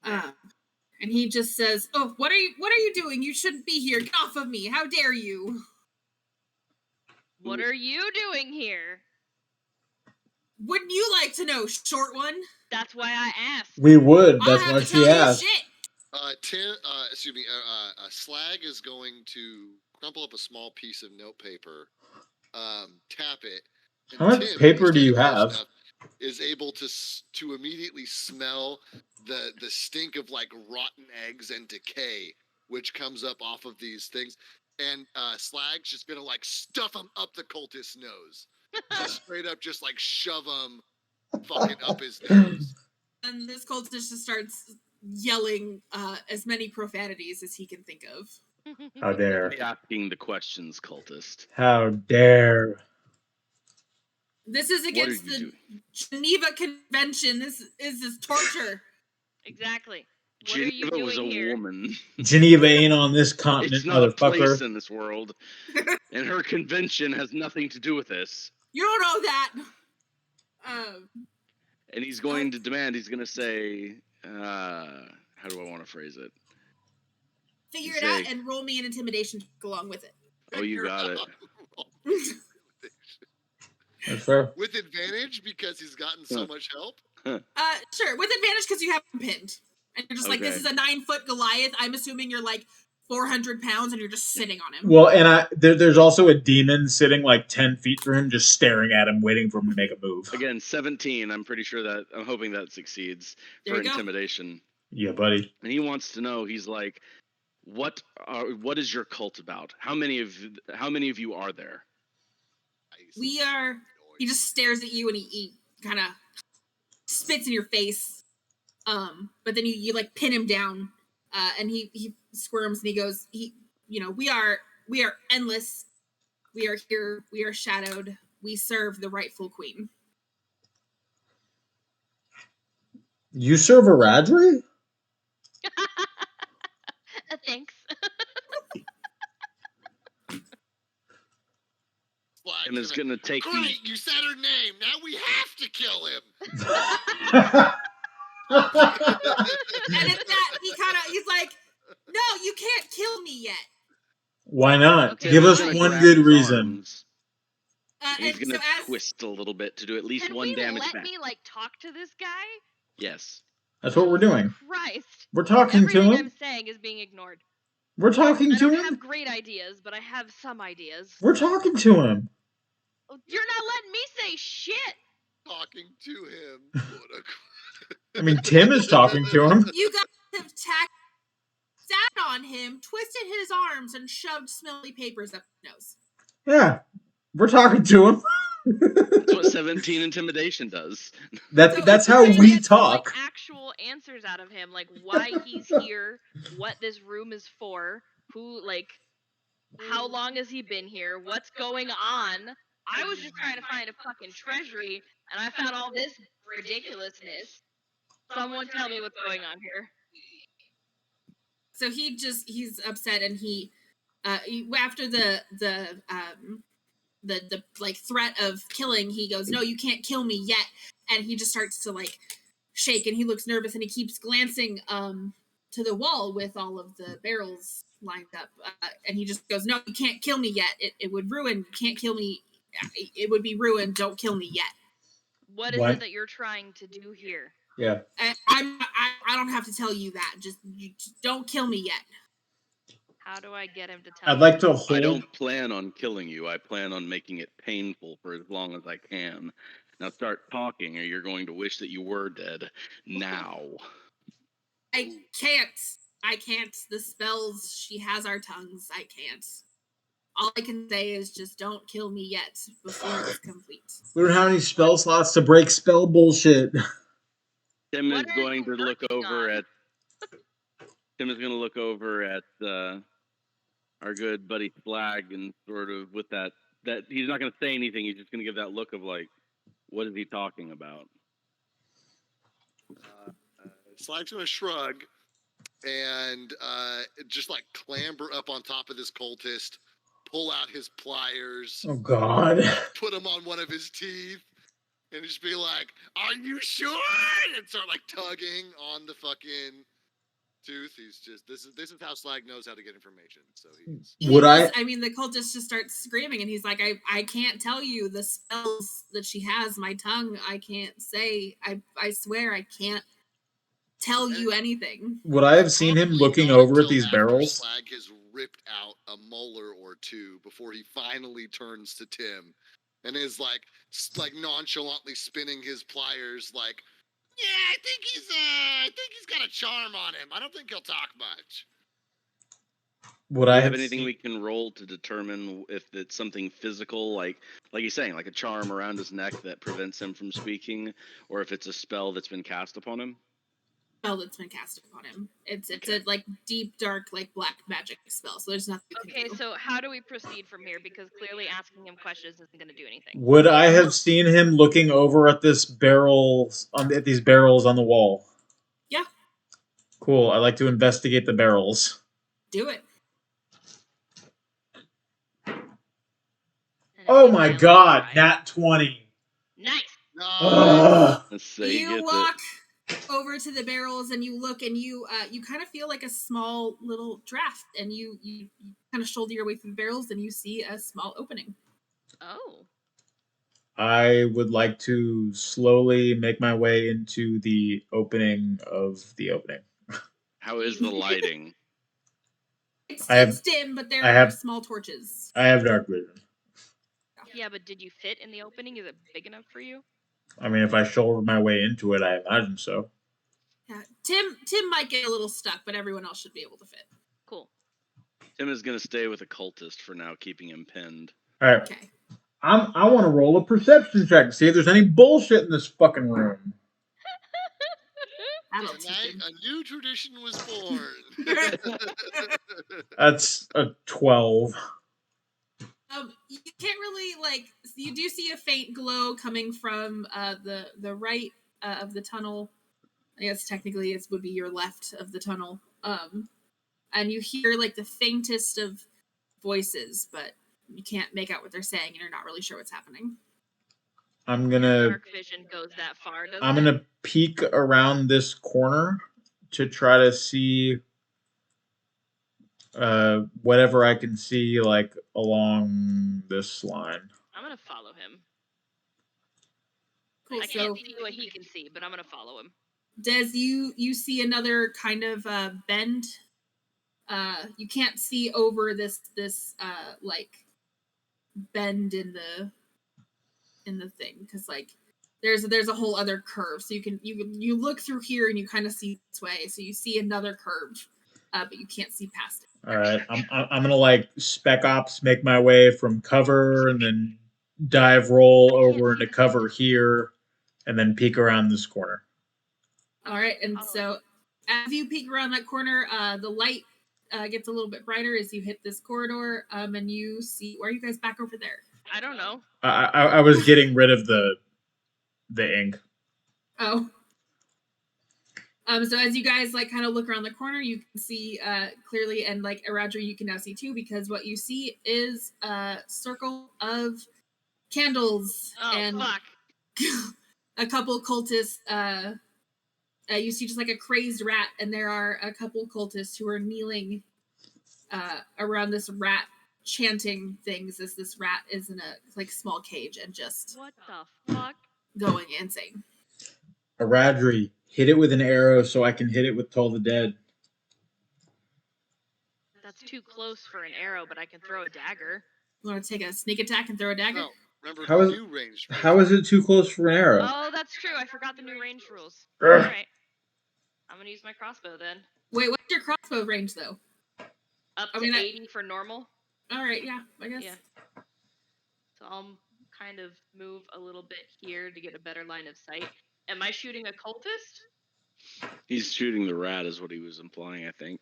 And he just says, "Oh, what are you doing? You shouldn't be here. Get off of me! How dare you!" What are you doing here? Wouldn't you like to know, short one? That's why I asked. We would. I'll That's have why to she tell you asked. shit. Slag is going to crumple up a small piece of notepaper, tap it. And How much Tim, paper who's do you standing close have? enough, is able to immediately smell the stink of like rotten eggs and decay, which comes up off of these things. And Slag's just gonna like stuff them up the cultist's nose, just straight up, just like shove them fucking up his nose. And this cultist just starts yelling as many profanities as he can think of. How dare. Asking the questions, cultist. How dare. This is against the doing? Geneva Convention. This is torture. Exactly. What Geneva are you doing was a here? woman. Geneva ain't on this continent, It's not a place motherfucker. in this world. And her convention has nothing to do with this. You don't know that. And he's going to demand, he's going to say, how do I want to phrase it? Figure it out and roll me an intimidation check along with it. Oh, you got it. That's fair. With advantage because he's gotten so much help. Sure, with advantage because you have him pinned. And you're just like, this Okay. is a 9-foot Goliath. I'm assuming you're like 400 pounds and you're just sitting on him. Well, and there's also a demon sitting like 10 feet from him, just staring at him, waiting for him to make a move. Again, 17. I'm hoping that succeeds for intimidation. Yeah, buddy. And he wants to know, he's like, what is your cult about? How many of you are there? We are. He just stares at you and he kind of spits in your face. But then you like pin him down, and he squirms and he goes, we are endless. We are here. We are shadowed. We serve the rightful queen. You serve a Radri? Thanks. And it's gonna take you. Great, you said her name. Now we have to kill him. And it's that he's like, no, you can't kill me yet. Why not? Okay, Give well, us then one grab good his reason. arms, he's And gonna so twist a little bit to do at least Can one we damage let back. me like talk to this guy? Yes. That's what we're doing. Christ. We're talking Everything to I'm him. saying is being ignored. We're talking I to don't have him. great ideas, but I have some ideas. We're talking to him. You're not letting me say shit. Talking to him. I mean, Tim is talking to him. you guys have sat on him, twisted his arms, and shoved smelly papers up his nose. Yeah, we're talking to him. That's what 17 intimidation does. That's So how I'm trying to we get some, talk. like, actual answers out of him, like why he's here, what this room is for, who, like, how long has he been here, what's going on. I was just trying to find a fucking treasury, and I found all this ridiculousness. Someone tell me what's going on here. So he's upset, and after the like threat of killing, he goes, "No, you can't kill me yet," and he just starts to like shake, and he looks nervous, and he keeps glancing to the wall with all of the barrels lined up, and he just goes, "No, you can't kill me yet. It would ruin. You can't kill me. It would be ruined. Don't kill me yet." What is it that you're trying to do here? Yeah. I don't have to tell you that. Just don't kill me yet. How do I get him to tell I'd me? like to hold. I don't plan on killing you. I plan on making it painful for as long as I can. Now start talking, or you're going to wish that you were dead now. I can't. The spells, she has our tongues. I can't. All I can say is just don't kill me yet before it's complete. We don't have any spell slots to break spell bullshit. Tim What is are going you to look working over on? at. Tim is going to look over at our good buddy Flag, and sort of with that he's not going to say anything. He's just going to give that look of like, what is he talking about? Slag's gonna shrug and just like clamber up on top of this cultist, pull out his pliers, Oh God. put them on one of his teeth, and just be like, "Are you sure?" And start like tugging on the fucking tooth. He's just this is how Slag knows how to get information. So the cultist just starts screaming, and he's like, I can't tell you the spells that she has. My tongue, I can't say. I swear I can't tell you anything. Would I have seen him Probably looking not over at until these after barrels? Slag has ripped out a molar or two before he finally turns to Tim and is like nonchalantly spinning his pliers like, "Yeah, I think he's got a charm on him. I don't think he'll talk much." Would Do I we have have anything seen... we can roll to determine if it's something physical, like he's saying, like a charm around his neck that prevents him from speaking, or if it's a spell that's been cast upon him? Spell that's been cast upon him. It's Okay. a like deep, dark, like black magic spell. So there's nothing you can Okay, do. so how do we proceed from here? Because clearly asking him questions isn't going to do anything. Would I have seen him looking over at these barrels on the wall? Yeah, Cool. I'd like to investigate the barrels. do it. And Oh if you my fail, God! you cry. Nat 20. Nice. Ugh. Let's say he You gets walk over to the barrels, and you look, and you kind of feel like a small little draft, and you kind of shoulder your way through the barrels, and you see a small opening. Oh. I would like to slowly make my way into the opening of the opening. How is the lighting? It's dim, but there are small torches. I have dark vision. Yeah, but did you fit in the opening? Is it big enough for you? I mean, if I shoulder my way into it, I imagine so. Yeah, Tim might get a little stuck, but everyone else should be able to fit. Cool. Tim is going to stay with a cultist for now, keeping him pinned. All right. Okay. I want to roll a perception check to see if there's any bullshit in this fucking room. Tonight, a new tradition was born. That's a 12. You can't really you do see a faint glow coming from the right of the tunnel. I guess technically it would be your left of the tunnel. And you hear like the faintest of voices, but you can't make out what they're saying, and you're not really sure what's happening. I'm gonna. Dark vision goes that far, doesn't I'm gonna peek around this corner to try to see whatever I can see, like along this line. I'm gonna follow him. Cool, I can't see what he can see, but I'm gonna follow him. Des, you see another kind of bend. You can't see over this like bend in the thing, because like there's a whole other curve, so you look through here and you kind of see this way, so you see another curve, but you can't see past it. All right, I'm gonna like spec ops, make my way from cover, and then dive roll I can't over see into the cover here, and then peek around this corner. All right, and so as you peek around that corner, the light gets a little bit brighter as you hit this corridor, and you see. Why are you guys back over there? I don't know. I was getting rid of the ink. Oh. So as you guys like kind of look around the corner, you can see clearly, and like Roger, you can now see too, because what you see is a circle of candles and fuck. a couple cultists. You see just like a crazed rat, and there are a couple cultists who are kneeling around this rat, chanting things as this rat is in a like small cage and just What the fuck? going insane. Aradri, hit it with an arrow so I can hit it with Toll the Dead. That's too close for an arrow, but I can throw a dagger. You want to take a sneak attack and throw a dagger? No, remember How the is- new range. How is it too close for an arrow? Oh, that's true. I forgot the new range rules. Ugh. Alright. I'm gonna use my crossbow then. Wait, what's your crossbow range though? Up I to mean, 80 for normal. All right, yeah, I guess. Yeah. So I'll kind of move a little bit here to get a better line of sight. Am I shooting a cultist? He's shooting the rat, is what he was implying, I think.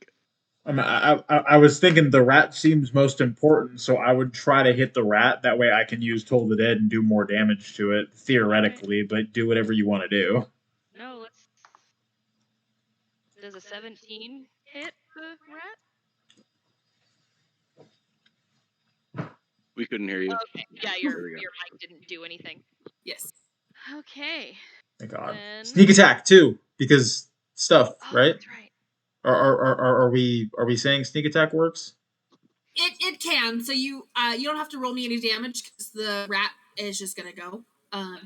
I was thinking the rat seems most important, so I would try to hit the rat. That way I can use Toll the Dead and do more damage to it, theoretically, but do whatever you want to do. No, let's... Does a 17 hit the rat? We couldn't hear you. Okay, yeah, your mic didn't do anything. Yes. Okay. Thank God. Then... Sneak attack too, because stuff, right? That's right. Are we saying sneak attack works? It can. So you don't have to roll me any damage because the rat is just gonna go.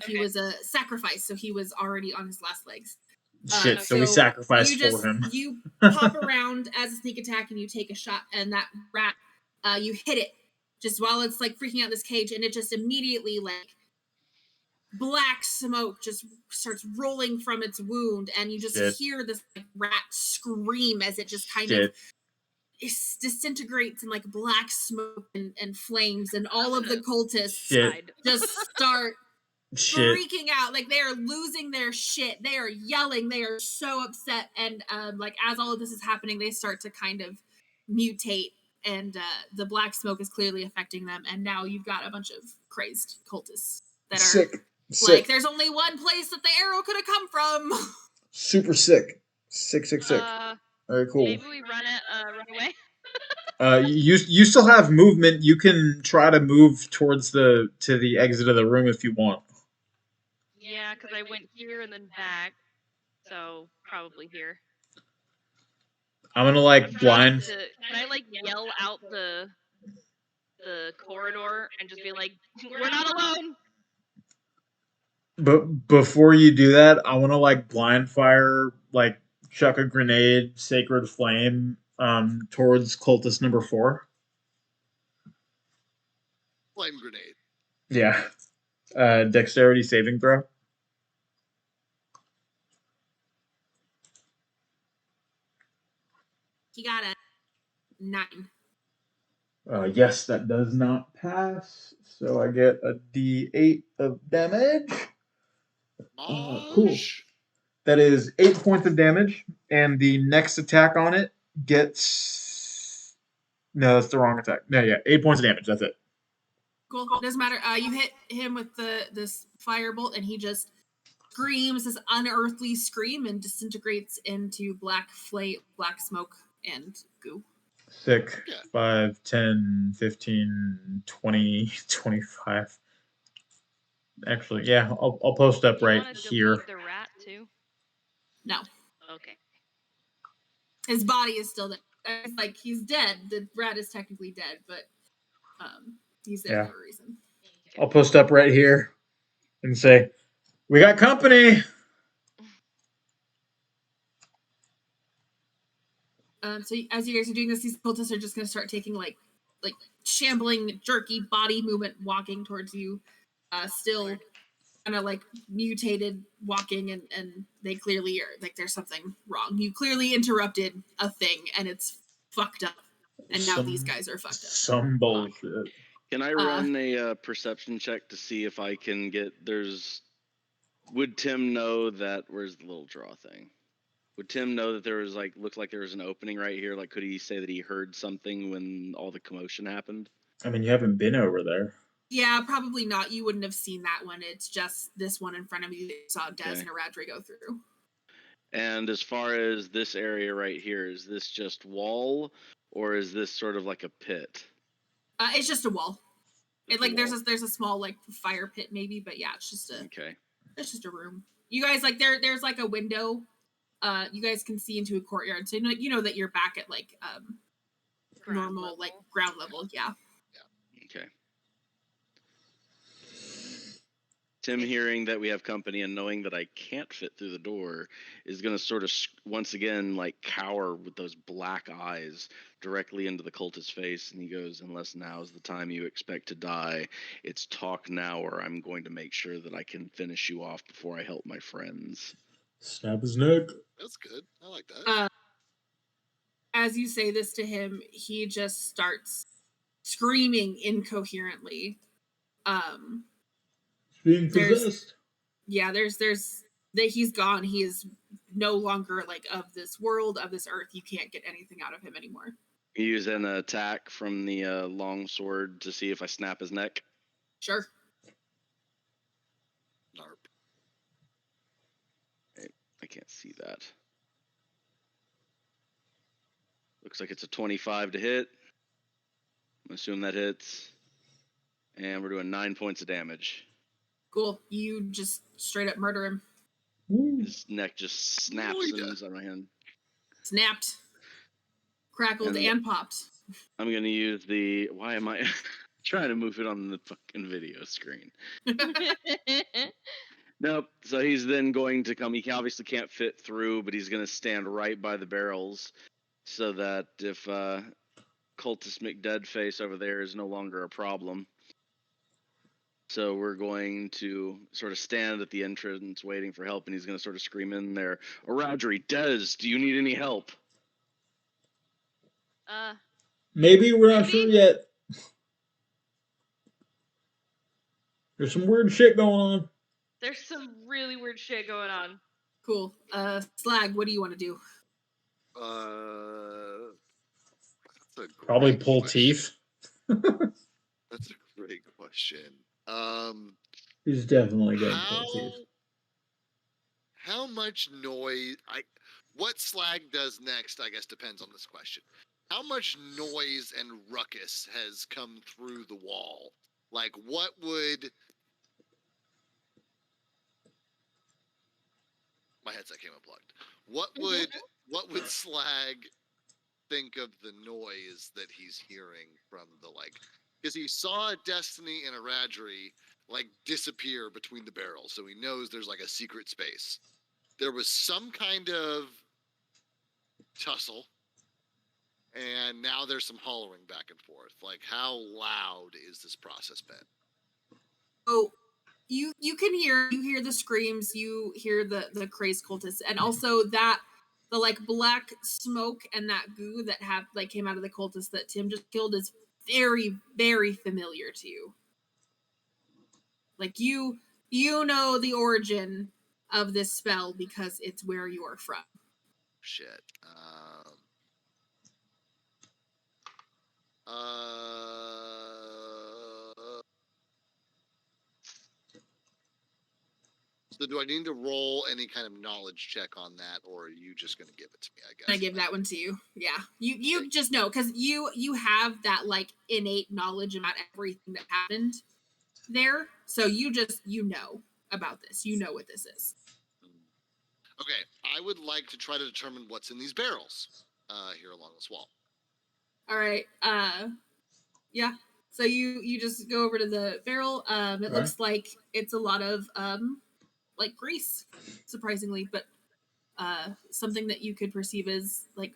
He was a sacrifice, so he was already on his last legs. Shit, so we sacrificed for him. You pop around as a sneak attack and you take a shot, and that rat, you hit it just while it's like freaking out this cage, and it just immediately like black smoke just starts rolling from its wound, and you just hear this like, rat scream as it just kind of disintegrates in like black smoke and flames, and all of the cultists just start freaking out. Like they are losing their shit. They are yelling. They are so upset. And like as all of this is happening, they start to kind of mutate, and the black smoke is clearly affecting them. And now you've got a bunch of crazed cultists that are like, there's only one place that the arrow could have come from. Super sick. Sick. Very cool. Maybe we run away. You still have movement. You can try to move towards to the exit of the room if you want. Yeah, because I went here and then back, so probably here. I'm gonna like blind. Can I like yell out the corridor and just be like, "We're not alone." But before you do that, I want to like blind fire, like chuck a grenade, sacred flame, towards cultist number 4. Flame grenade. Yeah. Dexterity saving throw. He got a 9. Yes, that does not pass. So I get a D8 of damage. Cool. That is 8 points of damage, and the next attack on it gets... No, that's the wrong attack. No, yeah, 8 points of damage. That's it. Cool. Doesn't matter. You hit him with this firebolt, and he just screams this unearthly scream and disintegrates into black smoke and goo. Sick. 5, 10, 15, 20, 25. Actually, yeah, I'll post up right here. The rat too? No. Okay. His body is still there. It's like he's dead. The rat is technically dead, but he's there for a reason. I'll post up right here and say, "We got company." So as you guys are doing this, these cultists are just going to start taking like shambling, jerky body movement, walking towards you. Still kind of like mutated walking, and they clearly are like there's something wrong. You clearly interrupted a thing, and it's fucked up. And now these guys are fucked up. Some bullshit. Can I run a perception check to see if I can get? Would Tim know that? Where's the little draw thing? Would Tim know that there was looked like there was an opening right here? Like, could he say that he heard something when all the commotion happened? I mean, you haven't been over there. Yeah, probably not. You wouldn't have seen that one. It's just this one in front of you that you saw Des Okay. and Aradri go through. And as far as this area right here, is this just wall, or is this sort of like a pit? It's just a wall. Just It a there's wall. there's a small like fire pit maybe, but yeah, it's just Okay. It's just a room. You guys there's like a window. You guys can see into a courtyard, so you know that you're back at like normal level. like ground level. Yeah. Okay. Tim, hearing that we have company and knowing that I can't fit through the door, is going to sort of once again like cower with those black eyes directly into the cultist's face, and he goes, "Unless now's the time you expect to die, it's talk now, or I'm going to make sure that I can finish you off before I help my friends." Snap his neck. That's good. I like that. As you say this to him, he just starts screaming incoherently. Being possessed. Yeah, there's that he's gone. He is no longer like of this world, of this earth. You can't get anything out of him anymore. You use an attack from the long sword to see if I snap his neck. Sure. Narp. I can't see that. Looks like it's a 25 to hit. I'm assuming that hits. And we're doing 9 points of damage. Cool. You just straight up murder him. His neck just snaps inside my hand. Snapped. Crackled and popped. I'm going to use the... Why am I trying to move it on the fucking video screen? Nope. So he's then going to come. He obviously can't fit through, but he's going to stand right by the barrels so that if Cultist McDeadface over there is no longer a problem. So we're going to sort of stand at the entrance waiting for help, and he's going to sort of scream in there, "Aradri, Des, do you need any help?" Maybe we're not sure yet. There's some weird shit going on. There's some really weird shit going on. Cool. Slag, what do you want to do? That's a Probably great pull question. teeth. That's a great question. He's definitely going to pull teeth. How much noise? What Slag does next, I guess, depends on this question. How much noise and ruckus has come through the wall? Like, what would... My headset came unplugged. What would Slag think of the noise that he's hearing from the, like... Because he saw Destiny and Aradri, like, disappear between the barrels, so he knows there's, like, a secret space. There was some kind of tussle, and now there's some hollering back and forth. Like, how loud is this process been? Oh, you can hear the screams, you hear the crazed cultists, and also that the like black smoke and that goo that came out of the cultists that Tim just killed is very, very familiar to you. Like you know the origin of this spell because it's where you're from. Shit. So do I need to roll any kind of knowledge check on that, or are you just going to give it to me, I guess? I give that one to you. Yeah. You just know, because you have that like innate knowledge about everything that happened there. So you know about this. You know what this is. Okay. I would like to try to determine what's in these barrels here along this wall. All right. Yeah. So you just go over to the barrel. It looks like it's a lot of like grease, surprisingly, but something that you could perceive as like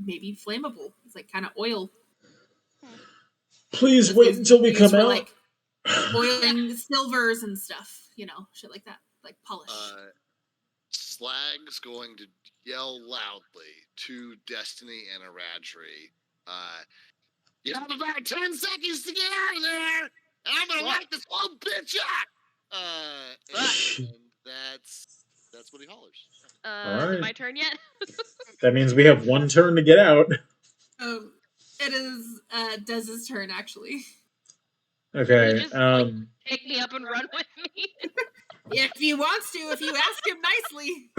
maybe flammable. It's like kind of oil. Please wait until we come out. Like boiling silvers and stuff, shit like that, like polish. Slag's going to yell loudly to Destiny and Aradri. You have about 10 seconds to get out of there, and I'm gonna light this whole bitch up. And that's what he hollers. Is it my turn yet? That means we have one turn to get out. It is Dez's turn, actually. Okay. Just pick me up and run with me. If he wants to, if you ask him nicely.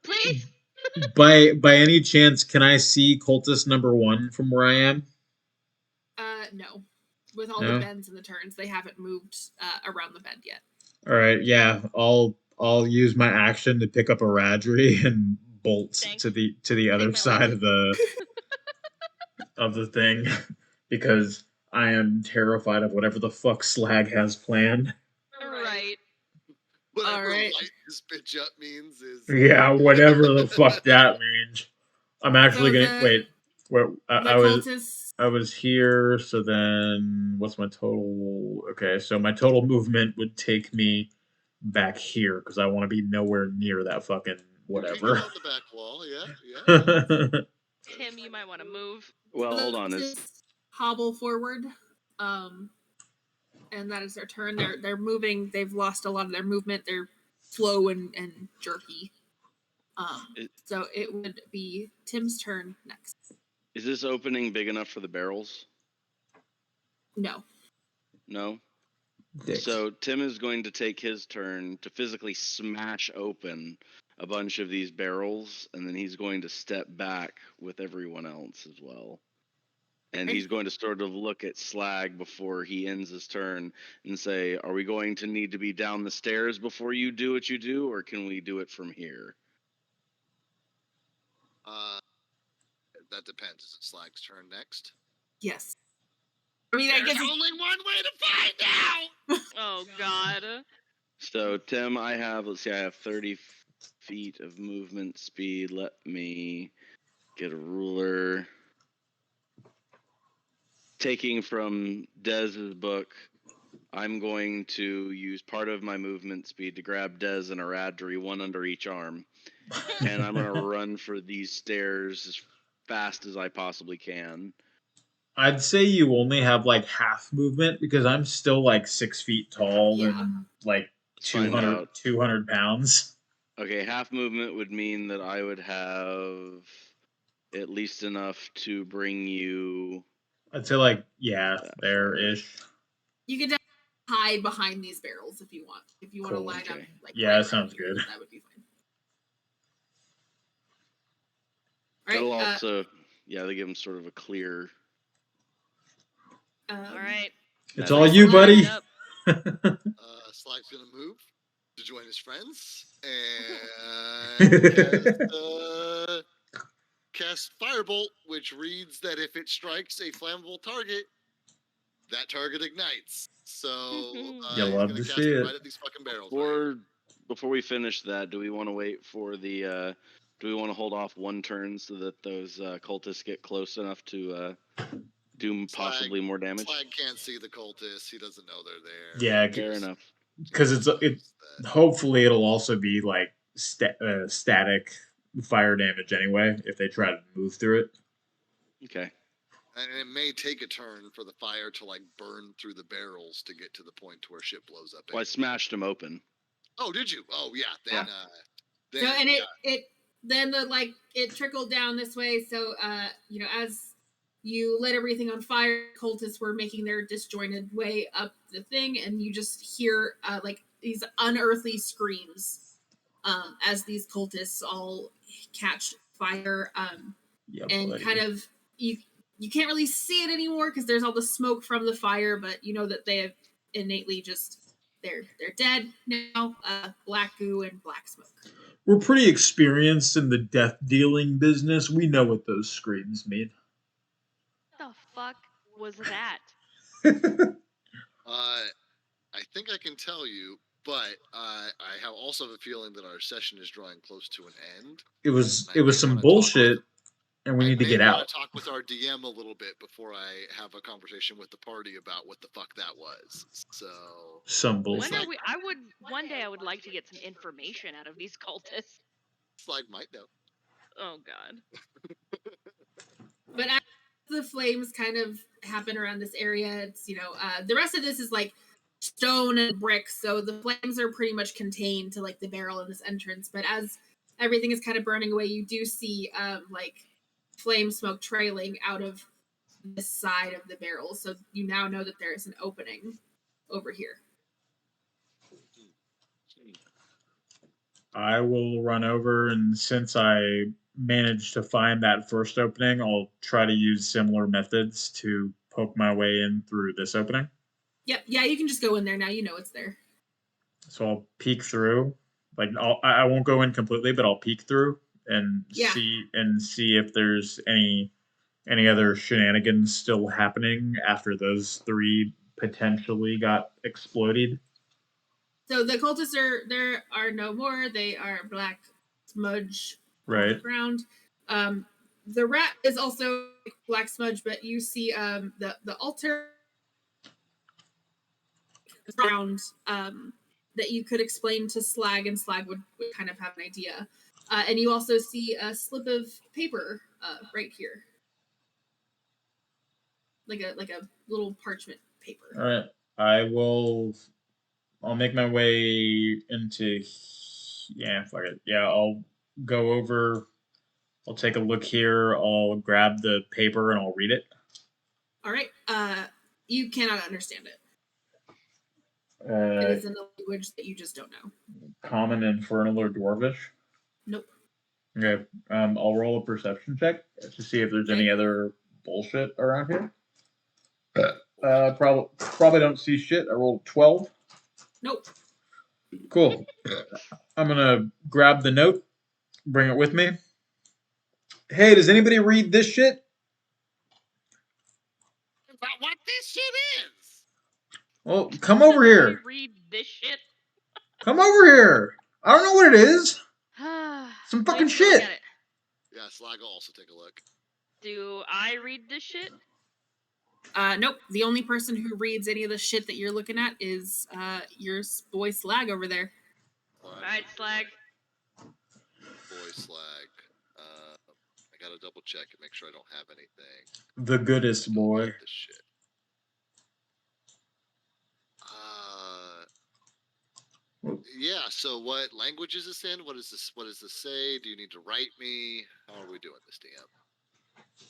Please. By any chance, can I see cultist number 1 from where I am? No. With all No? the bends and the turns, they haven't moved around the bend yet. All right. Yeah. I'll use my action to pick up a Radri and bolt Thanks. to the other my side legs. of the thing because I am terrified of whatever the fuck Slag has planned. Right. Whatever Alright. light this bitch up means is. Yeah, whatever the fuck that means. I'm actually So gonna wait. cultists. I was here, so then what's my total? Okay, so my total movement would take me back here because I want to be nowhere near that fucking You can whatever. get on the back wall, yeah. Tim, you might want to move. Well, the hold on. cultists hobble forward. And that is their turn. They're moving. They've lost a lot of their movement. They're slow and jerky. So it would be Tim's turn next. Is this opening big enough for the barrels? No. No? Dicks. So Tim is going to take his turn to physically smash open a bunch of these barrels, and then he's going to step back with everyone else as well. And Okay. he's going to sort of look at Slag before he ends his turn and say, are we going to need to be down the stairs before you do what you do, or can we do it from here? That depends. Is it Slag's turn next? Yes. I mean, I There's guess only one way to find out. Oh God. So Tim, I have 30 feet of movement speed. Let me get a ruler. Taking from Dez's book, I'm going to use part of my movement speed to grab Dez and a Radri, one under each arm. And I'm going to run for these stairs as fast as I possibly can. I'd say you only have like half movement because I'm still like 6 feet tall Yeah. and like Let's find out. 200 pounds. Okay, half movement would mean that I would have at least enough to bring you. I'd say like, yeah, That there-ish. you can hide behind these barrels if you want. If you want to Cool, line up, okay. like Yeah, right that around sounds here, good. That would be fine. That'll All right. also, they give him sort of a clear. All right. It's all you, buddy. Up. Slag's gonna move to join his friends and cast Firebolt, which reads that if it strikes a flammable target, that target ignites. So You'll he's love gonna to cast see it it. right at these fucking barrels. Right Before we finish that, do we want to wait for the? Do we want to hold off one turn so that those cultists get close enough to do possibly more damage? Slag can't see the cultists. He doesn't know they're there. Yeah, Fair enough. because hopefully it'll also be like static fire damage anyway if they try to move through it. Okay. And it may take a turn for the fire to like burn through the barrels to get to the point to where shit blows up. Well, I smashed them open. Oh, did you? Oh, yeah. Then, So and it trickled down this way. So as you lit everything on fire, cultists were making their disjointed way up the thing, and you just hear like these unearthly screams as these cultists all catch fire, and buddy. kind of you can't really see it anymore because there's all the smoke from the fire, but you know that they have innately just they're dead now. Black goo and black smoke. We're pretty experienced in the death dealing business. We know what those screams mean. What the fuck was that? I think I can tell you, but I have also have a feeling that our session is drawing close to an end. It was some bullshit, and we need to get out. I want to talk with our DM a little bit before I have a conversation with the party about what the fuck that was. So some bullshit. One day I would like to get some information out of these cultists. Slag might know. Oh God. But as the flames kind of happen around this area. It's, the rest of this is like stone and bricks, so the flames are pretty much contained to like the barrel in this entrance. But as everything is kind of burning away, you do see like flame smoke trailing out of this side of the barrel. So you now know that there is an opening over here. I will run over, and since I managed to find that first opening, I'll try to use similar methods to poke my way in through this opening. Yep. Yeah, you can just go in there now. You know it's there. So I'll peek through. Like I won't go in completely, but I'll peek through and Yeah. see if there's any other shenanigans still happening after those three potentially got exploded. So the cultists there are no more. They are black smudge on the Right. ground. The rat is also black smudge, but you see the altar ground that you could explain to Slag, and Slag would kind of have an idea. And you also see a slip of paper right here, like a little parchment paper. All right. I'll make my way into. Yeah, fuck it. Yeah, I'll go over. I'll take a look here. I'll grab the paper and I'll read it. All right. You cannot understand it. It is in a language that you just don't know. Common, Infernal, or Dwarvish? Nope. Okay. I'll roll a perception check to see if there's any other bullshit around here. Probably don't see shit. I rolled 12. Nope. Cool. I'm gonna grab the note, bring it with me. Hey, does anybody read this shit? About what this shit is? Well, come over here. Read this shit. Come over here. I don't know what it is. Some fucking shit. Yeah, Slag will also take a look. Do I read this shit? Nope. The only person who reads any of the shit that you're looking at is your boy Slag over there. Alright, Slag. Boy Slag. I gotta double check and make sure I don't have anything. The goodest boy. This shit. Yeah, so what language is this in? What does this say? Do you need to write me? How are we doing this, DM?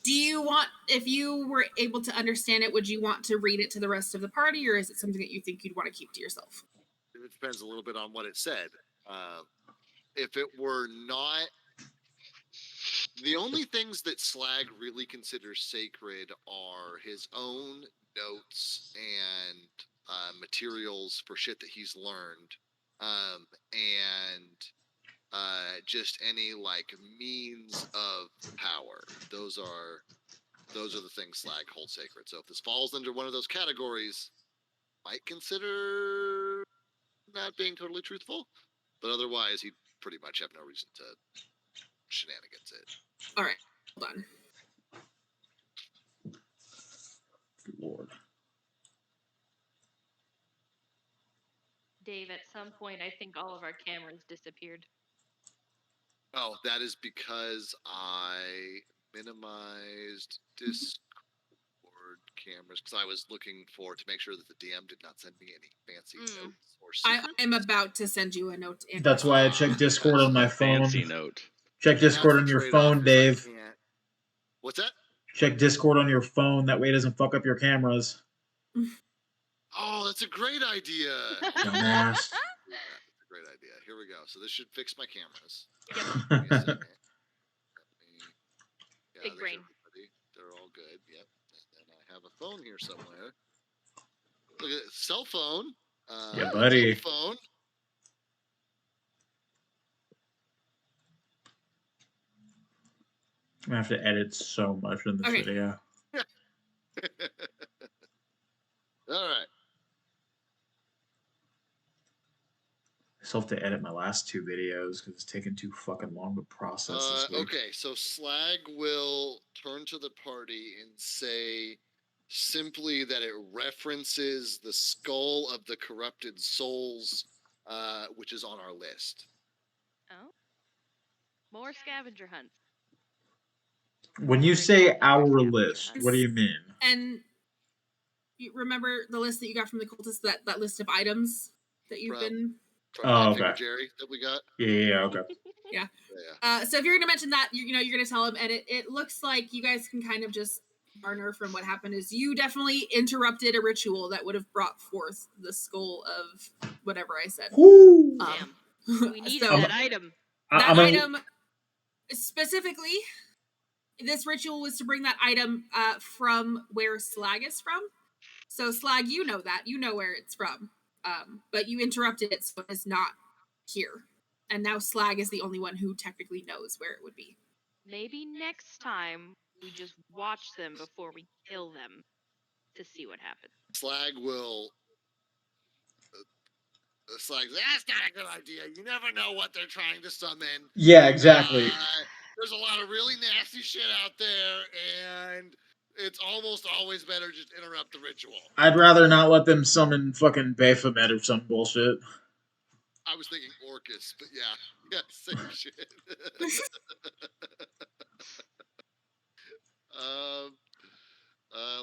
Do you want, if you were able to understand it, would you want to read it to the rest of the party, or is it something that you think you'd want to keep to yourself? It depends a little bit on what it said. If it were not, the only things that Slag really considers sacred are his own notes and materials for shit that he's learned, and just any like means of power. Those are the things Slag holds sacred. So if this falls under one of those categories, might consider not being totally truthful, but otherwise he'd pretty much have no reason to shenanigans it. All right, hold on. Good Lord. Dave, at some point, I think all of our cameras disappeared. Oh, that is because I minimized Discord cameras because I was looking to make sure that the DM did not send me any fancy notes or secrets. I am about to send you a note. That's why I checked Discord on my phone. Fancy note. Check Discord on your phone, Dave. What's that? Check Discord on your phone. That way it doesn't fuck up your cameras. Oh, that's a great idea. Dumbass. That's a great idea. Here we go. So this should fix my cameras. Give me a second. Big brain. They're all good. Yep. And I have a phone here somewhere. Look at it. Cell phone. Yeah, buddy. Phone. I'm gonna have to edit so much in this video. All right. I still have to edit my last two videos because it's taken too fucking long to process this week. Okay, so Slag will turn to the party and say simply that it references the skull of the corrupted souls, which is on our list. Oh. More scavenger hunts. When you say our list, what do you mean? And you remember the list that you got from the cultists, that list of items that you've been... From Oh, Finger okay. Jerry that we got? Yeah, okay. Yeah. Yeah. So if you're going to mention that, you're going to tell him, and it looks like you guys can kind of just garner from what happened is you definitely interrupted a ritual that would have brought forth the skull of whatever I said. Woo! Damn. We needed so that item. That item, specifically, this ritual was to bring that item from where Slag is from. So Slag, you know that. You know where it's from. But you interrupted it, so it's not here. And now Slag is the only one who technically knows where it would be. Maybe next time we just watch them before we kill them to see what happens. Slag will... Slag's like, that's not a good idea. You never know what they're trying to summon. Yeah, exactly. There's a lot of really nasty shit out there, and it's almost always better just interrupt the ritual. I'd rather not let them summon fucking Baphomet or some bullshit. I was thinking Orcus, but yeah, same shit.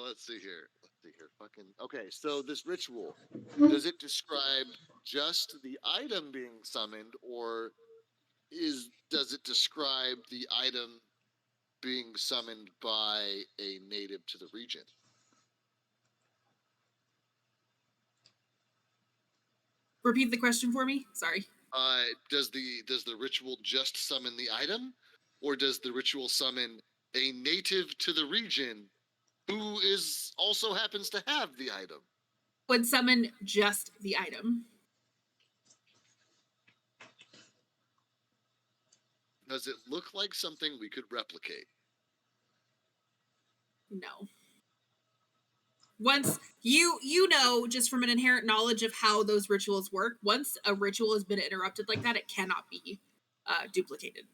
Let's see here. Fucking okay. So this ritual, does it describe just the item being summoned, or does it describe the item being summoned by a native to the region? Repeat the question for me. Sorry. Does the ritual just summon the item, or does the ritual summon a native to the region who also happens to have the item? Would summon just the item. Does it look like something we could replicate? No. Once you know, just from an inherent knowledge of how those rituals work, once a ritual has been interrupted like that, it cannot be duplicated.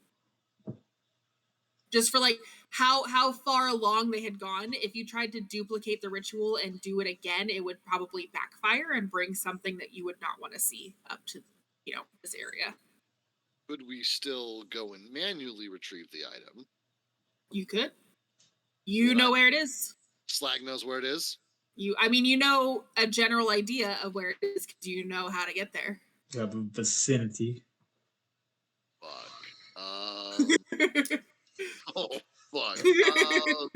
Just for like how far along they had gone, if you tried to duplicate the ritual and do it again, it would probably backfire and bring something that you would not want to see up to, this area. Could we still go and manually retrieve the item? You could. You know where it is. Slag knows where it is. You know a general idea of where it is because you know how to get there. You have a vicinity. Fuck. Oh, fuck.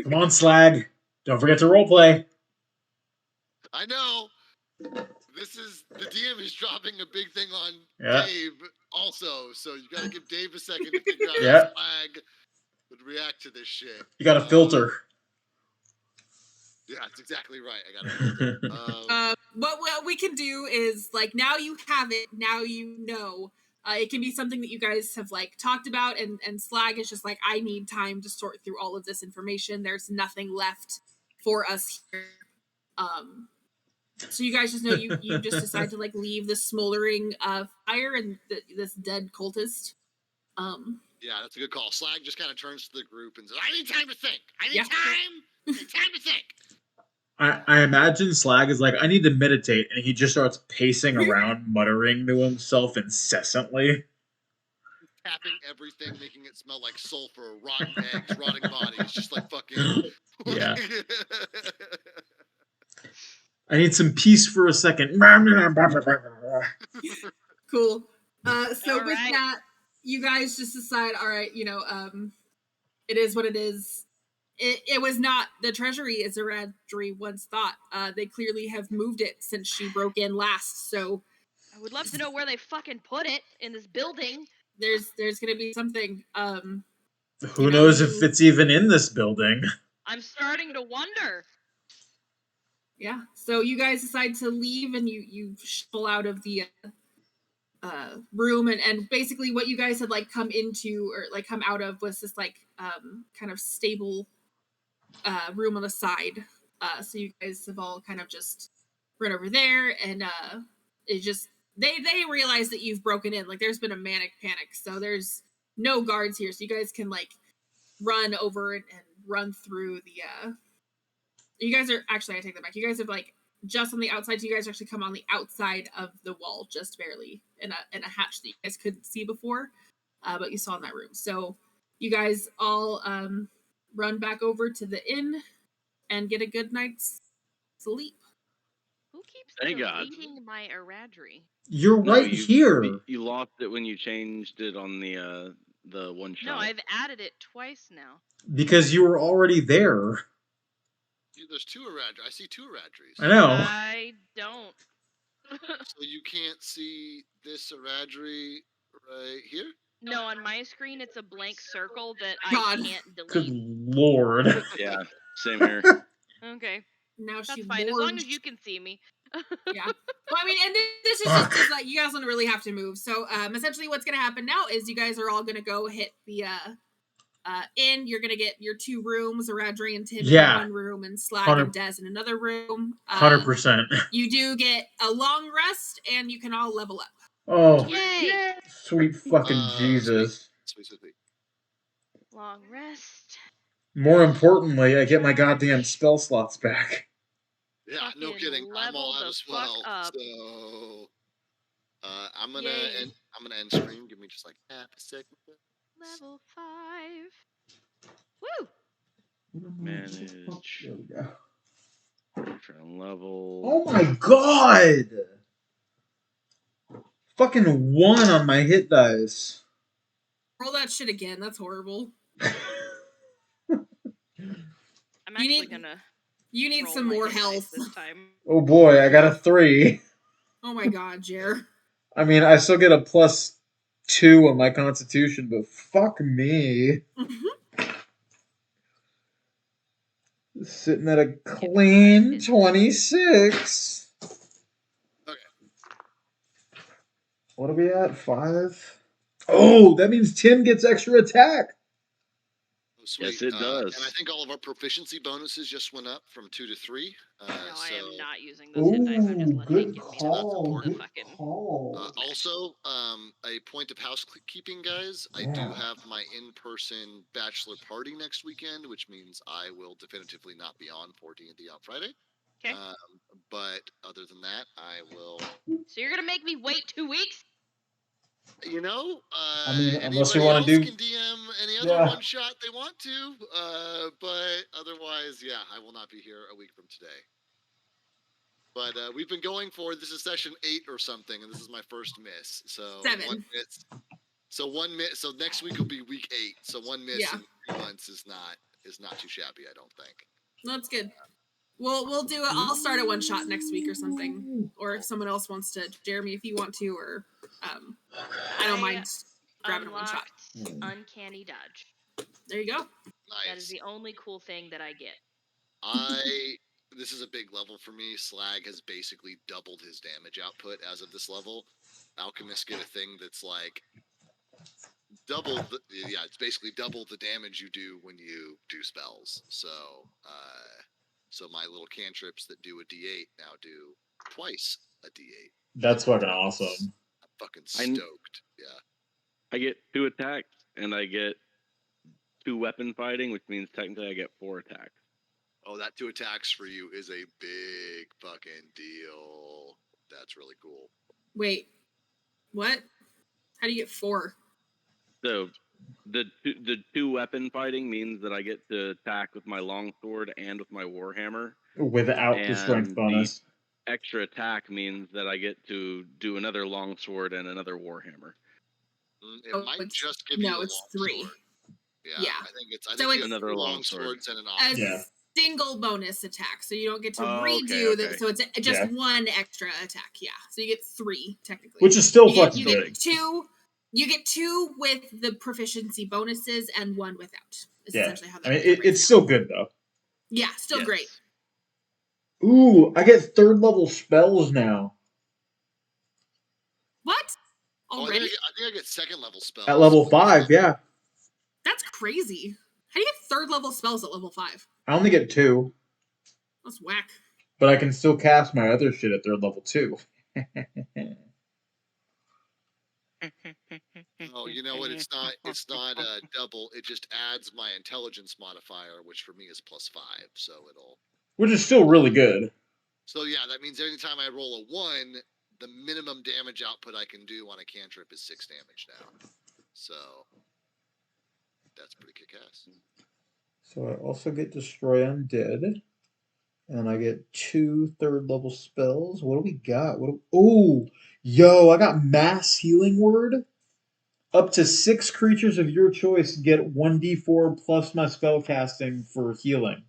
Come on, Slag. Don't forget to roleplay. I know. The DM is dropping a big thing on Dave also, so you gotta give Dave a second to figure out how Slag would react to this shit. You got a filter. Yeah, that's exactly right. I got a filter. What we can do is, like, now you have it, now you know. It can be something that you guys have, like, talked about, and Slag is just like, I need time to sort through all of this information. There's nothing left for us here. So you guys just know you just decide to, like, leave the smoldering fire and this dead cultist. Yeah, that's a good call. Slag just kind of turns to the group and says, I need time to think. I need time to think. I imagine Slag is like, I need to meditate, and he just starts pacing around, muttering to himself incessantly. Tapping everything, making it smell like sulfur, rotten eggs, rotting bodies, just like fucking... Yeah. I need some peace for a second. Cool. So with that, you guys just decide, all right, it is what it is. It was not the treasury, as Eradri once thought. They clearly have moved it since she broke in last, so... I would love to know where they fucking put it in this building. There's gonna be something. Who knows if it's even in this building? I'm starting to wonder. Yeah, so you guys decide to leave, and you shuffle out of the room, and basically what you guys had, like, come into, or, like, come out of, was this, like, kind of stable room on the side. So you guys have all kind of just run over there, and it just... They realize that you've broken in. Like, there's been a manic panic, so there's no guards here, so you guys can, like, run over and run through the... You guys are... Actually, I take that back. You guys are, like, just on the outside, so you guys actually come on the outside of the wall, just barely, in a hatch that you guys couldn't see before, but you saw in that room. So you guys all run back over to the inn and get a good night's sleep. Who keeps Thank God. deleting my Eradri? You're No, right here. You lost it when you changed it on the one shot. No, I've added it twice now. Because you were already there. There's 2 Eradri. I see 2 Eradris. I know. I don't. So you can't see this Eradri right here? No, on my screen it's a blank circle that God. I can't Good delete. lord. Yeah, same here. Okay, Now she that's fine as long as you can see me. Yeah. Well, I mean, and this is just is like you guys don't really have to move. So, essentially, what's gonna happen now is you guys are all gonna go hit the inn. You're gonna get your 2 rooms, Eradri and Tim Yeah. in one room, and Slag 100 and Des in another room. 100%. You do get a long rest, and you can all level up. Oh, Yay! sweet fucking Jesus. Sweet. Long rest. More importantly, I get my goddamn spell slots back. Yeah, no Fucking kidding. I'm all level out the as fuck well. up. So I'm gonna Yay. end stream. Give me just like half a second. Level 5. Woo! Manage. There we go. Trying level. Oh my god! Fucking 1 on my hit dice. Roll that shit again. That's horrible. I'm actually gonna You need roll some my more hit dice health. this time. Oh boy, I got a 3. Oh my god, Jer. I mean, I still get a +2 on my constitution, but fuck me. Sitting at a clean 26. Okay. What are we at? 5? Oh, that means Tim gets extra attack. Oh, sweet. Yes, it does. And I think all of our proficiency bonuses just went up from 2 to 3. No, I am not using those hit dice. I'm just letting it give me the fucking. Also, a point of housekeeping, guys. I do have my in-person bachelor party next weekend, which means I will definitively not be on for D&D on Friday. Okay. But other than that, I will. So you're gonna make me wait 2 weeks? You know, I mean, unless you anybody wanna else do- can DM any other one shot they want to. But otherwise, yeah, I will not be here a week from today. But we've been going for this is session 8 or something, and this is my first miss. So 7. 1 miss. So 1 miss. So next week will be week 8. So 1 miss in 2 months is not too shabby, I don't think. That's good. We'll do it. I'll start a one shot next week or something. Or if someone else wants to, Jeremy, if you want to, or I don't mind grabbing a one shot. Uncanny dodge. There you go. Nice. That is the only cool thing that I get. This is a big level for me. Slag has basically doubled his damage output as of this level. Alchemists get a thing that's like it's basically double the damage you do when you do spells. So my little cantrips that do a D8 now do twice a D8. That's fucking awesome. I'm fucking stoked. Yeah. I get 2 attacks and I get 2 weapon fighting, which means technically I get 4 attacks. Oh, that 2 attacks for you is a big fucking deal. That's really cool. Wait, what? How do you get 4? So the 2 weapon fighting means that I get to attack with my longsword and with my warhammer. Without the strength bonus. The extra attack means that I get to do another longsword and another warhammer. It might just give you a it's longsword. 3. Yeah. I think it's another longsword and an a single bonus attack, so you don't get to redo okay. that. So it's just 1 extra attack. Yeah, so you get 3 technically, which is still fucking big. Get 2. You get 2 with the proficiency bonuses and 1 without. Is essentially how that. I mean, it's still good though. Yeah, still great. Ooh, I get 3rd level spells now. What? Already? I think I get 2nd level spells. At level 5, yeah. That's crazy. How do you get 3rd level spells at level 5? I only get 2. That's whack. But I can still cast my other shit at 3rd level 2. Oh, you know what? It's not double. It just adds my intelligence modifier, which for me is +5. So it'll. Which is still really good. So yeah, that means anytime I roll a 1, the minimum damage output I can do on a cantrip is 6 damage now. So that's pretty kick-ass. So I also get Destroy Undead. And I get 2 third-level spells. What do we got? Yo, I got Mass Healing Word. Up to 6 creatures of your choice get 1d4 plus my spell casting for healing.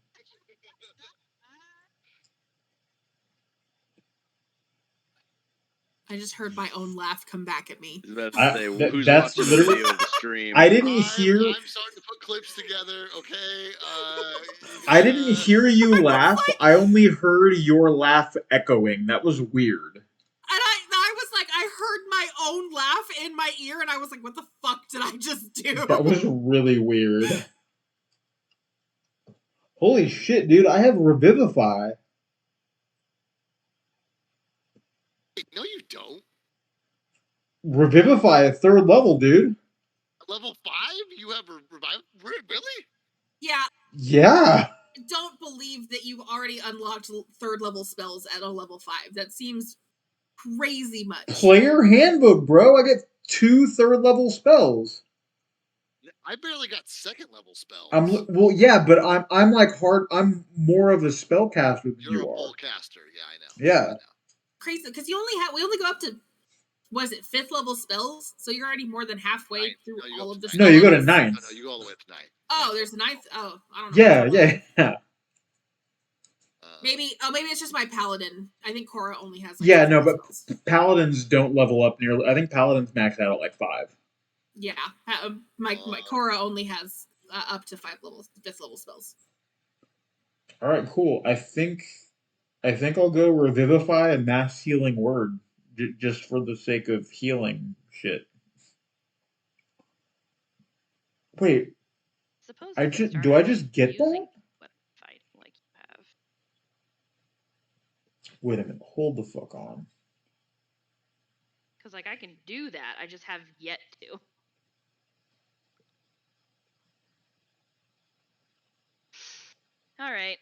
I just heard my own laugh come back at me. I was about to say, who's That's watching the literally. video of the stream? I didn't hear. I'm starting to put clips together. Okay. I didn't hear you I was laugh. like- I only heard your laugh echoing. That was weird. And I was like, I heard my own laugh in my ear, and I was like, what the fuck did I just do? That was really weird. Holy shit, dude! I have Revivify. No, you don't. Revivify at 3rd level, dude. Level 5? You have revive? Really? Yeah. Yeah. Don't believe that you've already unlocked 3rd level spells at a level 5. That seems crazy much. Player handbook, bro. I get 2 3rd-level spells. I barely got 2nd level spells. Yeah, but I'm like hard. I'm more of a spellcaster than You're you a are. full caster. Yeah, I know. Yeah. I know. Crazy, because we only go up to, was it 5th level spells? So you're already more than halfway 9th. through No, all of the No, spell you go to levels? 9th. No, you go all the way up to 9th. Oh, there's a 9th. Oh, I don't know. Yeah. Maybe it's just my paladin. I think Cora only has. Yeah, fifth no, level but spells. paladins don't level up nearly. I think paladins max out at like 5. Yeah, my Cora only has up to 5th level spells. All right, cool. I think I'll go Revivify and Mass Healing Word just for the sake of healing shit. Wait, Suppose do started I just get using that? web fighting like you have. Wait a minute. Hold the fuck on. Because, like, I can do that. I just have yet to. All right.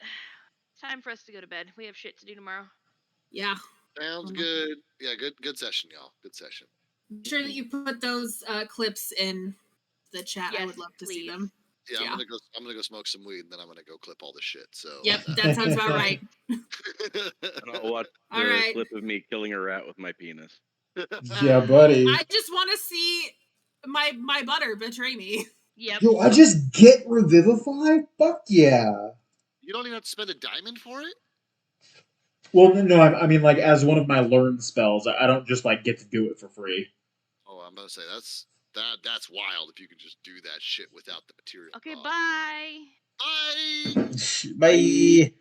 Time for us to go to bed. We have shit to do tomorrow. Yeah. Sounds good. Yeah, good session, y'all. Good session. Be sure that you put those clips in the chat. Yes, I would love to see them. Yeah, Yeah. I'm gonna go smoke some weed, and then I'm gonna go clip all this shit. So Yep, that sounds about right. And I'll watch All the right. clip of me killing a rat with my penis. Yeah, buddy. I just want to see my butter betray me. Yep. Yo, I just get Revivify? Fuck yeah. You don't even have to spend a diamond for it. Well, no, I mean, like, as one of my learned spells, I don't just, like, get to do it for free. Oh, I'm gonna say that's wild if you can just do that shit without the material. Okay, bye. Bye. Bye.